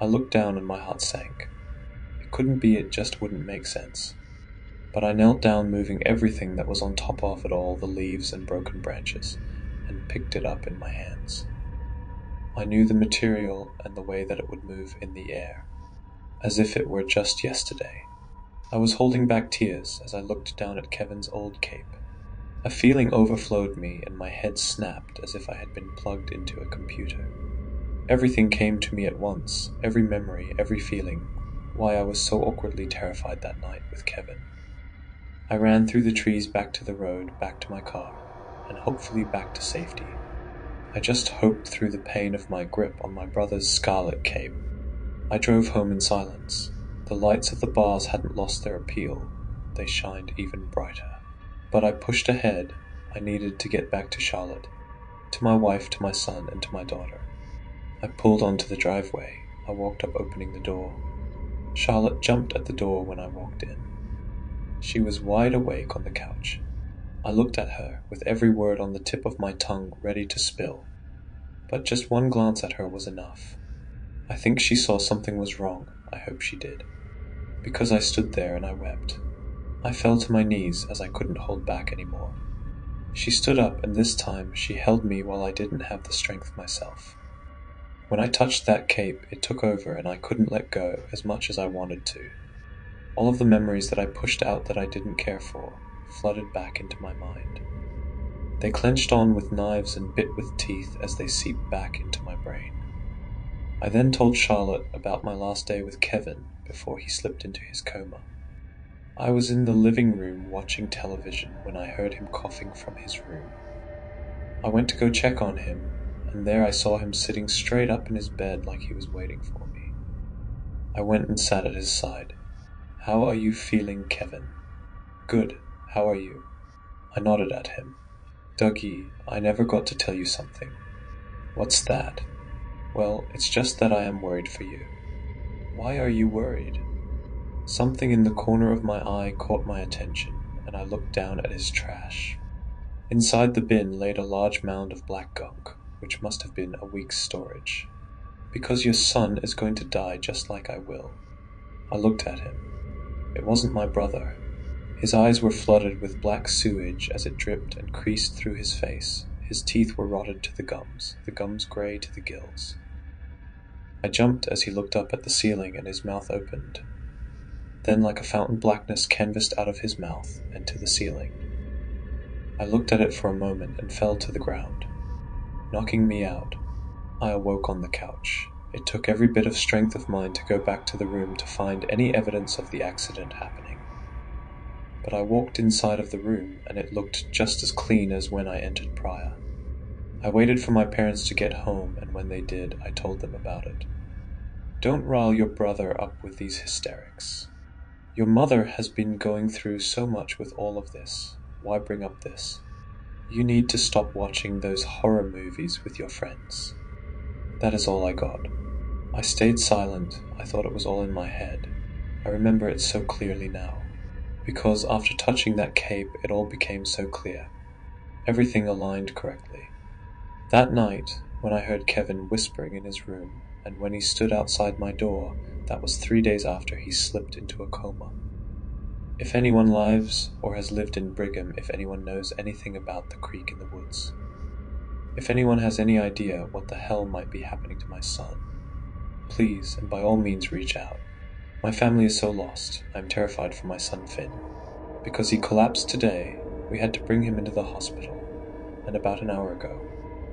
I looked down and my heart sank. It couldn't be, it just wouldn't make sense. But I knelt down, moving everything that was on top of it all, the leaves and broken branches, and picked it up in my hands. I knew the material and the way that it would move in the air, as if it were just yesterday. I was holding back tears as I looked down at Kevin's old cape. A feeling overflowed me and my head snapped as if I had been plugged into a computer. Everything came to me at once, every memory, every feeling, why I was so awkwardly terrified that night with Kevin. I ran through the trees back to the road, back to my car, and hopefully back to safety. I just hoped through the pain of my grip on my brother's scarlet cape. I drove home in silence. The lights of the bars hadn't lost their appeal. They shined even brighter. But I pushed ahead. I needed to get back to Charlotte, to my wife, to my son, and to my daughter. I pulled onto the driveway. I walked up, opening the door. Charlotte jumped at the door when I walked in. She was wide awake on the couch. I looked at her, with every word on the tip of my tongue ready to spill. But just one glance at her was enough. I think she saw something was wrong. I hope she did. Because I stood there and I wept. I fell to my knees as I couldn't hold back anymore. She stood up, and this time she held me while I didn't have the strength myself. When I touched that cape, it took over and I couldn't let go as much as I wanted to. All of the memories that I pushed out that I didn't care for flooded back into my mind. They clenched on with knives and bit with teeth as they seeped back into my brain. I then told Charlotte about my last day with Kevin before he slipped into his coma. I was in the living room watching television when I heard him coughing from his room. I went to go check on him, and there I saw him sitting straight up in his bed like he was waiting for me. I went and sat at his side. "How are you feeling, Kevin?" "Good. How are you?" I nodded at him. "Dougie, I never got to tell you something." "What's that?" "Well, it's just that I am worried for you." "Why are you worried?" Something in the corner of my eye caught my attention, and I looked down at his trash. Inside the bin laid a large mound of black gunk, which must have been a week's storage. "Because your son is going to die just like I will." I looked at him. It wasn't my brother. His eyes were flooded with black sewage as it dripped and creased through his face. His teeth were rotted to the gums grey to the gills. I jumped as he looked up at the ceiling and his mouth opened. Then, like a fountain, blackness canvassed out of his mouth and to the ceiling. I looked at it for a moment and fell to the ground, knocking me out. I awoke on the couch. It took every bit of strength of mine to go back to the room to find any evidence of the accident happening. But I walked inside of the room, and it looked just as clean as when I entered prior. I waited for my parents to get home, and when they did, I told them about it. "Don't rile your brother up with these hysterics. Your mother has been going through so much with all of this. Why bring up this? You need to stop watching those horror movies with your friends." That is all I got. I stayed silent. I thought it was all in my head. I remember it so clearly now. Because after touching that cape, it all became so clear. Everything aligned correctly. That night, when I heard Kevin whispering in his room, and when he stood outside my door, that was 3 days after he slipped into a coma. If anyone lives or has lived in Brigham, if anyone knows anything about the creek in the woods, if anyone has any idea what the hell might be happening to my son, please and by all means reach out. My family is so lost. I am terrified for my son Finn. Because he collapsed today, we had to bring him into the hospital, and about an hour ago,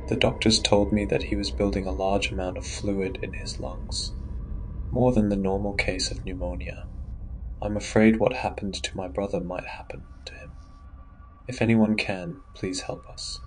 the doctors told me that he was building a large amount of fluid in his lungs, more than the normal case of pneumonia. I'm afraid what happened to my brother might happen to him. If anyone can, please help us.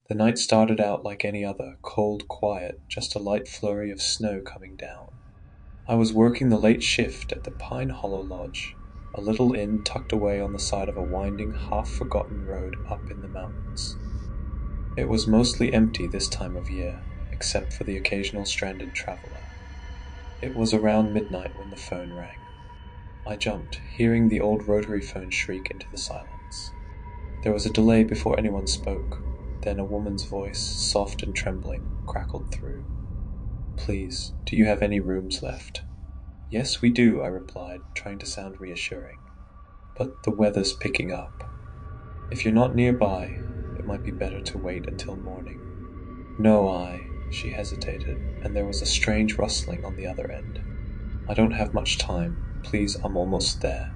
The night started out like any other, cold, quiet, just a light flurry of snow coming down. I was working the late shift at the Pine Hollow Lodge, a little inn tucked away on the side of a winding, half-forgotten road up in the mountains. It was mostly empty this time of year, except for the occasional stranded traveler. It was around midnight when the phone rang. I jumped, hearing the old rotary phone shriek into the silence. There was a delay before anyone spoke. Then a woman's voice, soft and trembling, crackled through. "Please, do you have any rooms left?" "Yes, we do," I replied, trying to sound reassuring. "But the weather's picking up. If you're not nearby, it might be better to wait until morning." No, she hesitated, and there was a strange rustling on the other end. I don't have much time. Please, I'm almost there.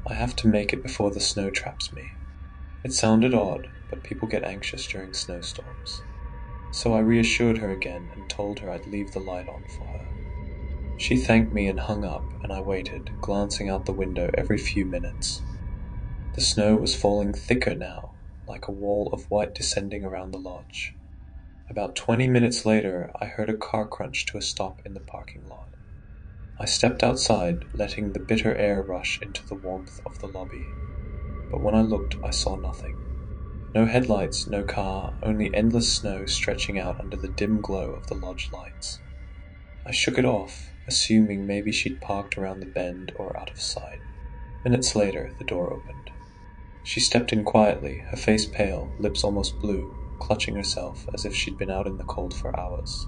I have to make it before the snow traps me. It sounded odd, but people get anxious during snowstorms. So I reassured her again and told her I'd leave the light on for her. She thanked me and hung up, and I waited, glancing out the window every few minutes. The snow was falling thicker now, like a wall of white descending around the lodge. About 20 minutes later, I heard a car crunch to a stop in the parking lot. I stepped outside, letting the bitter air rush into the warmth of the lobby. But when I looked, I saw nothing. No headlights, no car, only endless snow stretching out under the dim glow of the lodge lights. I shook it off, assuming maybe she'd parked around the bend or out of sight. Minutes later, the door opened. She stepped in quietly, her face pale, lips almost blue, clutching herself as if she'd been out in the cold for hours.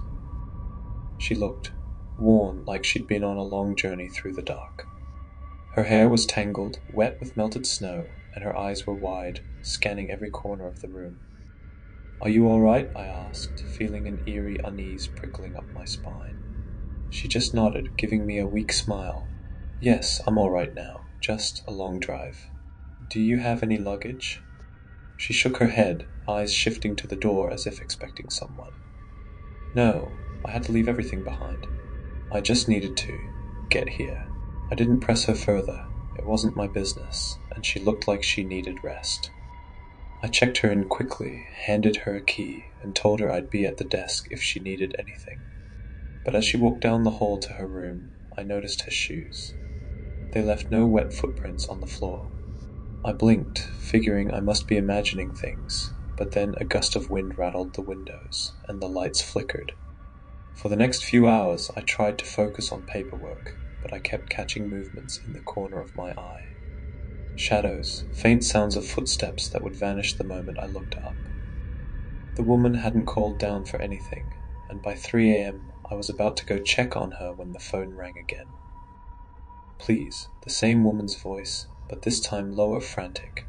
She looked worn, like she'd been on a long journey through the dark. Her hair was tangled, wet with melted snow, and her eyes were wide, scanning every corner of the room. "Are you all right?" I asked, feeling an eerie unease prickling up my spine. She just nodded, giving me a weak smile. "Yes, I'm all right now. Just a long drive. Do you have any luggage?" She shook her head, eyes shifting to the door as if expecting someone. "No, I had to leave everything behind. I just needed to get here." I didn't press her further. It wasn't my business, and she looked like she needed rest. I checked her in quickly, handed her a key, and told her I'd be at the desk if she needed anything. But as she walked down the hall to her room, I noticed her shoes. They left no wet footprints on the floor. I blinked, figuring I must be imagining things, but then a gust of wind rattled the windows, and the lights flickered. For the next few hours, I tried to focus on paperwork, but I kept catching movements in the corner of my eye. Shadows, faint sounds of footsteps that would vanish the moment I looked up. The woman hadn't called down for anything, and by 3 a.m. I was about to go check on her when the phone rang again. "Please," the same woman's voice, but this time lower, frantic.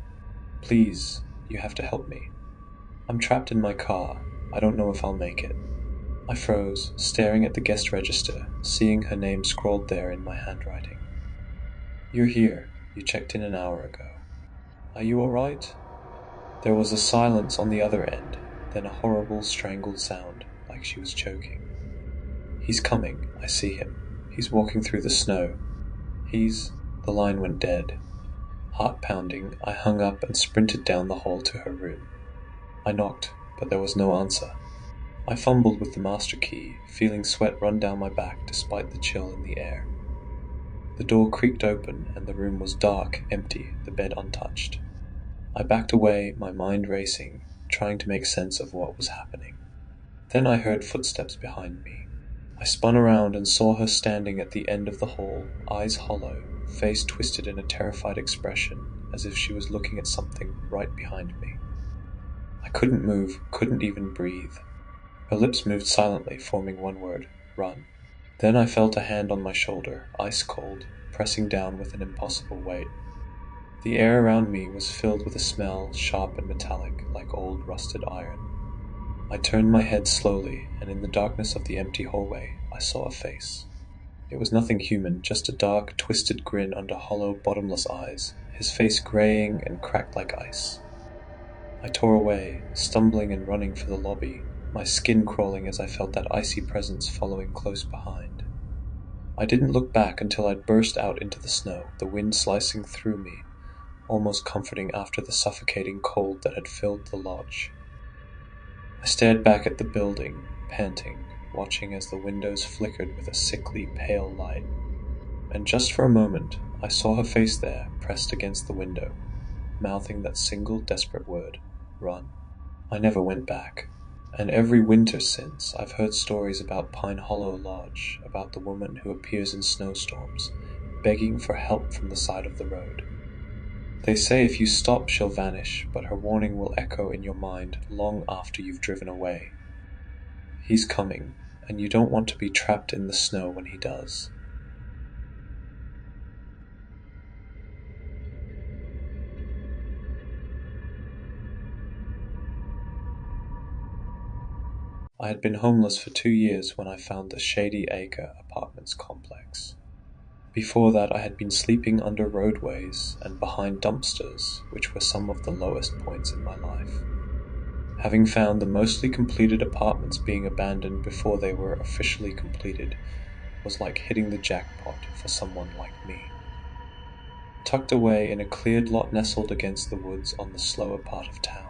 "Please, you have to help me. I'm trapped in my car. I don't know if I'll make it." I froze, staring at the guest register, seeing her name scrawled there in my handwriting. "You're here. You checked in an hour ago. Are you all right?" There was a silence on the other end, then a horrible strangled sound, like she was choking. "He's coming. I see him. He's walking through the snow. He's—" The line went dead. Heart pounding, I hung up and sprinted down the hall to her room. I knocked, but there was no answer. I fumbled with the master key, feeling sweat run down my back despite the chill in the air. The door creaked open, and the room was dark, empty, the bed untouched. I backed away, my mind racing, trying to make sense of what was happening. Then I heard footsteps behind me. I spun around and saw her standing at the end of the hall, eyes hollow, face twisted in a terrified expression, as if she was looking at something right behind me. I couldn't move, couldn't even breathe. Her lips moved silently, forming one word: "Run." Then I felt a hand on my shoulder, ice cold, pressing down with an impossible weight. The air around me was filled with a smell, sharp and metallic, like old rusted iron. I turned my head slowly, and in the darkness of the empty hallway, I saw a face. It was nothing human, just a dark, twisted grin under hollow, bottomless eyes, his face graying and cracked like ice. I tore away, stumbling and running for the lobby, my skin crawling as I felt that icy presence following close behind. I didn't look back until I'd burst out into the snow, the wind slicing through me, almost comforting after the suffocating cold that had filled the lodge. I stared back at the building, panting, watching as the windows flickered with a sickly, pale light. And just for a moment, I saw her face there, pressed against the window, mouthing that single desperate word: "Run." I never went back. And every winter since, I've heard stories about Pine Hollow Lodge, about the woman who appears in snowstorms, begging for help from the side of the road. They say if you stop, she'll vanish, but her warning will echo in your mind long after you've driven away. He's coming, and you don't want to be trapped in the snow when he does. I had been homeless for 2 years when I found the Shady Acre Apartments complex. Before that, I had been sleeping under roadways and behind dumpsters, which were some of the lowest points in my life. Having found the mostly completed apartments being abandoned before they were officially completed was like hitting the jackpot for someone like me. Tucked away in a cleared lot nestled against the woods on the slower part of town,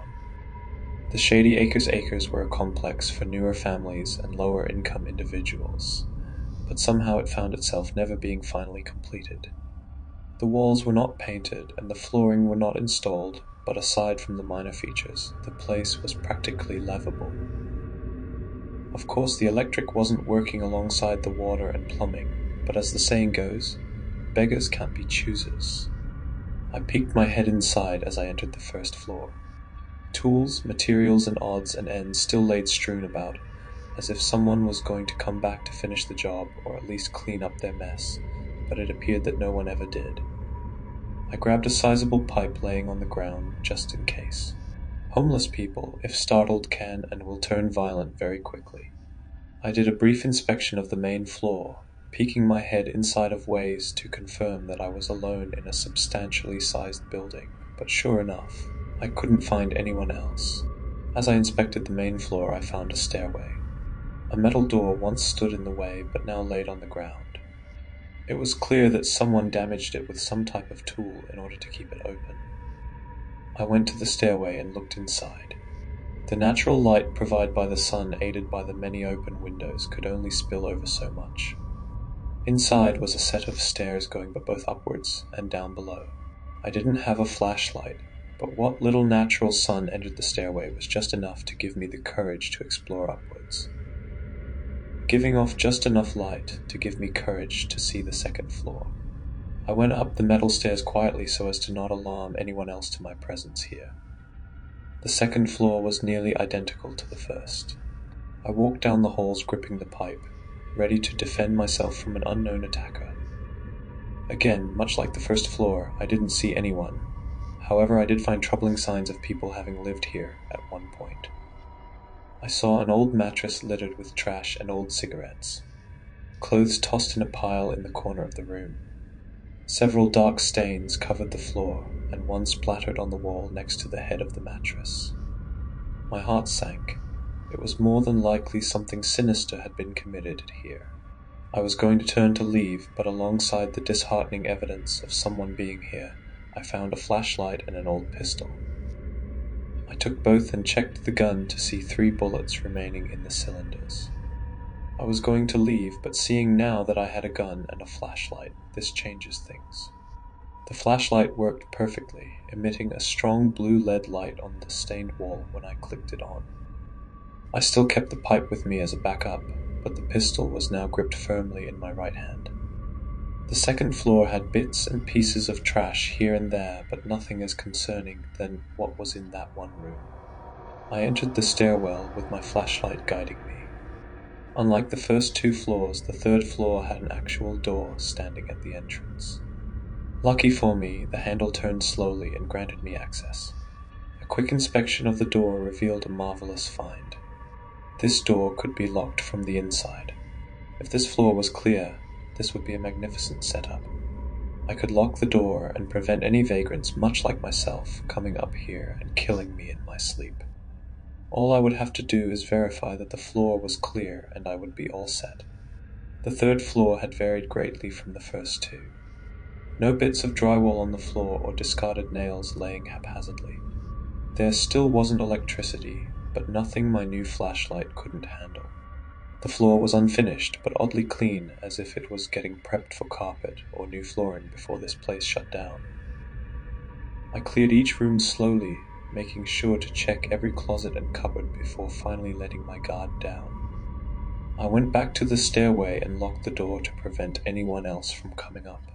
the Shady Acres were a complex for newer families and lower-income individuals, but somehow it found itself never being finally completed. The walls were not painted and the flooring were not installed, but aside from the minor features, the place was practically livable. Of course, the electric wasn't working alongside the water and plumbing, but as the saying goes, beggars can't be choosers. I peeked my head inside as I entered the first floor. Tools, materials, and odds and ends still laid strewn about, as if someone was going to come back to finish the job or at least clean up their mess, but it appeared that no one ever did. I grabbed a sizable pipe laying on the ground, just in case. Homeless people, if startled, can and will turn violent very quickly. I did a brief inspection of the main floor, peeking my head inside of ways to confirm that I was alone in a substantially sized building, but sure enough, I couldn't find anyone else. As I inspected the main floor, I found a stairway. A metal door once stood in the way, but now laid on the ground. It was clear that someone damaged it with some type of tool in order to keep it open. I went to the stairway and looked inside. The natural light provided by the sun, aided by the many open windows, could only spill over so much. Inside was a set of stairs going both upwards and down below. I didn't have a flashlight, but what little natural sun entered the stairway was just enough to give me the courage to explore upwards. Giving off just enough light to give me courage to see the second floor. I went up the metal stairs quietly so as to not alarm anyone else to my presence here. The second floor was nearly identical to the first. I walked down the halls gripping the pipe, ready to defend myself from an unknown attacker. Again, much like the first floor, I didn't see anyone. However, I did find troubling signs of people having lived here at one point. I saw an old mattress littered with trash and old cigarettes. Clothes tossed in a pile in the corner of the room. Several dark stains covered the floor, and one splattered on the wall next to the head of the mattress. My heart sank. It was more than likely something sinister had been committed here. I was going to turn to leave, but alongside the disheartening evidence of someone being here, I found a flashlight and an old pistol. I took both and checked the gun to see 3 bullets remaining in the cylinders. I was going to leave, but seeing now that I had a gun and a flashlight, this changes things. The flashlight worked perfectly, emitting a strong blue LED light on the stained wall when I clicked it on. I still kept the pipe with me as a backup, but the pistol was now gripped firmly in my right hand. The second floor had bits and pieces of trash here and there, but nothing as concerning than what was in that one room. I entered the stairwell with my flashlight guiding me. Unlike the first 2 floors, the third floor had an actual door standing at the entrance. Lucky for me, the handle turned slowly and granted me access. A quick inspection of the door revealed a marvelous find. This door could be locked from the inside. If this floor was clear, this would be a magnificent setup. I could lock the door and prevent any vagrants, much like myself, coming up here and killing me in my sleep. All I would have to do is verify that the floor was clear and I would be all set. The third floor had varied greatly from the first 2. No bits of drywall on the floor or discarded nails laying haphazardly. There still wasn't electricity, but nothing my new flashlight couldn't handle. The floor was unfinished, but oddly clean, as if it was getting prepped for carpet or new flooring before this place shut down. I cleared each room slowly, making sure to check every closet and cupboard before finally letting my guard down. I went back to the stairway and locked the door to prevent anyone else from coming up.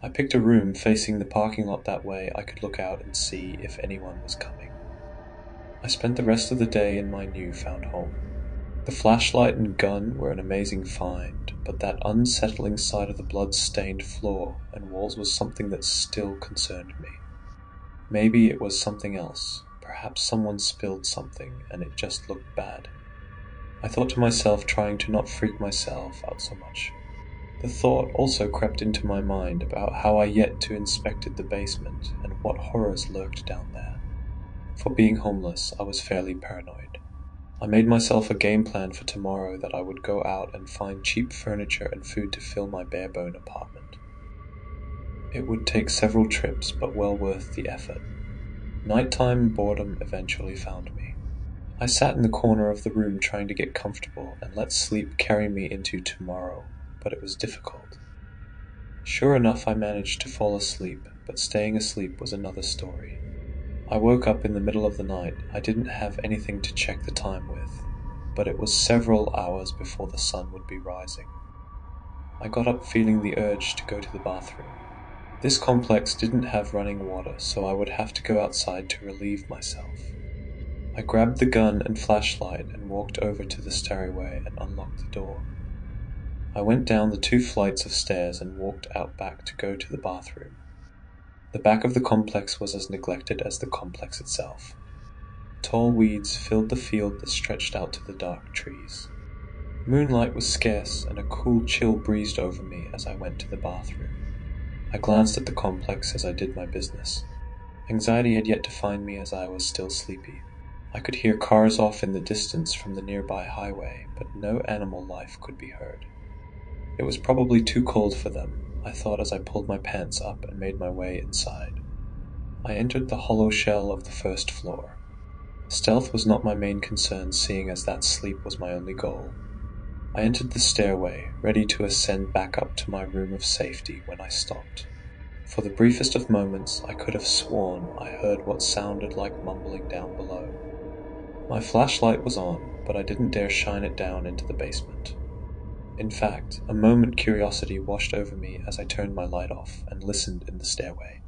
I picked a room facing the parking lot that way I could look out and see if anyone was coming. I spent the rest of the day in my new-found home. The flashlight and gun were an amazing find, but that unsettling sight of the blood-stained floor and walls was something that still concerned me. Maybe it was something else. Perhaps someone spilled something and it just looked bad. I thought to myself, trying to not freak myself out so much. The thought also crept into my mind about how I yet to inspected the basement and what horrors lurked down there. For being homeless, I was fairly paranoid. I made myself a game plan for tomorrow that I would go out and find cheap furniture and food to fill my bare-bone apartment. It would take several trips, but well worth the effort. Nighttime boredom eventually found me. I sat in the corner of the room trying to get comfortable and let sleep carry me into tomorrow, but it was difficult. Sure enough, I managed to fall asleep, but staying asleep was another story. I woke up in the middle of the night. I didn't have anything to check the time with, but it was several hours before the sun would be rising. I got up feeling the urge to go to the bathroom. This complex didn't have running water, so I would have to go outside to relieve myself. I grabbed the gun and flashlight and walked over to the stairway and unlocked the door. I went down the 2 flights of stairs and walked out back to go to the bathroom. The back of the complex was as neglected as the complex itself. Tall weeds filled the field that stretched out to the dark trees. Moonlight was scarce, and a cool chill breezed over me as I went to the bathroom. I glanced at the complex as I did my business. Anxiety had yet to find me as I was still sleepy. I could hear cars off in the distance from the nearby highway, but no animal life could be heard. It was probably too cold for them, I thought as I pulled my pants up and made my way inside. I entered the hollow shell of the first floor. Stealth was not my main concern, seeing as that sleep was my only goal. I entered the stairway, ready to ascend back up to my room of safety when I stopped. For the briefest of moments, I could have sworn I heard what sounded like mumbling down below. My flashlight was on, but I didn't dare shine it down into the basement. In fact, a moment curiosity washed over me as I turned my light off and listened in the stairway.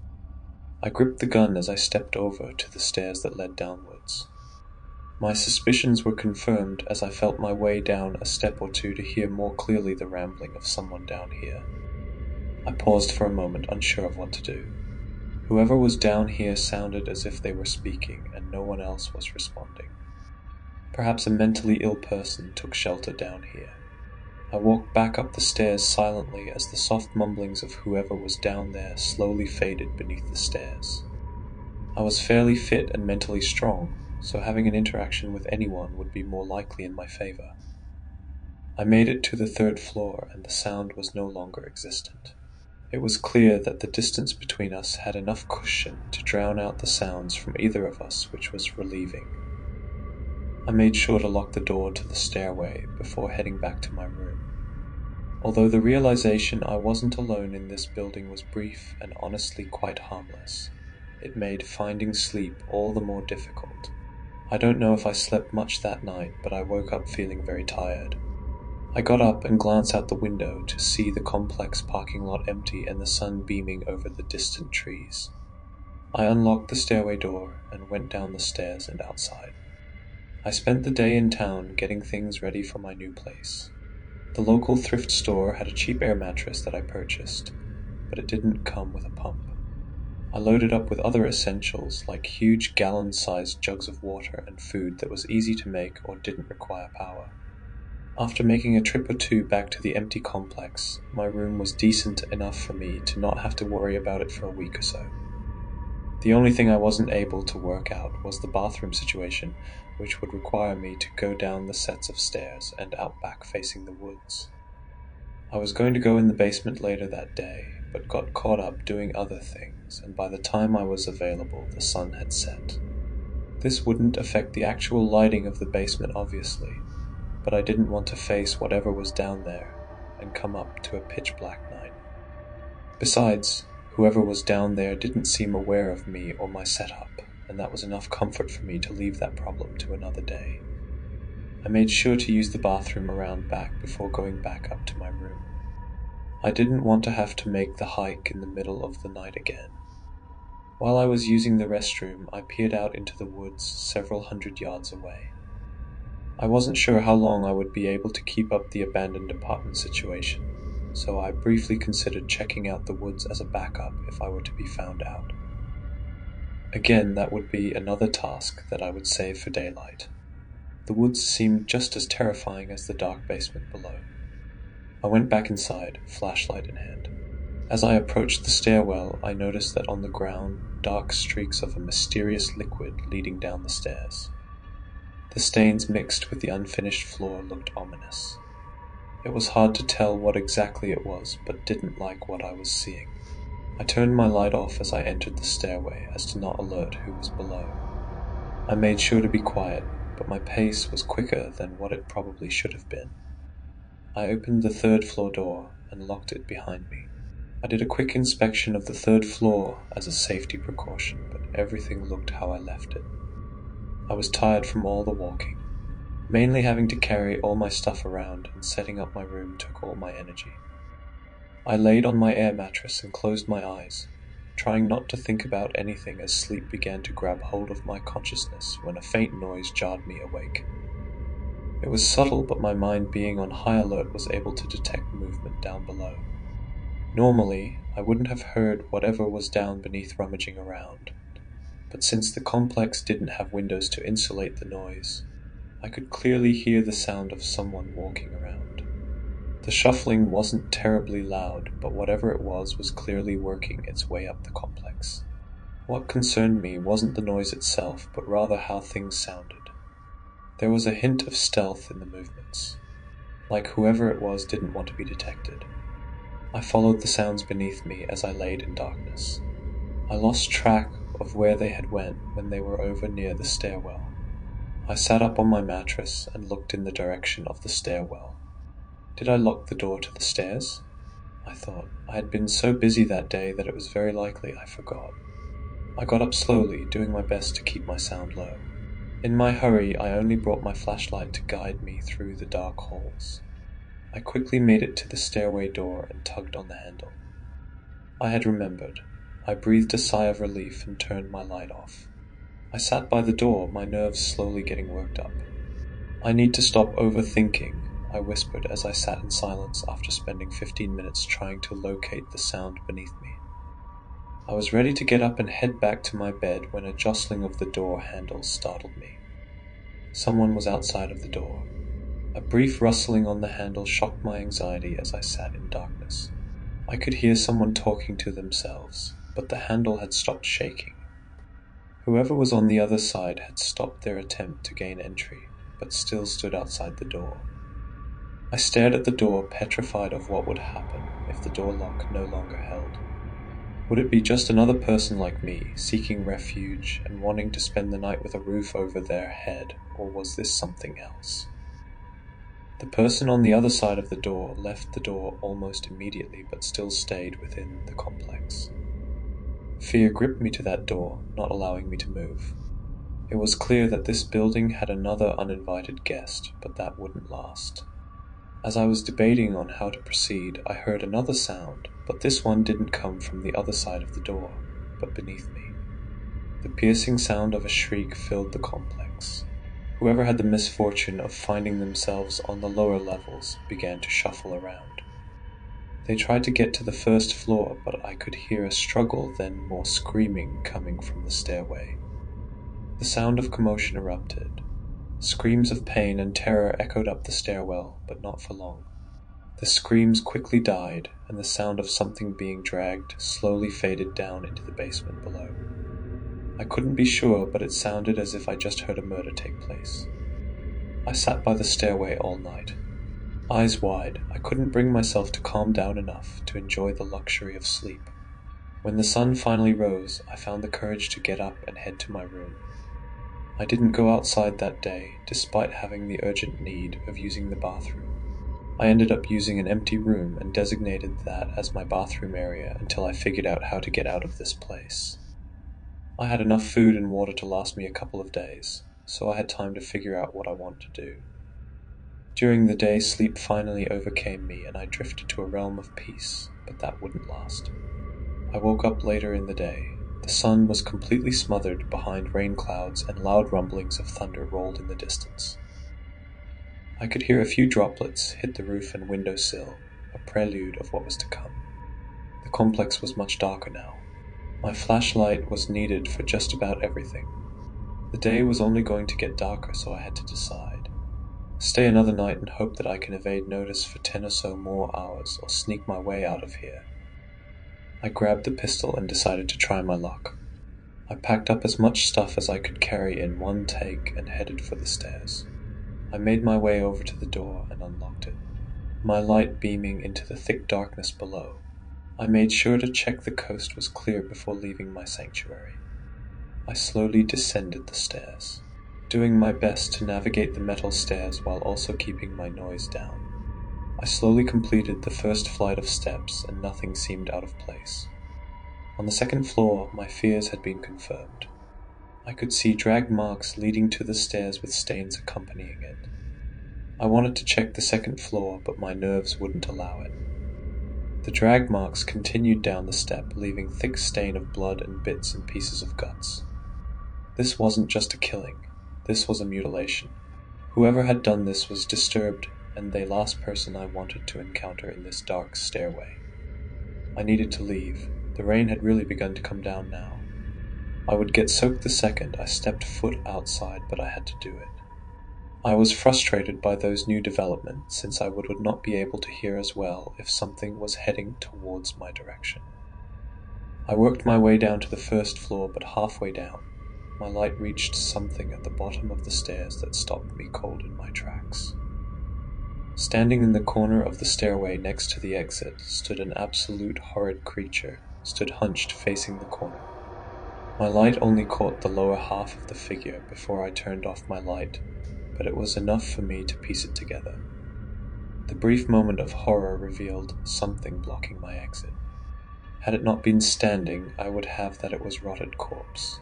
I gripped the gun as I stepped over to the stairs that led downwards. My suspicions were confirmed as I felt my way down a step or two to hear more clearly the rambling of someone down here. I paused for a moment, unsure of what to do. Whoever was down here sounded as if they were speaking, and no one else was responding. Perhaps a mentally ill person took shelter down here. I walked back up the stairs silently as the soft mumblings of whoever was down there slowly faded beneath the stairs. I was fairly fit and mentally strong, so having an interaction with anyone would be more likely in my favor. I made it to the 3rd floor, and the sound was no longer existent. It was clear that the distance between us had enough cushion to drown out the sounds from either of us, which was relieving. I made sure to lock the door to the stairway before heading back to my room. Although the realization I wasn't alone in this building was brief and honestly quite harmless, it made finding sleep all the more difficult. I don't know if I slept much that night, but I woke up feeling very tired. I got up and glanced out the window to see the complex parking lot empty and the sun beaming over the distant trees. I unlocked the stairway door and went down the stairs and outside. I spent the day in town getting things ready for my new place. The local thrift store had a cheap air mattress that I purchased, but it didn't come with a pump. I loaded up with other essentials like huge gallon-sized jugs of water and food that was easy to make or didn't require power. After making a trip or two back to the empty complex, my room was decent enough for me to not have to worry about it for a week or so. The only thing I wasn't able to work out was the bathroom situation, which would require me to go down the sets of stairs and out back facing the woods. I was going to go in the basement later that day, but got caught up doing other things, and by the time I was available, the sun had set. This wouldn't affect the actual lighting of the basement, obviously, but I didn't want to face whatever was down there and come up to a pitch-black night. Besides, whoever was down there didn't seem aware of me or my setup, and that was enough comfort for me to leave that problem to another day. I made sure to use the bathroom around back before going back up to my room. I didn't want to have to make the hike in the middle of the night again. While I was using the restroom, I peered out into the woods several hundred yards away. I wasn't sure how long I would be able to keep up the abandoned apartment situation, so I briefly considered checking out the woods as a backup if I were to be found out. Again, that would be another task that I would save for daylight. The woods seemed just as terrifying as the dark basement below. I went back inside, flashlight in hand. As I approached the stairwell, I noticed that on the ground, dark streaks of a mysterious liquid leading down the stairs. The stains mixed with the unfinished floor looked ominous. It was hard to tell what exactly it was, but didn't like what I was seeing. I turned my light off as I entered the stairway as to not alert who was below. I made sure to be quiet, but my pace was quicker than what it probably should have been. I opened the third floor door and locked it behind me. I did a quick inspection of the third floor as a safety precaution, but everything looked how I left it. I was tired from all the walking. Mainly having to carry all my stuff around and setting up my room took all my energy. I laid on my air mattress and closed my eyes, trying not to think about anything as sleep began to grab hold of my consciousness when a faint noise jarred me awake. It was subtle, but my mind being on high alert was able to detect movement down below. Normally, I wouldn't have heard whatever was down beneath rummaging around, but since the complex didn't have windows to insulate the noise, I could clearly hear the sound of someone walking around. The shuffling wasn't terribly loud, but whatever it was clearly working its way up the complex. What concerned me wasn't the noise itself, but rather how things sounded. There was a hint of stealth in the movements, like whoever it was didn't want to be detected. I followed the sounds beneath me as I laid in darkness. I lost track of where they had went when they were over near the stairwell. I sat up on my mattress and looked in the direction of the stairwell. Did I lock the door to the stairs? I thought. I had been so busy that day that it was very likely I forgot. I got up slowly, doing my best to keep my sound low. In my hurry, I only brought my flashlight to guide me through the dark halls. I quickly made it to the stairway door and tugged on the handle. I had remembered. I breathed a sigh of relief and turned my light off. I sat by the door, my nerves slowly getting worked up. I need to stop overthinking, I whispered as I sat in silence after spending 15 minutes trying to locate the sound beneath me. I was ready to get up and head back to my bed when a jostling of the door handle startled me. Someone was outside of the door. A brief rustling on the handle shocked my anxiety as I sat in darkness. I could hear someone talking to themselves, but the handle had stopped shaking. Whoever was on the other side had stopped their attempt to gain entry, but still stood outside the door. I stared at the door, petrified of what would happen if the door lock no longer held. Would it be just another person like me, seeking refuge and wanting to spend the night with a roof over their head, or was this something else? The person on the other side of the door left the door almost immediately, but still stayed within the complex. Fear gripped me to that door, not allowing me to move. It was clear that this building had another uninvited guest, but that wouldn't last. As I was debating on how to proceed, I heard another sound, but this one didn't come from the other side of the door, but beneath me. The piercing sound of a shriek filled the complex. Whoever had the misfortune of finding themselves on the lower levels began to shuffle around. They tried to get to the first floor, but I could hear a struggle, then more screaming coming from the stairway. The sound of commotion erupted. Screams of pain and terror echoed up the stairwell, but not for long. The screams quickly died, and the sound of something being dragged slowly faded down into the basement below. I couldn't be sure, but it sounded as if I just heard a murder take place. I sat by the stairway all night. Eyes wide, I couldn't bring myself to calm down enough to enjoy the luxury of sleep. When the sun finally rose, I found the courage to get up and head to my room. I didn't go outside that day, despite having the urgent need of using the bathroom. I ended up using an empty room and designated that as my bathroom area until I figured out how to get out of this place. I had enough food and water to last me a couple of days, so I had time to figure out what I wanted to do. During the day, sleep finally overcame me and I drifted to a realm of peace, but that wouldn't last. I woke up later in the day. The sun was completely smothered behind rain clouds and loud rumblings of thunder rolled in the distance. I could hear a few droplets hit the roof and windowsill, a prelude of what was to come. The complex was much darker now. My flashlight was needed for just about everything. The day was only going to get darker, so I had to decide. Stay another night and hope that I can evade notice for 10 or so more hours or sneak my way out of here. I grabbed the pistol and decided to try my luck. I packed up as much stuff as I could carry in one take and headed for the stairs. I made my way over to the door and unlocked it, my light beaming into the thick darkness below. I made sure to check the coast was clear before leaving my sanctuary. I slowly descended the stairs, doing my best to navigate the metal stairs while also keeping my noise down. I slowly completed the first flight of steps and nothing seemed out of place. On the second floor, my fears had been confirmed. I could see drag marks leading to the stairs with stains accompanying it. I wanted to check the second floor, but my nerves wouldn't allow it. The drag marks continued down the step, leaving thick stain of blood and bits and pieces of guts. This wasn't just a killing, this was a mutilation. Whoever had done this was disturbed, and the last person I wanted to encounter in this dark stairway. I needed to leave. The rain had really begun to come down now. I would get soaked the second I stepped foot outside, but I had to do it. I was frustrated by those new developments, since I would not be able to hear as well if something was heading towards my direction. I worked my way down to the first floor, but halfway down, my light reached something at the bottom of the stairs that stopped me cold in my tracks. Standing in the corner of the stairway next to the exit stood an absolute horrid creature, stood hunched facing the corner. My light only caught the lower half of the figure before I turned off my light, but it was enough for me to piece it together. The brief moment of horror revealed something blocking my exit. Had it not been standing, I would have that it was rotted corpse.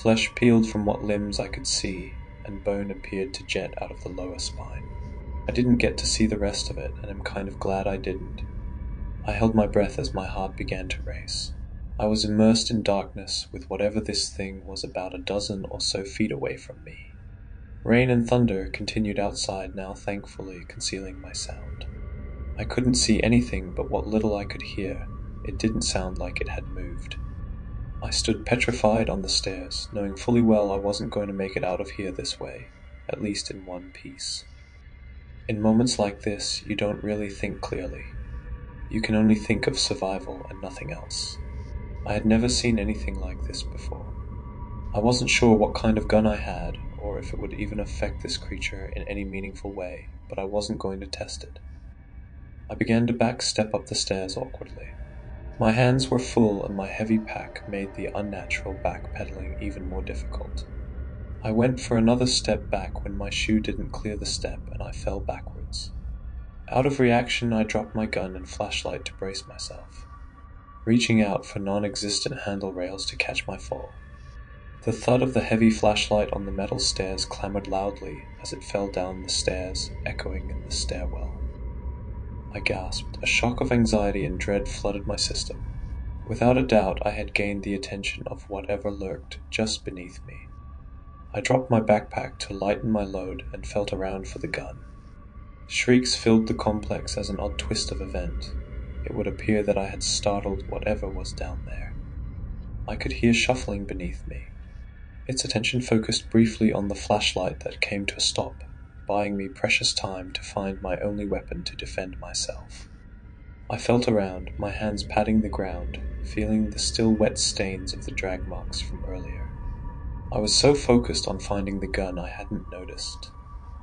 Flesh peeled from what limbs I could see, and bone appeared to jet out of the lower spine. I didn't get to see the rest of it, and I'm kind of glad I didn't. I held my breath as my heart began to race. I was immersed in darkness with whatever this thing was about a dozen or so feet away from me. Rain and thunder continued outside, now thankfully concealing my sound. I couldn't see anything, but what little I could hear, it didn't sound like it had moved. I stood petrified on the stairs, knowing fully well I wasn't going to make it out of here this way, at least in one piece. In moments like this, you don't really think clearly. You can only think of survival and nothing else. I had never seen anything like this before. I wasn't sure what kind of gun I had, or if it would even affect this creature in any meaningful way, but I wasn't going to test it. I began to back step up the stairs awkwardly. My hands were full and my heavy pack made the unnatural backpedaling even more difficult. I went for another step back when my shoe didn't clear the step and I fell backwards. Out of reaction, I dropped my gun and flashlight to brace myself, reaching out for non-existent handle rails to catch my fall. The thud of the heavy flashlight on the metal stairs clamored loudly as it fell down the stairs, echoing in the stairwell. I gasped. A shock of anxiety and dread flooded my system. Without a doubt, I had gained the attention of whatever lurked just beneath me. I dropped my backpack to lighten my load and felt around for the gun. Shrieks filled the complex as an odd twist of event. It would appear that I had startled whatever was down there. I could hear shuffling beneath me. Its attention focused briefly on the flashlight that came to a stop, buying me precious time to find my only weapon to defend myself. I felt around, my hands patting the ground, feeling the still wet stains of the drag marks from earlier. I was so focused on finding the gun I hadn't noticed.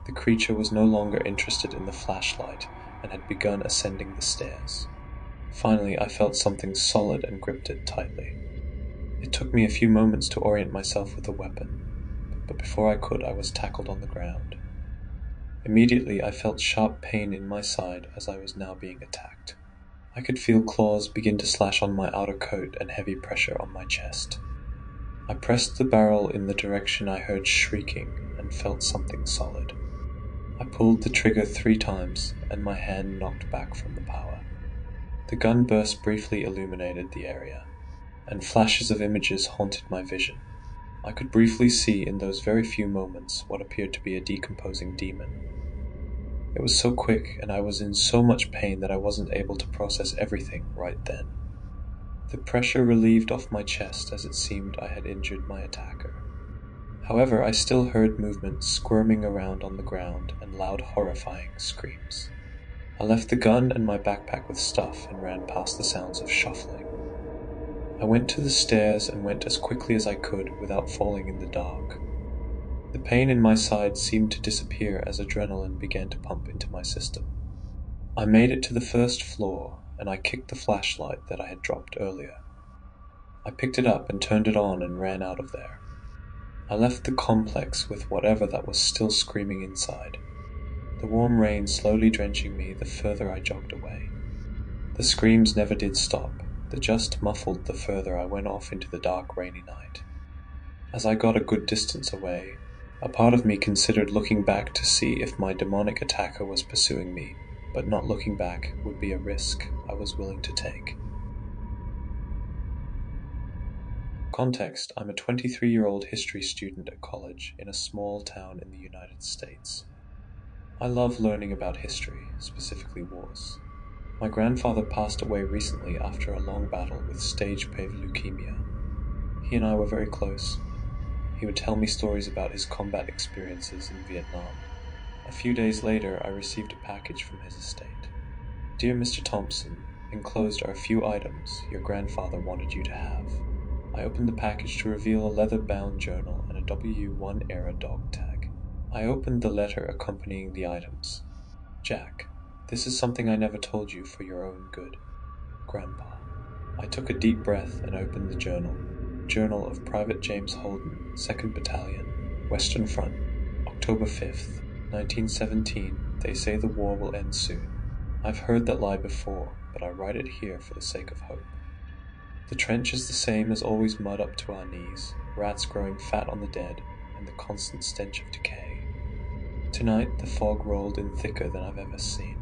The creature was no longer interested in the flashlight and had begun ascending the stairs. Finally, I felt something solid and gripped it tightly. It took me a few moments to orient myself with the weapon, but before I could, I was tackled on the ground. Immediately, I felt sharp pain in my side as I was now being attacked. I could feel claws begin to slash on my outer coat and heavy pressure on my chest. I pressed the barrel in the direction I heard shrieking and felt something solid. I pulled the trigger 3 times, and my hand knocked back from the power. The gun burst briefly illuminated the area, and flashes of images haunted my vision. I could briefly see in those very few moments what appeared to be a decomposing demon. It was so quick, and I was in so much pain that I wasn't able to process everything right then. The pressure relieved off my chest as it seemed I had injured my attacker. However, I still heard movement squirming around on the ground and loud horrifying screams. I left the gun and my backpack with stuff and ran past the sounds of shuffling. I went to the stairs and went as quickly as I could without falling in the dark. The pain in my side seemed to disappear as adrenaline began to pump into my system. I made it to the first floor and I kicked the flashlight that I had dropped earlier. I picked it up and turned it on and ran out of there. I left the complex with whatever that was still screaming inside, the warm rain slowly drenching me the further I jogged away. The screams never did stop, they just muffled the further I went off into the dark, rainy night. As I got a good distance away, a part of me considered looking back to see if my demonic attacker was pursuing me, but not looking back would be a risk I was willing to take. Context: I'm a 23-year-old history student at college in a small town in the United States. I love learning about history, specifically wars. My grandfather passed away recently after a long battle with stage-paved leukemia. He and I were very close. He would tell me stories about his combat experiences in Vietnam. A few days later, I received a package from his estate. Dear Mr. Thompson, enclosed are a few items your grandfather wanted you to have. I opened the package to reveal a leather-bound journal and a W1 era dog tag. I opened the letter accompanying the items. Jack, this is something I never told you for your own good. Grandpa. I took a deep breath and opened the journal. Journal of Private James Holden, 2nd Battalion, Western Front, October 5th, 1917. They say the war will end soon. I've heard that lie before, but I write it here for the sake of hope. The trench is the same as always, mud up to our knees, rats growing fat on the dead, and the constant stench of decay. Tonight the fog rolled in thicker than I've ever seen.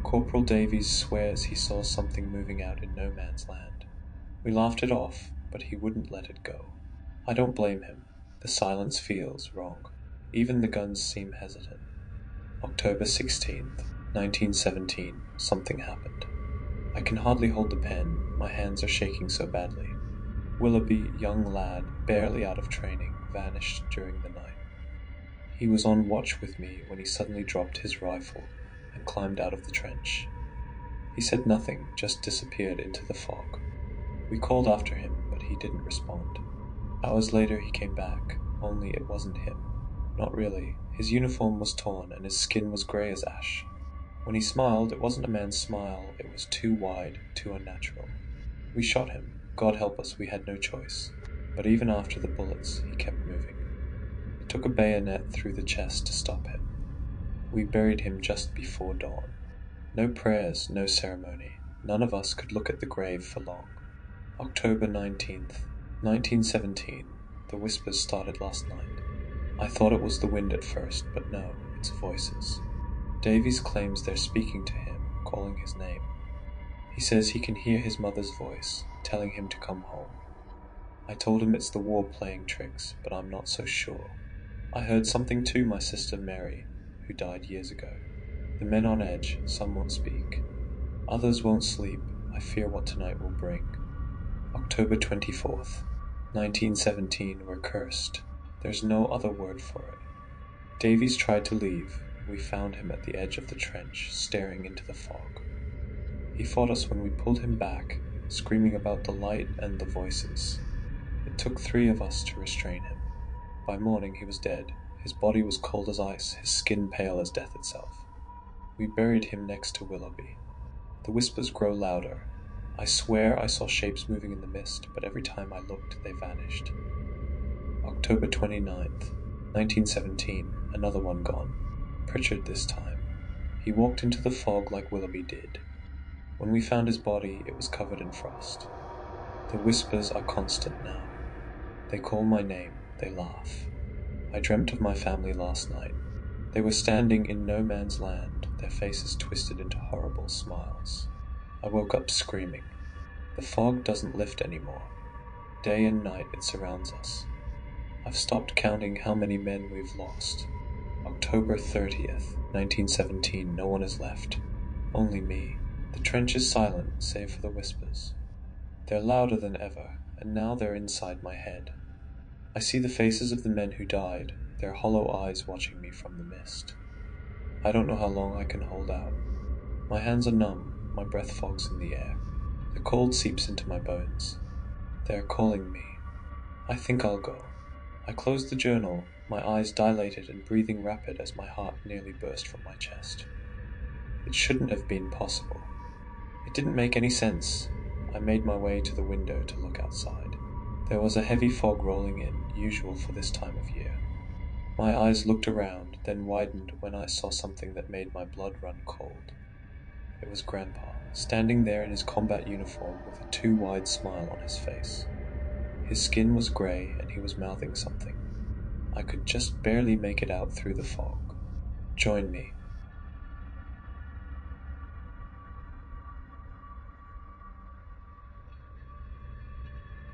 Corporal Davies swears he saw something moving out in no man's land. We laughed it off, but he wouldn't let it go. I don't blame him. The silence feels wrong. Even the guns seem hesitant. October 16th, 1917. Something happened. I can hardly hold the pen, my hands are shaking so badly. Willoughby, young lad, barely out of training, vanished during the night. He was on watch with me when he suddenly dropped his rifle and climbed out of the trench. He said nothing, just disappeared into the fog. We called after him, but he didn't respond. Hours later he came back, only it wasn't him. Not really. His uniform was torn and his skin was grey as ash. When he smiled, it wasn't a man's smile, it was too wide, too unnatural. We shot him. God help us, we had no choice. But even after the bullets, he kept moving. It took a bayonet through the chest to stop him. We buried him just before dawn. No prayers, no ceremony. None of us could look at the grave for long. October 19th, 1917. The whispers started last night. I thought it was the wind at first, but no, it's voices. Davies claims they're speaking to him, calling his name. He says he can hear his mother's voice, telling him to come home. I told him it's the war playing tricks, but I'm not so sure. I heard something too, my sister Mary, who died years ago. The men on edge, some won't speak. Others won't sleep, I fear what tonight will bring. October 24th, 1917, we're cursed. There's no other word for it. Davies tried to leave. We found him at the edge of the trench, staring into the fog. He fought us when we pulled him back, screaming about the light and the voices. It took 3 of us to restrain him. By morning he was dead. His body was cold as ice, his skin pale as death itself. We buried him next to Willoughby. The whispers grow louder. I swear I saw shapes moving in the mist, but every time I looked, they vanished. October 29th, 1917, another one gone. Pritchard this time. He walked into the fog like Willoughby did. When we found his body, it was covered in frost. The whispers are constant now. They call my name, they laugh. I dreamt of my family last night. They were standing in no man's land, their faces twisted into horrible smiles. I woke up screaming. The fog doesn't lift anymore. Day and night it surrounds us. I've stopped counting how many men we've lost. October 30th, 1917, no one is left. Only me. The trench is silent, save for the whispers. They're louder than ever, and now they're inside my head. I see the faces of the men who died, their hollow eyes watching me from the mist. I don't know how long I can hold out. My hands are numb, my breath fogs in the air. The cold seeps into my bones. They are calling me. I think I'll go. I close the journal, my eyes dilated and breathing rapid as my heart nearly burst from my chest. It shouldn't have been possible. It didn't make any sense. I made my way to the window to look outside. There was a heavy fog rolling in, usual for this time of year. My eyes looked around, then widened when I saw something that made my blood run cold. It was Grandpa, standing there in his combat uniform with a too wide smile on his face. His skin was grey and he was mouthing something. I could just barely make it out through the fog. "Join me,"